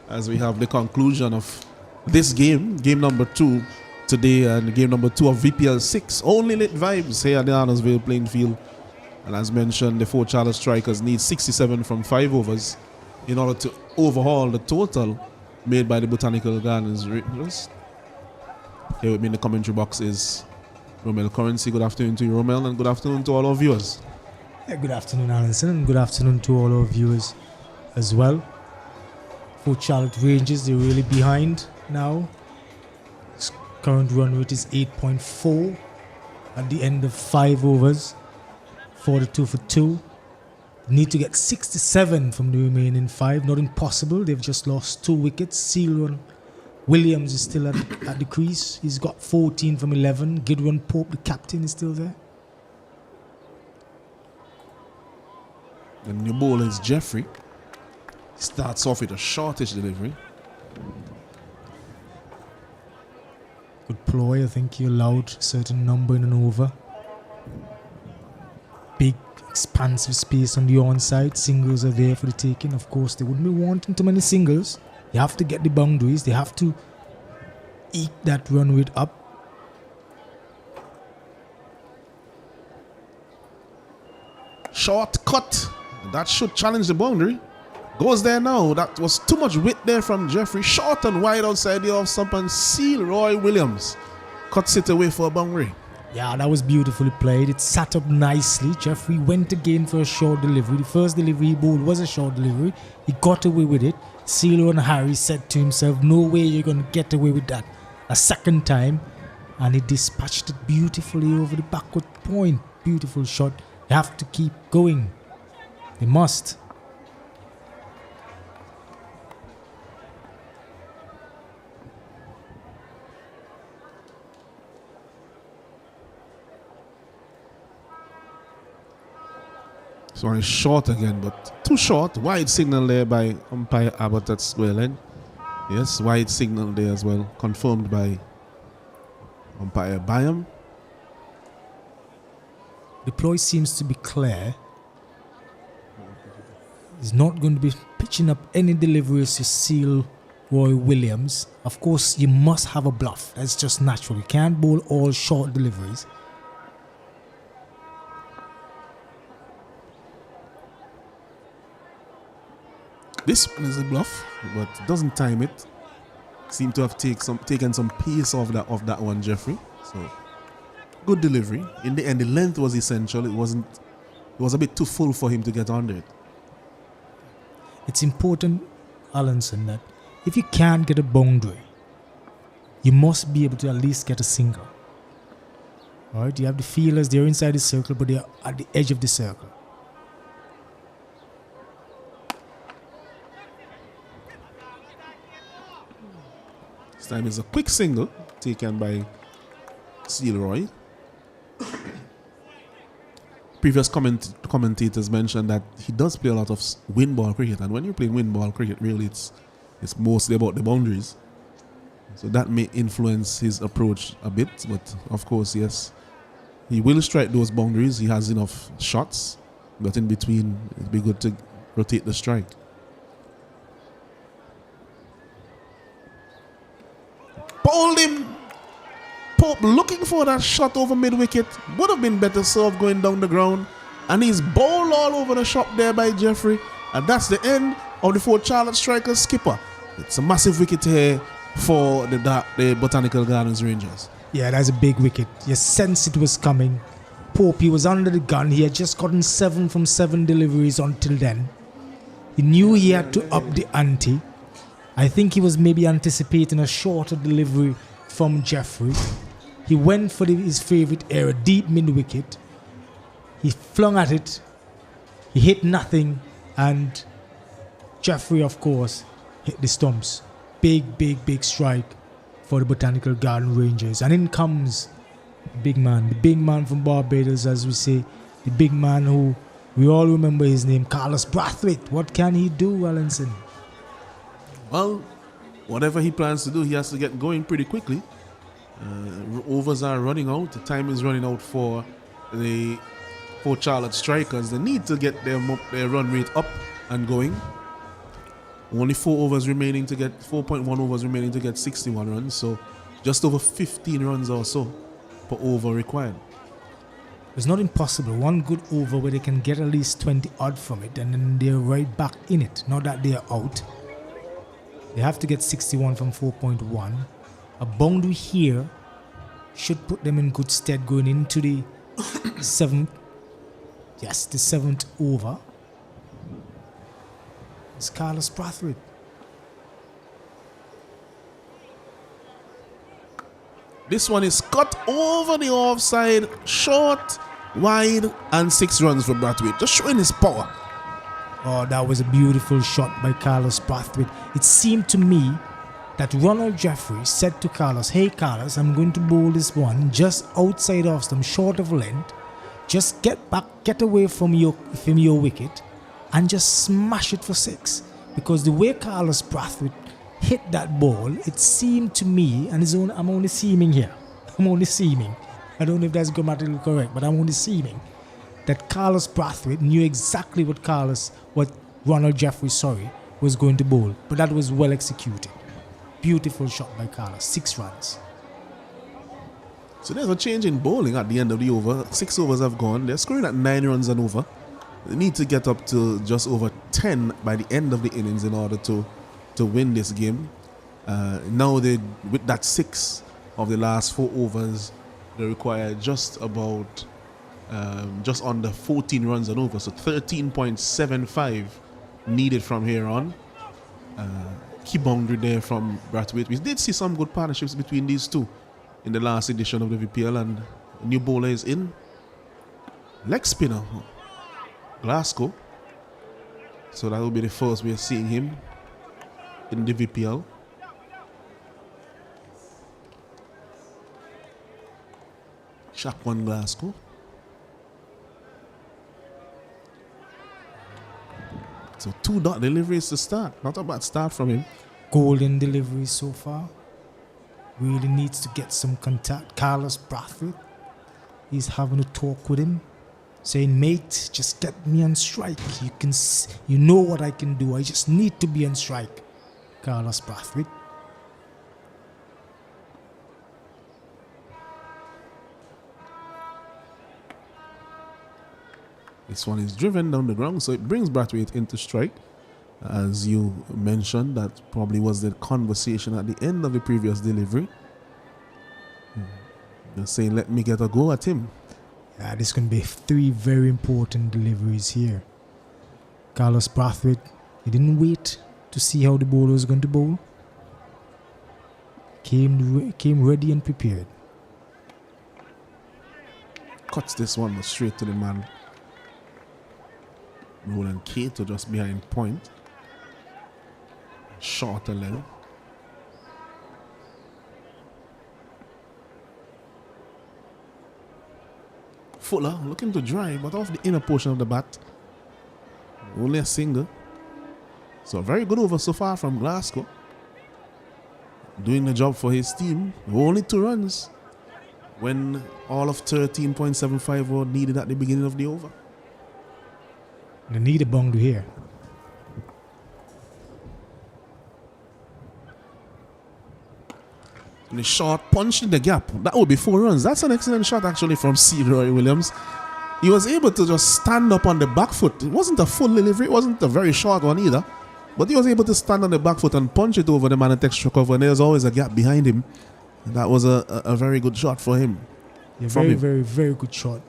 As we have the conclusion of this game, game number 2 today, and game number 2 of VPL 6. Only lit vibes here at the Arnorsville playing field. And as mentioned, the 4 Charlotte strikers need 67 from 5 overs in order to overhaul the total made by the Botanical Gardens Rangers. Here with me in the commentary box is Romel Currency. Good afternoon to you, Romel, and good afternoon to all our viewers. Good afternoon, Alanson, and good afternoon to all our viewers as well. For Charlotte Rangers, they're really behind now. His current run rate is 8.4 at the end of 5 overs. 42 for 2. Need to get 67 from the remaining 5. Not impossible. They've just lost 2 wickets. Cyril Williams is still at the crease. He's got 14 from 11. Gideon Pope, the captain, is still there. The new bowler is Jeffrey. Starts off with a shortish delivery. Good ploy. I think he allowed a certain number in an over. Big, expansive space on the onside. Singles are there for the taking. Of course, they wouldn't be wanting too many singles. They have to get the boundaries. They have to eke that run rate up. Short cut. That should challenge the boundary. Goes there now. That was too much width there from Jeffrey. Short and wide outside the off stump, and seal Roy Williams cuts it away for a boundary. Yeah, that was beautifully played. It sat up nicely. Jeffrey went again for a short delivery. The first delivery he bowled was a short delivery. He got away with it. Celo and Harry said to himself, no way you're going to get away with that a second time. And he dispatched it beautifully over the backward point. Beautiful shot. They have to keep going. They must. So it's short again, but too short. Wide signal there by umpire Abbott at square leg. Yes, wide signal there as well, confirmed by umpire Byam. The ploy seems to be clear. He's not going to be pitching up any deliveries to seal Roy Williams. Of course, you must have a bluff. That's just natural. You can't bowl all short deliveries. This one is a bluff, but doesn't time it. Seem to have taken some pace off that one, Jeffrey. So good delivery. In the end, the length was essential. It was a bit too full for him to get under it. It's important, Allenson, that if you can't get a boundary, you must be able to at least get a single. All right, you have the fielders, they're inside the circle, but they're at the edge of the circle. This time is a quick single taken by Steelroy. Previous commentators mentioned that he does play a lot of wind ball cricket, and when you play wind ball cricket, really it's mostly about the boundaries. So that may influence his approach a bit, but of course, yes, he will strike those boundaries. He has enough shots, but in between, it'd be good to rotate the strike. Bowled him. Pope looking for that shot over mid-wicket. Would have been better serve going down the ground. And he's bowled all over the shop there by Jeffrey. And that's the end of the 4 Charlotte Strikers skipper. It's a massive wicket here for the Botanical Gardens Rangers. Yeah, that's a big wicket. You sense it was coming. Pope, he was under the gun. He had just gotten 7 from 7 deliveries until then. He knew he had to up the ante. I think he was maybe anticipating a shorter delivery from Jeffrey. He went for his favorite area, deep mid-wicket. He flung at it. He hit nothing. And Jeffrey, of course, hit the stumps. Big, big, big strike for the Botanical Garden Rangers. And in comes the big man from Barbados, as we say. The big man who we all remember his name, Carlos Brathwaite. What can he do, Allenson? Well, whatever he plans to do, he has to get going pretty quickly. Overs are running out. The time is running out for the 4 Charlotte Strikers. They need to get their run rate up and going. Only 4.1 overs remaining to get 61 runs. So just over 15 runs or so per over required. It's not impossible. One good over where they can get at least 20 odd from it, and then they're right back in it. Not that they're out. They have to get 61 from 4.1. A boundary here should put them in good stead going into the 7th. Yes, the 7th over. It's Carlos Brathwaite. This one is cut over the offside, short, wide, and 6 runs for Brathwaite. Just showing his power. Oh, that was a beautiful shot by Carlos Brathwaite. It seemed to me that Ronald Jeffrey said to Carlos, "Hey Carlos, I'm going to bowl this one just outside off stump, short of length. Just get back, get away from your wicket, and just smash it for 6." Because the way Carlos Brathwaite hit that ball, it seemed to me, and I'm only seeming here. I'm only seeming. I don't know if that's grammatically correct, but I'm only seeming that Carlos Brathwaite knew exactly what Ronald Jeffrey, was going to bowl. But that was well executed. Beautiful shot by Carlos. 6 runs. So there's a change in bowling at the end of the over. 6 overs have gone. They're scoring at 9 runs and over. They need to get up to just over 10 by the end of the innings in order to win this game. Now with that 6 of the last 4 overs, they require just about just under 14 runs and over. So 13.75 needed from here on. Key boundary there from Brathwaite. We did see some good partnerships between these two in the last edition of the VPL, and a new bowler is in. Leg spinner, Glasgow. So that will be the first we are seeing him in the VPL. Shaq1 Glasgow. So 2 dot deliveries to start. Not a bad start from him. golden deliveries so far. Really needs to get some contact. Carlos Brathwaite, he's having a talk with him, saying, mate, just get me on strike. You know what I can do. I just need to be on strike. Carlos Brathwaite. This one is driven down the ground, so it brings Brathwaite into strike. As you mentioned, that probably was the conversation at the end of the previous delivery. They're saying, let me get a go at him. Yeah, there's going to be 3 very important deliveries here. Carlos Brathwaite, he didn't wait to see how the bowler was going to bowl. Came ready and prepared. Cuts this one straight to the man. Roland Cato just behind point. Shorter length. Fuller looking to drive, but off the inner portion of the bat. Only a single. So very good over so far from Glasgow. Doing the job for his team. Only 2 runs when all of 13.75 were needed at the beginning of the over. They need a boundary here. And the short punch in the gap. That would be 4 runs. That's an excellent shot actually from C. Roy Williams. He was able to just stand up on the back foot. It wasn't a full delivery. It wasn't a very short one either. But he was able to stand on the back foot and punch it over the man and take extra cover. And there's always a gap behind him. And that was a very good shot for him. Yeah, very, very good shot.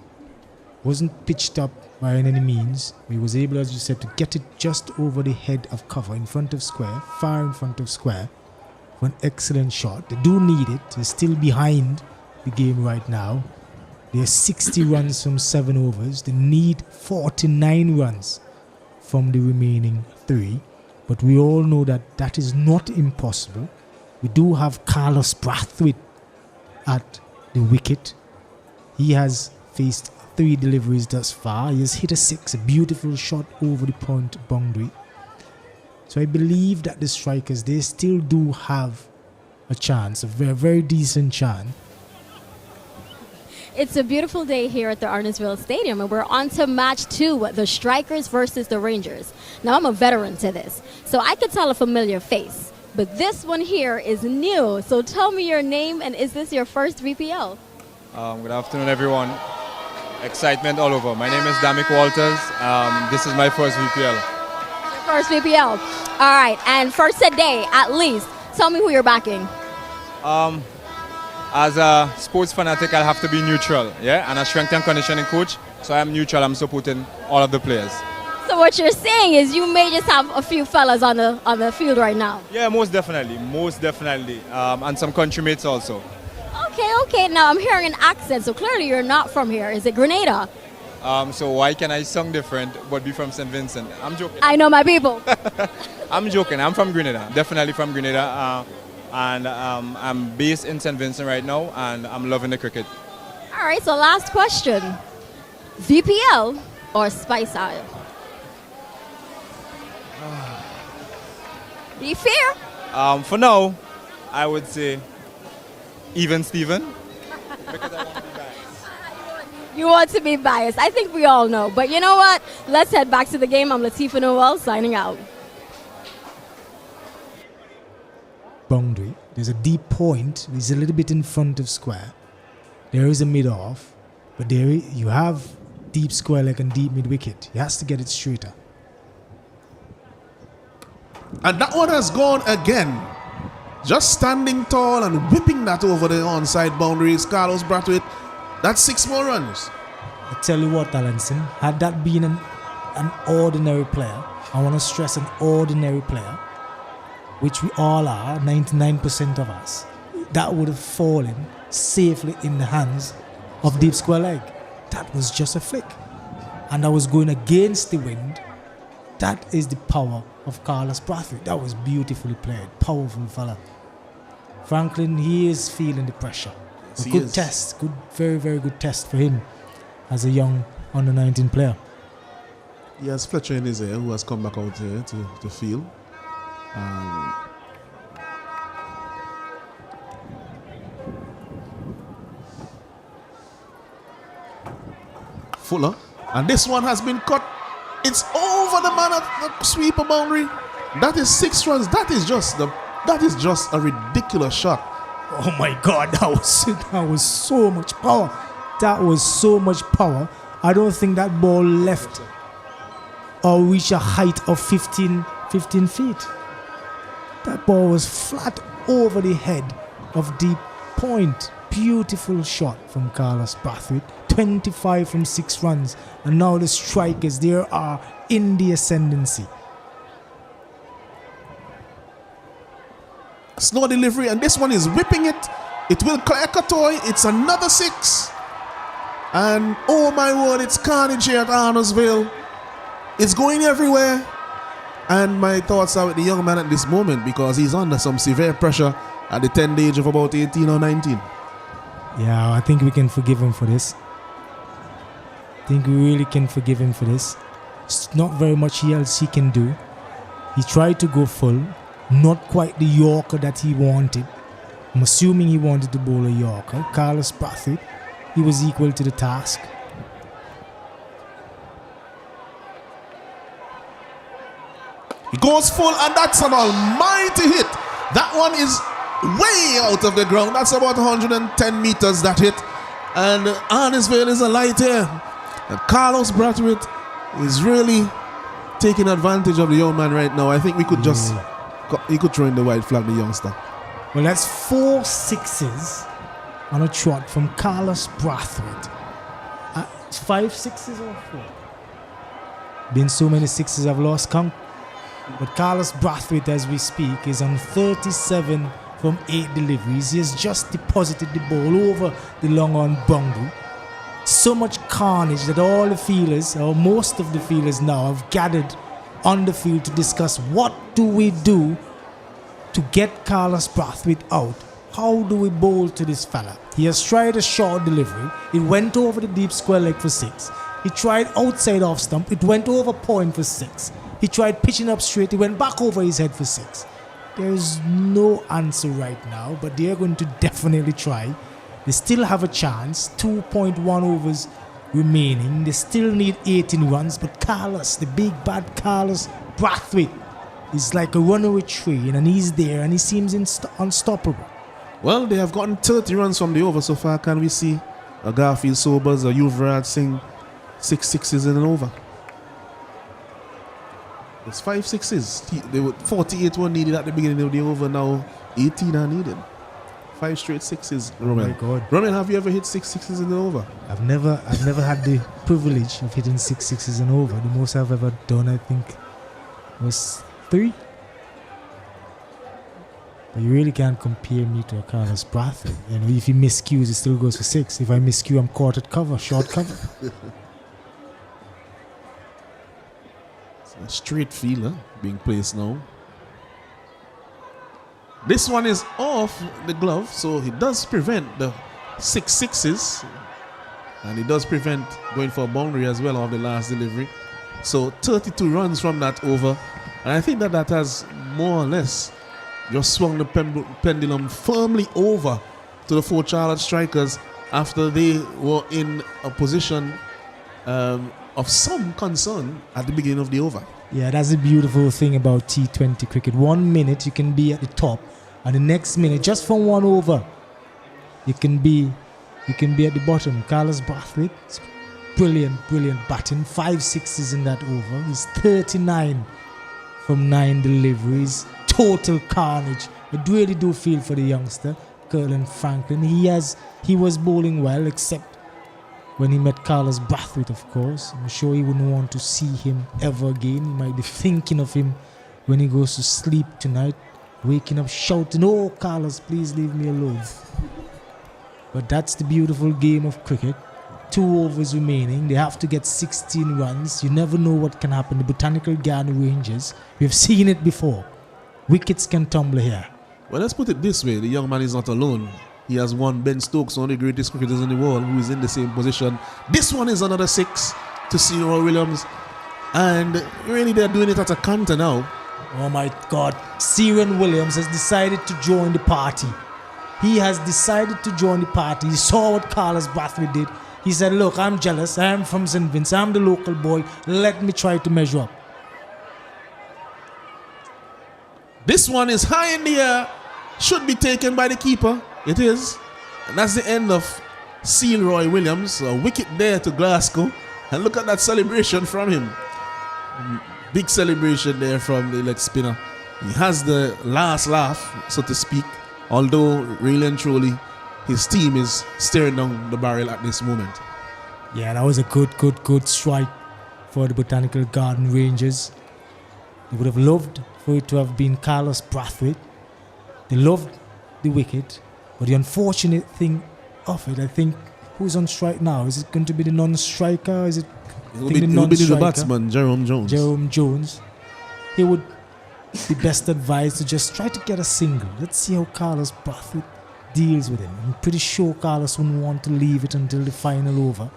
Wasn't pitched up by any means. He was able, as you said, to get it just over the head of cover in front of square, far in front of square. For an excellent shot. They do need it. They're still behind the game right now. They're 60 runs from 7 overs. They need 49 runs from the remaining 3. But we all know that that is not impossible. We do have Carlos Brathwaite at the wicket. He has faced 3 deliveries thus far. He has hit a 6, a beautiful shot over the point boundary. So I believe that the strikers, they still do have a chance, a very, very decent chance. It's a beautiful day here at the Arnesville Stadium, and we're on to match 2, the Strikers versus the Rangers. Now, I'm a veteran to this, so I could tell a familiar face, but this one here is new. So tell me your name, and is this your first VPL? Good afternoon, everyone. Excitement all over. My name is Damick Walters. This is my first VPL. First VPL. All right, and first today, at least, tell me who you're backing. As a sports fanatic, I'll have to be neutral, yeah? And a strength and conditioning coach, so I'm neutral. I'm supporting all of the players. So what you're saying is you may just have a few fellas on the field right now. Yeah, most definitely, and some country mates also. Okay. Now I'm hearing an accent, so clearly you're not from here. Is it Grenada? So why can I sound different but be from St. Vincent? I'm joking. I know my people. I'm joking. I'm from Grenada, definitely from Grenada. And I'm based in St. Vincent right now, and I'm loving the cricket. All right, so last question. VPL or Spice Isle? Be fair. For now, I would say even Steven. Because I want to be biased. You want to be biased. I think we all know. But you know what? Let's head back to the game. I'm Latifah Noel signing out. Boundary. There's a deep point. It's a little bit in front of square. There is a mid-off. But there you have deep square leg and deep mid-wicket. He has to get it straighter. And that one has gone again. Just standing tall and whipping that over the onside boundaries. Carlos Brathwaite. That's 6 more runs. I tell you what, Alanson, had that been an ordinary player, I want to stress an ordinary player, which we all are, 99% of us, that would have fallen safely in the hands of deep square leg. That was just a flick. And I was going against the wind. That is the power of Carlos Brathwaite. That was beautifully played. Powerful fella. Franklin, he is feeling the pressure. A good test. Good, very, very good test for him as a young under-19 player. He has Fletcher in his ear, who has come back out here to field. Fuller. And this one has been cut. It's over the man at the sweeper boundary. That is 6 runs. That is just a ridiculous shot. Oh my God, that was so much power. That was so much power. I don't think that ball left or reached a height of 15 feet. That ball was flat over the head of deep point. Beautiful shot from Carlos Brathwaite. 25 from 6 runs. And now the strikers, they are in the ascendancy. Slow delivery, and this one is whipping it. It will crack a toy. It's another 6. And oh my word, it's carnage here at Arnoldville. It's going everywhere. And my thoughts are with the young man at this moment because he's under some severe pressure at the tender age of about 18 or 19. Yeah, I think we can forgive him for this. I think we really can forgive him for this. It's not very much else he can do. He tried to go full. Not quite the Yorker that he wanted. I'm assuming he wanted to bowl a Yorker. Carlos Brathwaite, he was equal to the task. He goes full, and that's an almighty hit. That one is way out of the ground. That's about 110 meters, that hit. And Arnisvale is a light here. And Carlos Brathwaite is really taking advantage of the young man right now. I think we could just... He could throw in the white flag, the youngster. Well, that's 4 sixes on a trot from Carlos Brathwaite. 5 sixes or 4? Been so many sixes I've lost count. But Carlos Brathwaite, as we speak, is on 37 from 8 deliveries. He has just deposited the ball over the long on boundary. So much carnage that all the fielders, or most of the fielders now, have gathered on the field to discuss what do we do to get Carlos Brathwaite out. How do we bowl to this fella? He has tried a short delivery. It went over the deep square leg for 6. He tried outside off stump. It went over point for 6. He tried pitching up straight. It went back over his head for 6. There's no answer right now, but they're going to definitely try. They still have a chance. 2.1 overs remaining. They still need 18 runs, but Carlos, the big bad Carlos Brathwaite, is like a runaway train, and he's there, and he seems unstoppable. Well, they have gotten 30 runs from the over so far. Can we see a Garfield Sobers, a Yuvraj Singh, 6 sixes in an over? It's 5 sixes. They were 48 were needed at the beginning of the over. Now 18 are needed. 5 straight sixes, Roman. Oh my God. Roman, have you ever hit 6 sixes in the over? I've never had the privilege of hitting 6 sixes and over. The most I've ever done, I think, was 3. But you really can't compare me to a Carlos Brathwaite. You know, if he miscues, it still goes for 6. If I miscue, I'm caught at cover, short cover. It's a straight fielder being placed now. This one is off the glove, so he does prevent the 6 sixes. And he does prevent going for a boundary as well off the last delivery. So 32 runs from that over. And I think that has more or less just swung the pendulum firmly over to the 4 Charlotte Strikers after they were in a position of some concern at the beginning of the over. Yeah, that's the beautiful thing about T20 cricket. 1 minute you can be at the top, and the next minute, just from 1 over, you can be at the bottom. Carlos Brathwaite, brilliant batting. 5 sixes in that over. He's 39 from 9 deliveries. Total carnage. I really do feel for the youngster, Curlin Franklin. He was bowling well, except when he met Carlos Brathwaite, of course. I'm sure he wouldn't want to see him ever again. He might be thinking of him when he goes to sleep tonight, waking up shouting, "Oh, Carlos, please leave me alone." But that's the beautiful game of cricket. 2 overs remaining. They have to get 16 runs. You never know what can happen. The Botanical Garden Rangers, we've seen it before. Wickets can tumble here. Well, let's put it this way. The young man is not alone. He has won Ben Stokes, one of the greatest cricketers in the world, who is in the same position. This one is another 6 to Cyril Williams. And really, they're doing it at a canter now. Oh my God. Cyril Williams has decided to join the party. He has decided to join the party. He saw what Carlos Brathwaite did. He said, look, I'm jealous. I am from St. Vincent. I'm the local boy. Let me try to measure up. This one is high in the air. Should be taken by the keeper. It is. And that's the end of Sealroy Williams. A wicket there to Glasgow. And look at that celebration from him. Big celebration there from the leg spinner. He has the last laugh, so to speak. Although, really and truly, his team is staring down the barrel at this moment. Yeah, that was a good strike for the Botanical Garden Rangers. They would have loved for it to have been Carlos Brathwaite. They loved the wicket. But the unfortunate thing of it, I think, who's on strike now? Is it going to be the non-striker? Is it? It will be the batsman, Jerome Jones. Jerome Jones. He would be best advised to just try to get a single. Let's see how Carlos Brathwaite deals with him. I'm pretty sure Carlos wouldn't want to leave it until the final over.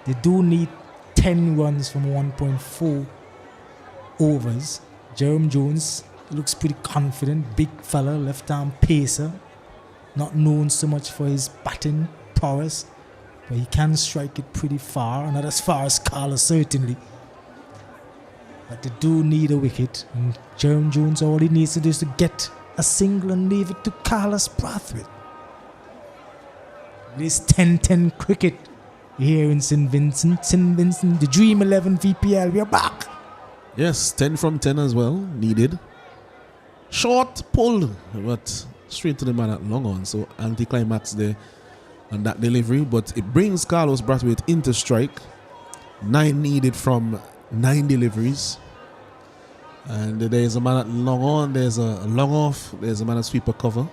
They do need 10 runs from 1.4 overs. Jerome Jones looks pretty confident. Big fella, left-arm pacer. Not known so much for his batting prowess, but he can strike it pretty far. Not as far as Carlos, certainly. But they do need a wicket. And Jerome Jones, all he needs to do is to get a single and leave it to Carlos Brathwaite. It is 10-10 cricket here in St. Vincent. St. Vincent, the Dream 11 VPL, we are back. Yes, 10 from 10 as well, needed. Short pull, but straight to the man at long on. So anti-climax there on that delivery. But it brings Carlos Brathwaite into strike. 9 needed from 9 deliveries. And there's a man at long on, there's a long off, there's a man at sweeper cover.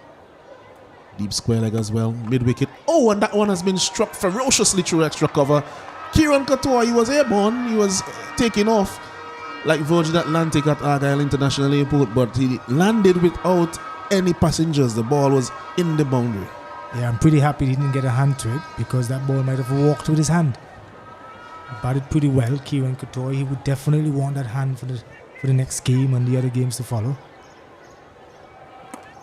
Deep square leg as well, mid-wicket. Oh, and that one has been struck ferociously through extra cover. Kieran Katoa, he was airborne, he was taking off like Virgin Atlantic at Argyle International Airport, but he landed without any passengers. The ball was in the boundary. Yeah, I'm pretty happy he didn't get a hand to it, because that ball might have walked with his hand. He batted pretty well, Kieran Katoa. He would definitely want that hand for the next game and the other games to follow.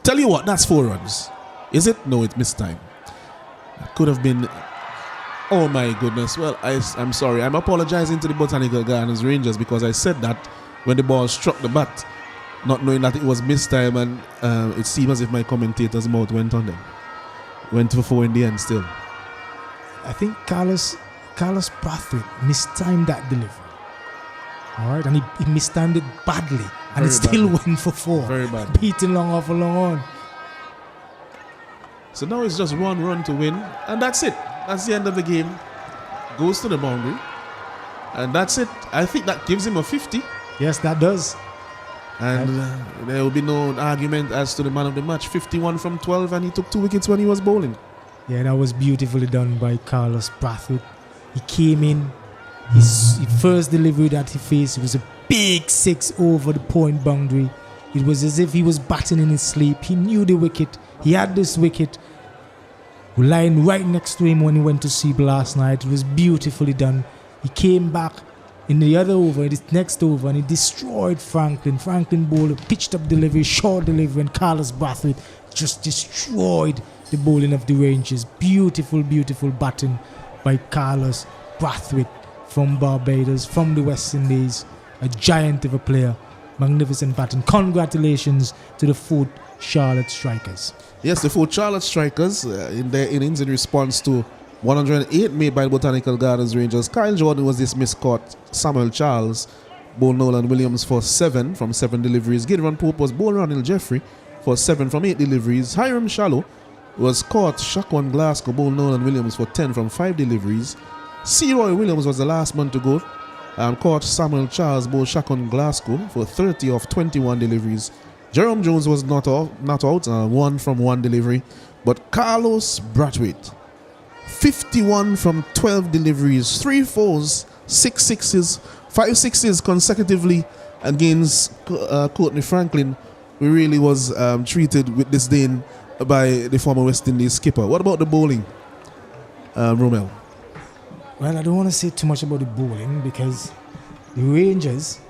Tell you what, that's 4 runs. Is it? No, it missed time. It could have been. Oh my goodness. Well, I'm sorry. I'm apologizing to the Botanical Gardens Rangers because I said that when the ball struck the bat, not knowing that it was missed time, and it seemed as if my commentator's mouth went on them. Went for 4 in the end still. I think Carlos Brathwaite mistimed that delivery. All right, and he mistimed it badly, and it still went for 4. Very bad. Beating long off a long on. So now it's just 1 run to win, and that's it. That's the end of the game. Goes to the boundary, and that's it. I think that gives him a 50. Yes, that does. And there will be no argument as to the man of the match. 51 from 12, and he took 2 wickets when he was bowling. Yeah, that was beautifully done by Carlos Brathwaite. He came in, his first delivery that he faced, it was a big 6 over the point boundary. It was as if he was batting in his sleep. He knew the wicket. He had this wicket lying right next to him when he went to sleep last night. It was beautifully done. He came back in the other over, this next over, and he destroyed Franklin. Franklin bowled a pitched up delivery, short delivery, and Carlos Brathwaite just destroyed the bowling of the Rangers. Beautiful, beautiful batting by Carlos Brathwaite from Barbados, from the West Indies. A giant of a player. Magnificent batting. Congratulations to the Fort Charlotte Strikers. Yes, the Fort Charlotte Strikers in their innings in response to 108 made by the Botanical Gardens Rangers. Kyle Jordan was dismissed, caught Samuel Charles, bowled Nolan Williams for 7 from 7 deliveries. Gideon Pope was bowled Ronald Jeffrey for 7 from 8 deliveries. Hiram Shallow was caught Shaquan Glasgow, bowled Nolan Williams for 10 from 5 deliveries. Searoy Williams was the last man to go. Caught Samuel Charles, bowled Shaquan Glasgow for 30 of 21 deliveries. Jerome Jones was not out, 1 from 1 delivery. But Carlos Brathwaite, 51 from 12 deliveries, 3 fours, 6 sixes, 5 sixes consecutively against Courtney Franklin, who really was treated with disdain by the former West Indies skipper. What about the bowling, Romel? Well, I don't want to say too much about the bowling because the Rangers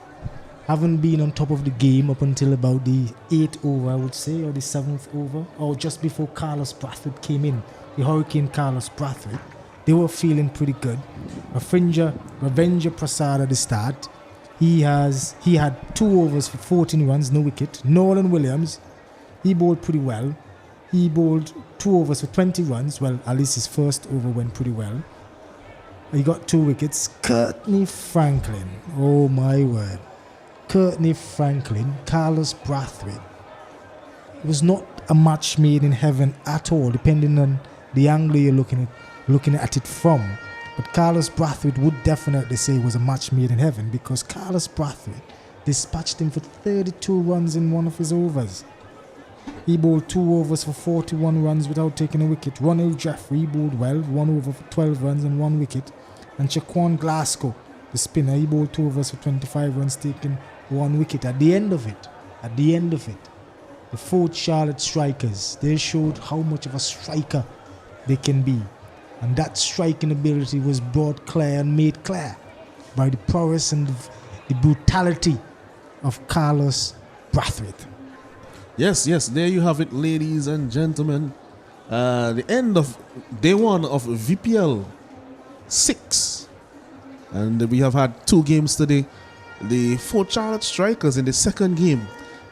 haven't been on top of the game up until about the 8th over, I would say, or the 7th over, or just before Carlos Brathwaite came in. The Hurricane Carlos Brathwaite. they were feeling pretty good. Ravenger Prasad at the start. He had 2 overs for 14 runs, no wicket. Nolan Williams, he bowled pretty well. He bowled 2 overs for 20 runs. Well, at least his first over went pretty well. He got 2 wickets. Courtney Franklin, oh my word. Courtney Franklin, Carlos Brathwaite. It was not a match made in heaven at all, depending on the angle you're looking at it from. But Carlos Brathwaite would definitely say it was a match made in heaven, because Carlos Brathwaite dispatched him for 32 runs in one of his overs. He bowled 2 overs for 41 runs without taking a wicket. Ronald Jeffrey bowled well, 1 over for 12 runs and 1 wicket. And Shaquan Glasgow, the spinner, he bowled 2 overs for 25 runs, taking 1 wicket. At the end of it, the 4 Charlotte strikers, they showed how much of a striker they can be. And that striking ability was brought clear and made clear by the prowess and the brutality of Carlos Brathwaite. Yes, there you have it, ladies and gentlemen. The end of day 1 of VPL 6. And we have had 2 games today. The 4 Charlotte strikers in the second game,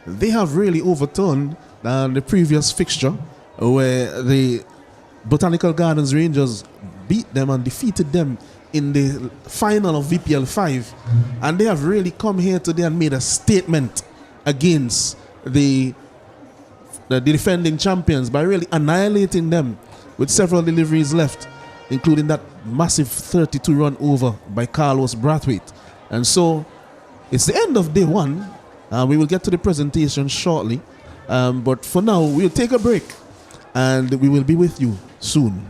they have really overturned the previous fixture, where the Botanical Gardens Rangers beat them and defeated them in the final of VPL 5. And they have really come here today and made a statement against the defending champions by really annihilating them with several deliveries left, including that massive 32-run over by Carlos Brathwaite. And so it's the end of day 1. We will get to the presentation shortly. But for now, we'll take a break and we will be with you soon.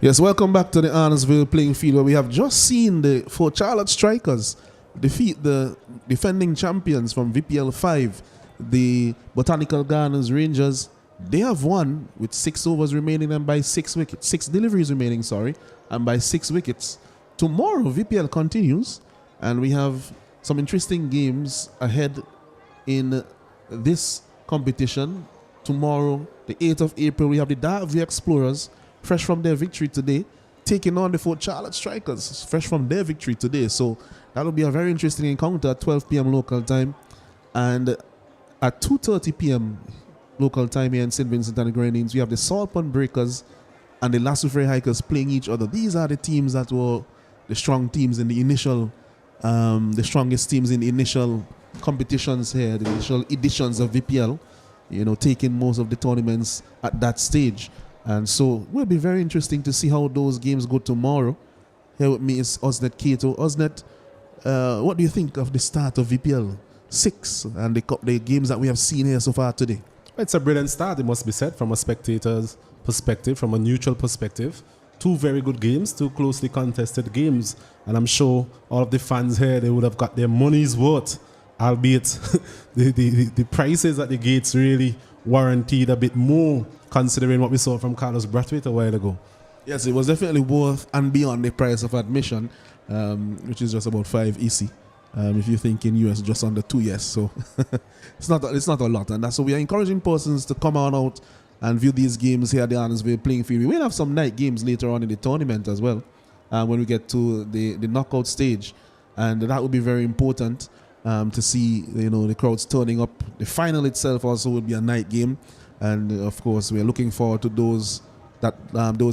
Yes, welcome back to the Arnesville playing field where we have just seen the Fort Charlotte Strikers defeat the defending champions from VPL 5, the Botanical Gardens Rangers. They have won with 6 overs remaining and by 6 wickets, 6 deliveries remaining, and by 6 wickets. Tomorrow, VPL continues, and we have some interesting games ahead in this competition. Tomorrow, the 8th of April, we have the Derby Explorers, fresh from their victory today, taking on the Fort Charlotte Strikers, fresh from their victory today. So that will be a very interesting encounter at 12 p.m. local time. And at 2:30 p.m. local time here in St. Vincent and the Grenadines, we have the Salt Pond Breakers and the Lassufrey Hikers playing each other. These are the teams that were the strong teams in the initial, the strongest teams in the initial competitions here, the initial editions of VPL, taking most of the tournaments at that stage. And so it will be very interesting to see how those games go tomorrow. Here with me is Osnet Kato. Osnet, what do you think of the start of VPL 6 and the games that we have seen here so far today? It's a brilliant start, it must be said, from a spectator's perspective, from a neutral perspective. 2 very good games, 2 closely contested games. And I'm sure all of the fans here, they would have got their money's worth, albeit the prices at the gates really warranted a bit more, considering what we saw from Carlos Brathwaite a while ago. Yes, it was definitely worth and beyond the price of admission, which is just about 5 EC. If you think in US, just under 2 yes. So it's not a lot. And that's why we are encouraging persons to come on out and view these games here at the Arnesville playing field. We will have some night games later on in the tournament as well, when we get to the knockout stage. And that will be very important to see the crowds turning up. The final itself also will be a night game. And of course, we are looking forward to those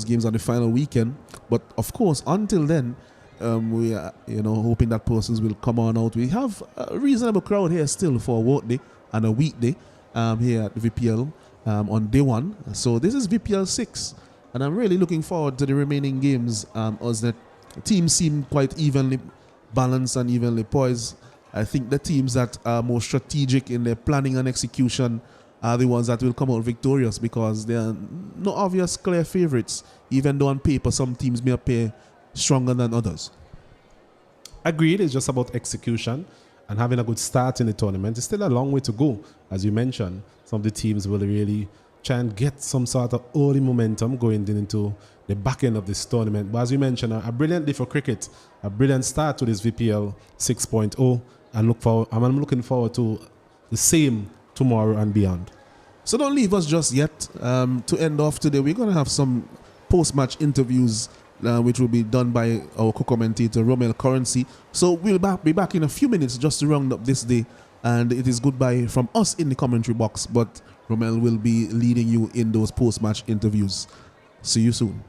games on the final weekend. But of course, until then, we are hoping that persons will come on out. We have a reasonable crowd here still for a workday and a weekday here at VPL on day 1. So this is VPL 6, and I'm really looking forward to the remaining games. As the teams seem quite evenly balanced and evenly poised. I think the teams that are more strategic in their planning and execution are the ones that will come out victorious, because there are no obvious clear favorites, even though on paper some teams may appear stronger than others. Agreed, it's just about execution and having a good start in the tournament. It's still a long way to go. As you mentioned, some of the teams will really try and get some sort of early momentum going into the back end of this tournament. But as you mentioned, a brilliant day for cricket, a brilliant start to this VPL 6.0, and I'm looking forward to the same tomorrow and beyond. So don't leave us just yet. To end off today, we're going to have some post-match interviews, which will be done by our co-commentator, Romel Currency. So we'll be back in a few minutes just to round up this day. And it is goodbye from us in the commentary box, but Romel will be leading you in those post-match interviews. See you soon.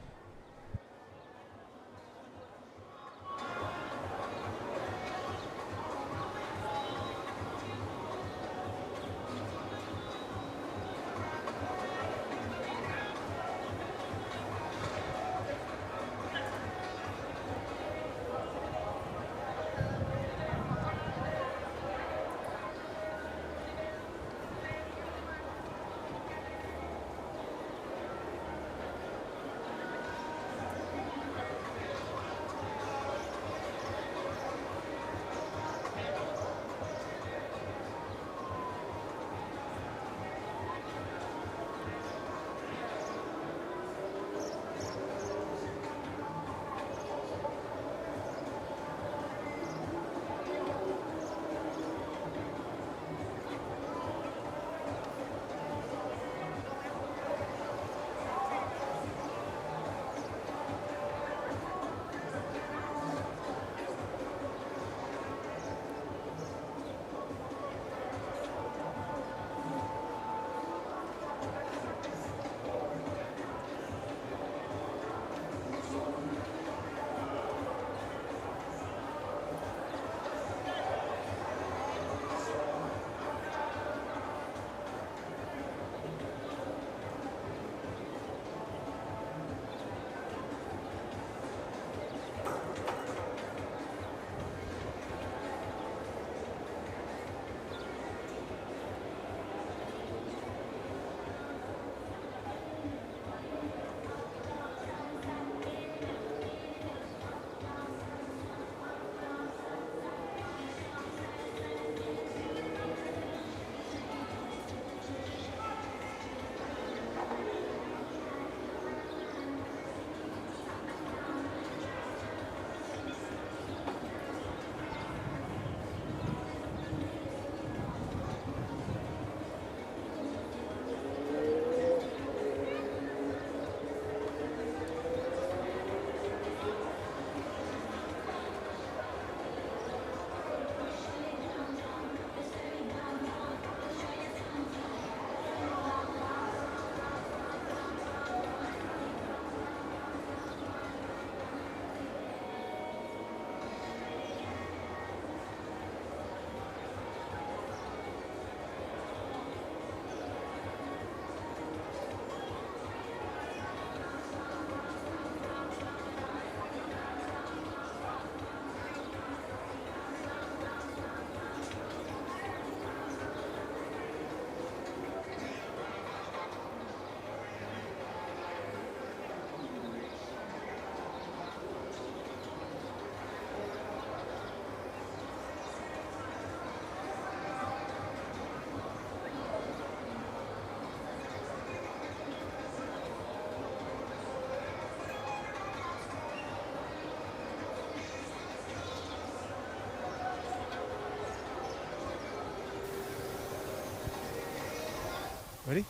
Ready?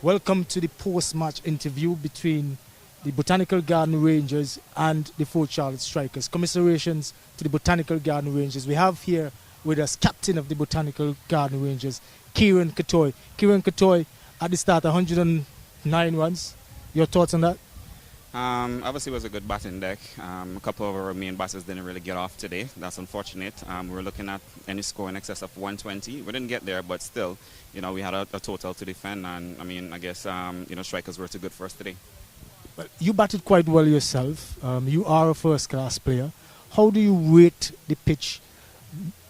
Welcome to the post-match interview between the Botanical Garden Rangers and the Fort Charlotte Strikers. Commiserations to the Botanical Garden Rangers. We have here with us captain of the Botanical Garden Rangers, Kieran Katoy. Kieran Katoy, at the start, 109 runs. Your thoughts on that? Obviously, it was a good batting deck. A couple of our main batters didn't really get off today. That's unfortunate. We were looking at any score in excess of 120. We didn't get there, but still, we had a total to defend. And, I guess, strikers were too good for us today. Well, you batted quite well yourself. You are a first-class player. How do you rate the pitch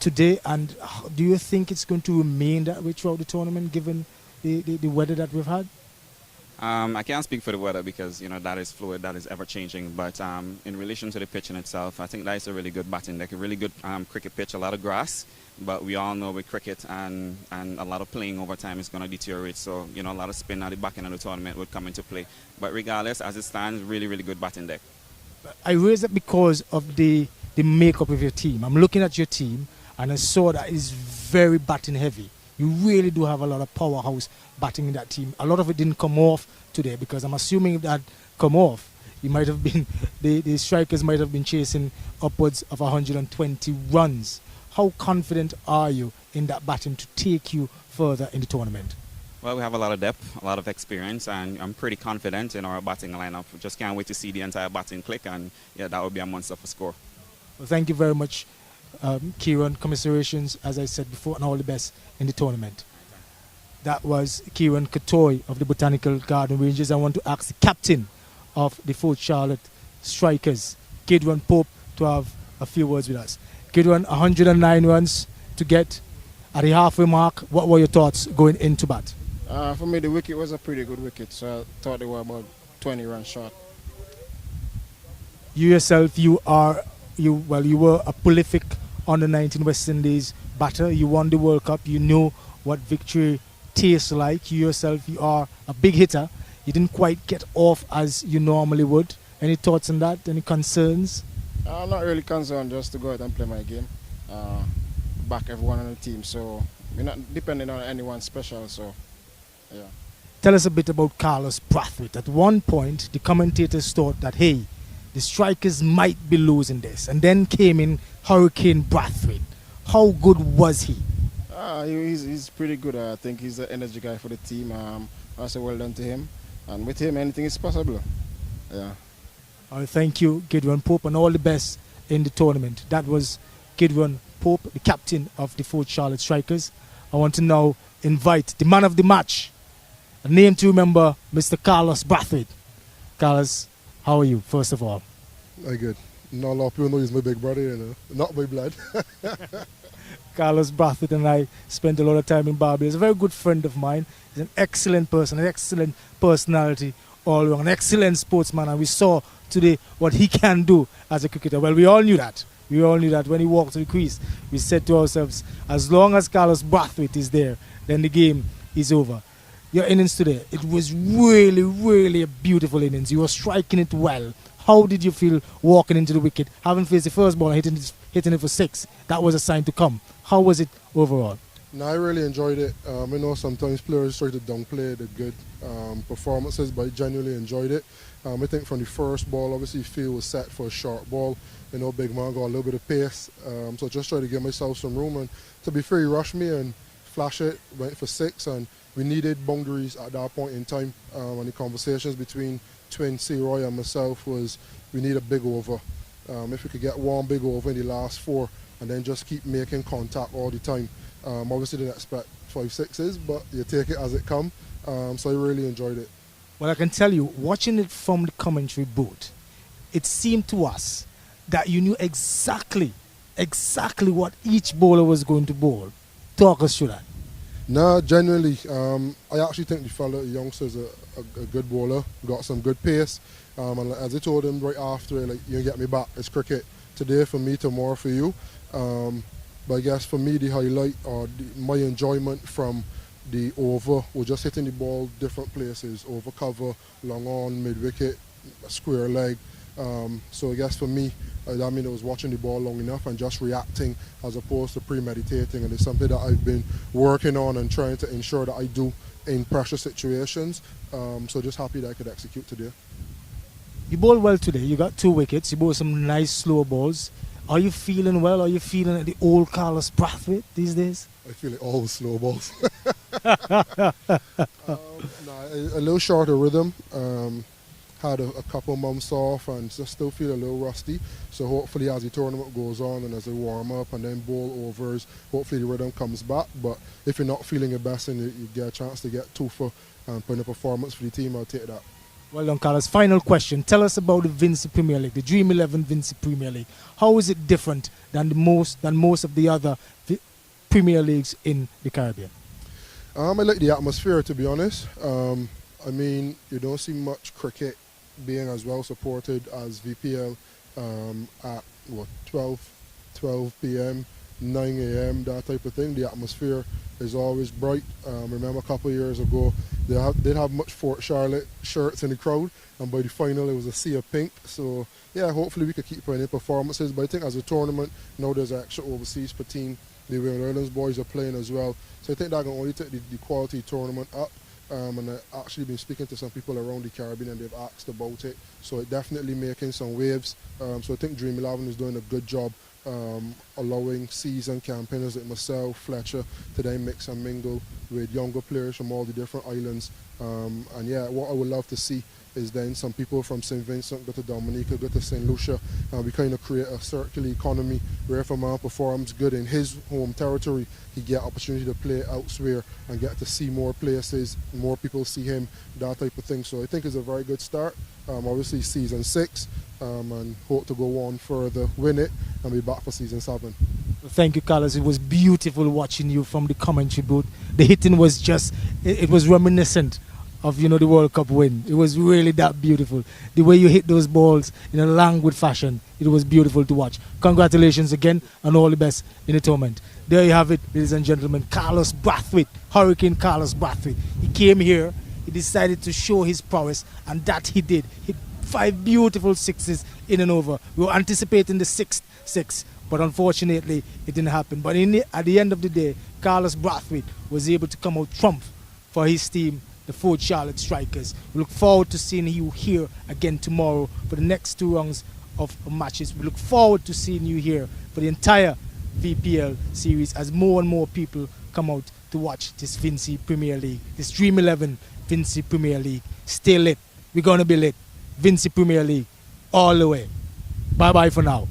today, and do you think it's going to remain that way throughout the tournament, given the weather that we've had? I can't speak for the weather because that is fluid, that is ever changing. But in relation to the pitch in itself, I think that is a really good batting deck, a really good cricket pitch, a lot of grass. But we all know with cricket and a lot of playing over time is going to deteriorate. So a lot of spin at the back end of the tournament would come into play. But regardless, as it stands, really, really good batting deck. I raise it because of the makeup of your team. I'm looking at your team, and I saw that it's very batting heavy. You really do have a lot of powerhouse batting in that team. A lot of it didn't come off today because I'm assuming if that come off, you might have been the strikers might have been chasing upwards of 120 runs. How confident are you in that batting to take you further in the tournament? Well, we have a lot of depth, a lot of experience, and I'm pretty confident in our batting lineup. Just can't wait to see the entire batting click, and that would be a monster of a score. Well, thank you very much, Kieran. Commiserations, as I said before, and all the best in the tournament. That was Kieran Katoy of the Botanical Garden Rangers. I want to ask the captain of the Fort Charlotte Strikers, Gidwan Pope, to have a few words with us. Gidwan, 109 runs to get at the halfway mark. What were your thoughts going into bat? For me, the wicket was a pretty good wicket, so I thought they were about 20 runs short. You yourself, you were a prolific under-19 West Indies batter. You won the World Cup. You know what victory tastes like. You yourself, you are a big hitter. You didn't quite get off as you normally would. Any thoughts on that? Any concerns? I'm not really concerned, just to go out and play my game. Back everyone on the team, so we're not depending on anyone special, so yeah. Tell us a bit about Carlos Brathwaite. At one point, the commentators thought that, hey, the Strikers might be losing this. And then came in Hurricane Brathwaite. How good was he? He's pretty good. I think he's an energy guy for the team. I say well done to him. And with him, anything is possible. Yeah. Thank you, Gidwan Pope, and all the best in the tournament. That was Gidwan Pope, the captain of the Fort Charlotte Strikers. I want to now invite the man of the match, a name to remember, Mr. Carlos Brathwaite. Carlos, how are you, first of all? I'm good. Not a lot of people know he's my big brother, not my blood. Carlos Brathwaite and I spent a lot of time in Barbados. He's a very good friend of mine. He's an excellent person, an excellent personality all around, an excellent sportsman, and we saw today what he can do as a cricketer. Well, we all knew that. We all knew that when he walked to the crease. We said to ourselves, as long as Carlos Brathwaite is there, then the game is over. Your innings today, it was really, really a beautiful innings. You were striking it well. How did you feel walking into the wicket, having faced the first ball and hitting it for 6? That was a sign to come. How was it overall? No, I really enjoyed it. I know sometimes players try to downplay the good performances, but I genuinely enjoyed it. I think from the first ball, obviously, field was set for a short ball. Big man got a little bit of pace. So just try to give myself some room. And to be fair, he rushed me and flashed it, went for 6. And we needed boundaries at that point in time. And the conversations between Twin C. Roy and myself was we need a big over. If we could get one big over in the last 4 and then just keep making contact all the time. Obviously, didn't expect 5 sixes, but you take it as it comes. So I really enjoyed it. Well, I can tell you, watching it from the commentary booth, it seemed to us that you knew exactly what each bowler was going to bowl. Talk us through that. No, genuinely, I actually think the fella, the youngster, is a good bowler. Got some good pace. And as I told him right after, you get me back. It's cricket today for me, tomorrow for you. But I guess for me, the highlight or my enjoyment from the over was just hitting the ball different places, over cover, long on, mid wicket, square leg. So I guess for me, I mean, it was watching the ball long enough and just reacting as opposed to premeditating, and it's something that I've been working on and trying to ensure that I do in pressure situations. So just happy that I could execute today. You bowled well today. You got 2 wickets. You bowled some nice slow balls. Are you feeling well? Are you feeling like the old Carlos Brathwaite these days? I feel it all with slow balls. A little shorter rhythm. Had a couple months off and just still feel a little rusty. So hopefully as the tournament goes on and as I warm up and then bowl overs, hopefully the rhythm comes back. But if you're not feeling your best and you get a chance to get 2 for and put in a performance for the team, I'll take that. Well done, Carlos. Final question. Tell us about the Vinci Premier League, the Dream 11 Vinci Premier League. How is it different than most of the other Premier Leagues in the Caribbean? I like the atmosphere, to be honest. I mean, you don't see much cricket being as well supported as VPL at 12 p.m., 9 a.m., that type of thing. The atmosphere is always bright. Remember a couple of years ago, they didn't have much Fort Charlotte shirts in the crowd, and by the final it was a sea of pink. So yeah, hopefully we could keep putting in performances. But I think as a tournament, now there's an extra overseas per team. The Wales Islands boys are playing as well. So I think that can only take the quality tournament up. And I've actually been speaking to some people around the Caribbean and they've asked about it. So it definitely making some waves. So I think Dream 11 is doing a good job allowing seasoned campaigners like myself, Fletcher, to then mix and mingle with younger players from all the different islands. And yeah, what I would love to see is then some people from St. Vincent go to Dominica, go to St. Lucia, and we kind of create a circular economy where if a man performs good in his home territory, he get opportunity to play elsewhere and get to see more places, more people see him, that type of thing. So I think it's a very good start. Obviously season 6, and hope to go on further, win it, and be back for season 7. Thank you, Carlos. It was beautiful watching you from the commentary booth. The hitting was just, it was reminiscent of, the World Cup win. It was really that beautiful. The way you hit those balls in a languid fashion, it was beautiful to watch. Congratulations again, and all the best in the tournament. There you have it, ladies and gentlemen. Carlos Brathwaite, Hurricane Carlos Brathwaite. He came here, he decided to show his prowess, and that he did. Hit 5 beautiful sixes in and over. We were anticipating the 6th 6, but unfortunately it didn't happen. But at the end of the day, Carlos Brathwaite was able to come out trump for his team, the Fort Charlotte Strikers. We look forward to seeing you here again tomorrow for the next 2 rounds of matches. We look forward to seeing you here for the entire VPL series as more and more people come out to watch this Vinci Premier League, this Dream 11 Vinci Premier League. Stay lit. We're going to be lit. Vinci Premier League all the way. Bye-bye for now.